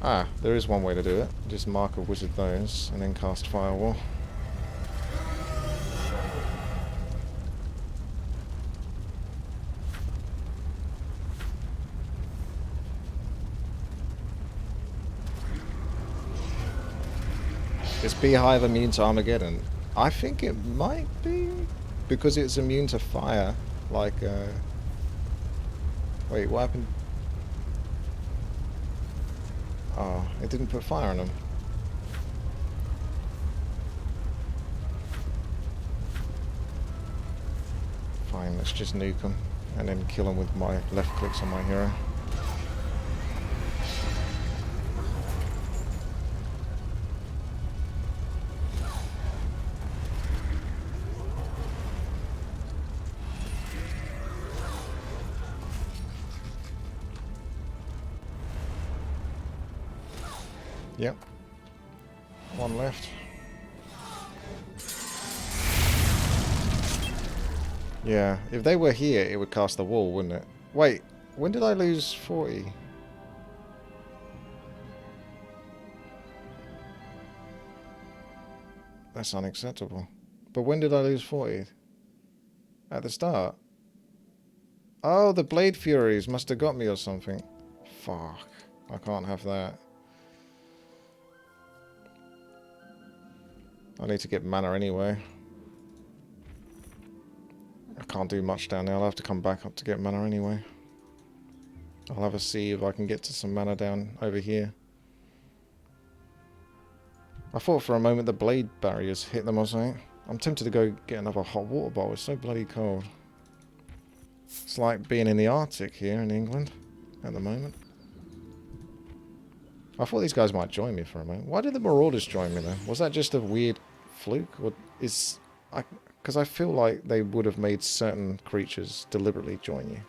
A: Ah, there is one way to do it. Just mark a wizard those, and then cast firewall. Is Beehive immune to Armageddon? I think it might be, because it's immune to fire. Like, wait, what happened? Oh, it didn't put fire on them. Fine, let's just nuke them, and then kill them with my left clicks on my hero. Yep. One left. Yeah, if they were here, it would cast the wall, wouldn't it? Wait, when did I lose 40? That's unacceptable. But when did I lose 40? At the start. Oh, the Blade Furies must have got me or something. Fuck. I can't have that. I need to get mana anyway. I can't do much down there. I'll have to come back up to get mana anyway. I'll have a see if I can get to some mana down over here. I thought for a moment the blade barriers hit them or something. I'm tempted to go get another hot water bowl. It's so bloody cold. It's like being in the Arctic here in England at the moment. I thought these guys might join me for a moment. Why did the Marauders join me though? Was that just a weird fluke? Or is... Because I feel like they would have made certain creatures deliberately join you.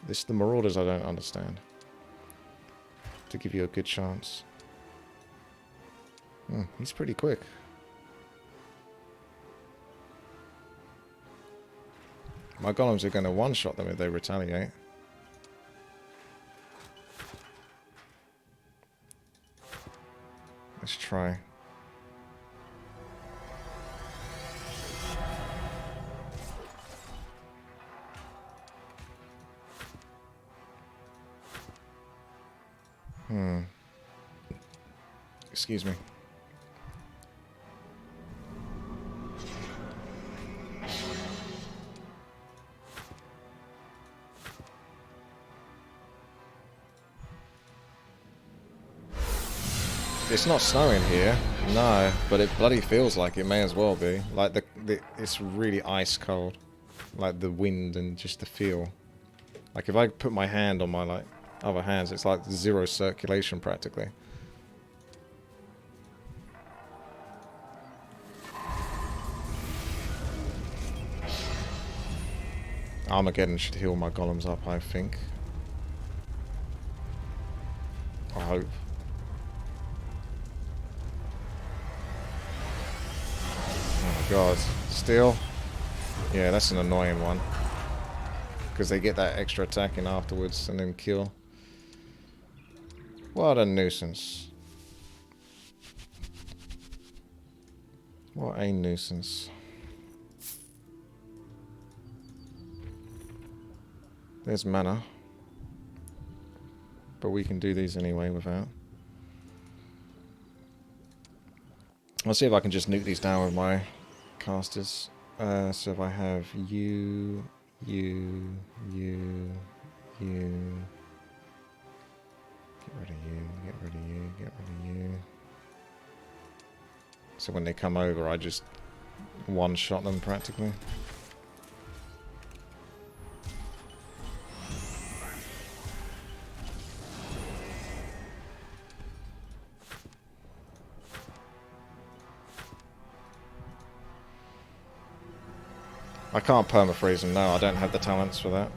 A: The Marauders I don't understand. To give you a good chance. He's pretty quick. My golems are going to one-shot them if they retaliate. Let's try. Excuse me. It's not snowing here, no, but it bloody feels like it may as well be. Like it's really ice cold, like the wind and just the feel. Like if I put my hand on my other hands, it's like zero circulation practically. Armageddon should heal my golems up, I think. I hope. Oh god. Still? Yeah, that's an annoying one. Because they get that extra attack in afterwards and then kill. What a nuisance. What a nuisance. There's mana. But we can do these anyway without. I'll see if I can just nuke these down with my casters. So if I have you... Get rid of you, get rid of you, get rid of you. So when they come over, I just one-shot them practically. I can't permafreeze them, no, I don't have the talents for that.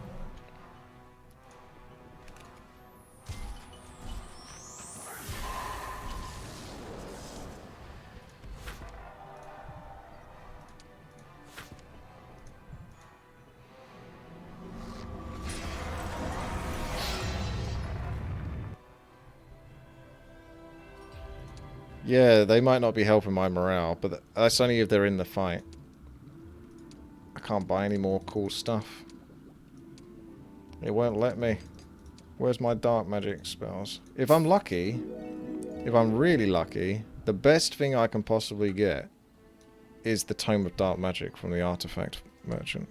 A: Yeah, they might not be helping my morale, but that's only if they're in the fight. I can't buy any more cool stuff. It won't let me. Where's my dark magic spells? If I'm lucky, if I'm really lucky, the best thing I can possibly get is the Tome of Dark Magic from the Artifact Merchant.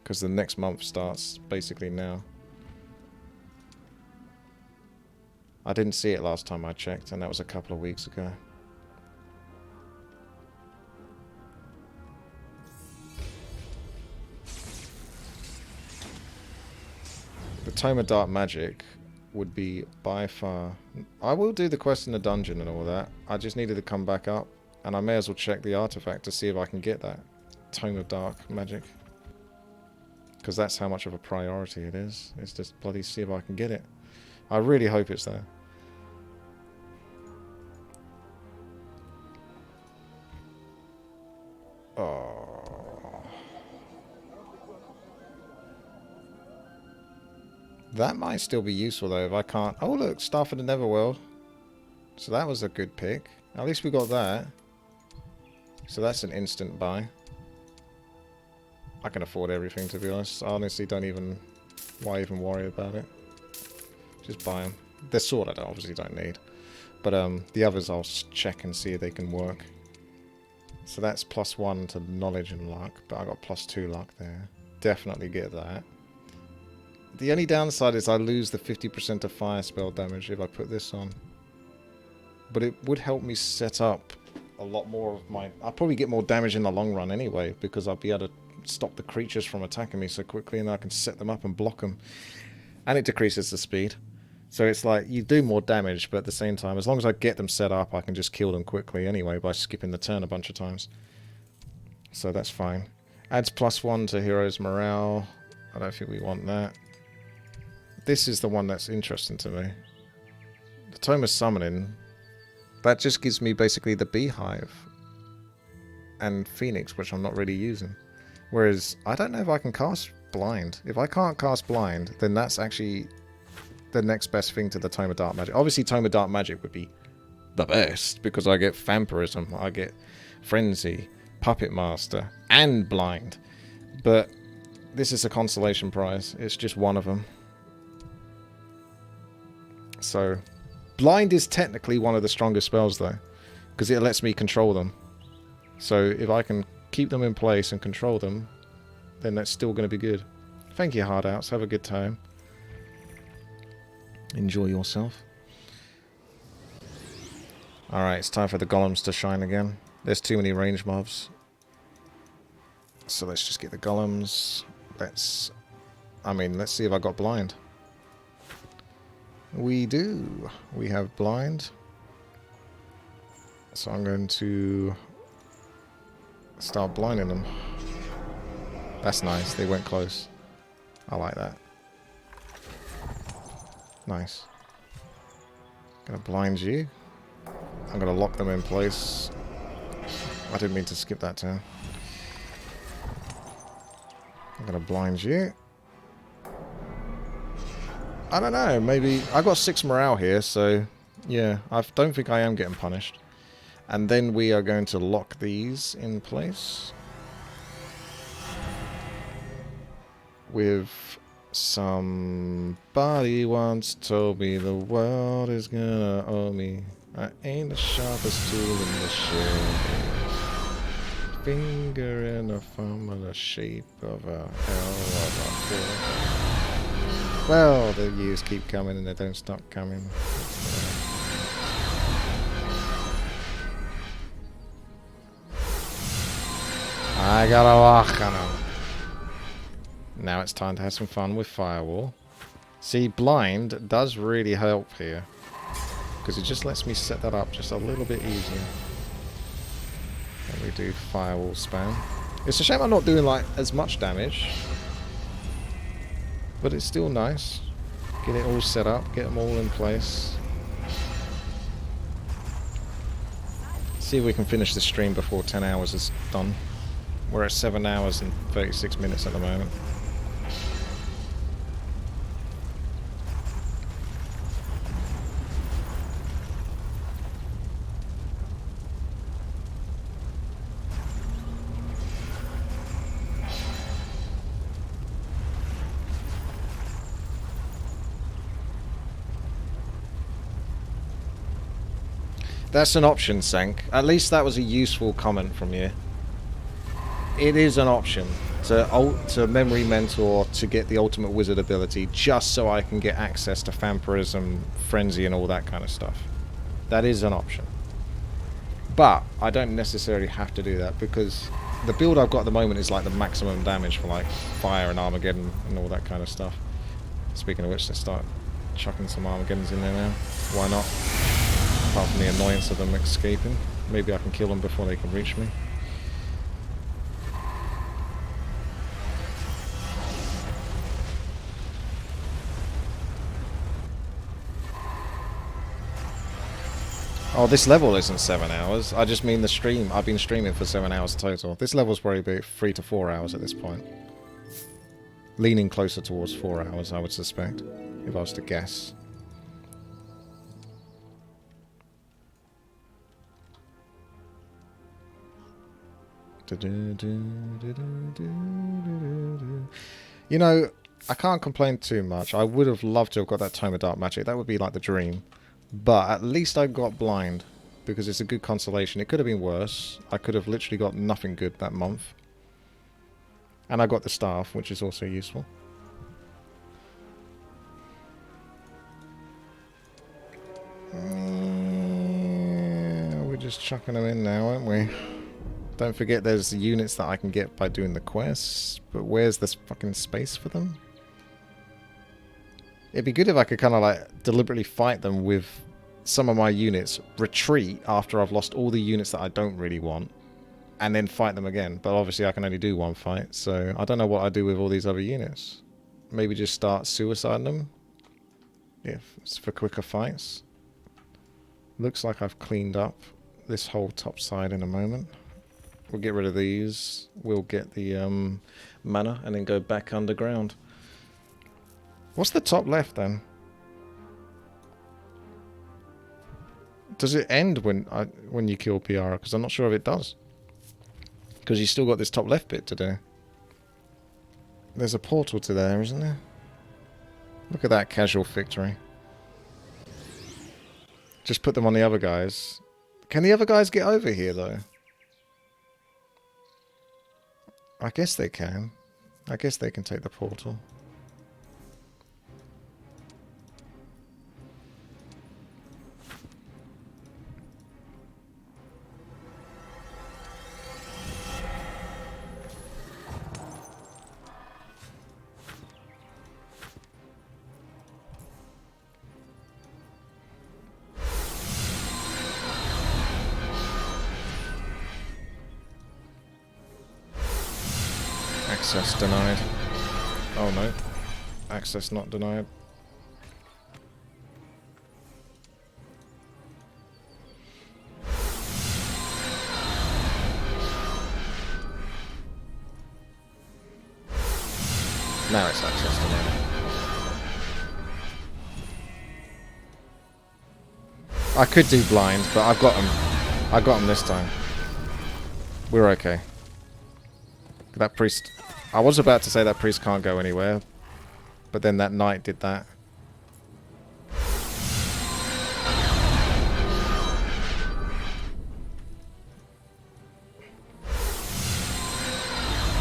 A: Because the next month starts basically now. I didn't see it last time I checked, and that was a couple of weeks ago. The Tome of Dark Magic would be by far... I will do the quest in the dungeon and all that. I just needed to come back up, and I may as well check the artifact to see if I can get that Tome of Dark Magic. Because that's how much of a priority it is. It's just bloody see if I can get it. I really hope it's there. Oh. That might still be useful though if I can't... Oh look, Staff of the Netherworld. So that was a good pick. At least we got that. So that's an instant buy. I can afford everything, to be honest. I honestly don't even... Why even worry about it? Just buy them. The sword I obviously don't need. But the others I'll check and see if they can work. So that's +1 to knowledge and luck. But I got +2 luck there. Definitely get that. The only downside is I lose the 50% of fire spell damage if I put this on. But it would help me set up a lot more of my... I'll probably get more damage in the long run anyway, because I'll be able to stop the creatures from attacking me so quickly, and I can set them up and block them. And it decreases the speed. So it's like, you do more damage, but at the same time, as long as I get them set up, I can just kill them quickly anyway by skipping the turn a bunch of times. So that's fine. Adds +1 to heroes' morale. I don't think we want that. This is the one that's interesting to me. The Tome of Summoning... That just gives me basically the Beehive and Phoenix, which I'm not really using. Whereas, I don't know if I can cast Blind. If I can't cast Blind, then that's actually the next best thing to the Tome of Dark Magic. Obviously, Tome of Dark Magic would be the best, because I get Vampirism, I get Frenzy, Puppet Master, and Blind. But this is a consolation prize. It's just one of them. So... Blind is technically one of the strongest spells, though, because it lets me control them. So if I can keep them in place and control them, then that's still going to be good. Thank you, Hardouts. Have a good time. Enjoy yourself. Alright, it's time for the golems to shine again. There's too many range mobs. So let's just get the golems. Let's see if I got blind. We do. We have blind. So I'm going to start blinding them. That's nice. They went close. I like that. Nice. Gonna blind you. I'm gonna lock them in place. I didn't mean to skip that turn. I'm gonna blind you. I don't know, maybe... I got 6 morale here, so... Yeah, I don't think I am getting punished. And then we are going to lock these in place. With... Somebody once told me the world is gonna owe me. I ain't the sharpest tool in the shed. Finger in the thumb of the shape of a hell of a fool. Well, the years keep coming and they don't stop coming. I got a lock on them. Now it's time to have some fun with Firewall. See, blind does really help here, because it just lets me set that up just a little bit easier. And we do Firewall spam. It's a shame I'm not doing like as much damage, but it's still nice. Get it all set up, get them all in place. See if we can finish the stream before 10 hours is done. We're at 7 hours and 36 minutes at the moment. That's an option, Sank. At least that was a useful comment from you. It is an option to memory mentor to get the ultimate wizard ability, just so I can get access to vampirism, frenzy, and all that kind of stuff. That is an option. But I don't necessarily have to do that, because the build I've got at the moment is like the maximum damage for like fire and Armageddon and all that kind of stuff. Speaking of which, let's start chucking some Armageddons in there now. Why not? Apart from the annoyance of them escaping. Maybe I can kill them before they can reach me. Oh, this level isn't 7 hours. I just mean the stream. I've been streaming for 7 hours total. This level's probably about 3 to 4 hours at this point. Leaning closer towards 4 hours, I would suspect, if I was to guess. You know, I can't complain too much. I would have loved to have got that Tome of Dark Magic. That would be like the dream. But at least I got blind, because it's a good consolation. It could have been worse. I could have literally got nothing good that month. And I got the staff, which is also useful. Yeah, we're just chucking them in now, aren't we? Don't forget there's units that I can get by doing the quests. But where's this fucking space for them? It'd be good if I could kind of like deliberately fight them with some of my units, retreat after I've lost all the units that I don't really want, and then fight them again. But obviously I can only do one fight, so I don't know what I do with all these other units. Maybe just start suiciding them? Yeah, it's for quicker fights. Looks like I've cleaned up this whole top side in a moment. We'll get rid of these. We'll get the mana and then go back underground. What's the top left then? Does it end when you kill Piara? Because I'm not sure if it does. Because you still got this top left bit to do. There's a portal to there, isn't there? Look at that casual victory. Just put them on the other guys. Can the other guys get over here though? I guess they can. I guess they can take the portal. Access denied. Oh no. Access not denied. Now it's access denied. I could do blind, but I've got them. I got them this time. We're okay. That priest... I was about to say that priest can't go anywhere, but then that knight did that.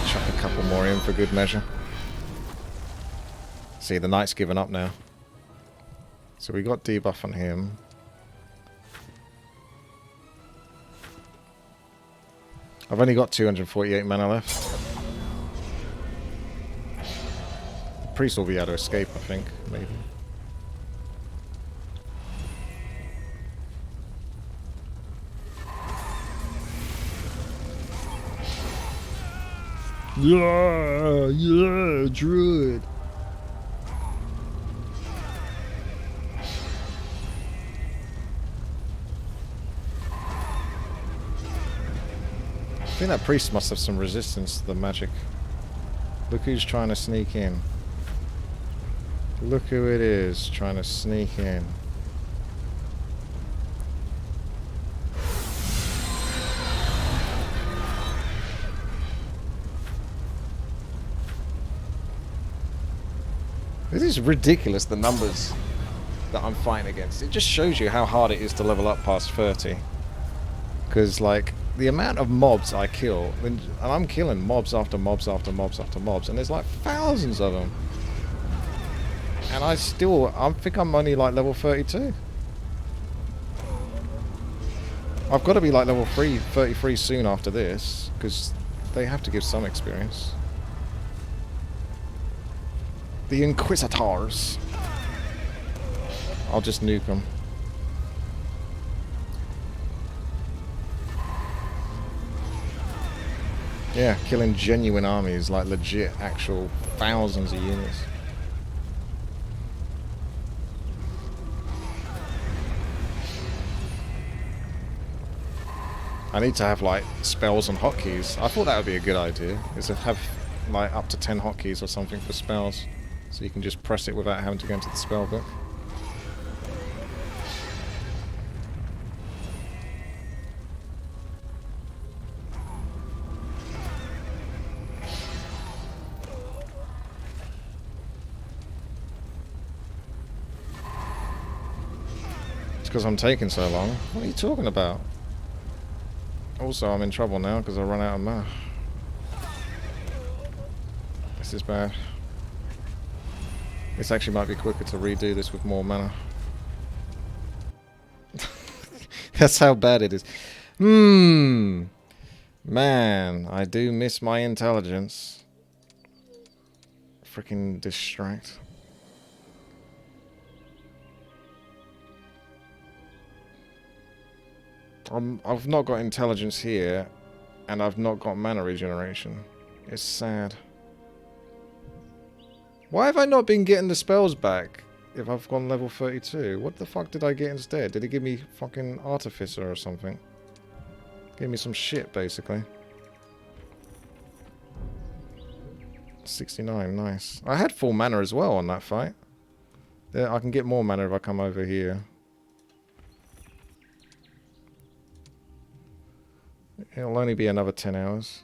A: Chuck a couple more in for good measure. See, the knight's given up now. So we got debuff on him. I've only got 248 mana left. Priest will be able to escape, I think, maybe. Yeah, druid. I think that priest must have some resistance to the magic. Look who's trying to sneak in. Look who it is trying to sneak in. This is ridiculous, the numbers that I'm fighting against. It just shows you how hard it is to level up past 30. Because, like, the amount of mobs I kill, and I'm killing mobs after mobs after mobs after mobs, and there's like thousands of them. And I think I'm only like level 32. I've got to be like level 33 soon after this, because they have to give some experience. The Inquisitors. I'll just nuke them. Yeah, killing genuine armies, like legit, actual thousands of units. I need to have like spells and hotkeys. I thought that would be a good idea, is to have like up to 10 hotkeys or something for spells, so you can just press it without having to go into the spell book. because I'm taking so long. What are you talking about? Also, I'm in trouble now because I run out of mana. This is bad. This actually might be quicker to redo this with more mana. That's how bad it is. Man, I do miss my intelligence. Freaking distract. I've not got intelligence here, and I've not got mana regeneration. It's sad. Why have I not been getting the spells back if I've gone level 32? What the fuck did I get instead? Did it give me fucking Artificer or something? Give me some shit, basically. 69, nice. I had full mana as well on that fight. Yeah, I can get more mana if I come over here. It'll only be another 10 hours.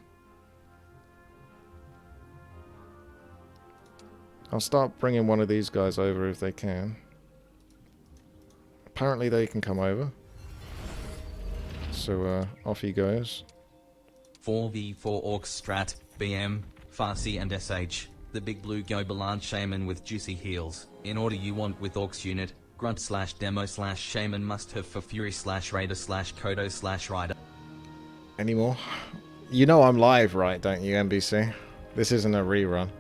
A: I'll start bringing one of these guys over if they can. Apparently they can come over. So off he goes.
H: 4v4 Orc Strat, BM, Farsi and SH. The big blue Gobelan Shaman with juicy heals. In order you want with Orcs unit, Grunt / Demo / Shaman must have for Fury / Raider / Kodo / Rider.
A: Anymore? You know I'm live, right, don't you, NBC? This isn't a rerun.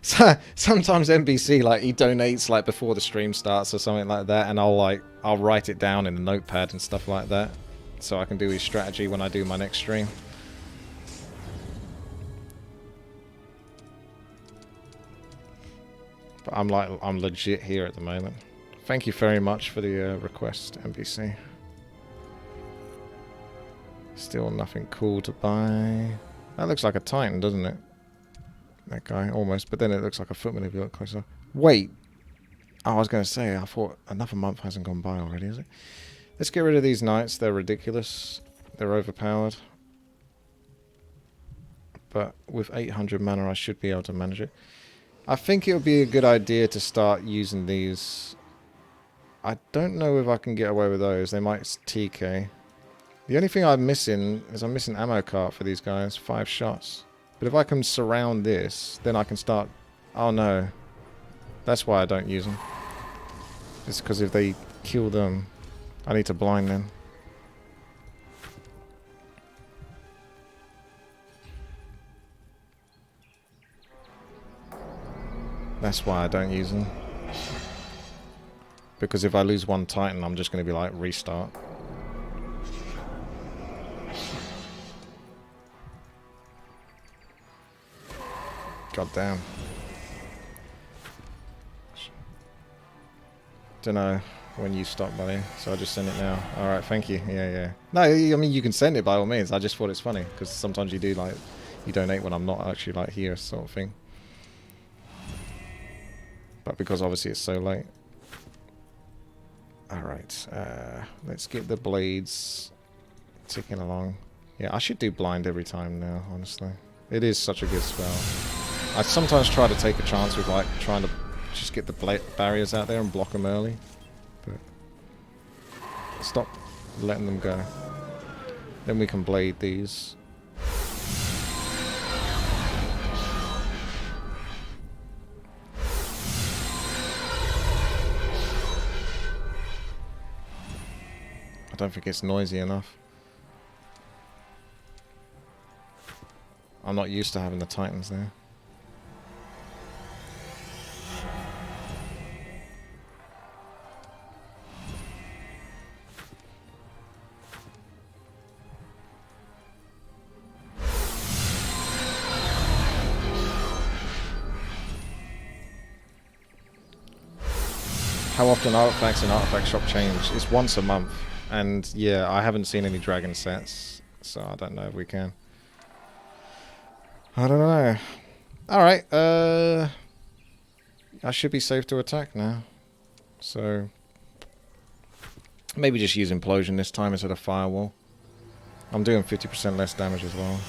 A: So, sometimes NBC, like, he donates, like, before the stream starts or something like that, and I'll write it down in a notepad and stuff like that, so I can do his strategy when I do my next stream. But I'm legit here at the moment. Thank you very much for the request, NBC. Still nothing cool to buy. That looks like a Titan, doesn't it? That guy, almost. But then it looks like a footman if you look closer. Wait! Oh, I was going to say, I thought another month hasn't gone by already, is it? Let's get rid of these knights. They're ridiculous. They're overpowered. But with 800 mana, I should be able to manage it. I think it would be a good idea to start using these. I don't know if I can get away with those. They might TK. The only thing I'm missing is I'm missing ammo cart for these guys. 5 shots. But if I can surround this, then I can start... Oh no. That's why I don't use them. It's because if they kill them, I need to blind them. That's why I don't use them. Because if I lose one Titan, I'm just going to be like, restart. God damn. Don't know when you stop, buddy, so I'll just send it now. Alright, thank you. Yeah. No, I mean, you can send it by all means. I just thought it's funny, because sometimes you do, like, you donate when I'm not actually, like, here, sort of thing. But because obviously it's so late. Alright, let's get the blades ticking along. Yeah, I should do blind every time now, honestly. It is such a good spell. I sometimes try to take a chance with, like, trying to just get the barriers out there and block them early. But stop letting them go. Then we can blade these. I don't think it's noisy enough. I'm not used to having the Titans there. How often artifacts in Artifact Shop change? It's once a month. And yeah, I haven't seen any dragon sets, so I don't know if we can. I don't know. Alright, I should be safe to attack now. So maybe just use Implosion this time instead of Firewall. I'm doing 50% less damage as well.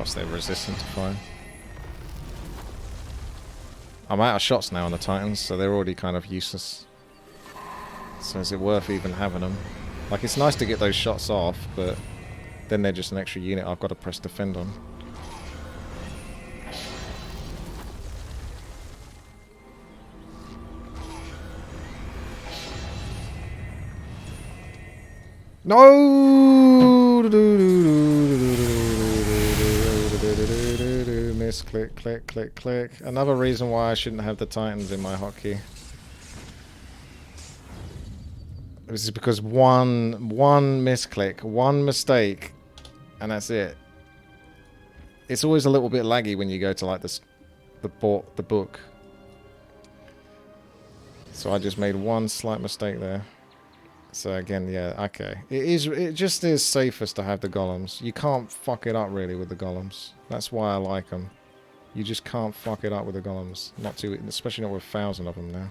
A: Plus they're resistant to fire. I'm out of shots now on the Titans, so they're already kind of useless. So is it worth even having them? Like, it's nice to get those shots off, but then they're just an extra unit I've got to press defend on. No! Miss, click, click, click, click. Another reason why I shouldn't have the Titans in my hotkey. This is because one misclick, one mistake, and that's it. It's always a little bit laggy when you go to like the book. So I just made one slight mistake there. So again, yeah, okay. It just is safest to have the golems. You can't fuck it up really with the golems. That's why I like them. You just can't fuck it up with the golems. Not too, especially not with 1,000 of them now.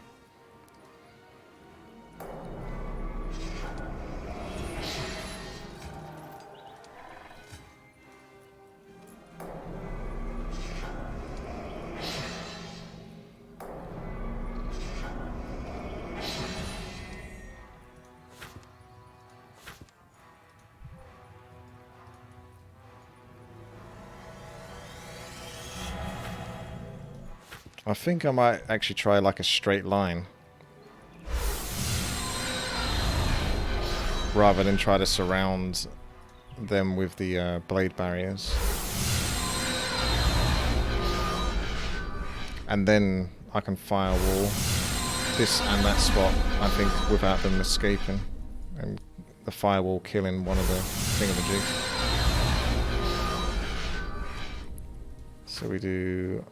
A: I think I might actually try like a straight line rather than try to surround them with the blade barriers. And then I can firewall this and that spot, I think, without them escaping. And the firewall killing one of the thingamajigs. So we do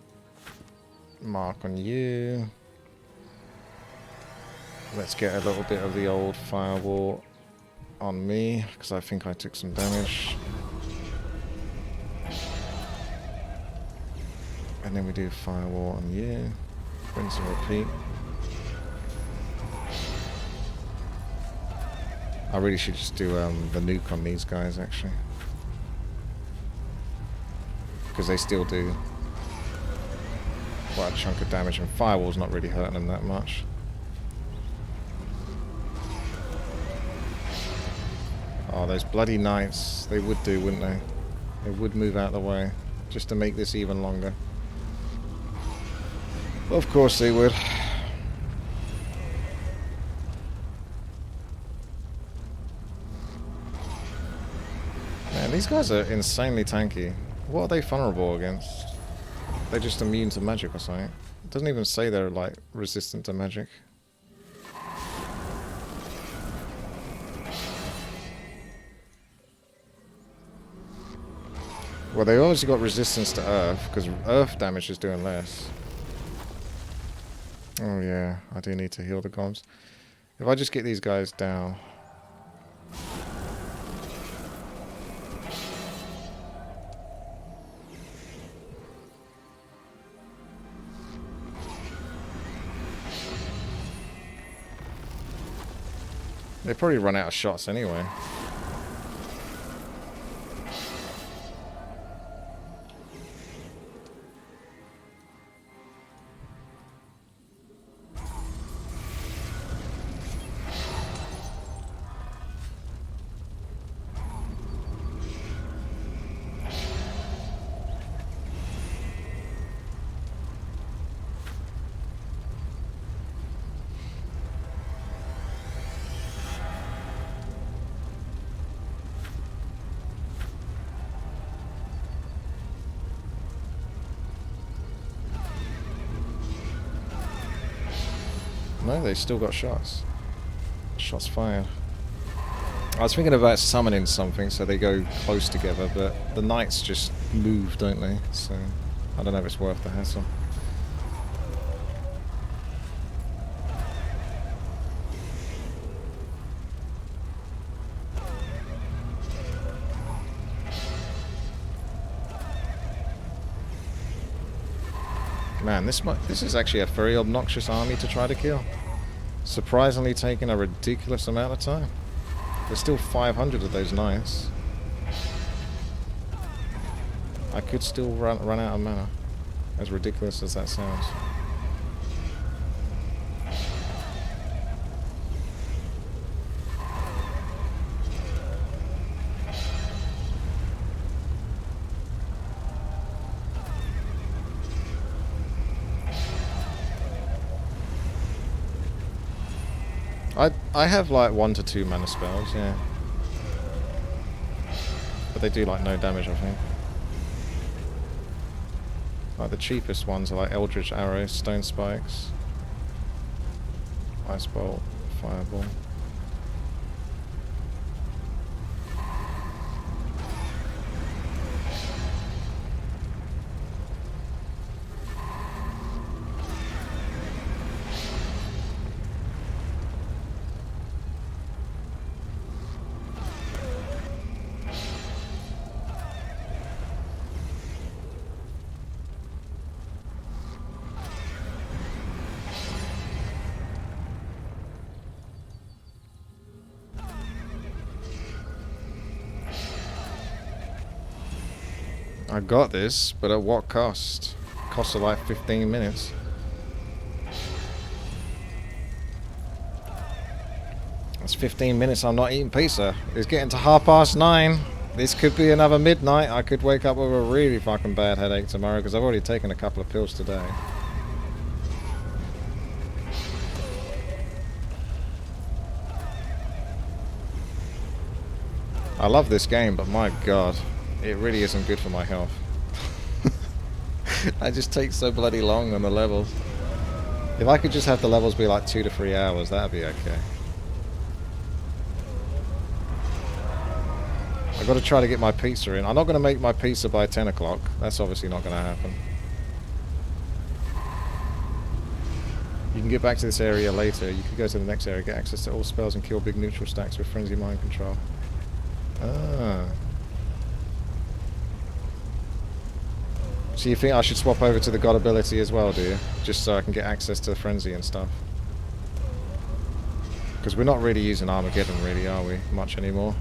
A: mark on you. Let's get a little bit of the old firewall on me, because I think I took some damage. And then we do firewall on you. Rinse and repeat. I really should just do the nuke on these guys, actually. Because they still do quite a chunk of damage, and firewall's not really hurting them that much. Oh, those bloody knights, they would do, wouldn't they? They would move out of the way, just to make this even longer. Well, of course they would. Man, these guys are insanely tanky. What are they vulnerable against? They're just immune to magic or something. It doesn't even say they're, like, resistant to magic. Well, they obviously got resistance to earth, because earth damage is doing less. Oh yeah, I do need to heal the golems. If I just get these guys down... They probably run out of shots anyway. No, they still got shots. Shots fired. I was thinking about summoning something so they go close together, but the knights just move, don't they? So I don't know if it's worth the hassle. Man, this is actually a very obnoxious army to try to kill. Surprisingly taking a ridiculous amount of time. There's still 500 of those knights. I could still run out of mana. As ridiculous as that sounds. I have like 1 to 2 mana spells, yeah. But they do like no damage, I think. Like the cheapest ones are like Eldritch Arrow, Stone Spikes, Ice Bolt, Fireball. I got this, but at what cost? Cost of like 15 minutes. That's 15 minutes I'm not eating pizza. It's getting to 9:30. This could be another midnight. I could wake up with a really fucking bad headache tomorrow because I've already taken a couple of pills today. I love this game, but my god, it really isn't good for my health. I just take so bloody long on the levels. If I could just have the levels be like 2 to 3 hours, that'd be okay. I've got to try to get my pizza in. I'm not going to make my pizza by 10 o'clock. That's obviously not going to happen. You can get back to this area later. You could go to the next area, get access to all spells and kill big neutral stacks with Frenzy Mind Control. Ah. So you think I should swap over to the God ability as well, do you? Just so I can get access to the Frenzy and stuff. Because we're not really using Armageddon, really, are we? Much anymore.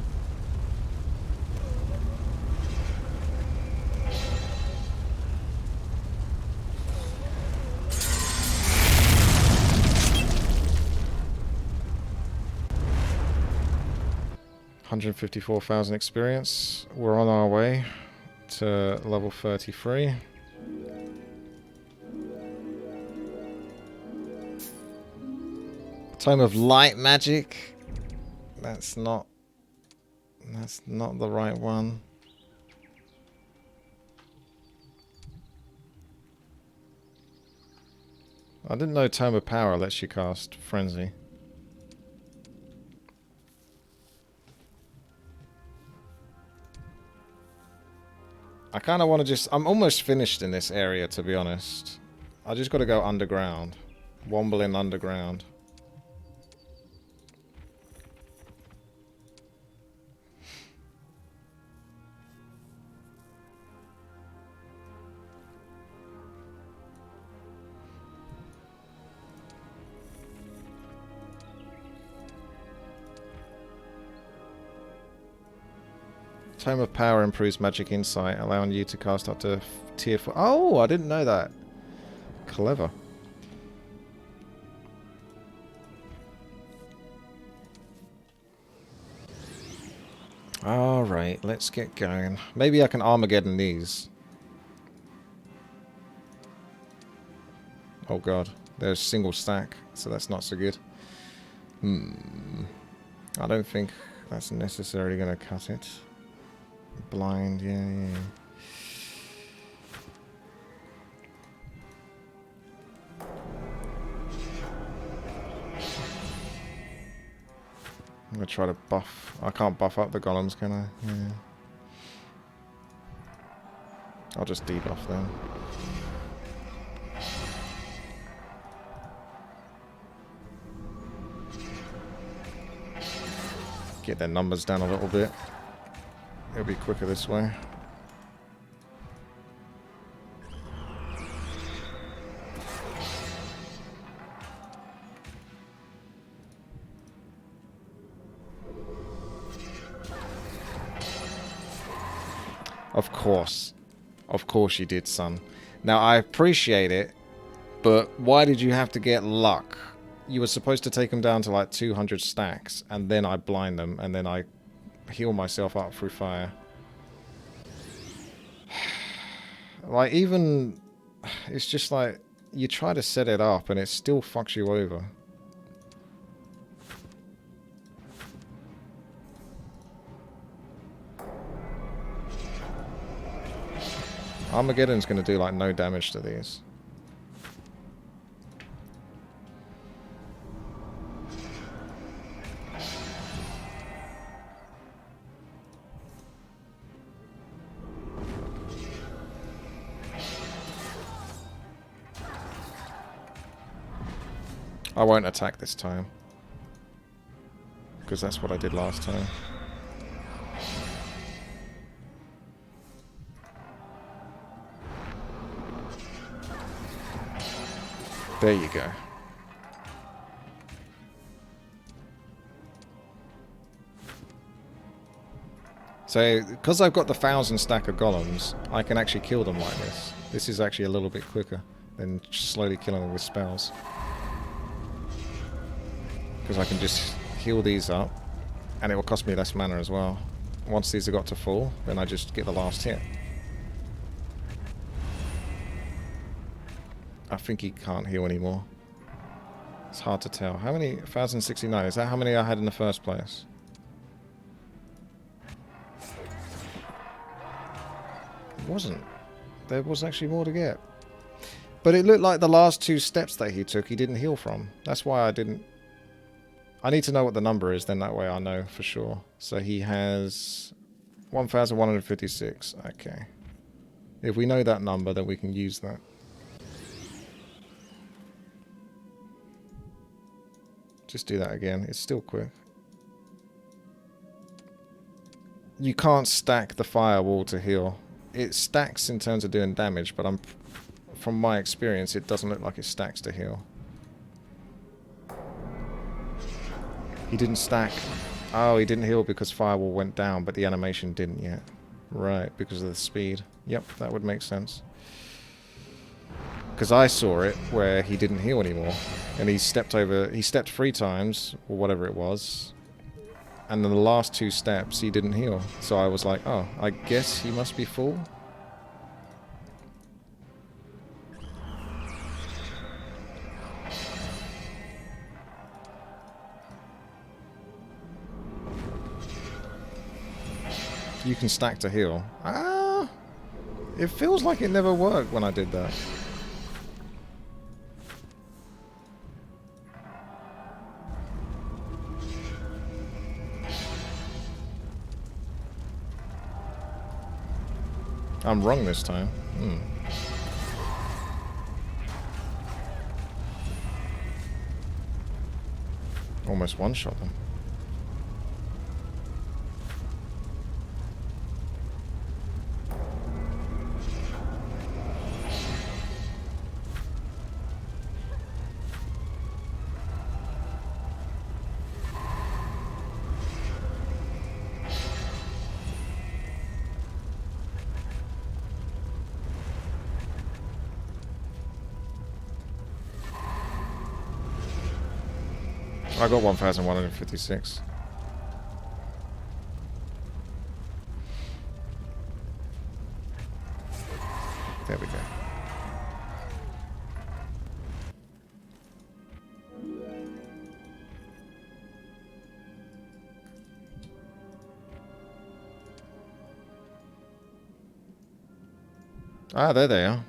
A: $154,000 experience. We're on our way to level 33. Tome of Light Magic. That's not the right one. I didn't know Tome of Power lets you cast Frenzy. I kind of want to just... I'm almost finished in this area, to be honest. I just got to go underground. Wombling underground. Tome of Power improves magic insight, allowing you to cast up to tier 4. Oh, I didn't know that. Clever. Alright, let's get going. Maybe I can Armageddon these. Oh god, there's single stack, so that's not so good. I don't think that's necessarily going to cut it. Blind, yeah. I'm gonna try to buff. I can't buff up the golems, can I? Yeah. I'll just debuff them. Get their numbers down a little bit. It'll be quicker this way. Of course. Of course you did, son. Now, I appreciate it, but why did you have to get luck? You were supposed to take them down to like 200 stacks, and then I blind them, and then I heal myself up through fire. Like, even... It's just like, you try to set it up, and it still fucks you over. Armageddon's going to do like no damage to these. I won't attack this time, because that's what I did last time. There you go. So, because I've got the 1,000 stack of golems, I can actually kill them like this. This is actually a little bit quicker than slowly killing them with spells. Because I can just heal these up, and it will cost me less mana as well. Once these have got to full, then I just get the last hit. I think he can't heal anymore. It's hard to tell. How many? 1,069. Is that how many I had in the first place? It wasn't. There was actually more to get. But it looked like the last 2 steps that he took, he didn't heal from. That's why I didn't... I need to know what the number is, then that way I know for sure. So he has 1,156. Okay. If we know that number, then we can use that. Just do that again. It's still quick. You can't stack the firewall to heal. It stacks in terms of doing damage, but from my experience, it doesn't look like it stacks to heal. He didn't stack. Oh, he didn't heal because firewall went down, but the animation didn't yet. Right, because of the speed. Yep, that would make sense. Because I saw it where he didn't heal anymore. And he stepped 3 times, or whatever it was. And then the last 2 steps, he didn't heal. So I was like, oh, I guess he must be full. You can stack to heal. Ah! It feels like it never worked when I did that. I'm wrong this time. Almost one-shot them. I got 1,156. There we go. Ah, there they are.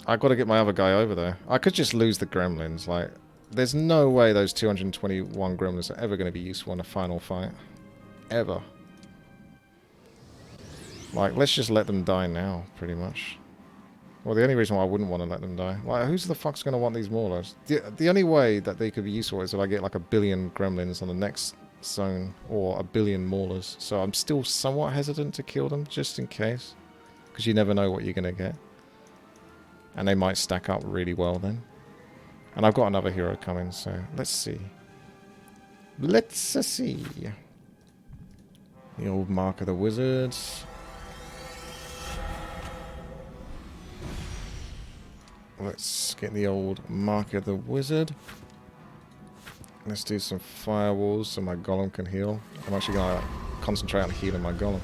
A: I got to get my other guy over there. I could just lose the gremlins, like... There's no way those 221 gremlins are ever going to be useful in a final fight. Ever. Like, let's just let them die now, pretty much. Well, the only reason why I wouldn't want to let them die... Like, who's the fuck's going to want these maulers? The only way that they could be useful is if I get like 1 billion gremlins on the next zone, or 1 billion maulers. So I'm still somewhat hesitant to kill them, just in case. Because you never know what you're going to get. And they might stack up really well then. And I've got another hero coming, so let's see. Let's see. The old Mark of the Wizards. Let's get the old Mark of the Wizard. Let's do some firewalls so my golem can heal. I'm actually going to concentrate on healing my golem.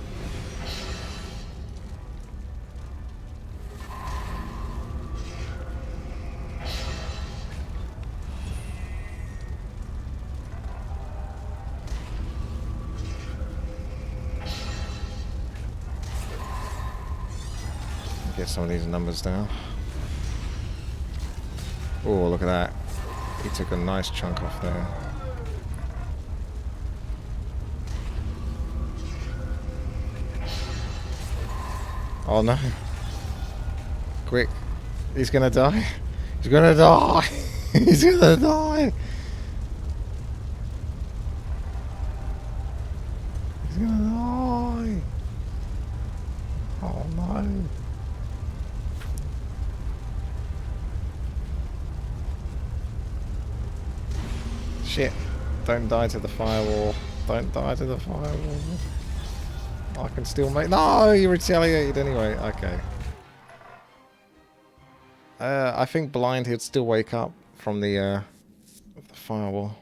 A: Get some of these numbers down. Oh, look at that. He took a nice chunk off there. Oh no. Quick. He's gonna die. He's gonna die. He's gonna die. He's gonna die. Oh no. Shit. Don't die to the firewall. Don't die to the firewall. I can still make... No! You retaliated anyway. Okay. I think blind he'd still wake up from the firewall.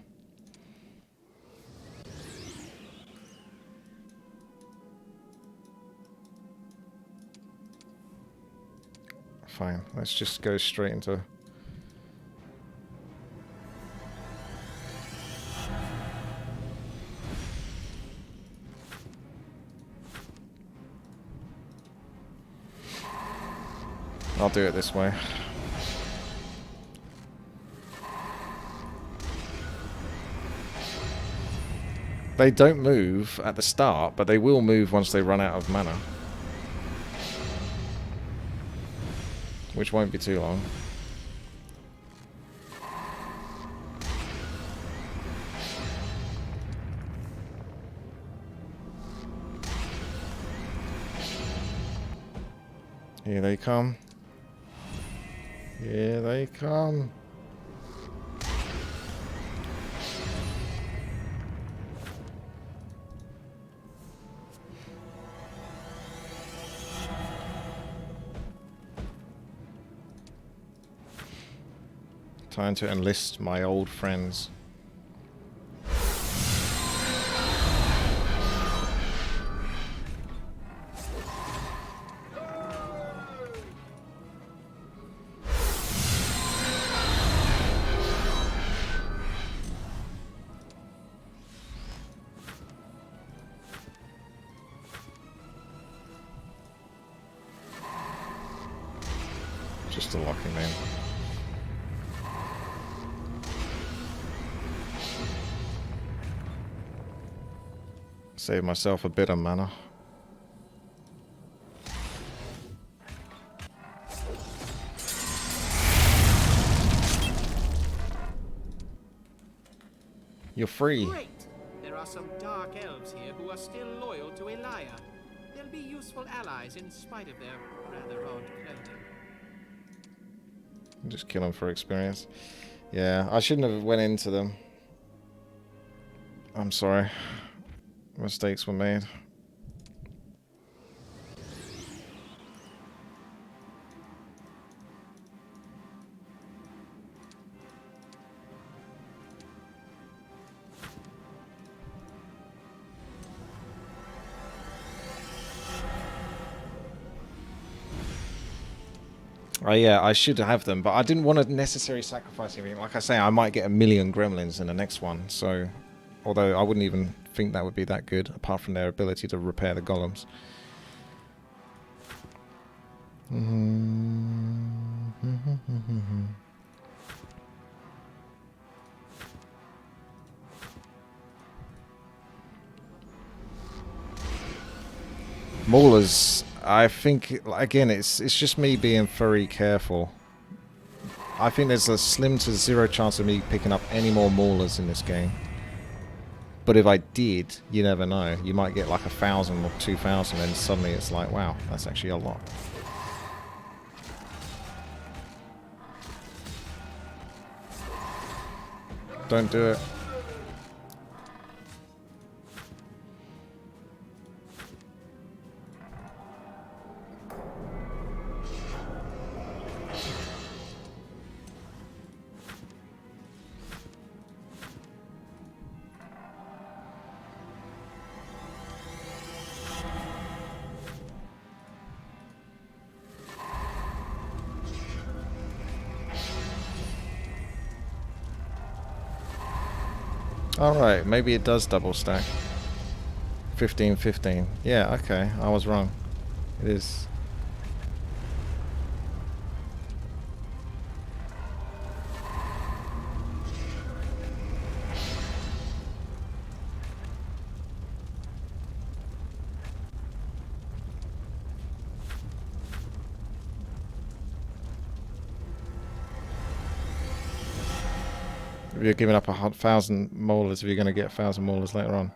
A: Fine. Let's just go straight into... I'll do it this way. They don't move at the start, but they will move once they run out of mana. Which won't be too long. Here they come. Here they come. Time to enlist my old friends. Just to lock him in. Save myself a bit of mana. You're free.
B: Great! There are some dark elves here who are still loyal to Elia. They'll be useful allies in spite of their rather odd clothing.
A: Just kill them for experience. Yeah, I shouldn't have went into them. I'm sorry. Mistakes were made. Oh yeah, I should have them, but I didn't want to necessarily sacrifice anything. Like I say, I might get 1,000,000 gremlins in the next one, so... Although I wouldn't even think that would be that good, apart from their ability to repair the golems. Maulers, I think, again, it's just me being very careful. I think there's a slim to zero chance of me picking up any more maulers in this game. But if I did, you never know. You might get like 1,000 or 2,000 and suddenly it's like, wow, that's actually a lot. Don't do it. Alright, maybe it does double stack. 15, 15. Yeah, okay, I was wrong. It is. If you're giving up 1,000 molars, if you're going to get 1,000 molars later on.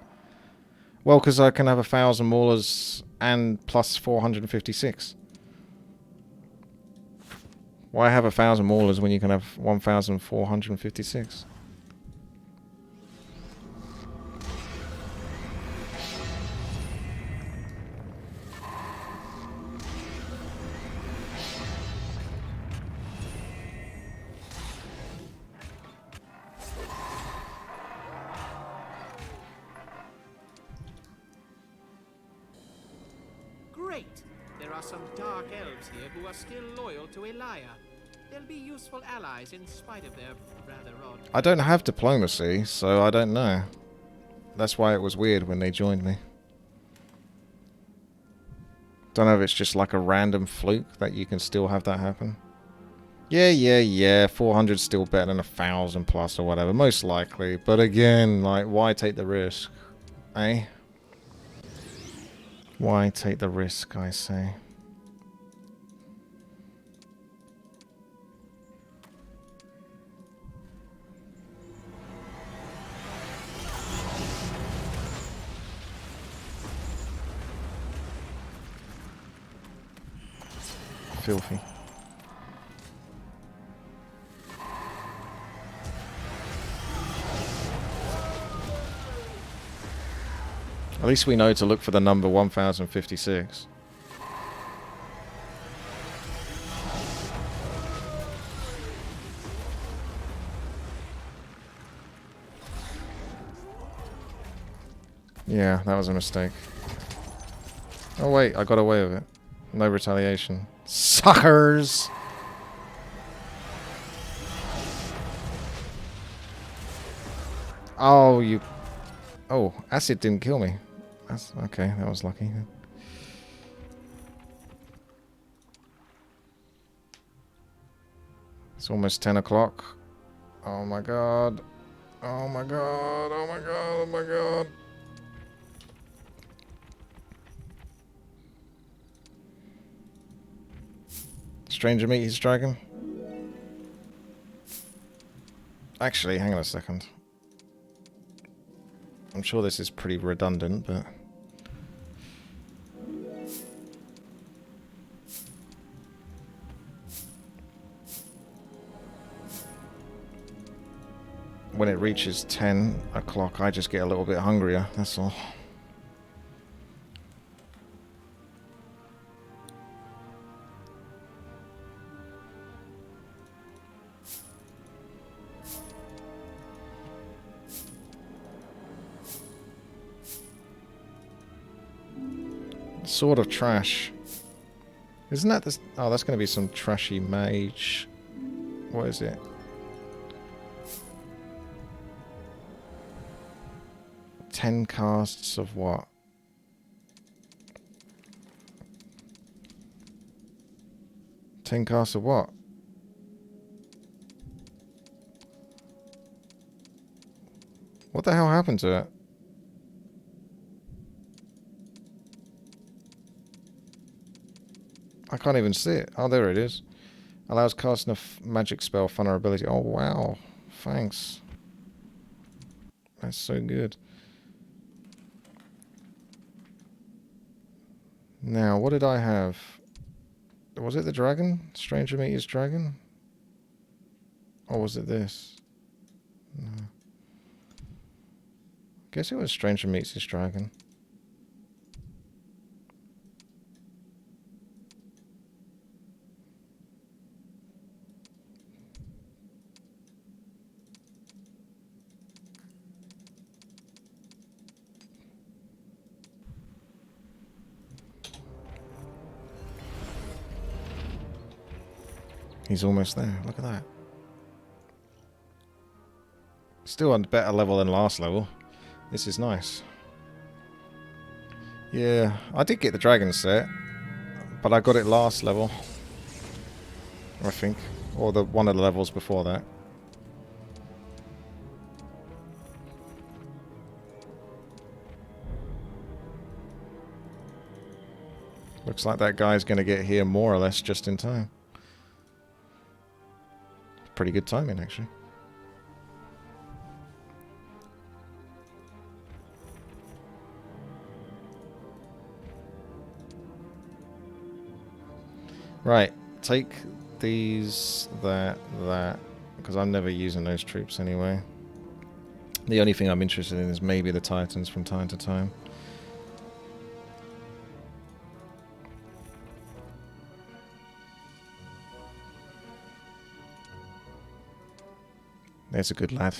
A: Well, because I can have 1,000 molars and plus 456. Why have 1,000 molars when you can have 1,456?
B: Great! There are some dark elves here who are still loyal to Elia. They'll be useful allies in spite of their rather odd...
A: I don't have diplomacy, so I don't know. That's why it was weird when they joined me. Don't know if it's just like a random fluke that you can still have that happen. Yeah. 400's still better than 1,000 plus or whatever, most likely. But again, like, why take the risk? Eh? Why take the risk, I say? Filthy. At least we know to look for the number 1056. Yeah, that was a mistake. Oh wait, I got away with it. No retaliation. Suckers! Oh, you... Oh, acid didn't kill me. That's okay, that was lucky. It's almost 10 o'clock. Oh my god. Oh my god, oh my god, oh my god. Stranger meet his dragon? Actually, hang on a second. I'm sure this is pretty redundant, but... when it reaches 10 o'clock, I just get a little bit hungrier, that's all. Sword of Trash. Isn't that this? Oh, that's going to be some trashy mage. What is it? Ten casts of what? Ten casts of what? What the hell happened to it? I can't even see it. Oh, there it is. Allows casting a magic spell vulnerability. Oh, wow. Thanks. That's so good. Now, what did I have? Was it the dragon? Stranger meet his dragon? Or was it this? No. Guess it was Stranger meets his dragon. He's almost there. Look at that. Still on a better level than last level. This is nice. Yeah, I did get the dragon set, but I got it last level, I think, or the one of the levels before that. Looks like that guy's going to get here more or less just in time. Pretty good timing, actually. Right, take these, that, because I'm never using those troops anyway. The only thing I'm interested in is maybe the Titans from time to time. There's a good lad.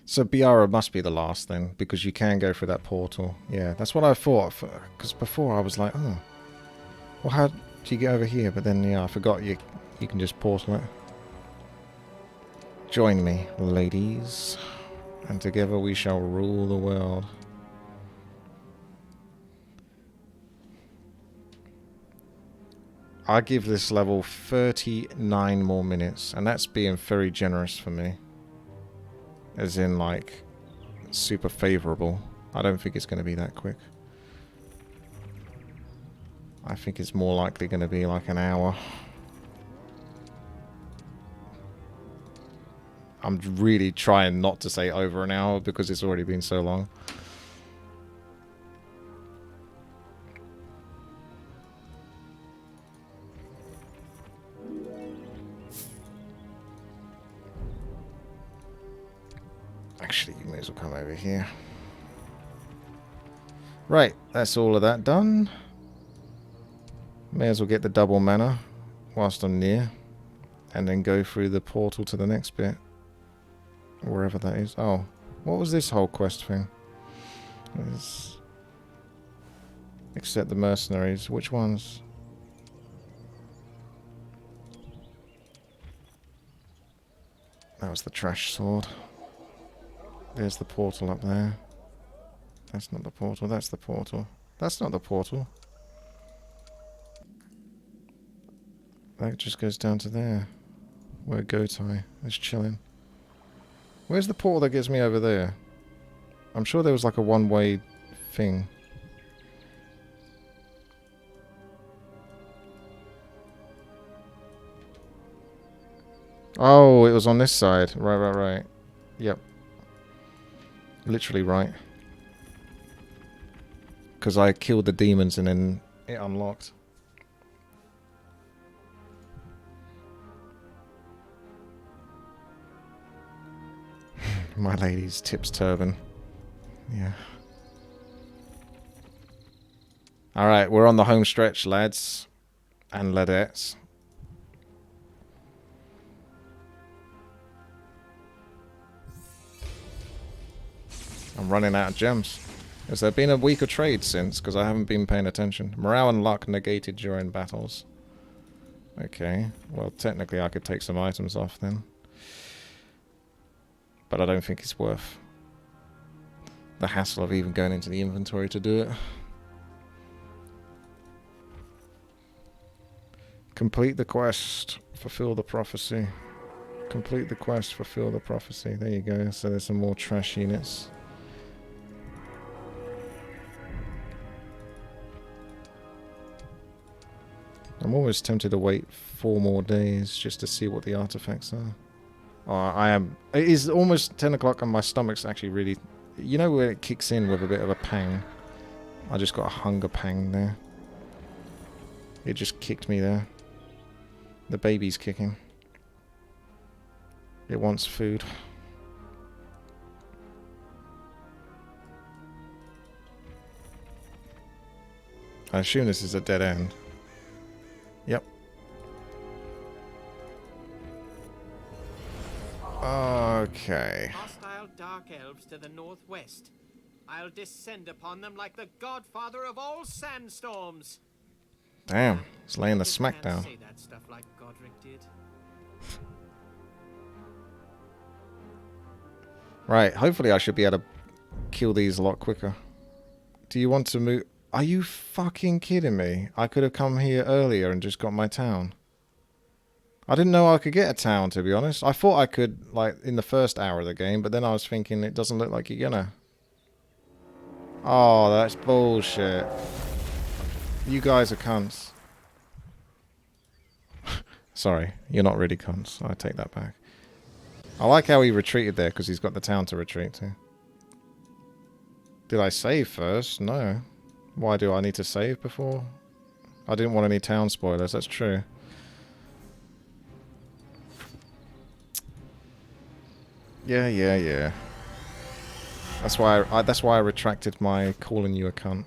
A: So Biara must be the last then, because you can go through that portal. Yeah, that's what I thought. Because before I was like, oh, well, how do you get over here? But then, yeah, I forgot you can just portal it. Join me, ladies, and together we shall rule the world. I give this level 39 more minutes, and that's being very generous for me. As in, like, super favorable. I don't think it's going to be that quick. I think it's more likely going to be like an hour. I'm really trying not to say over an hour because it's already been so long. Actually, you may as well come over here. Right, that's all of that done. May as well get the double mana whilst I'm near. And then go through the portal to the next bit. Wherever that is. Oh, what was this whole quest thing? Except the mercenaries. Which ones? That was the trash sword. There's the portal up there. That's not the portal, that's the portal. That's not the portal. That just goes down to there. Where WTii is chilling. Where's the portal that gets me over there? I'm sure there was like a one-way thing. Oh, it was on this side. Right. Yep. Literally right. Because I killed the demons and then it unlocked. My lady's tips turban. Yeah. Alright, we're on the home stretch, lads. And ladettes. I'm running out of gems. Has there been a week of trade since? Because I haven't been paying attention. Morale and luck negated during battles. Okay. Well, technically I could take some items off then. But I don't think it's worth the hassle of even going into the inventory to do it. Complete the quest. Fulfill the prophecy. Complete the quest. Fulfill the prophecy. There you go. So there's some more trash units. I'm always tempted to wait 4 more days just to see what the artifacts are. Oh, I am. It is almost 10 o'clock and my stomach's actually really... You know where it kicks in with a bit of a pang? I just got a hunger pang there. It just kicked me there. The baby's kicking. It wants food. I assume this is a dead end. Yep. Okay.
B: Hostile dark elves to the northwest. I'll descend upon them like the godfather of all sandstorms.
A: Damn, he's laying the
B: Just
A: smack
B: can't
A: down.
B: say that stuff like Godric did.
A: Right, hopefully I should be able to kill these a lot quicker. Do you want to move? Are you fucking kidding me? I could have come here earlier and just got my town. I didn't know I could get a town, to be honest. I thought I could, like, in the first hour of the game, but then I was thinking it doesn't look like you're gonna. Oh, that's bullshit. You guys are cunts. Sorry, you're not really cunts. I take that back. I like how he retreated there, because he's got the town to retreat to. Did I save first? No. Why do I need to save before? I didn't want any town spoilers, that's true. Yeah. That's why I retracted my calling you a cunt.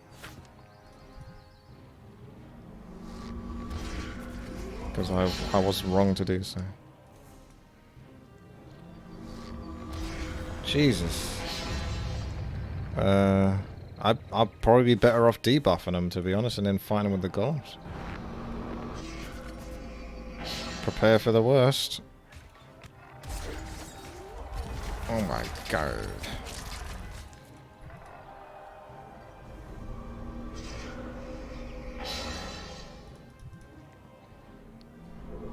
A: Because I was wrong to do so. Jesus. I'd probably be better off debuffing them, to be honest, and then fighting with the golems. Prepare for the worst. Oh my god.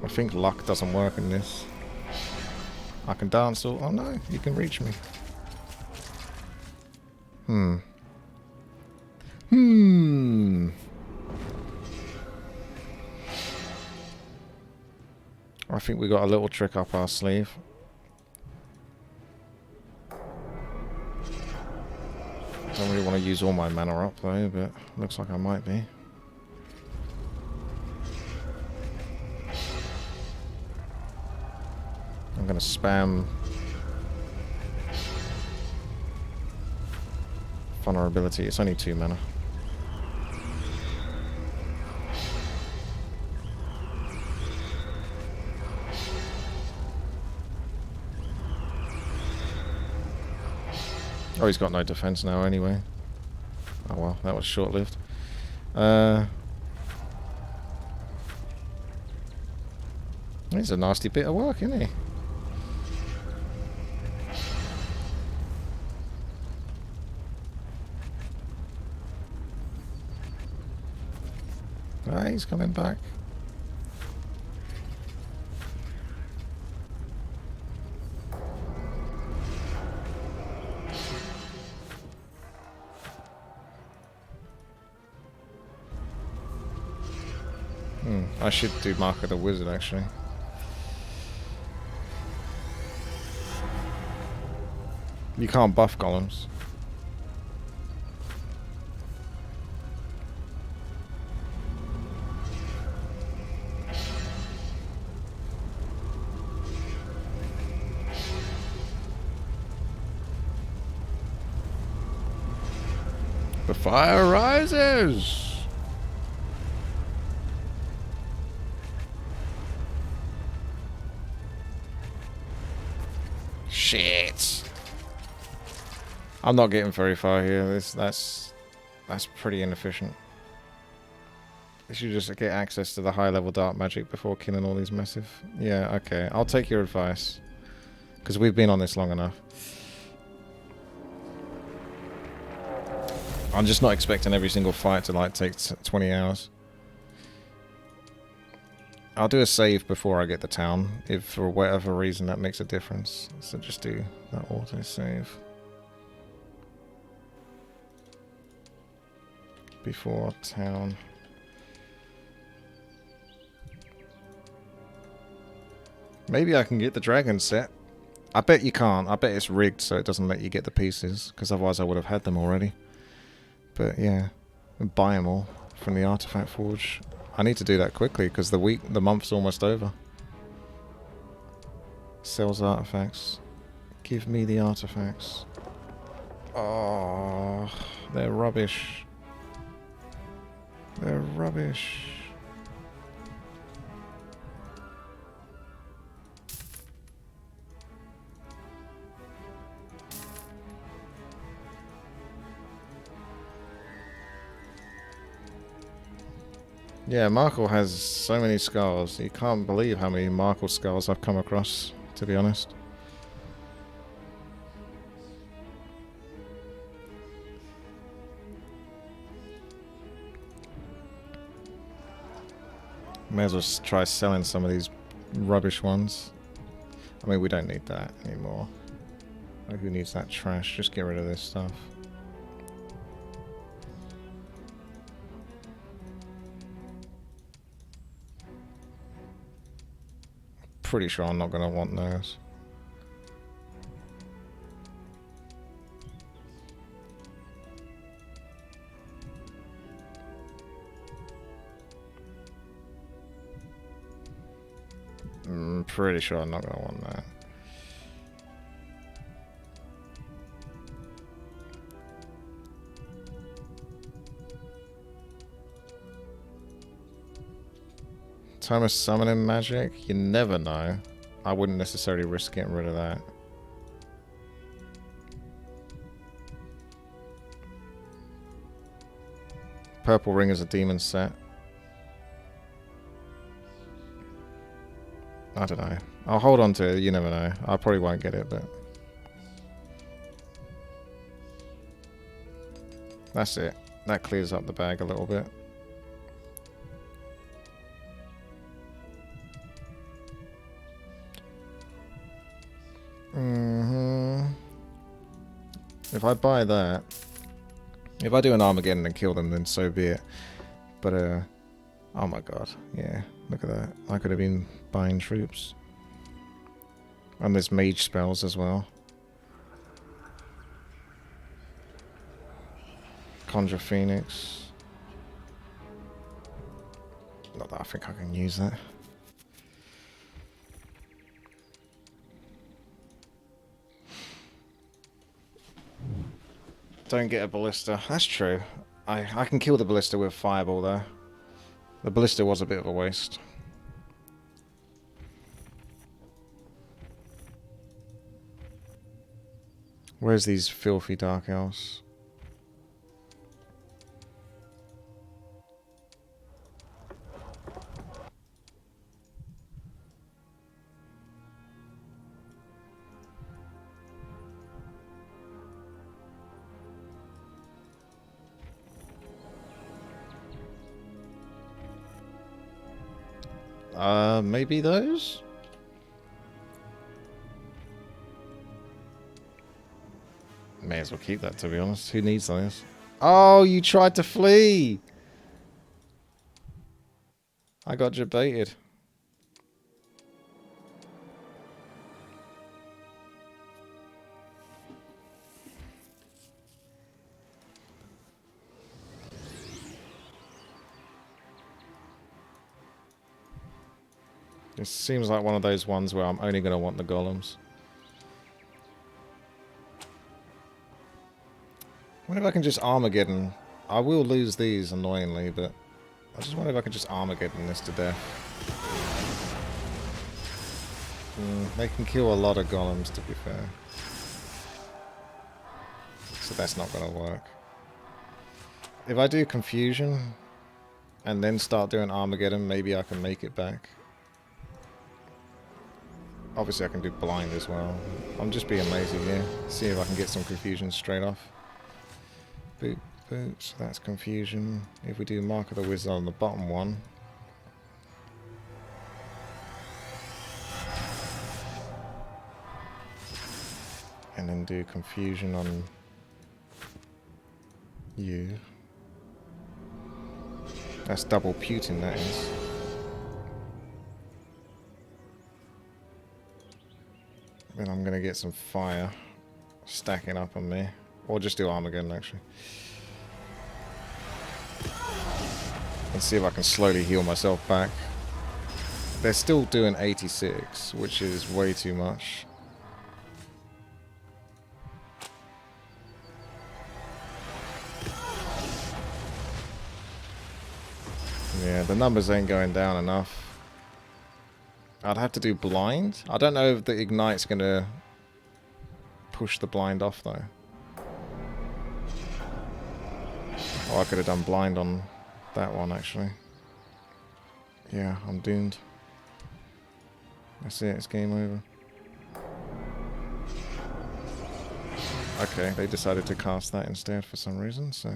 A: I think luck doesn't work in this. I can dance all... Oh no, you can reach me. I think we got a little trick up our sleeve. Don't really want to use all my mana up though, but looks like I might be. I'm gonna spam vulnerability. It's only 2 mana. Oh, he's got no defense now anyway. Oh well, that was short-lived. He's a nasty bit of work, isn't he? Ah, he's coming back. I should do Mark of the Wizard, actually. You can't buff golems. The fire rises! Shit! I'm not getting very far here. That's pretty inefficient. I should just get access to the high level dark magic before killing all these massive... Yeah, okay. I'll take your advice. Because we've been on this long enough. I'm just not expecting every single fight to like take 20 hours. I'll do a save before I get the town, if for whatever reason that makes a difference. So just do that auto save. Before town. Maybe I can get the dragon set. I bet you can't. I bet it's rigged so it doesn't let you get the pieces, because otherwise I would have had them already. But yeah, buy them all from the artifact forge. I need to do that quickly because the month's almost over. Sells artifacts. Give me the artifacts. Oh, they're rubbish. They're rubbish. Yeah, Markle has so many skulls. You can't believe how many Markle skulls I've come across, to be honest. May as well try selling some of these rubbish ones. I mean, we don't need that anymore. Like, who needs that trash? Just get rid of this stuff. Pretty sure I'm not going to want those. I'm pretty sure I'm not going to want that. Time of summoning magic? You never know. I wouldn't necessarily risk getting rid of that. Purple ring is a demon set. I don't know. I'll hold on to it. You never know. I probably won't get it, but... That's it. That clears up the bag a little bit. If I buy that... If I do an Armageddon and kill them, then so be it. But, oh my god. Yeah, look at that. I could have been buying troops. And there's mage spells as well. Conjure Phoenix. Not that I think I can use that. Don't get a ballista. That's true. I can kill the ballista with fireball though. The ballista was a bit of a waste. Where's these filthy dark elves? Maybe those? May as well keep that, to be honest. Who needs those? Oh, you tried to flee! I got debated. This seems like one of those ones where I'm only going to want the golems. I wonder if I can just Armageddon. I will lose these, annoyingly, but I just wonder if I can just Armageddon this to death. They can kill a lot of golems, to be fair. So that's not going to work. If I do Confusion, and then start doing Armageddon, maybe I can make it back. Obviously I can do Blind as well. I'm just being lazy here. See if I can get some Confusion straight off. Boop, boop, so that's Confusion. If we do Mark of the Wizard on the bottom one. And then do Confusion on you. That's double Putin, that is. Then I'm going to get some fire stacking up on me. Or just do Armageddon, actually. And see if I can slowly heal myself back. They're still doing 86, which is way too much. Yeah, the numbers ain't going down enough. I'd have to do Blind. I don't know if the Ignite's going to push the Blind off, though. Oh, I could have done Blind on that one, actually. Yeah, I'm doomed. That's it, it's game over. Okay, they decided to cast that instead for some reason, so...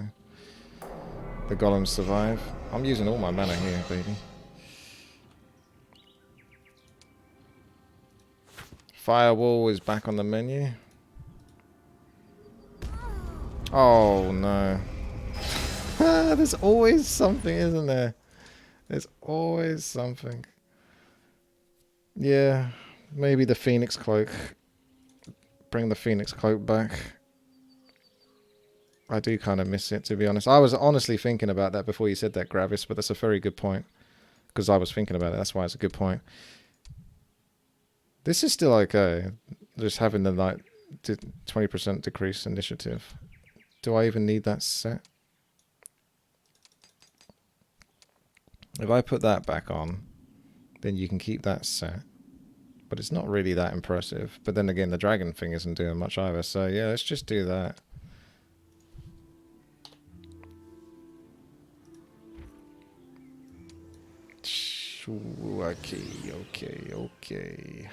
A: The golems survive. I'm using all my mana here, baby. Firewall is back on the menu. Oh no. There's always something, isn't there? There's always something. Yeah, maybe the Phoenix Cloak. Bring the Phoenix Cloak back. I do kind of miss it, to be honest. I was honestly thinking about that before you said that, Gravis, but that's a very good point. Because I was thinking about it, that's why it's a good point. This is still okay. Just having the like 20% decrease initiative. Do I even need that set? If I put that back on, then you can keep that set. But it's not really that impressive. But then again, the dragon thing isn't doing much either. So yeah, let's just do that. Okay.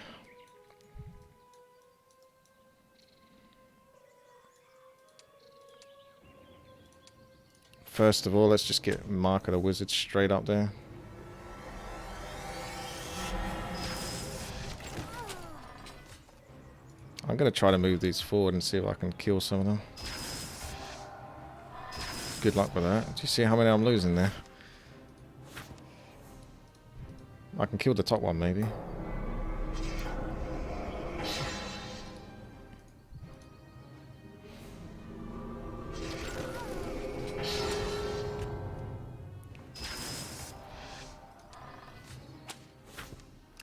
A: First of all, let's just get Mark of the Wizard straight up there. I'm going to try to move these forward and see if I can kill some of them. Good luck with that. Do you see how many I'm losing there? I can kill the top one, maybe.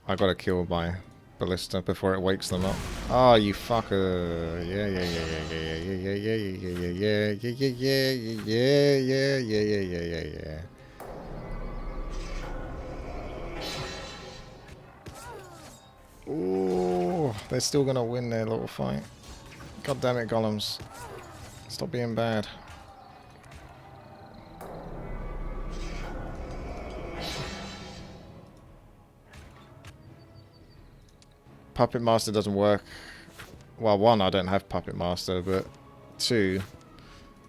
A: I gotta kill my ballista before it wakes them up. Oh, you fucker. Yeah. Ooh, they're still gonna win their little fight. God damn it, golems. Stop being bad. Puppet Master doesn't work. Well, one, I don't have Puppet Master, but two,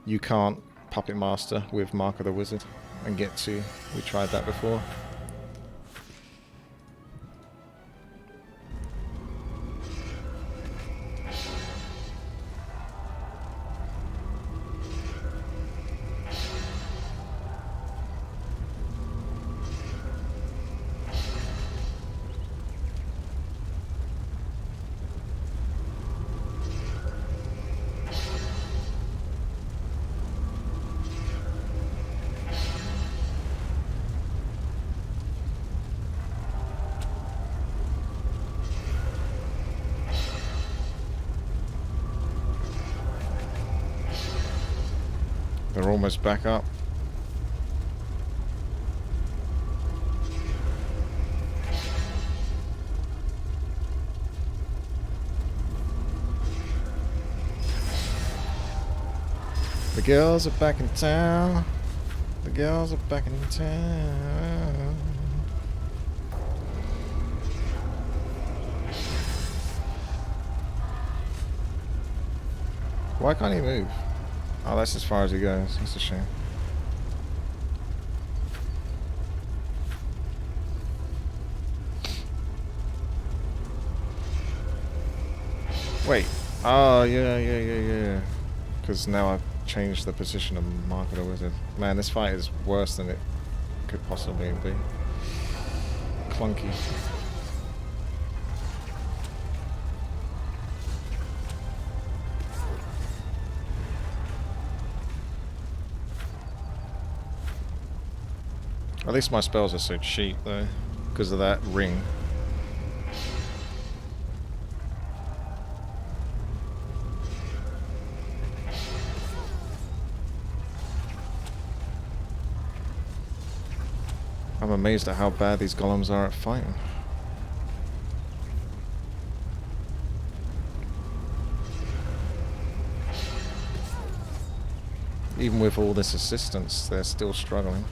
A: you can't Puppet Master with Mark of the Wizard and get to. We tried that before. They're almost back up. The girls are back in town. The girls are back in town. Why can't he move? Oh, that's as far as he goes. That's a shame. Wait. Oh, yeah. Because now I've changed the position of Mark of the Wizard. Man, this fight is worse than it could possibly be. Clunky. At least my spells are so cheap though, because of that ring. I'm amazed at how bad these golems are at fighting. Even with all this assistance, they're still struggling.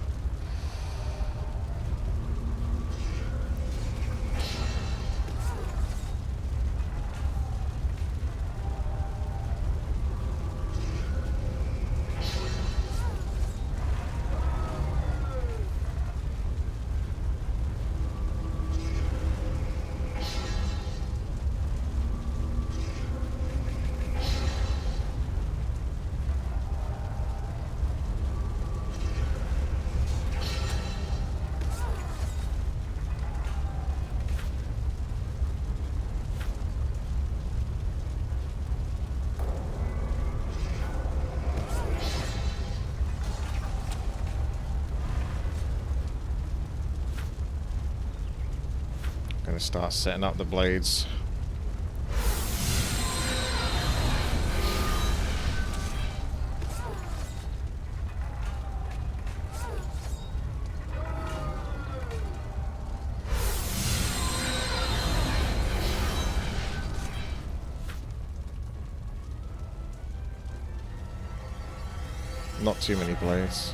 A: Gonna start setting up the blades. Not too many blades.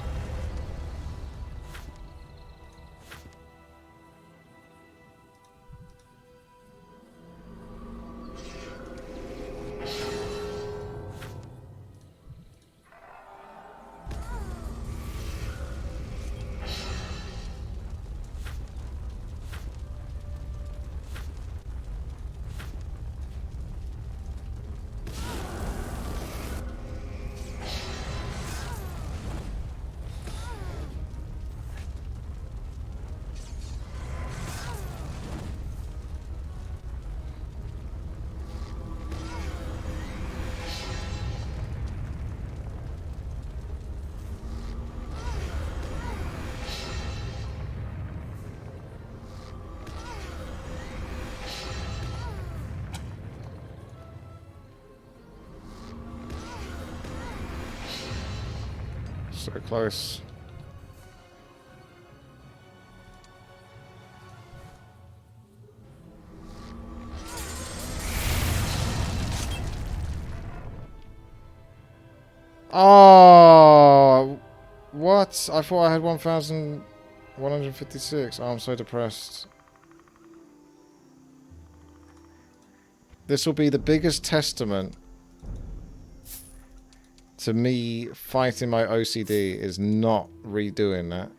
A: So close. Oh, what? I thought I had 1,156. Oh, I'm so depressed. This will be the biggest testament to me fighting my OCD is not redoing that.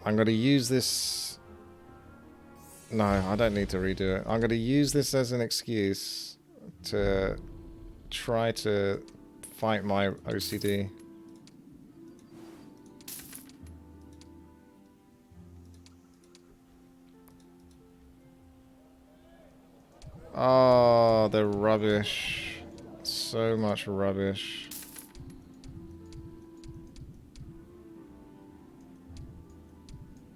A: I'm going to use this... No, I don't need to redo it. I'm going to use this as an excuse to try to fight my OCD. Oh, they're rubbish. So much rubbish.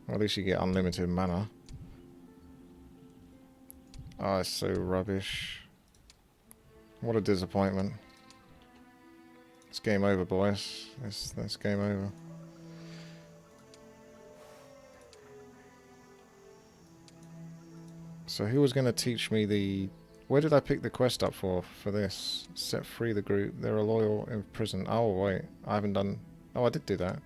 A: Well, at least you get unlimited mana. Oh, it's so rubbish. What a disappointment. It's game over, boys. That's game over. So who was going to teach me the... Where did I pick the quest up for this? Set free the group. They're a loyal in prison. Oh, wait. I haven't done... Oh, I did do that.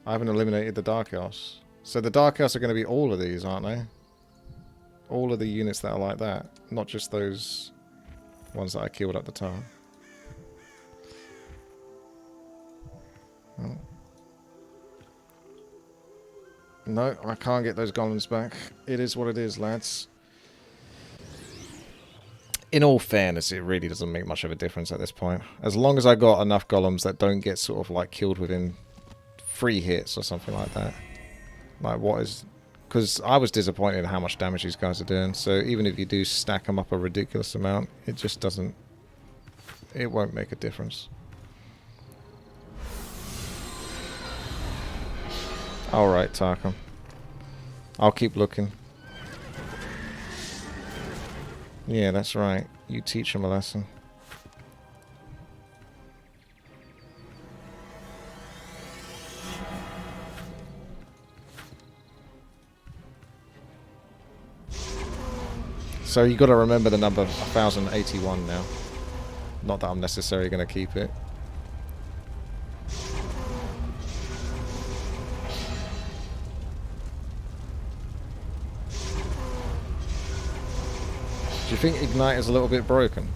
A: I haven't eliminated the Dark Elves. So the Dark Elves are going to be all of these, aren't they? All of the units that are like that. Not just those ones that I killed at the time. Oh. No, I can't get those golems back. It is what it is, lads. In all fairness, it really doesn't make much of a difference at this point. As long as I got enough golems that don't get sort of like killed within 3 hits or something like that. Like what is... Because I was disappointed in how much damage these guys are doing. So even if you do stack them up a ridiculous amount, it just doesn't... It won't make a difference. Alright, Tarkham. I'll keep looking. Yeah, that's right. You teach him a lesson. So you got to remember the number 1081 now. Not that I'm necessarily going to keep it. Do you think Ignite is a little bit broken?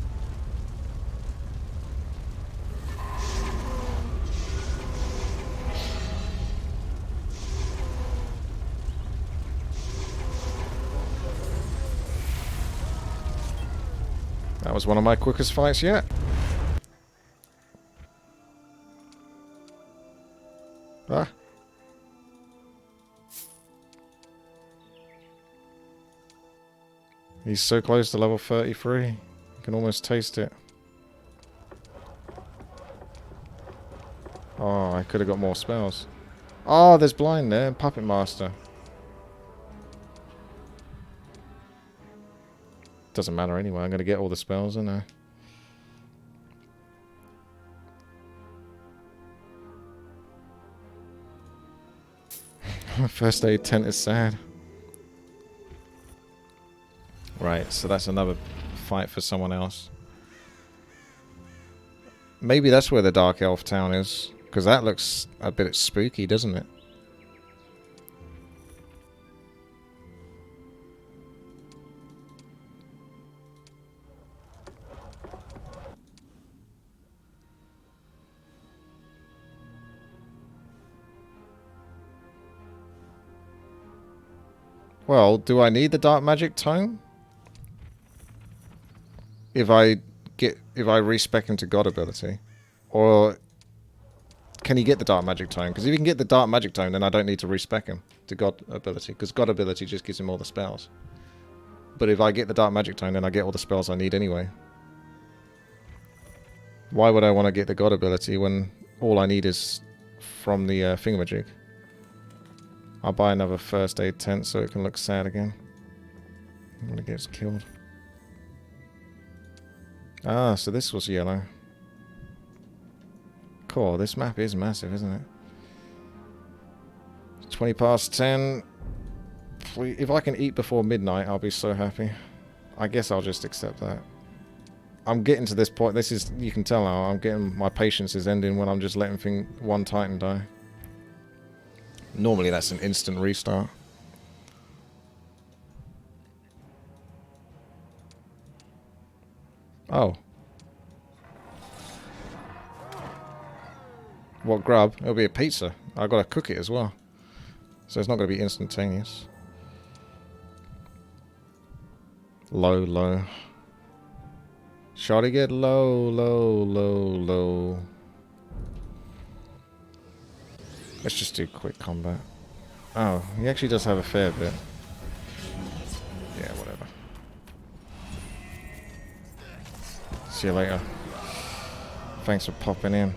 A: That was one of my quickest fights yet. Ah. He's so close to level 33. You can almost taste it. Oh, I could have got more spells. Oh, there's blind there. Puppet Master. Doesn't matter anyway. I'm going to get all the spells, aren't I? First aid tent is sad. Right, so that's another fight for someone else. Maybe that's where the Dark Elf town is. Because that looks a bit spooky, doesn't it? Well, do I need the Dark Magic Tome? If I respec him to God ability? Or can he get the Dark Magic Tome? Because if he can get the Dark Magic Tome, then I don't need to respec him to God ability. Because God ability just gives him all the spells. But if I get the Dark Magic Tome, then I get all the spells I need anyway. Why would I want to get the God ability when all I need is from the thingamajig? I'll buy another first aid tent so it can look sad again. When it gets killed. Ah, so this was yellow. Cool, this map is massive, isn't it? 20 past 10. Please, if I can eat before midnight, I'll be so happy. I guess I'll just accept that. I'm getting to this point. This is, you can tell now, I'm getting, my patience is ending when I'm just letting one Titan die. Normally that's an instant restart. Oh. What grub? It'll be a pizza. I've got to cook it as well. So it's not going to be instantaneous. Low, low. Shotty get low, low, low, low. Let's just do quick combat. Oh, he actually does have a fair bit. Yeah, whatever. See you later. Thanks for popping in.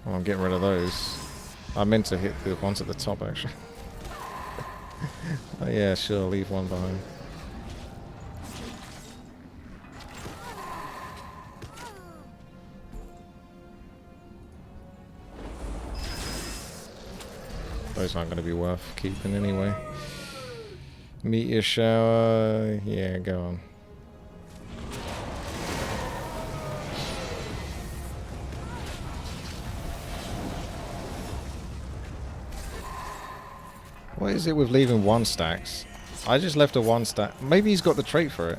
A: Well, I'm getting rid of those. I meant to hit the ones at the top, actually. Oh, yeah, sure, leave one behind. Those aren't going to be worth keeping anyway. Meteor shower. Yeah, go on. What is it with leaving one stacks? I just left a one stack. Maybe he's got the trait for it.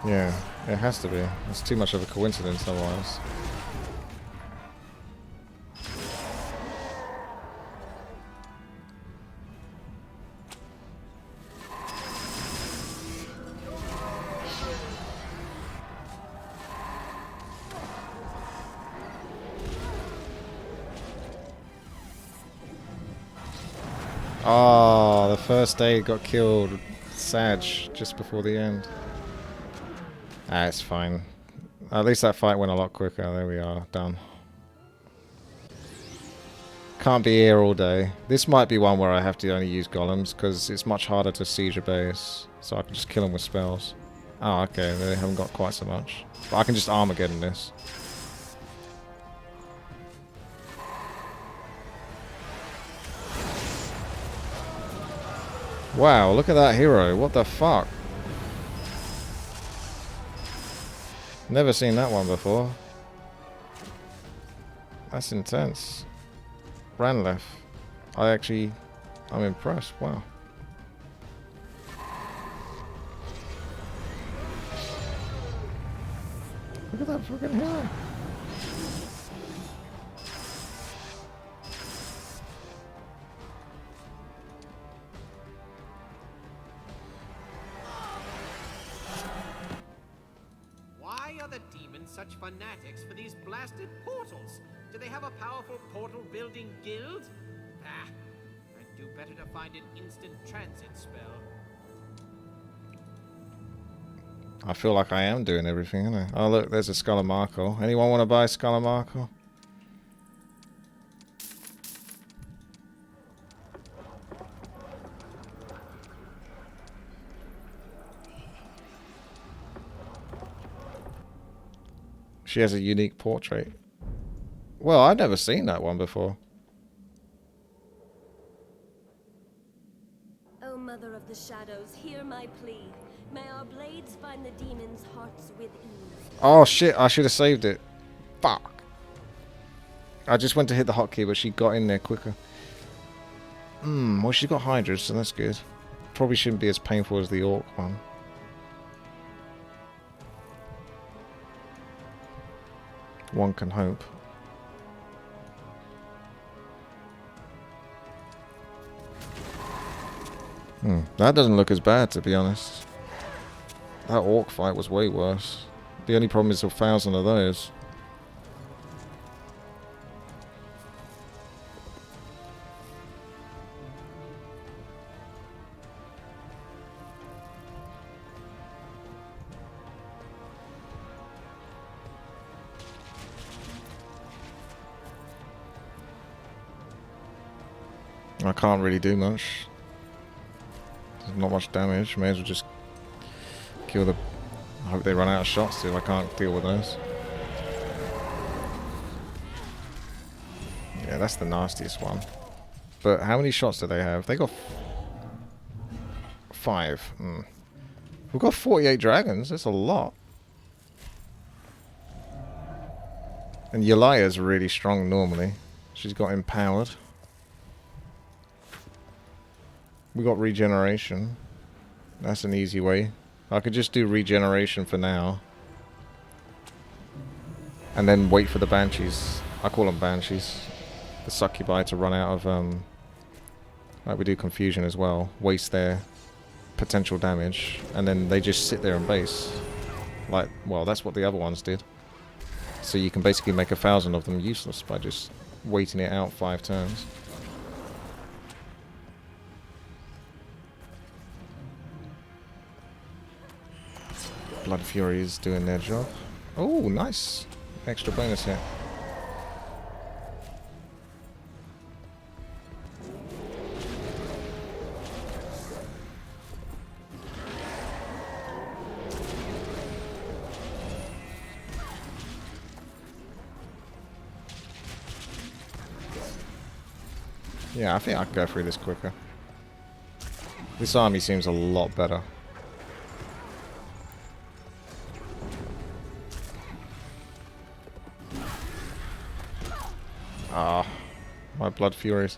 A: Yeah, it has to be. It's too much of a coincidence otherwise. Oh, the first aid got killed. Sag, just before the end. Ah, it's fine. At least that fight went a lot quicker. There we are, done. Can't be here all day. This might be one where I have to only use golems, because it's much harder to siege a base. So I can just kill them with spells. Oh, okay, they haven't got quite so much. But I can just Armageddon this. Wow, look at that hero. What the fuck? Never seen that one before. That's intense. Ranlef. I'm impressed. Wow. Look at that fucking hero.
B: such fanatics for these blasted portals? Do they have a powerful portal-building guild? Ah, I'd do better to find an instant transit spell.
A: I feel like I am doing everything, isn't I? Oh look, there's a Skull of Marco. Anyone want to buy a Skull of Marco? She has a unique portrait. Well, I've never seen that one before.
I: O Mother of the Shadows, hear my plea. May our blades find the demons' hearts with ease.
A: Oh shit, I should have saved it. Fuck. I just went to hit the hotkey, but she got in there quicker. Well, she's got Hydras, so that's good. Probably shouldn't be as painful as the Orc one. One can hope. That doesn't look as bad, to be honest. That Orc fight was way worse. The only problem is 1,000 of those. I can't really do much. There's not much damage. May as well just kill the... I hope they run out of shots if I can't deal with those. Yeah, that's the nastiest one. But how many shots do they have? They got 5. We've got 48 dragons. That's a lot. And Yelia's really strong normally. She's got empowered. We got regeneration. That's an easy way. I could just do regeneration for now. And then wait for the banshees. I call them banshees. The succubi to run out of, like we do confusion as well. Waste their potential damage. And then they just sit there and base. Like, well, that's what the other ones did. So you can basically make 1,000 of them useless by just waiting it out 5 turns. Blood Fury is doing their job. Oh, nice. Extra bonus hit. Yeah, I think I can go through this quicker. This army seems a lot better. Ah, my Blood Furies.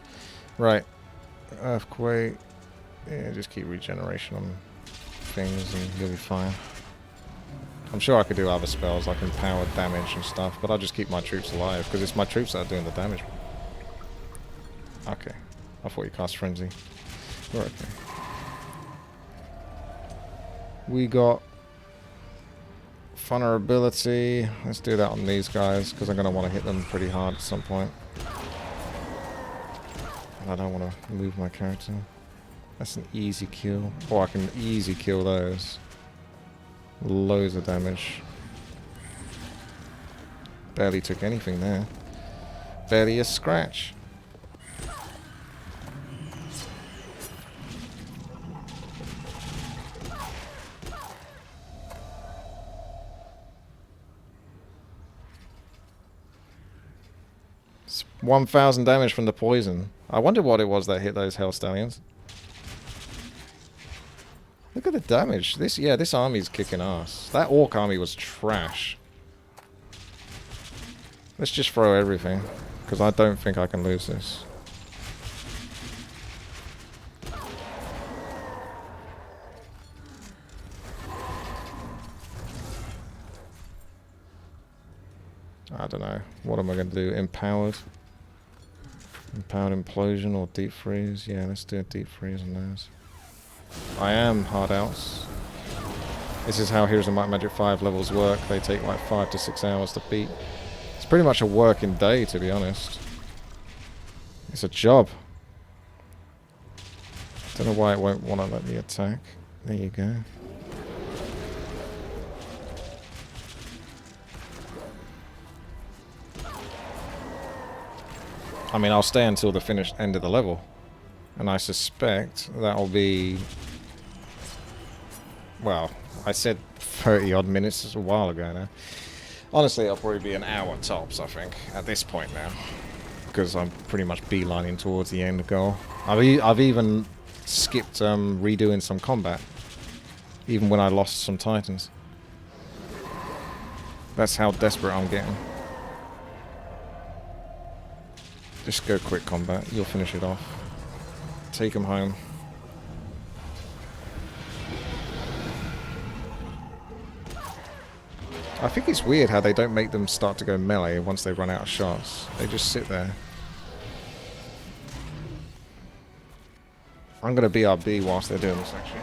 A: Right. Earthquake. Yeah, just keep regeneration on things and you'll be fine. I'm sure I could do other spells like empowered damage and stuff, but I'll just keep my troops alive because it's my troops that are doing the damage. Okay. I thought you cast Frenzy. We're okay. We got vulnerability. Let's do that on these guys because I'm going to want to hit them pretty hard at some point. And I don't want to move my character. That's an easy kill. Or I can easy kill those. Loads of damage. Barely took anything there. Barely a scratch. It's 1,000 damage from the poison. I wonder what it was that hit those Hell Stallions. Look at the damage. This army's kicking ass. That Orc army was trash. Let's just throw everything, because I don't think I can lose this. I don't know. What am I going to do? Empowered? Empowered Implosion or Deep Freeze? Yeah, let's do a Deep Freeze on those. I am hard outs. This is how Heroes of Might and Magic 5 levels work. They take like 5 to 6 hours to beat. It's pretty much a working day, to be honest. It's a job. Don't know why it won't want to let me attack. There you go. I mean, I'll stay until the end of the level. And I suspect that'll be... Well, I said 30 odd minutes, it's a while ago now. Honestly, it'll probably be an hour tops, I think, at this point now. Because I'm pretty much beelining towards the end goal. I've even skipped redoing some combat. Even when I lost some titans. That's how desperate I'm getting. Just go quick combat, you'll finish it off. Take him home. I think it's weird how they don't make them start to go melee once they run out of shots. They just sit there. I'm going to BRB whilst they're doing this actually.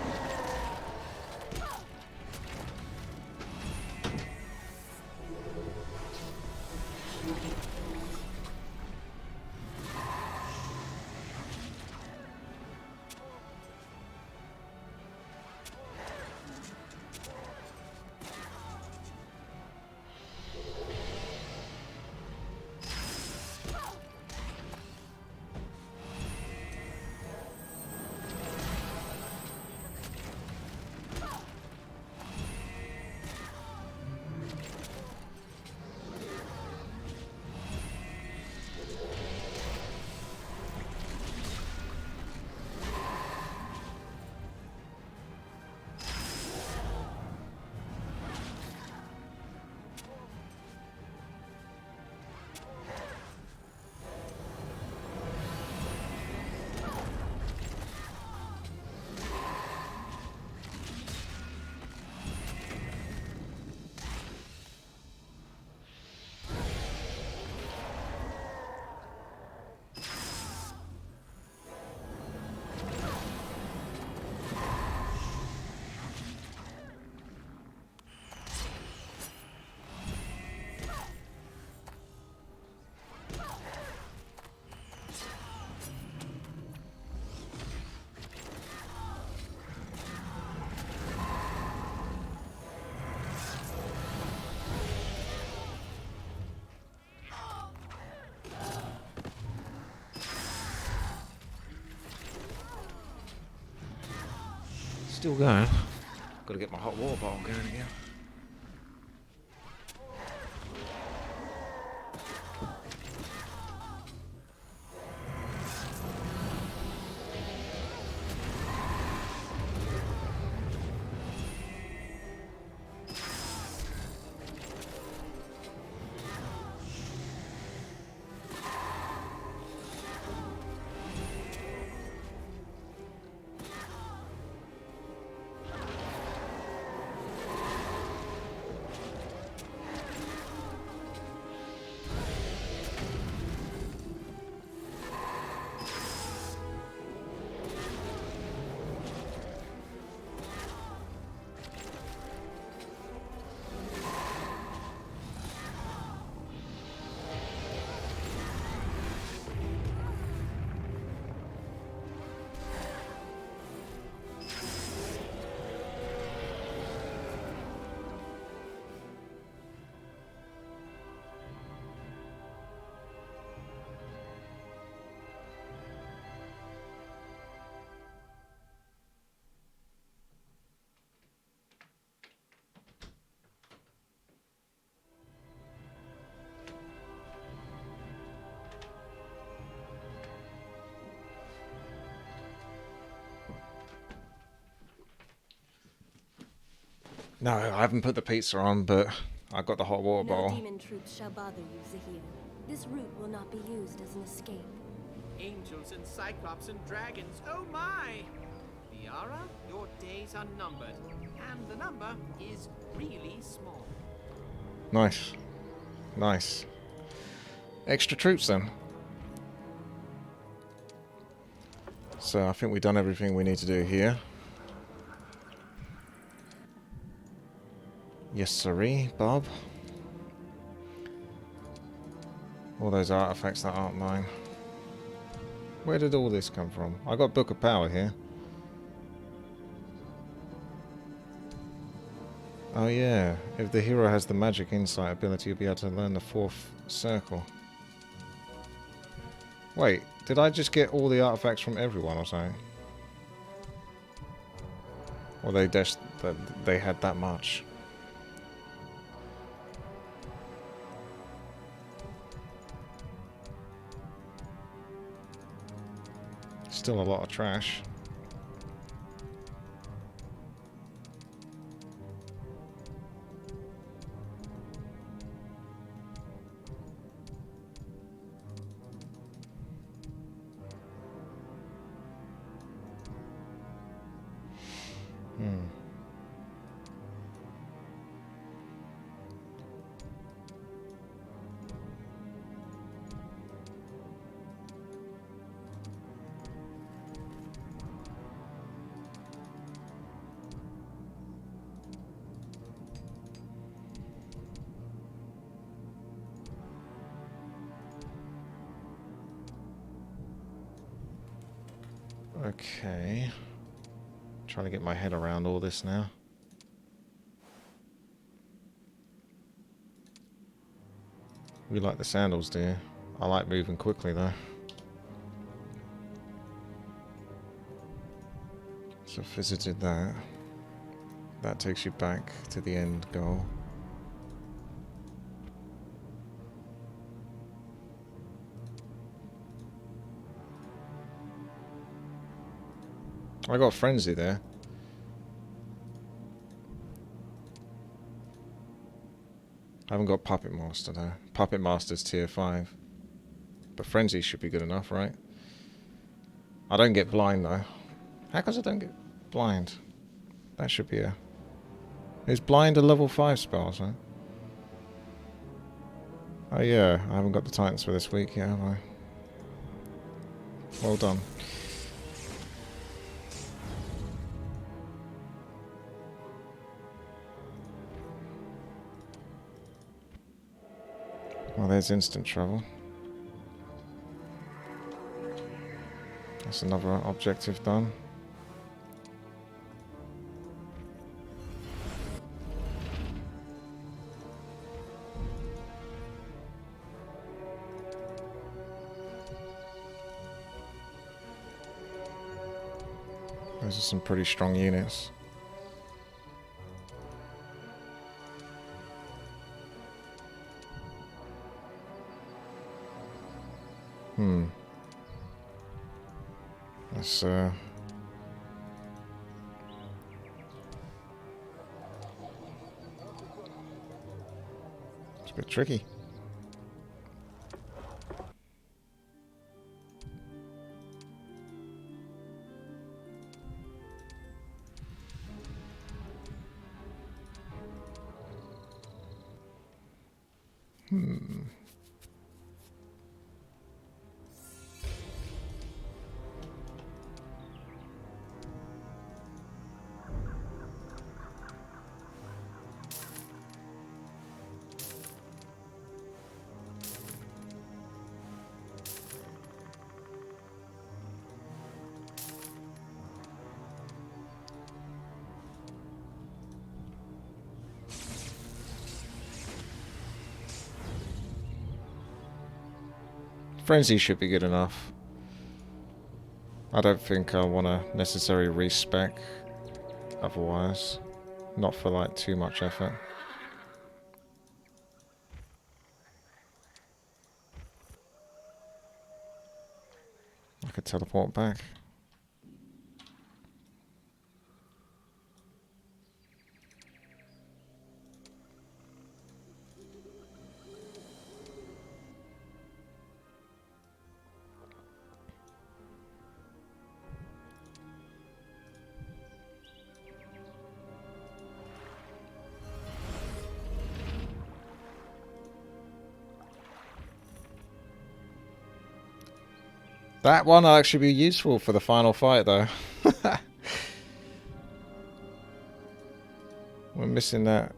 A: Still going. Gotta get my hot water bottle going again. No, I haven't put the pizza on, but I got the hot water
I: No
A: bottle.
I: demon troops shall bother you, Zehir. This route will not be used as an escape.
B: Angels and cyclops and dragons, oh my! Liara, your days are numbered, and the number is really small.
A: Nice. Nice. Extra troops then. So I think we've done everything we need to do here. Yes, sirree, Bob. All those artifacts that aren't mine. Where did all this come from? I got Book of Power here. Oh yeah, if the hero has the magic insight ability, you'll be able to learn the 4th circle. Wait, did I just get all the artifacts from everyone or something? Or they had that much? Still a lot of trash. Okay. Trying to get my head around all this now. We like the sandals, do you? I like moving quickly though. So I've visited that. That takes you back to the end goal. I got Frenzy there. I haven't got Puppet Master though. Puppet Master's tier 5. But Frenzy should be good enough, right? I don't get blind though. How come I don't get blind? That should be a... Is blind a level 5 spell, so? Oh yeah, I haven't got the Titans for this week yet, have I? Well done. Well, there's instant travel. That's another objective done. Those are some pretty strong units. That's, it's a bit tricky. Frenzy should be good enough. I don't think I want to necessarily respec otherwise. Not for like too much effort. I could teleport back. That one will actually be useful for the final fight, though. We're missing that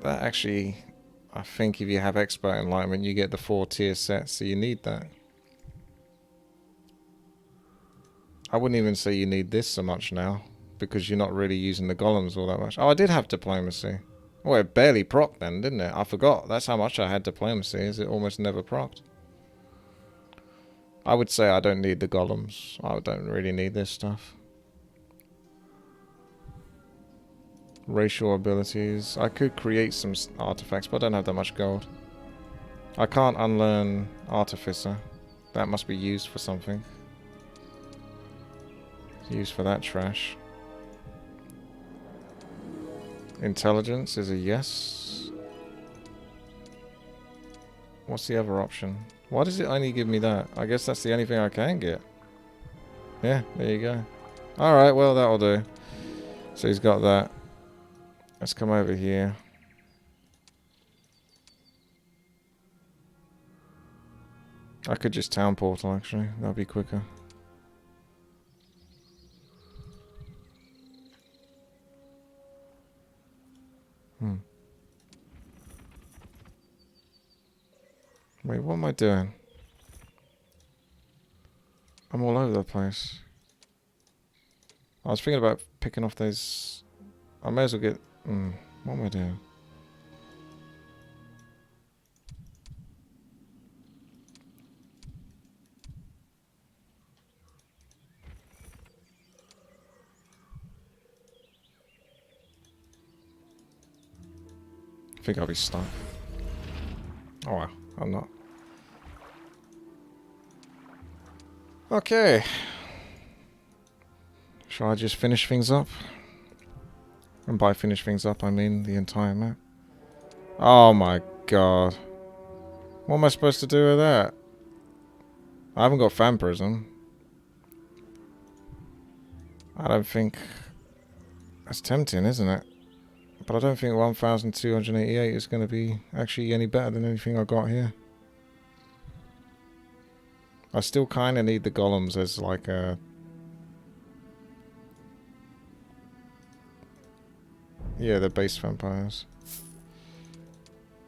A: That actually, I think if you have Expert Enlightenment, you get the 4 tier sets, so you need that. I wouldn't even say you need this so much now, because you're not really using the golems all that much. Oh, I did have Diplomacy. Well, it barely procced then, didn't it? I forgot. That's how much I had Diplomacy, is it almost never procced. I would say I don't need the golems. I don't really need this stuff. Racial abilities. I could create some artifacts, but I don't have that much gold. I can't unlearn Artificer. That must be used for something. Used for that trash. Intelligence is a yes. What's the other option? Why does it only give me that? I guess that's the only thing I can get. Yeah, there you go. Alright, well that'll do. So he's got that. Let's come over here. I could just town portal actually. That'll be quicker. Wait, what am I doing? I'm all over the place. I was thinking about picking off those... I may as well get... what am I doing? I think I'll be stuck. Oh well, I'm not. Okay. Shall I just finish things up? And by finish things up, I mean the entire map. Oh my god. What am I supposed to do with that? I haven't got Fan Prism. I don't think... That's tempting, isn't it? But I don't think 1288 is going to be actually any better than anything I got here. I still kind of need the golems as like a... Yeah, they're base vampires.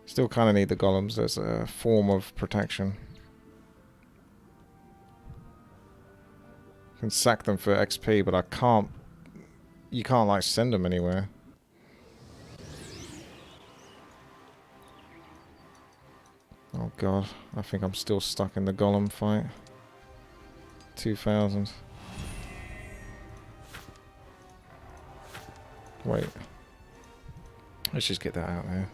A: Still kind of need the golems as a form of protection. I can sack them for XP, but I can't... You can't like send them anywhere. Oh god, I think I'm still stuck in the golem fight. 2000. Wait. Let's just get that out there.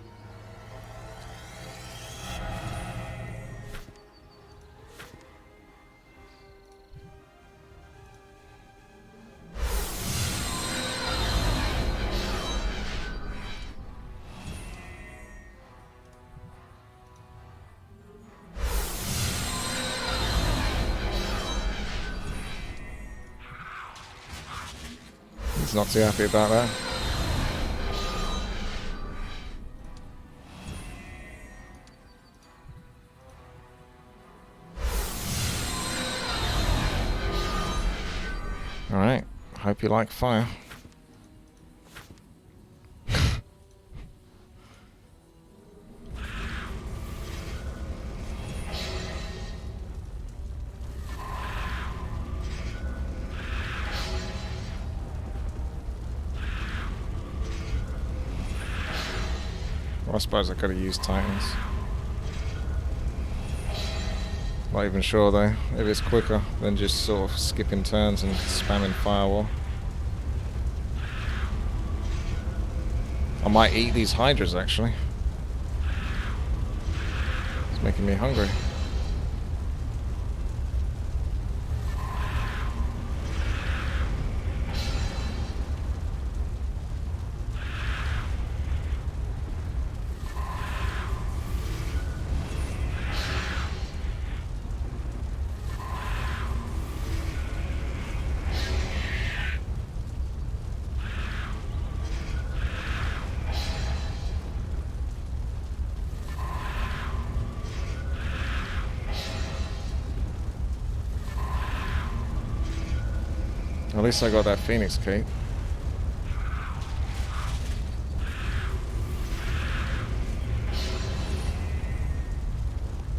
A: He's not too happy about that. Alright, hope you like fire. I suppose I could have used Titans. Not even sure though, if it's quicker than just sort of skipping turns and spamming Firewall. I might eat these Hydras actually. It's making me hungry. At least I got that Phoenix Cape.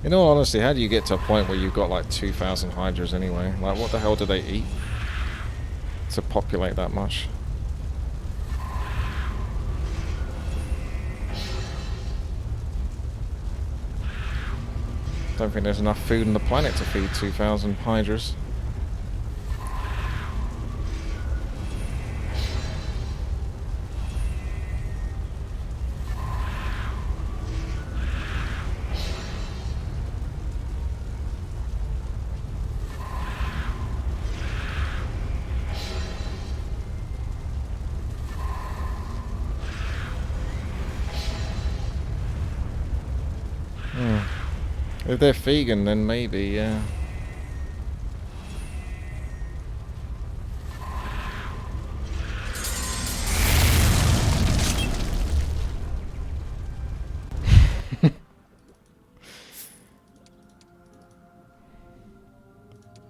A: In all honesty, how do you get to a point where you've got like 2,000 hydras anyway? Like, what the hell do they eat to populate that much? Don't think there's enough food on the planet to feed 2,000 hydras. If they're vegan, then maybe, yeah.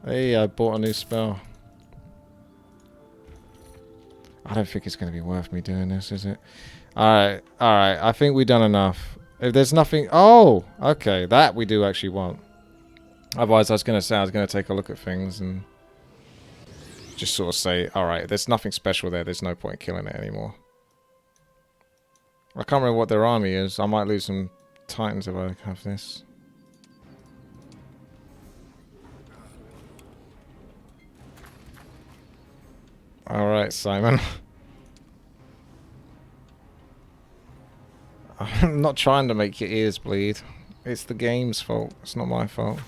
A: Hey, I bought a new spell. I don't think it's going to be worth me doing this, is it? Alright, alright. I think we've done enough. If there's nothing... Oh! Okay, that we do actually want. Otherwise, I was going to say I was going to take a look at things and just sort of say, alright, there's nothing special there. There's no point killing it anymore. I can't remember what their army is. I might lose some titans if I have this. Alright, Simon. I'm not trying to make your ears bleed. It's the game's fault. It's not my fault.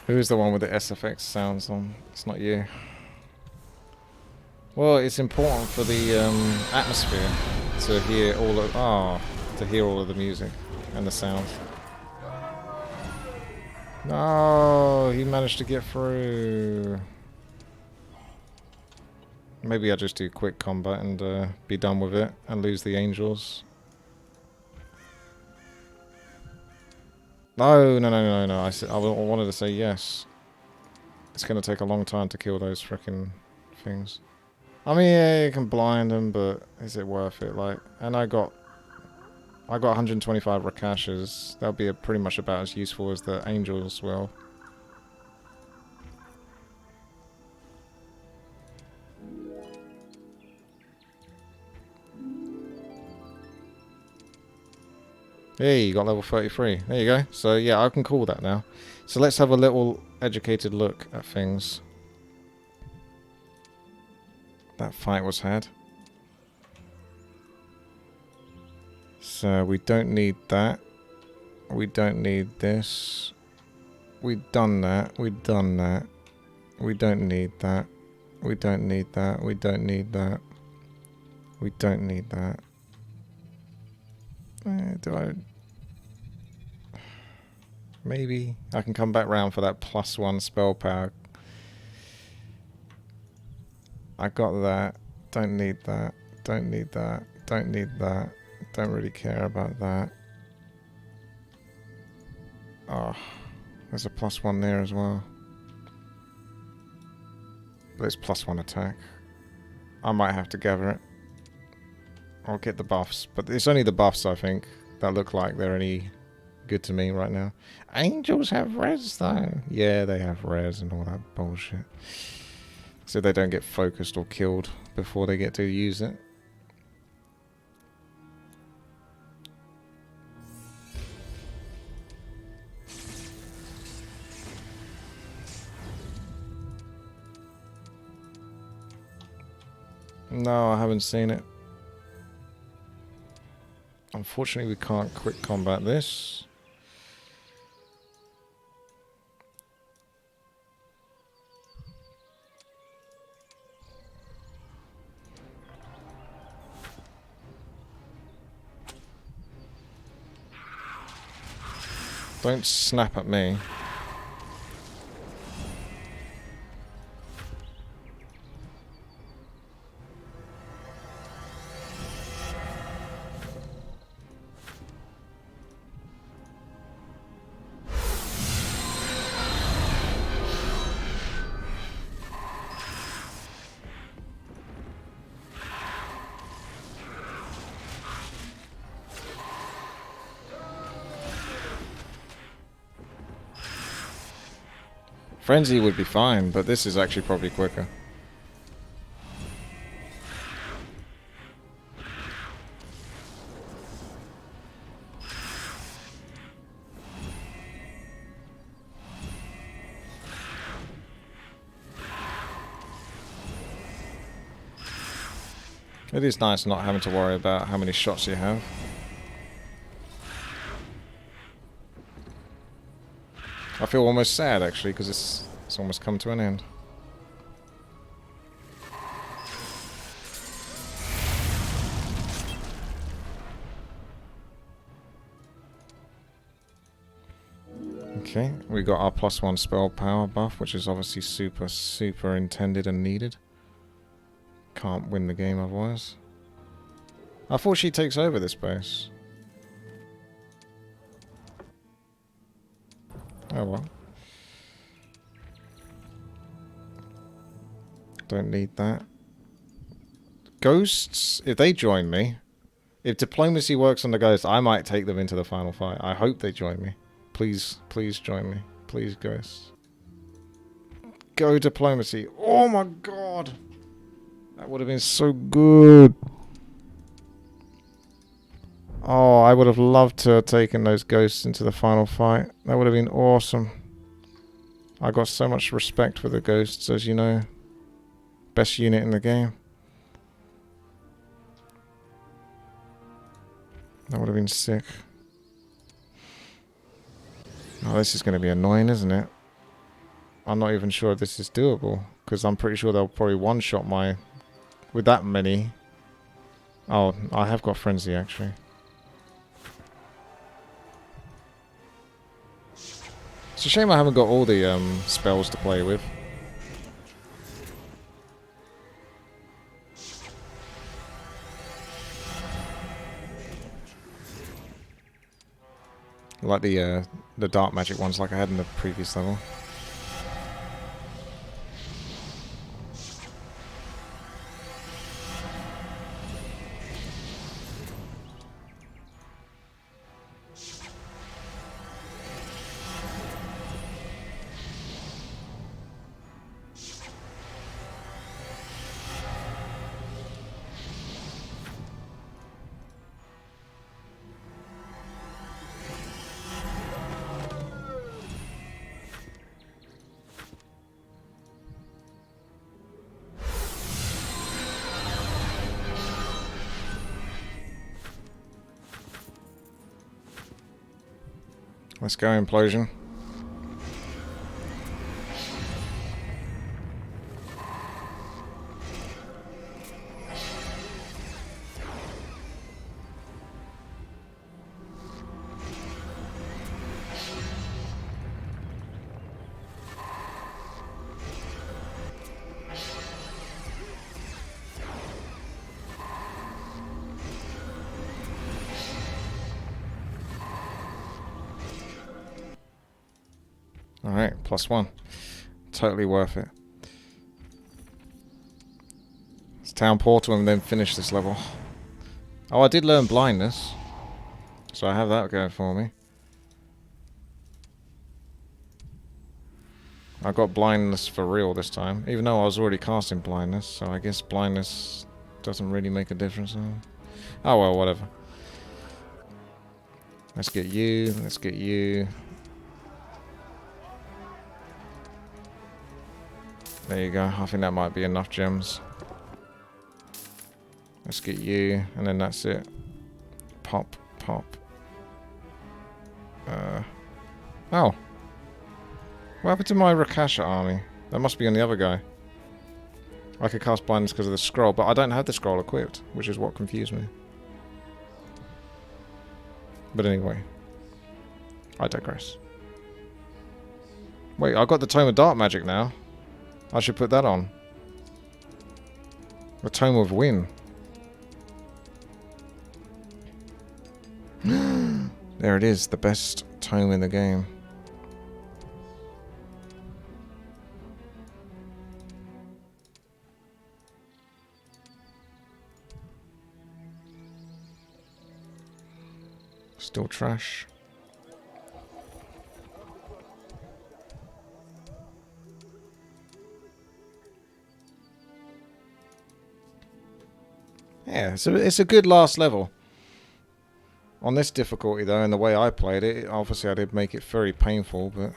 A: Who's the one with the SFX sounds on? It's not you. Well, it's important for the atmosphere to hear all of to hear all of the music and the sounds. No, he managed to get through. Maybe I just do quick combat and be done with it and lose the angels. No. I wanted to say yes. It's going to take a long time to kill those frickin' things. I mean, yeah, you can blind them, but is it worth it? Like, and I got 125 Rakashas. That'll be pretty much about as useful as the angels will. Hey, you got level 33. There you go. So yeah, I can call that now. So let's have a little educated look at things. That fight was had. So we don't need that. We don't need this. We've done that. We've done that. We don't need that. We don't need that. We don't need that. We don't need that. Do I... Maybe I can come back round for that +1 spell power. I got that. Don't need that. Don't need that. Don't need that. Don't really care about that. Oh, there's a +1 there as well. But it's +1 attack. I might have to gather it. I'll get the buffs, but it's only the buffs, I think, that look like they're any good to me right now. Angels have res, though. Yeah, they have res and all that bullshit. So they don't get focused or killed before they get to use it. No, I haven't seen it. Unfortunately, we can't quick combat this. Don't snap at me. Frenzy would be fine, but this is actually probably quicker. It is nice not having to worry about how many shots you have. I feel almost sad actually because it's almost come to an end. Okay, we got our +1 spell power buff, which is obviously super intended and needed. Can't win the game otherwise. I thought she takes over this base. Oh well. Don't need that. Ghosts, if they join me, if diplomacy works on the ghosts, I might take them into the final fight. I hope they join me. Please, please join me. Please, ghosts. Go diplomacy. Oh my god. That would have been so good. Oh, I would have loved to have taken those ghosts into the final fight. That would have been awesome. I got so much respect for the ghosts, as you know. Best unit in the game. That would have been sick. Oh, this is going to be annoying, isn't it? I'm not even sure if this is doable, because I'm pretty sure they'll probably one-shot my... With that many... Oh, I have got Frenzy, actually. It's a shame I haven't got all the spells to play with. Like the dark magic ones like I had in the previous level. Let's go, Implosion. Alright, +1. Totally worth it. It's Town Portal and then finish this level. Oh, I did learn Blindness. So I have that going for me. I got Blindness for real this time. Even though I was already casting Blindness. So I guess Blindness doesn't really make a difference. Oh well, whatever. Let's get you. Let's get you. There you go. I think that might be enough gems. Let's get you, and then that's it. Pop, pop. Oh. What happened to my Rakasha army? That must be on the other guy. I could cast blindness because of the scroll, but I don't have the scroll equipped, which is what confused me. But anyway. I digress. Wait, I got the Tome of Dark Magic now. I should put that on. The Tome of Wind. There it is, the best tome in the game. Still trash. Yeah, so it's a good last level. On this difficulty though, and the way I played it, obviously I did make it very painful, but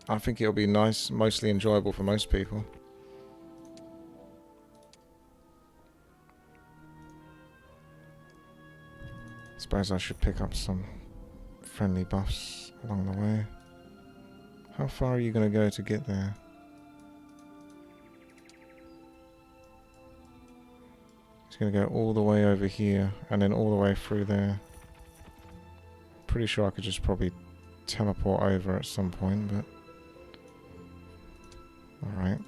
A: I think it'll be nice, mostly enjoyable for most people. Suppose I should pick up some friendly buffs along the way. How far are you going to go to get there? It's going to go all the way over here and then all the way through there. Pretty sure I could just probably teleport over at some point, but alright.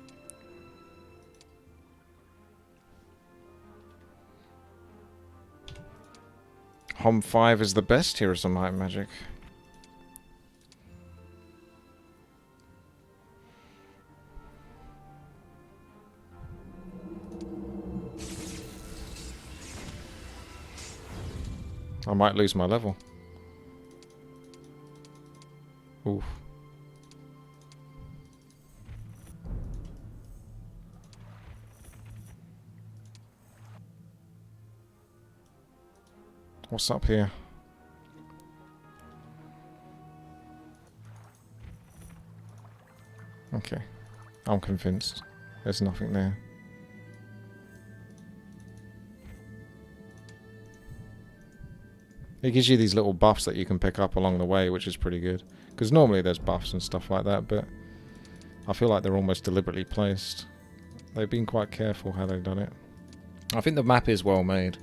A: Hom 5 is the best Heroes of Might and Magic. I might lose my level. Oof. What's up here? Okay. I'm convinced. There's nothing there. It gives you these little buffs that you can pick up along the way, which is pretty good. Because normally there's buffs and stuff like that, but I feel like they're almost deliberately placed. They've been quite careful how they've done it. I think the map is well made.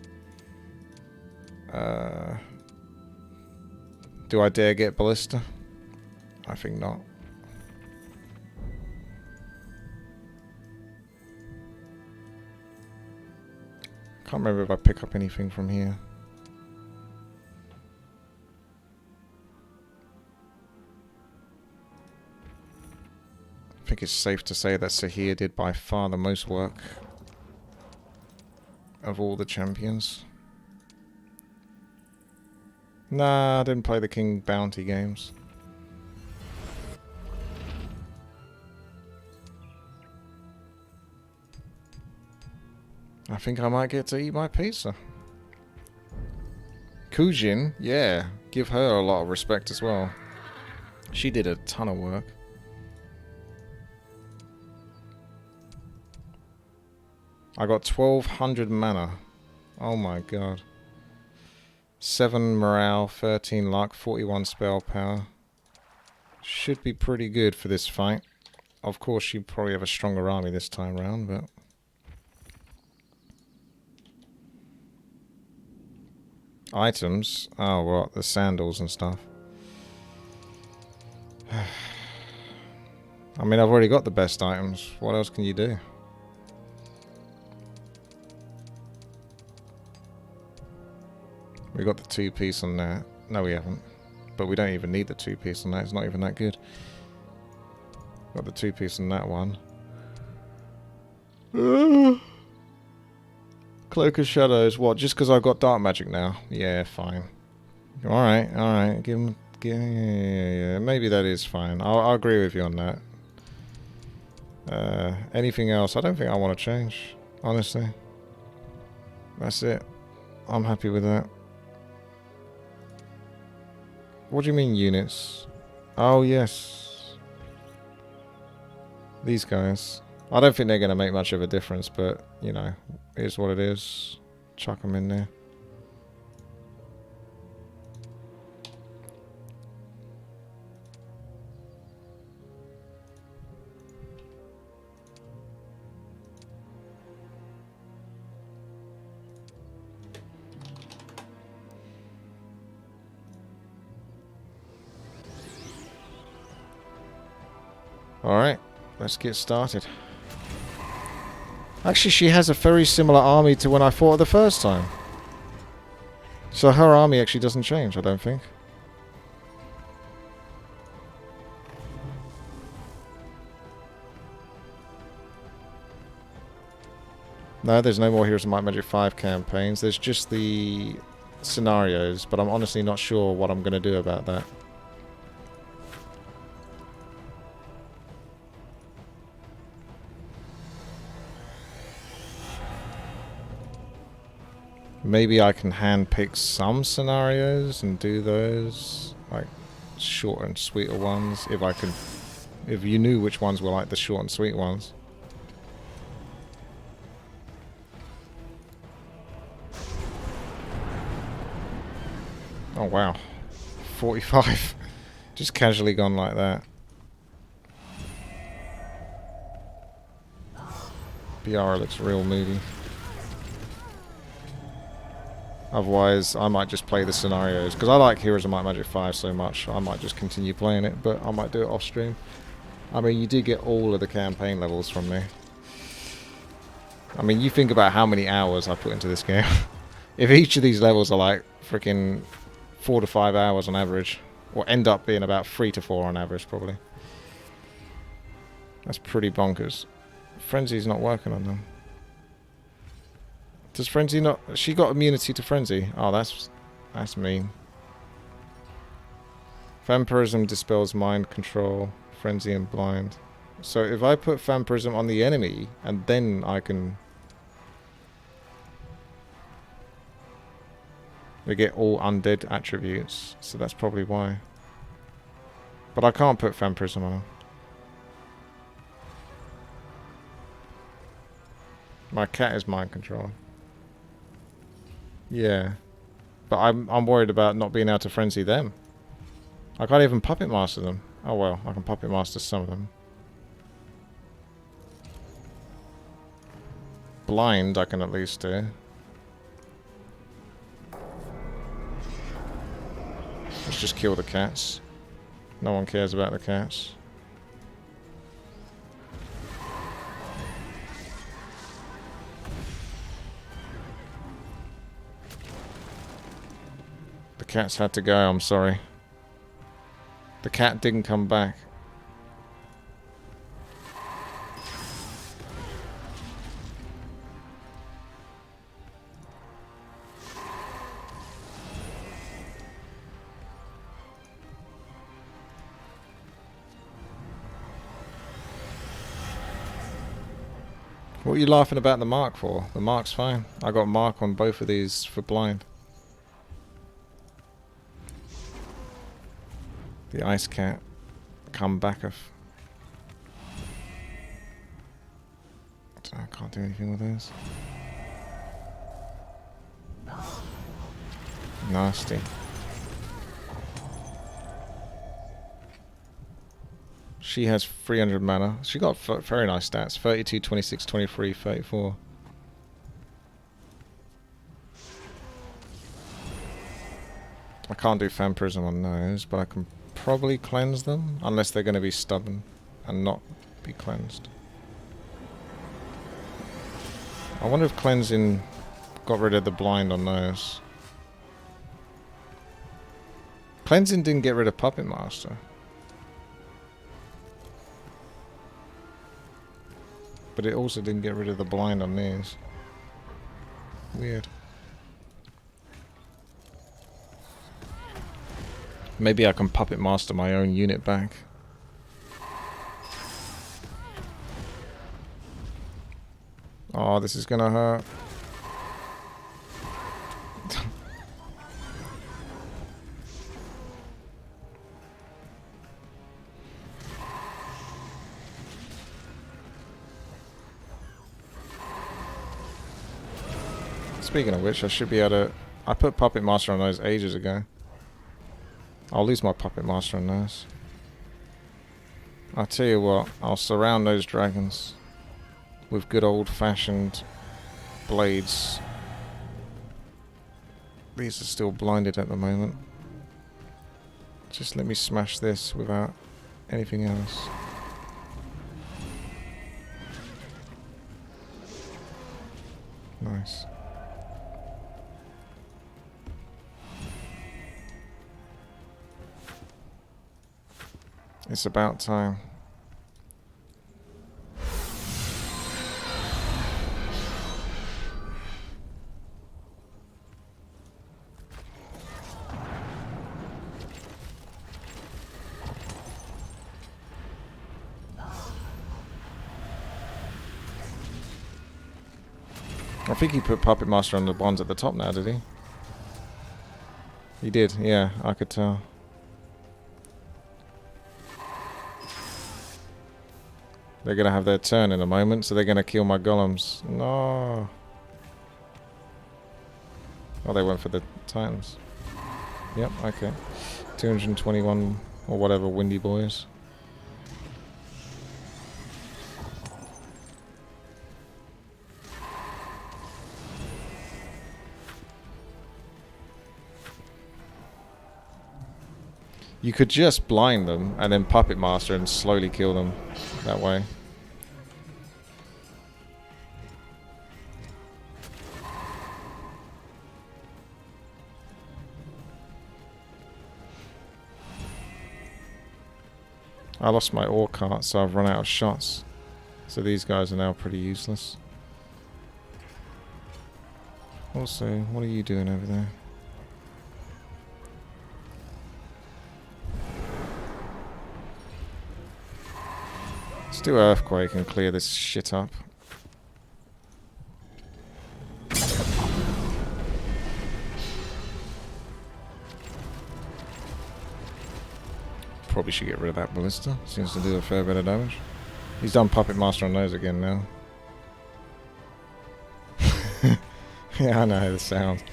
A: Do I dare get Ballista? I think not. Can't remember if I pick up anything from here. I think it's safe to say that Zehir did by far the most work of all the champions. Nah, I didn't play the King Bounty games. I think I might get to eat my pizza. Kujin, yeah, give her a lot of respect as well. She did a ton of work. I got 1200 mana. Oh my god. 7 morale, 13 luck, 41 spell power. Should be pretty good for this fight. Of course, she'd probably have a stronger army this time round, but... Items? Oh, what? The sandals and stuff. I mean, I've already got the best items. What else can you do? We got the 2-piece on that. No, we haven't. But we don't even need the 2-piece on that. It's not even that good. Got the 2-piece on that one. Cloak of Shadows. What? Just because I've got dark magic now? Yeah, fine. Alright, alright. Give him... Yeah, maybe that is fine. I'll agree with you on that. Anything else? I don't think I want to change. Honestly. That's it. I'm happy with that. What do you mean units? Oh, yes. These guys. I don't think they're going to make much of a difference, but, you know, it is what it is. Chuck them in there. Alright, let's get started. Actually, she has a very similar army to when I fought her the first time. So her army actually doesn't change, I don't think. No, there's no more Heroes of Might and Magic 5 campaigns. There's just the scenarios, but I'm honestly not sure what I'm going to do about that. Maybe I can handpick some scenarios and do those, like short and sweeter ones, if I could, if you knew which ones were like the short and sweet ones. Oh wow, 45. Just casually gone like that. Biara looks real moody. Otherwise, I might just play the scenarios. Because I like Heroes of Might and Magic 5 so much, I might just continue playing it, but I might do it off stream. I mean, you do get all of the campaign levels from me. I mean, you think about how many hours I put into this game. If each of these levels are like freaking 4 to 5 hours on average, or end up being about 3 to 4 on average, probably. That's pretty bonkers. Frenzy's not working on them. Does Frenzy not... She got immunity to Frenzy. Oh, that's mean. Vampirism dispels mind control, Frenzy and blind. So if I put Vampirism on the enemy, and then I can... They get all undead attributes, so that's probably why. But I can't put Vampirism on them. My cat is mind control. Yeah. But I'm worried about not being able to frenzy them. I can't even puppet master them. Oh well, I can puppet master some of them. Blind I can at least do. Let's just kill the cats. No one cares about the cats. The cats had to go, I'm sorry. The cat didn't come back. What are you laughing about the mark for? The mark's fine. I got mark on both of these for blind. The ice cat come backeth. I can't do anything with those. Nasty. She has 300 mana. She got very nice stats. 32, 26, 23, 34. I can't do Vampirism on those, but I can probably cleanse them. Unless they're going to be stubborn and not be cleansed. I wonder if cleansing got rid of the blind on those. Cleansing didn't get rid of Puppet Master. But it also didn't get rid of the blind on these. Weird. Maybe I can Puppet Master my own unit back. Oh, this is gonna hurt. Speaking of which, I should be able to... I put Puppet Master on those ages ago. I'll lose my Puppet Master on those. I'll tell you what, I'll surround those dragons with good old-fashioned blades. These are still blinded at the moment. Just let me smash this without anything else. Nice. It's about time. I think he put Puppet Master on the ones at the top now, did he? He did, yeah, I could tell. They're going to have their turn in a moment, so they're going to kill my golems. No. Oh, they went for the Titans. Yep, okay. 221 or whatever Windy Boys. You could just blind them and then Puppet Master and slowly kill them that way. I lost my ore cart, so I've run out of shots. So these guys are now pretty useless. Also, what are you doing over there? Let's do Earthquake and clear this shit up. Probably should get rid of that ballista. Seems to do a fair bit of damage. He's done Puppet Master on those again now. Yeah, I know the sound.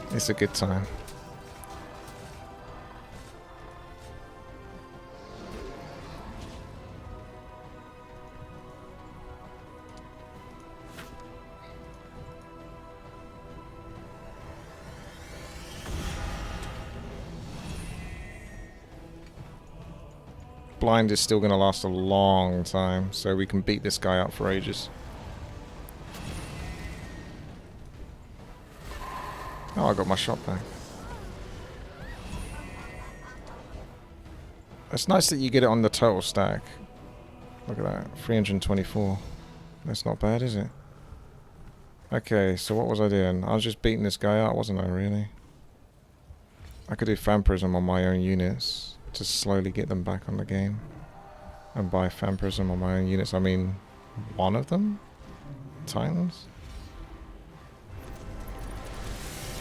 A: It's a good time. Blind is still going to last a long time, so we can beat this guy up for ages. Oh, I got my shot back. It's nice that you get it on the total stack. Look at that, 324. That's not bad, is it? Okay, so what was I doing? I was just beating this guy up, wasn't I, really? I could do Fan Prism on my own units to slowly get them back on the game. And buy Fan Prism on my own units. I mean, one of them? Titans?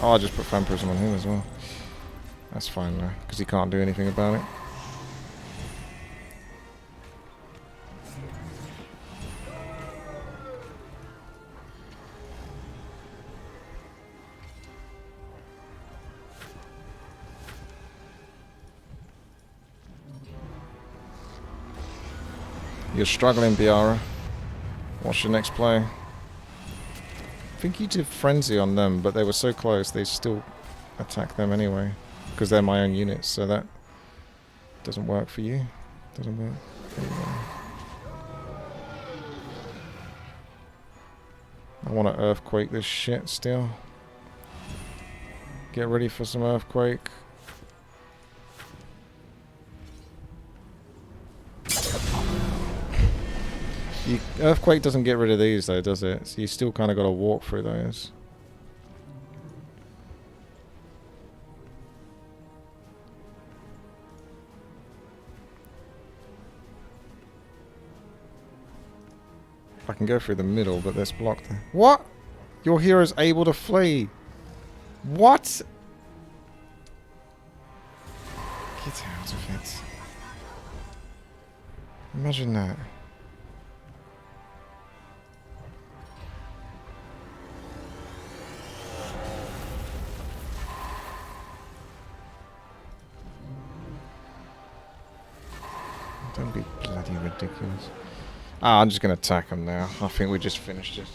A: Oh, I just put Fan Prism on him as well. That's fine though, because he can't do anything about it. You're struggling, Biara. What's your next play? I think you did Frenzy on them, but they were so close, they still attack them anyway. Because they're my own units, so that doesn't work for you. Doesn't work. Anyway. I want to Earthquake this shit still. Get ready for some Earthquake. Earthquake doesn't get rid of these though, does it? So you still kind of got to walk through those. I can go through the middle, but that's blocked there. What? Your hero's able to flee. What? Get out of it. Imagine that. Don't be bloody ridiculous. Ah, I'm just going to attack them now. I think we just finished this.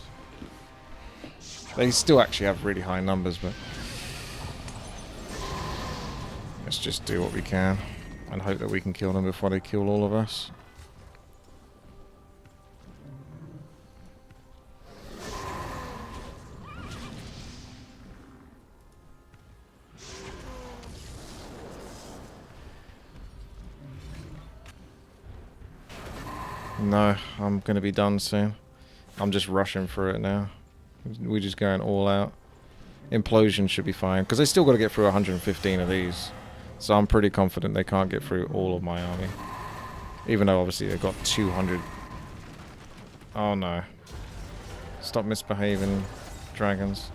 A: They still actually have really high numbers, but let's just do what we can and hope that we can kill them before they kill all of us. No, I'm going to be done soon. I'm just rushing through it now. We're just going all out. Implosion should be fine, because they still got to get through 115 of these. So I'm pretty confident they can't get through all of my army. Even though obviously they've got 200. Oh no. Stop misbehaving, dragons.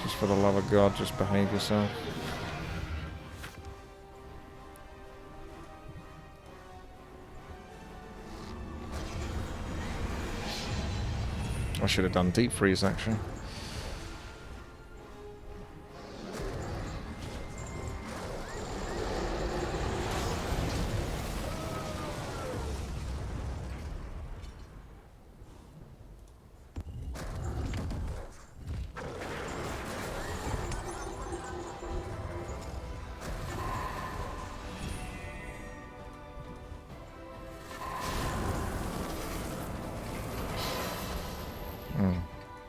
A: Just for the love of God, just behave yourself. I should have done deep freeze actually.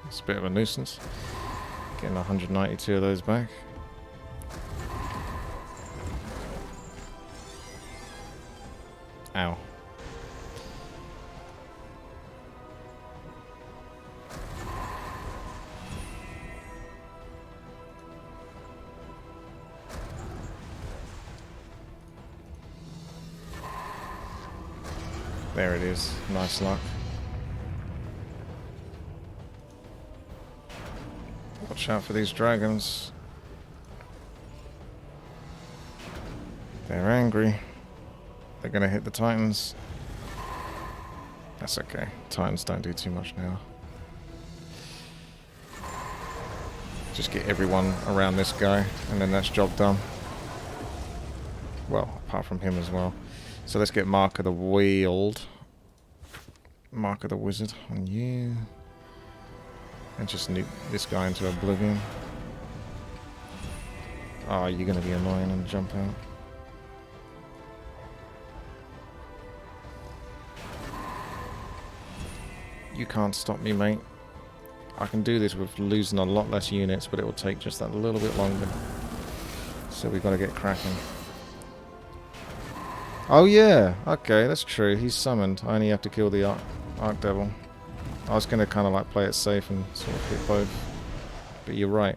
A: It's a bit of a nuisance. Getting 192 of those back. Ow. There it is. Nice luck. Watch out for these dragons. They're angry. They're gonna hit the titans. That's okay. Titans don't do too much now. Just get everyone around this guy, and then that's job done. Well, apart from him as well. So let's get Mark of the Wield. Mark of the Wizard on you. And just nuke this guy into oblivion. Oh, you're gonna be annoying and jump out. You can't stop me, mate. I can do this with losing a lot less units, but it will take just that little bit longer. So we've got to get cracking. Oh yeah, okay, that's true. He's summoned. I only have to kill the Archdevil. I was going to kind of like play it safe and sort of hit both. But you're right.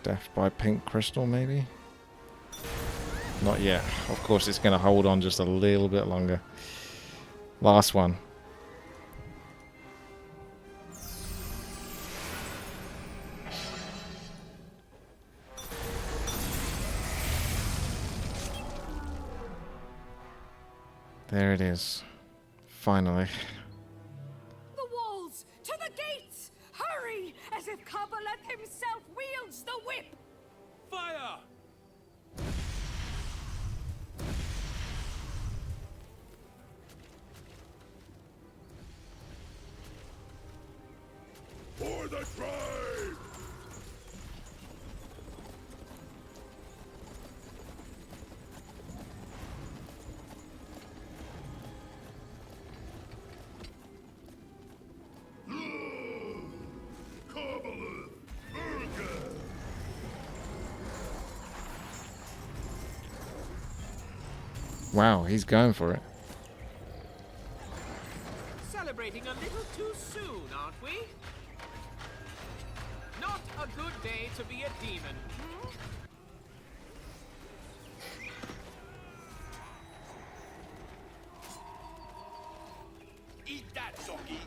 A: Death by pink crystal, maybe? Not yet. Of course, it's going to hold on just a little bit longer. Last one. There it is. Finally.
F: The walls! To the gates! Hurry! As if Kabbalah himself wields the whip!
C: Fire!
G: For the tribe!
A: Wow, he's going for it.
B: Celebrating a little too soon, aren't we? Not a good day to be a demon. Hmm?
C: Eat that, doggy!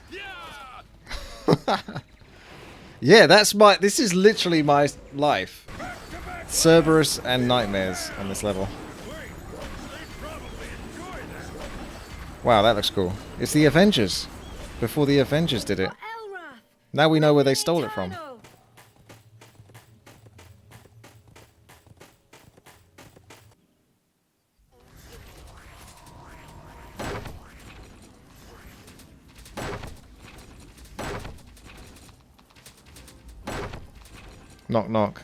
C: Yeah!
A: Yeah, that's my... This is literally my life. Cerberus and Nightmares on this level.
C: Wait, they probably enjoy that.
A: Wow, that looks cool. It's the Avengers. Before the Avengers did it.
D: Elrath!
A: Now we know where they stole it from.
D: Eternal!
A: Knock, knock.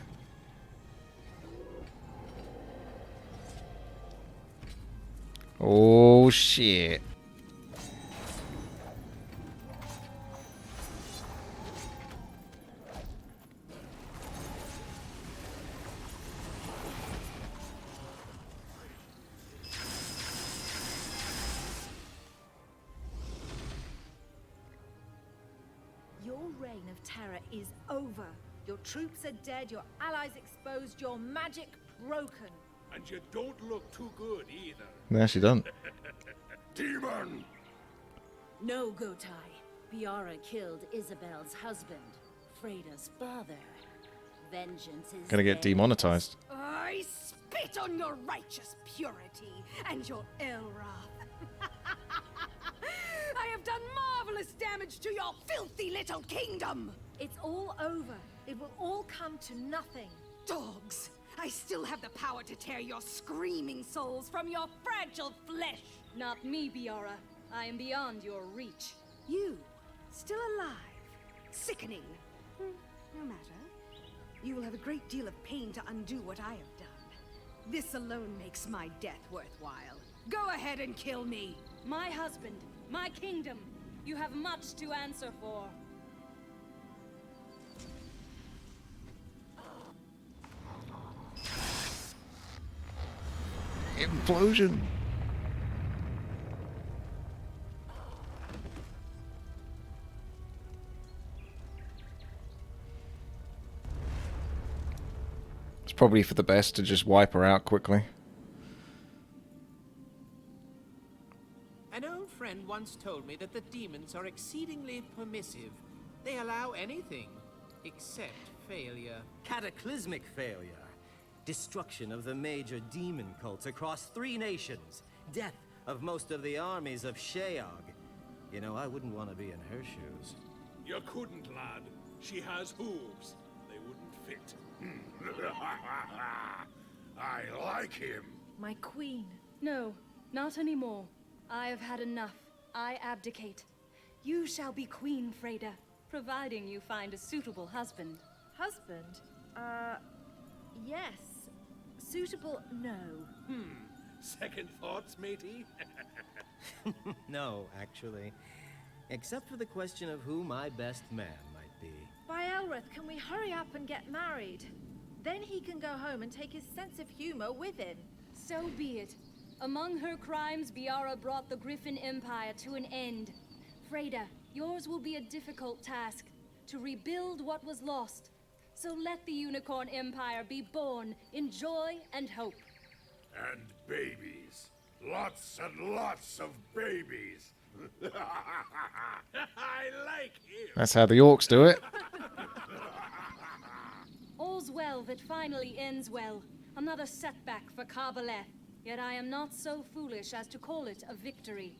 A: Oh, shit.
D: Your reign of terror is over. Your troops are dead, your allies exposed, your magic broken.
C: And you don't look too good either.
A: No, she doesn't.
G: Demon!
F: No, Gotai. Biara killed Isabel's husband, Freda's father. Vengeance is
A: Gonna get
F: theirs.
A: demonetized.
J: I spit on your righteous purity and your Elrath. I have done marvelous damage to your filthy little kingdom.
D: It's all over. It will all come to nothing.
J: Dogs, I still have the power to tear your screaming souls from your fragile flesh.
F: Not me, Biara. I am beyond your reach.
J: You, still alive. Sickening. No matter. You will have a great deal of pain to undo what I have done. This alone makes my death worthwhile. Go ahead and kill me.
F: My husband, my kingdom. You have much to answer for.
A: Implosion. It's probably for the best to just wipe her out quickly.
B: An old friend once told me that the demons are exceedingly permissive. They allow anything, except failure.
E: Cataclysmic failure. Destruction of the major demon cults across 3 nations. Death of most of the armies of Sheog. You know, I wouldn't want to be in her shoes.
C: You couldn't, lad. She has hooves. They wouldn't fit.
G: I like him.
D: My queen.
F: No, not anymore. I have had enough. I abdicate. You shall be queen, Freda, providing you find a suitable husband.
D: Husband? Yes. Suitable? No.
C: Second thoughts, matey?
E: No, actually. Except for the question of who my best man might be.
D: By Elrath, can we hurry up and get married? Then he can go home and take his sense of humor with him.
F: So be it. Among her crimes, Biara brought the Griffin Empire to an end. Freda, yours will be a difficult task, to rebuild what was lost. So let the Unicorn Empire be born in joy and hope.
G: And babies. Lots and lots of babies.
C: I like him.
A: That's how the orcs do it.
F: All's well that finally ends well. Another setback for Karbaleth. Yet I am not so foolish as to call it a victory.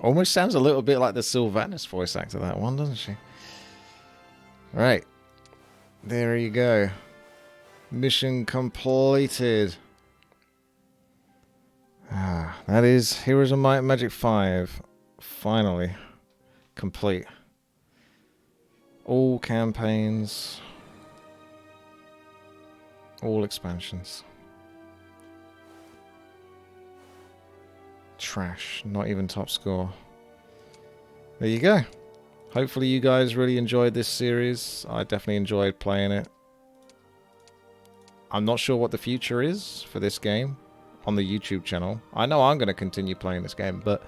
A: Almost sounds a little bit like the Sylvanas voice actor, that one, doesn't she? Right. There you go. Mission completed. That is Heroes of Might and Magic 5. Finally. Complete. All campaigns. All expansions. Trash. Not even top score. There you go. Hopefully you guys really enjoyed this series. I definitely enjoyed playing it. I'm not sure what the future is for this game on the YouTube channel. I know I'm going to continue playing this game, but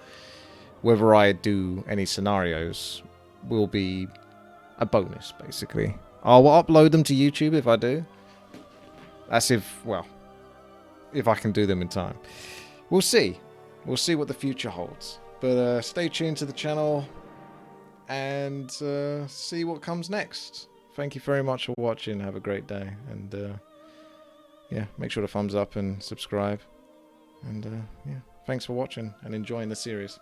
A: whether I do any scenarios will be a bonus, basically. I'll upload them to YouTube if I do. That's if, well, if I can do them in time. We'll see. We'll see what the future holds. But stay tuned to the channel and see what comes next. Thank you very much for watching. Have a great day. And yeah, make sure to thumbs up and subscribe. And yeah, thanks for watching and enjoying the series.